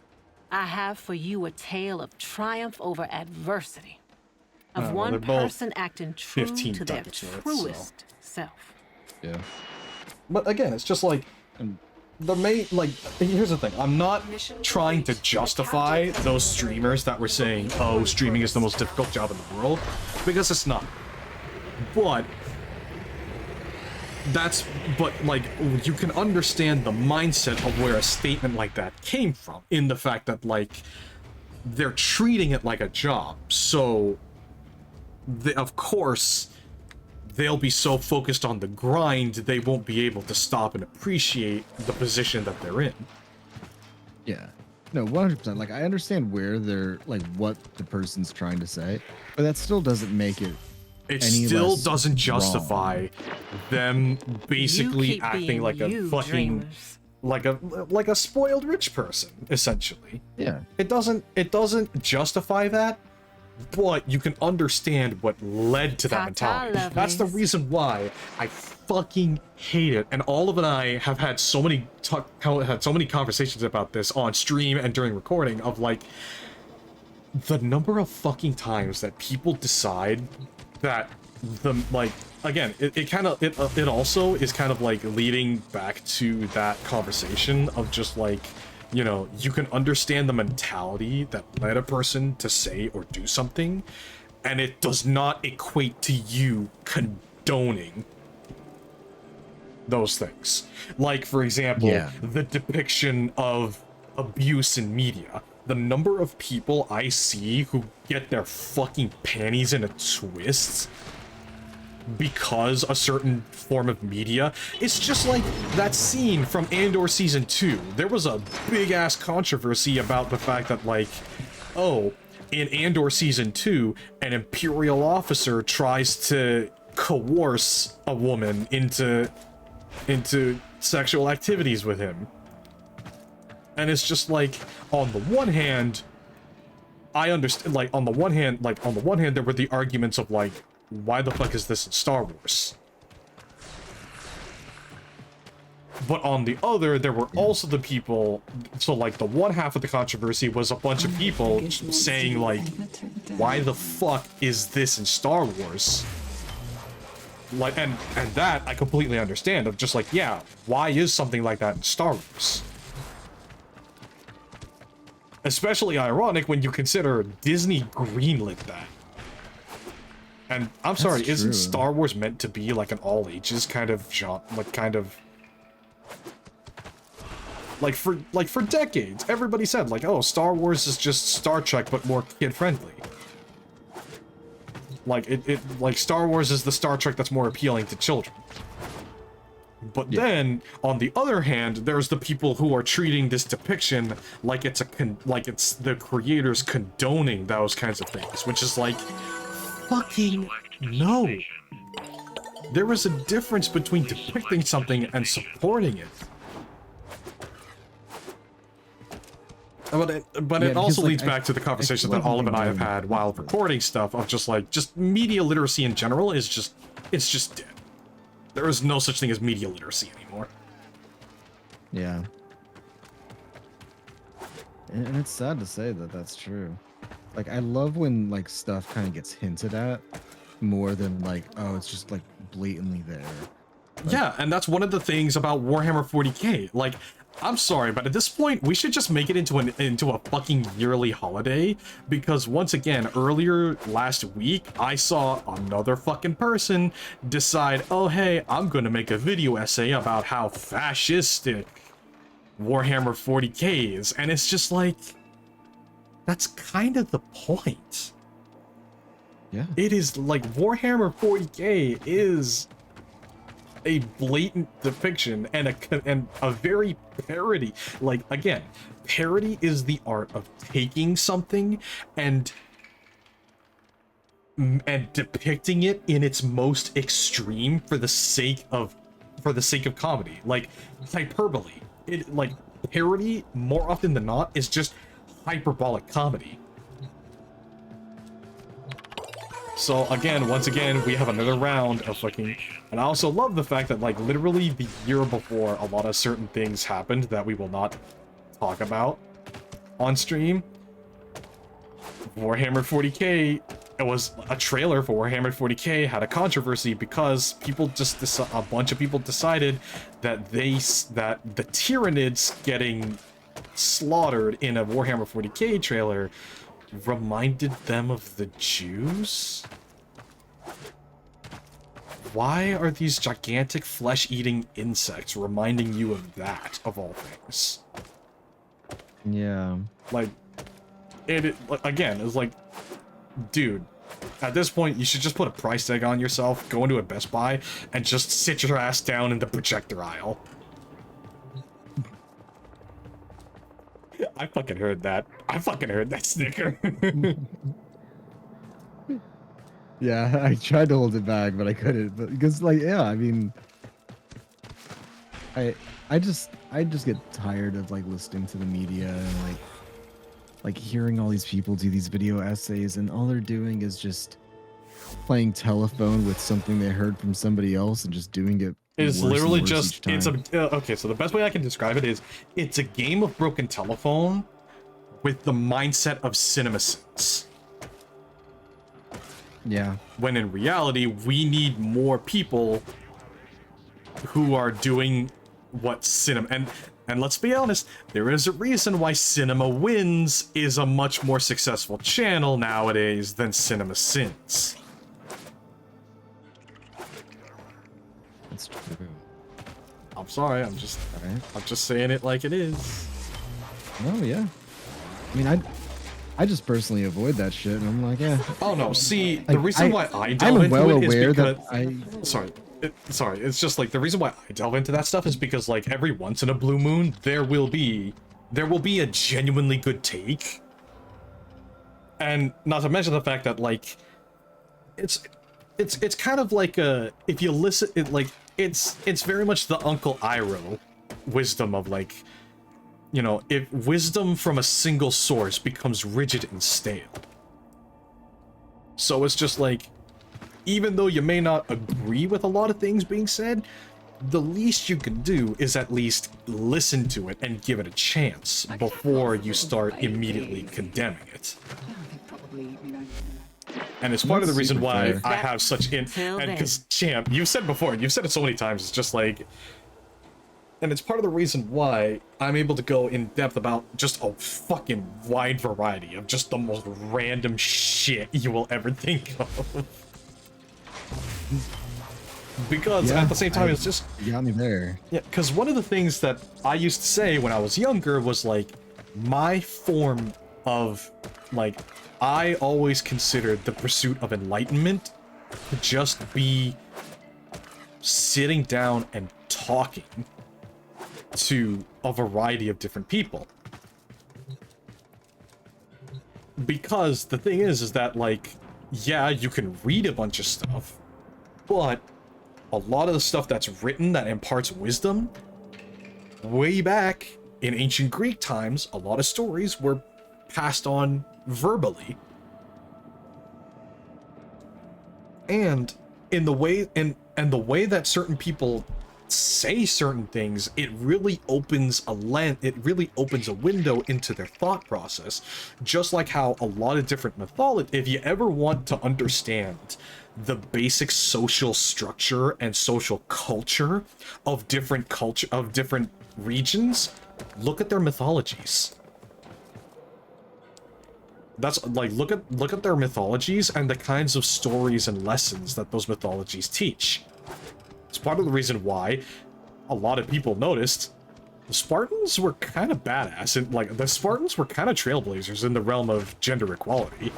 I have for you a tale of triumph over adversity. Of one person acting true to their truest self. Yeah. But again, it's just like... The main, like, here's the thing. I'm not trying to justify those streamers that were saying, oh, streaming is the most difficult job in the world, because it's not. But like, you can understand the mindset of where a statement like that came from, in the fact that, like, they're treating it like a job, so of course they'll be so focused on the grind they won't be able to stop and appreciate the position that they're in. Yeah. No, 100%. Like, I understand where they're, like, what the person's trying to say, but that still doesn't make it It any still less doesn't justify wrong. them basically acting like a fucking... dreamers. like a spoiled rich person, essentially. Yeah. It doesn't justify that, but you can understand what led to that mentality. That's the reason why I fucking hate it. And Olive and I have had so many conversations about this on stream and during recording of, like, the number of fucking times that people decide that again, it also is kind of like leading back to that conversation of just, like, you know, you can understand the mentality that led a person to say or do something, and it does not equate to you condoning those things. Like, for example, the depiction of abuse in media. The number of people I see who get their fucking panties in a twist because a certain form of media, it's just like that scene from Andor Season 2. There was a big-ass controversy about the fact that, like, oh, in Andor Season 2, an Imperial officer tries to coerce a woman into sexual activities with him. And it's just like, on the one hand, I understand, like, on the one hand, there were the arguments of, like, why the fuck is this in Star Wars? But on the other, there were also the people, so, like, the one half of the controversy was a bunch of people saying, like, why the fuck is this in Star Wars? Like, and that I completely understand, of just like, yeah, why is something like that in Star Wars? Especially ironic when you consider Disney greenlit that. And I'm sorry, isn't Star Wars meant to be like an all ages kind of genre, like for decades, everybody said, like, oh, Star Wars is just Star Trek but more kid friendly. Like like Star Wars is the Star Trek that's more appealing to children. But then, on the other hand, there's the people who are treating this depiction like it's the creators condoning those kinds of things, which is like, fucking no. There is a difference between depicting something and supporting it. But it also leads back to the conversation that Olive and I have had while recording stuff of just media literacy in general is it's just dead. There is no such thing as media literacy anymore. Yeah. And it's sad to say that that's true. Like, I love when, like, stuff kind of gets hinted at more than, like, oh, it's just, like, blatantly there. Like, yeah, and that's one of the things about Warhammer 40k. Like, I'm sorry, but at this point, we should just make it into a fucking yearly holiday, because once again, earlier last week, I saw another fucking person decide, oh hey, I'm gonna make a video essay about how fascistic Warhammer 40k is, and it's just like, that's kind of the point. Yeah. It is like, Warhammer 40k is a blatant depiction and a very parody. Like, again, parody is the art of taking something and depicting it in its most extreme for the sake of comedy. Like hyperbole. It, like, parody more often than not is just hyperbolic comedy. So again, once again, we have another round of fucking... And I also love the fact that, like, literally the year before, a lot of certain things happened that we will not talk about on stream. Warhammer 40k, it was a trailer for Warhammer 40k, had a controversy because people just a bunch of people decided that the Tyranids getting slaughtered in a Warhammer 40k trailer reminded them of the Jews? Why are these gigantic flesh-eating insects reminding you of that, of all things? Yeah. Like, again, it's like, dude, at this point, you should just put a price tag on yourself, go into a Best Buy, and just sit your ass down in the projector aisle. I fucking heard that. I fucking heard that snicker. Yeah, I tried to hold it back, but I couldn't. But because, like, yeah, I mean, I just get tired of, like, listening to the media and like hearing all these people do these video essays, and all they're doing is just playing telephone with something they heard from somebody else and just doing it. It's literally just, it's a, okay, so the best way I can describe it is, it's a game of broken telephone with the mindset of CinemaSins. Yeah. When in reality, we need more people who are doing what cinema, and let's be honest, there is a reason why Cinema Wins is a much more successful channel nowadays than CinemaSins. That's true. I'm sorry, I'm just saying it like it is. Oh yeah. I mean, I just personally avoid that shit, and I'm like, yeah. Oh no, see, the reason why I delve into it is because sorry, it's just like the reason why I delve into that stuff is because, like, every once in a blue moon there will be a genuinely good take, and not to mention the fact that, like, it's kind of like if you listen, it's very much the Uncle Iroh wisdom of, like, you know, if wisdom from a single source becomes rigid and stale. So it's just like, even though you may not agree with a lot of things being said, the least you can do is at least listen to it and give it a chance before you start immediately condemning it. And it's part of the reason why I have such and because, Champ, you've said before, you've said it so many times, it's just like, and it's part of the reason why I'm able to go in depth about just a fucking wide variety of just the most random shit you will ever think of. Because at the same time, it's just... You got me there. Yeah, because one of the things that I used to say when I was younger was, like, my form of, like, I always considered the pursuit of enlightenment to just be sitting down and talking to a variety of different people. Because the thing is that, like, yeah, you can read a bunch of stuff, but a lot of the stuff that's written that imparts wisdom, way back in ancient Greek times, a lot of stories were passed on verbally. And in the way and the way that certain people say certain things, it really opens a window into their thought process. Just like how a lot of different mythology, if you ever want to understand the basic social structure and social culture of different regions, look at their mythologies. That's like, look at their mythologies and the kinds of stories and lessons that those mythologies teach. It's part of the reason why a lot of people noticed the Spartans were kind of badass, and like the Spartans were kind of trailblazers in the realm of gender equality.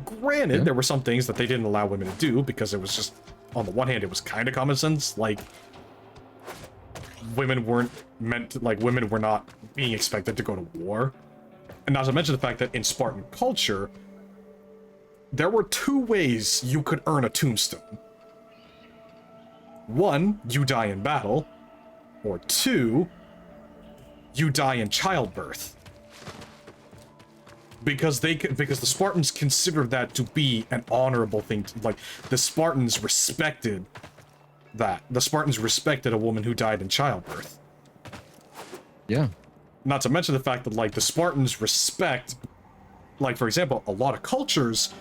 Granted, there were some things that they didn't allow women to do because it was just, on the one hand, it was kind of common sense, like women were not being expected to go to war. And not to mention the fact that in Spartan culture, there were 2 ways you could earn a tombstone. 1, you die in battle, or 2, you die in childbirth. Because the Spartans considered that to be an honorable thing. Like, the Spartans respected that. The Spartans respected a woman who died in childbirth. Yeah. Not to mention the fact that, like, the Spartans respect, like, for example, a lot of cultures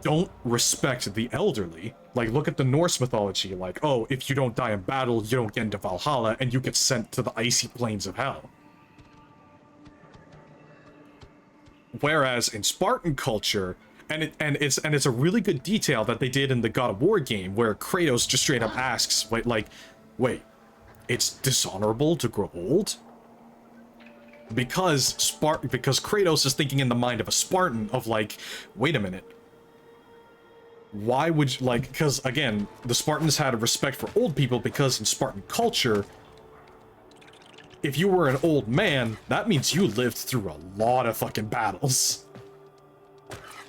don't respect the elderly. Like, look at the Norse mythology, like, oh, if you don't die in battle, you don't get into Valhalla, and you get sent to the icy plains of hell. Whereas in Spartan culture, and it's a really good detail that they did in the God of War game, where Kratos just straight up asks, wait, it's dishonorable to grow old? Because Kratos is thinking in the mind of a Spartan of like, wait a minute. Why would you, like, because again, the Spartans had a respect for old people because in Spartan culture, if you were an old man, that means you lived through a lot of fucking battles.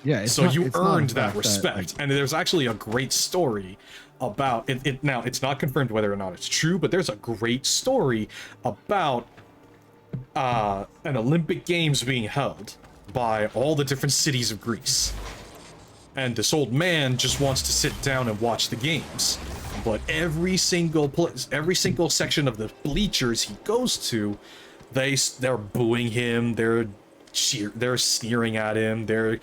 Yeah, so you earned that respect. And there's actually a great story about it. Now, it's not confirmed whether or not it's true, but there's a great story about an Olympic Games being held by all the different cities of Greece. And this old man just wants to sit down and watch the games. But every single section of the bleachers he goes to, they're booing him, they're sneering at him, they're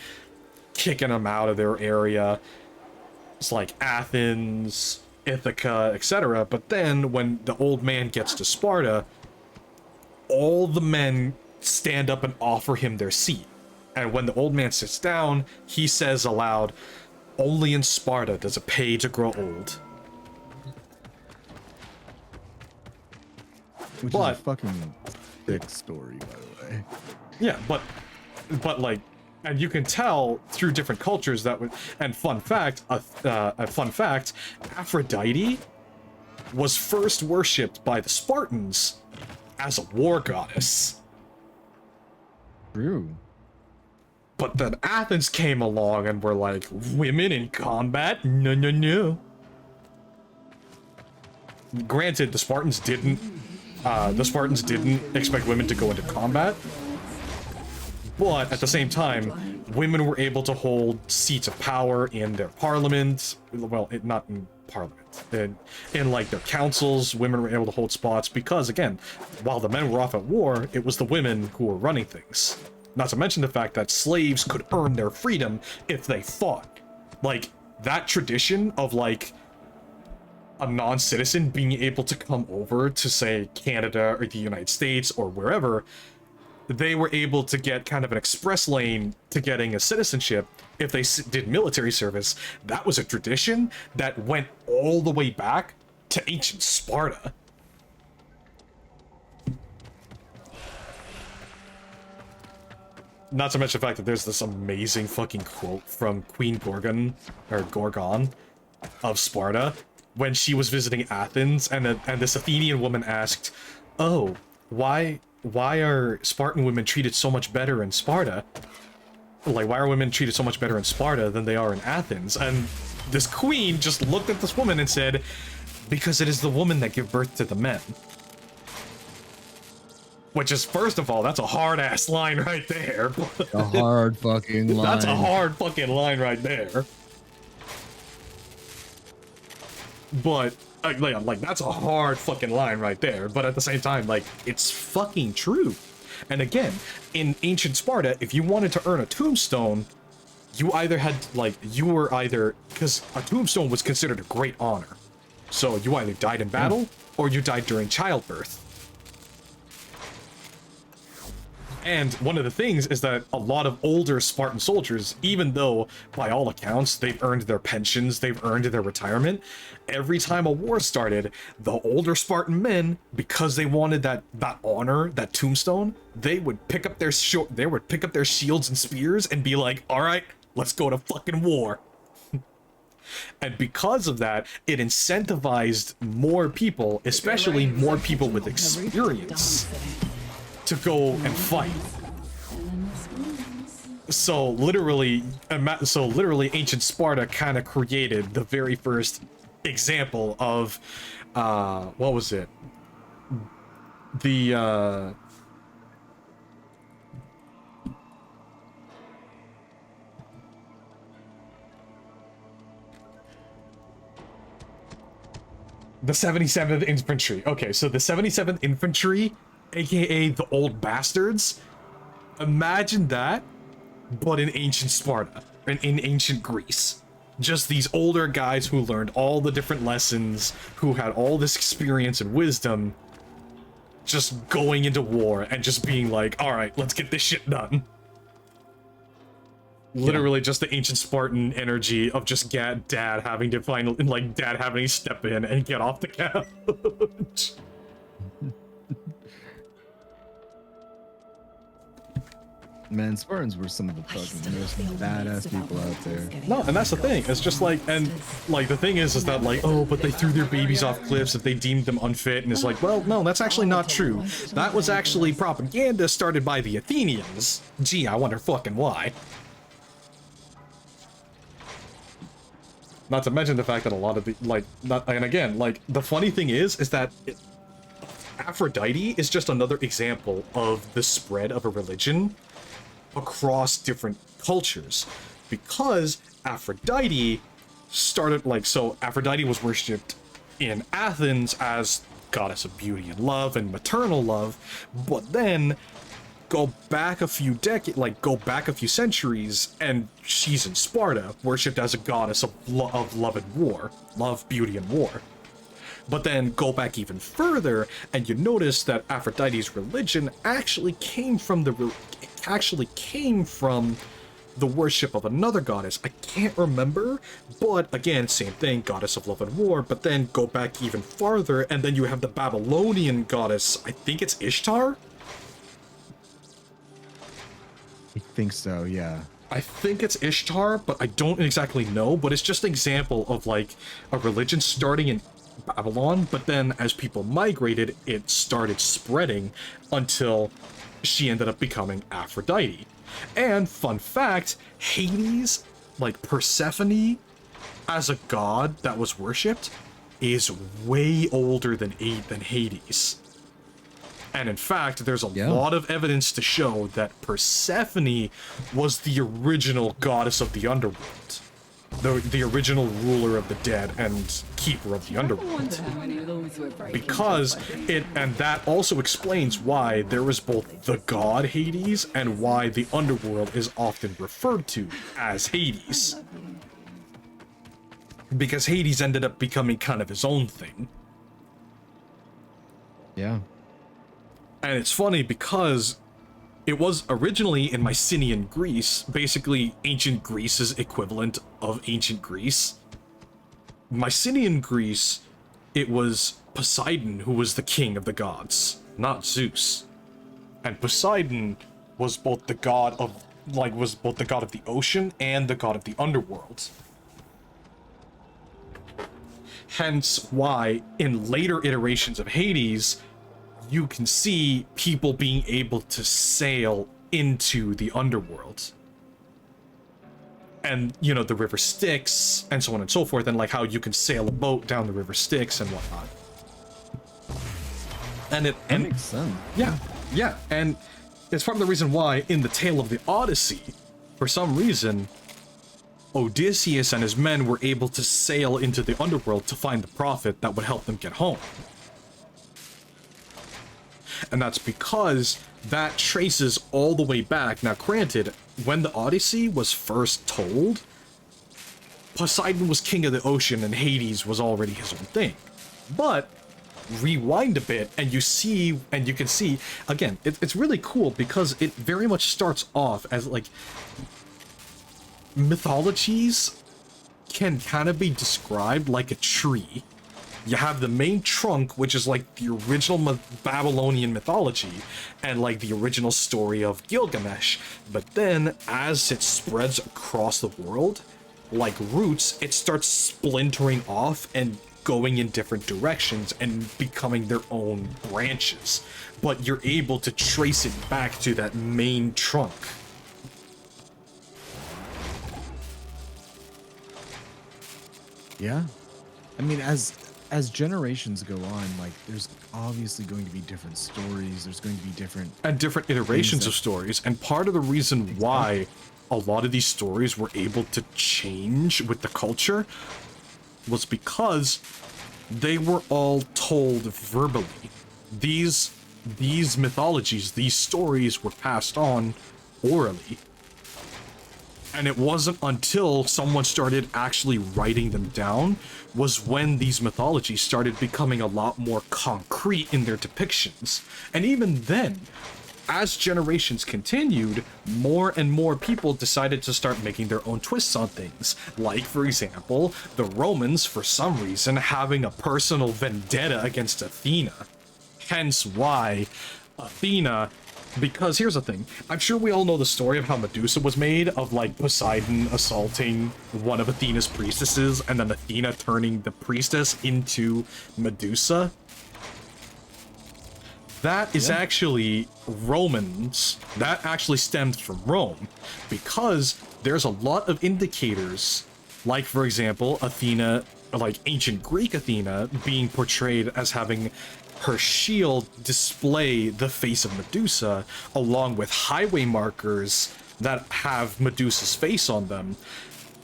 kicking him out of their area. It's like Athens, Ithaca, etc. But then when the old man gets to Sparta, all the men stand up and offer him their seat. And when the old man sits down, he says aloud, "Only in Sparta does it pay to grow old." Which is a fucking thick story, by the way. Yeah, but like, and you can tell through different cultures that would. And fun fact, Aphrodite was first worshipped by the Spartans as a war goddess. True. But then Athens came along and were like, women in combat? No, no, no. Granted, the Spartans didn't expect women to go into combat. But at the same time, women were able to hold seats of power in their parliament. Well, not in parliament. In like their councils, women were able to hold spots because, again, while the men were off at war, it was the women who were running things. Not to mention the fact that slaves could earn their freedom if they fought. Like, that tradition of, like, a non-citizen being able to come over to, say, Canada or the United States or wherever, they were able to get kind of an express lane to getting a citizenship if they did military service. That was a tradition that went all the way back to ancient Sparta. Not to mention the fact that there's this amazing fucking quote from Queen Gorgon of Sparta when she was visiting Athens, and this Athenian woman asked, "Oh, why are Spartan women treated so much better in Sparta? Like, why are women treated so much better in Sparta than they are in Athens?" And this queen just looked at this woman and said, "Because it is the woman that give birth to the men." Which is, first of all, that's a hard-ass line right there. A hard fucking line. That's a hard fucking line right there. But, like, that's a hard fucking line right there. But at the same time, like, it's fucking true. And again, in ancient Sparta, if you wanted to earn a tombstone, you either had, like, because a tombstone was considered a great honor. So you either died in battle, or you died during childbirth. And one of the things is that a lot of older Spartan soldiers, even though, by all accounts, they've earned their pensions, they've earned their retirement, every time a war started, the older Spartan men, because they wanted that honor, that tombstone, they would pick up their shields and spears and be like, all right, let's go to fucking war. And because of that, it incentivized more people, especially more people with experience, to go and fight. So literally ancient Sparta kind of created the very first example of what was it? The the 77th Infantry. Okay, so the 77th Infantry, aka the Old Bastards, imagine that, but in ancient Sparta, and in ancient Greece. Just these older guys who learned all the different lessons, who had all this experience and wisdom, just going into war and just being like, alright, let's get this shit done. Literally just the ancient Spartan energy of just dad having to step in and get off the couch. Man, Spartans were some of the fucking most badass people out there. No, and that's the thing. It's just like, and like the thing is that like, oh, but they threw their babies off cliffs if they deemed them unfit, and it's like, well, no, that's actually not true. That was actually propaganda started by the Athenians. Gee, I wonder fucking why. Not to mention the fact that a lot of the, and again, like, the funny thing is that Aphrodite is just another example of the spread of a religion across different cultures. Because Aphrodite started, so Aphrodite was worshipped in Athens as goddess of beauty and love and maternal love, but then go back a few centuries, and she's in Sparta, worshipped as a goddess of love and war. Love, beauty, and war. But then go back even further, and you notice that Aphrodite's religion actually came from the worship of another goddess. I can't remember, but again, same thing, goddess of love and war, but then go back even farther, and then you have the Babylonian goddess, I think it's Ishtar? I think so, yeah. I think it's Ishtar, but I don't exactly know, but it's just an example of like a religion starting in Babylon, but then as people migrated, it started spreading until she ended up becoming Aphrodite. And fun fact, Hades, like Persephone as a god that was worshipped, is way older than Hades. And in fact, there's a lot of evidence to show that Persephone was the original goddess of the underworld. The original ruler of the dead and keeper of the underworld. Because and that also explains why there is both the god Hades and why the underworld is often referred to as Hades. Because Hades ended up becoming kind of his own thing. Yeah. And it's funny because it was originally in Mycenaean Greece, basically ancient Greece's equivalent of ancient Greece. Mycenaean Greece, it was Poseidon who was the king of the gods, not Zeus. And Poseidon was both the god of the ocean and the god of the underworld. Hence why in later iterations of Hades, you can see people being able to sail into the underworld. And, you know, the river Styx, and so on and so forth, and like how you can sail a boat down the river Styx and whatnot. And that makes sense. Yeah. Yeah, and it's part of the reason why in the Tale of the Odyssey, for some reason, Odysseus and his men were able to sail into the underworld to find the prophet that would help them get home. And that's because that traces all the way back. Now, granted, when the Odyssey was first told, Poseidon was king of the ocean and Hades was already his own thing. But rewind a bit and you can see, again, it's really cool because it very much starts off as like mythologies can kind of be described like a tree. You have the main trunk, which is like the original Babylonian mythology and like the original story of Gilgamesh. But then as it spreads across the world, like roots, it starts splintering off and going in different directions and becoming their own branches. But you're able to trace it back to that main trunk. Yeah. I mean, as generations go on, like, there's obviously going to be different stories, there's going to be different iterations of stories, and part of the reason why a lot of these stories were able to change with the culture was because they were all told verbally. These mythologies, these stories were passed on orally. And it wasn't until someone started actually writing them down was when these mythologies started becoming a lot more concrete in their depictions. And even then, as generations continued, more and more people decided to start making their own twists on things. Like, for example, the Romans, for some reason, having a personal vendetta against Athena. Hence why Athena... Because here's the thing, I'm sure we all know the story of how Medusa was made, of like Poseidon assaulting one of Athena's priestesses and then Athena turning the priestess into Medusa. That is actually Romans. That actually stemmed from Rome, because there's a lot of indicators, like for example, Athena, like ancient Greek Athena, being portrayed as having her shield display the face of Medusa, along with highway markers that have Medusa's face on them.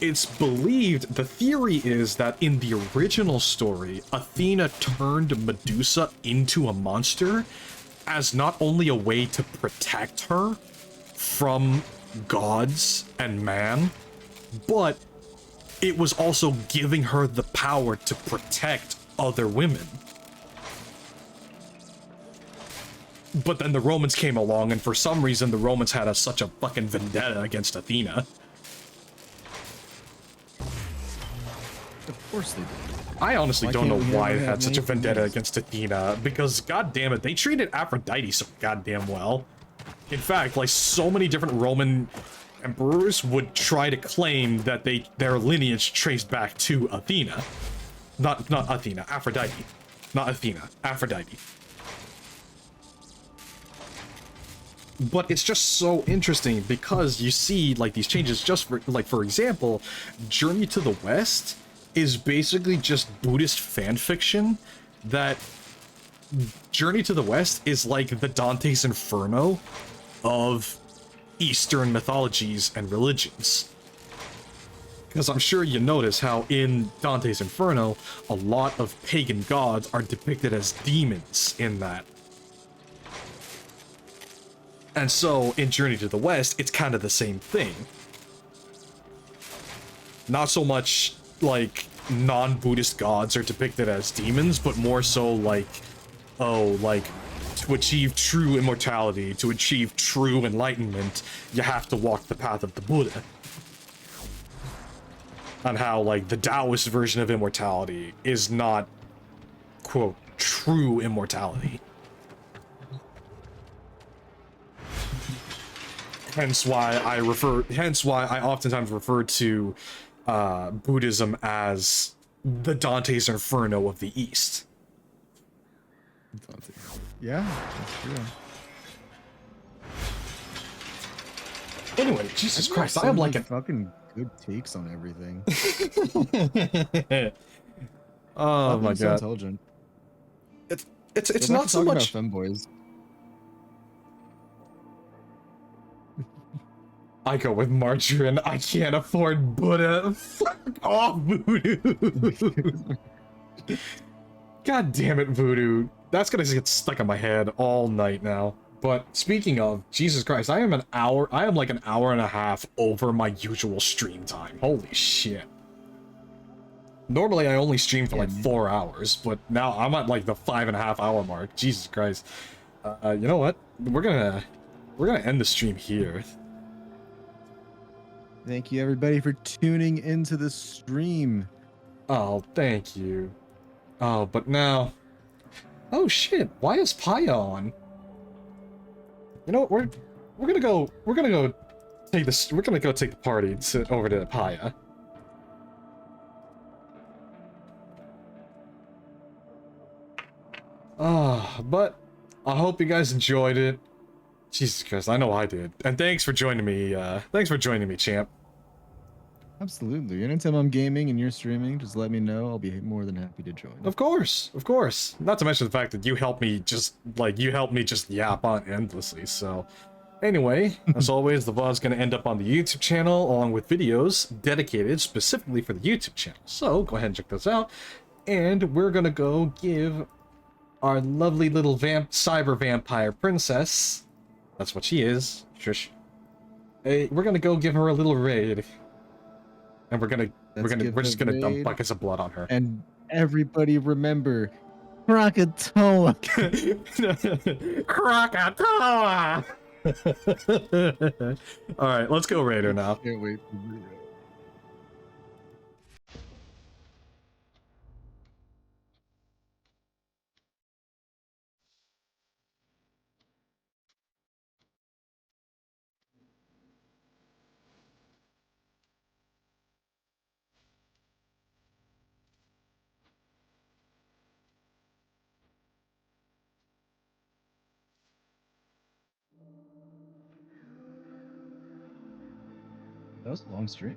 It's believed, the theory is that in the original story, Athena turned Medusa into a monster as not only a way to protect her from gods and man, but it was also giving her the power to protect other women. But then the Romans came along, and for some reason the Romans had such a fucking vendetta against Athena. Of course they did. I honestly don't know why they had such a vendetta against Athena, because god damn it, they treated Aphrodite so goddamn well. In fact, like, so many different Roman emperors would try to claim that their lineage traced back to Athena. Not Athena, Aphrodite. Not Athena, Aphrodite. But it's just so interesting because you see like these changes. Just for like, for example, Journey to the West is basically just Buddhist fan fiction. That Journey to the West is like the Dante's Inferno of Eastern mythologies and religions. Because I'm sure you notice how in Dante's Inferno, a lot of pagan gods are depicted as demons in that. And so, in Journey to the West, it's kind of the same thing. Not so much, like, non-Buddhist gods are depicted as demons, but more so like, oh, like, to achieve true immortality, to achieve true enlightenment, you have to walk the path of the Buddha. And how, like, the Taoist version of immortality is not, quote, true immortality. Hence why I oftentimes refer to Buddhism as the Dante's Inferno of the East. Yeah, that's true. Anyway, Jesus Christ, I am like a fucking good takes on everything. Oh my so god. Intelligent. It's not so much femboys. I go with margarine. I can't afford Buddha. Fuck off, Voodoo. God damn it, Voodoo. That's gonna get stuck in my head all night now. But speaking of, Jesus Christ, I am like an hour and a half over my usual stream time. Holy shit. Normally I only stream for like 4 hours, but now I'm at like the 5.5 hour mark. Jesus Christ. You know what? We're gonna end the stream here. Thank you everybody for tuning into the stream. Oh, thank you. Oh, but now... Oh shit, why is Paya on? You know what, we're gonna go take this, we're gonna go take the party over to Paya. But I hope you guys enjoyed it. Jesus Christ, I know I did. And thanks for joining me, champ. Absolutely. Anytime I'm gaming and you're streaming, just let me know. I'll be more than happy to join. Of course, of course. Not to mention the fact that you helped me just yap on endlessly, so... Anyway, as always, the VOD's gonna end up on the YouTube channel, along with videos dedicated specifically for the YouTube channel. So, go ahead and check those out. And we're gonna go give our lovely little cyber vampire princess, that's what she is, Trish, we're gonna go give her a little raid. And we're just gonna dump buckets of blood on her. And everybody remember, Krakatoa! Krakatoa! Alright, let's go raid her now. Can't wait for the That was a long stream.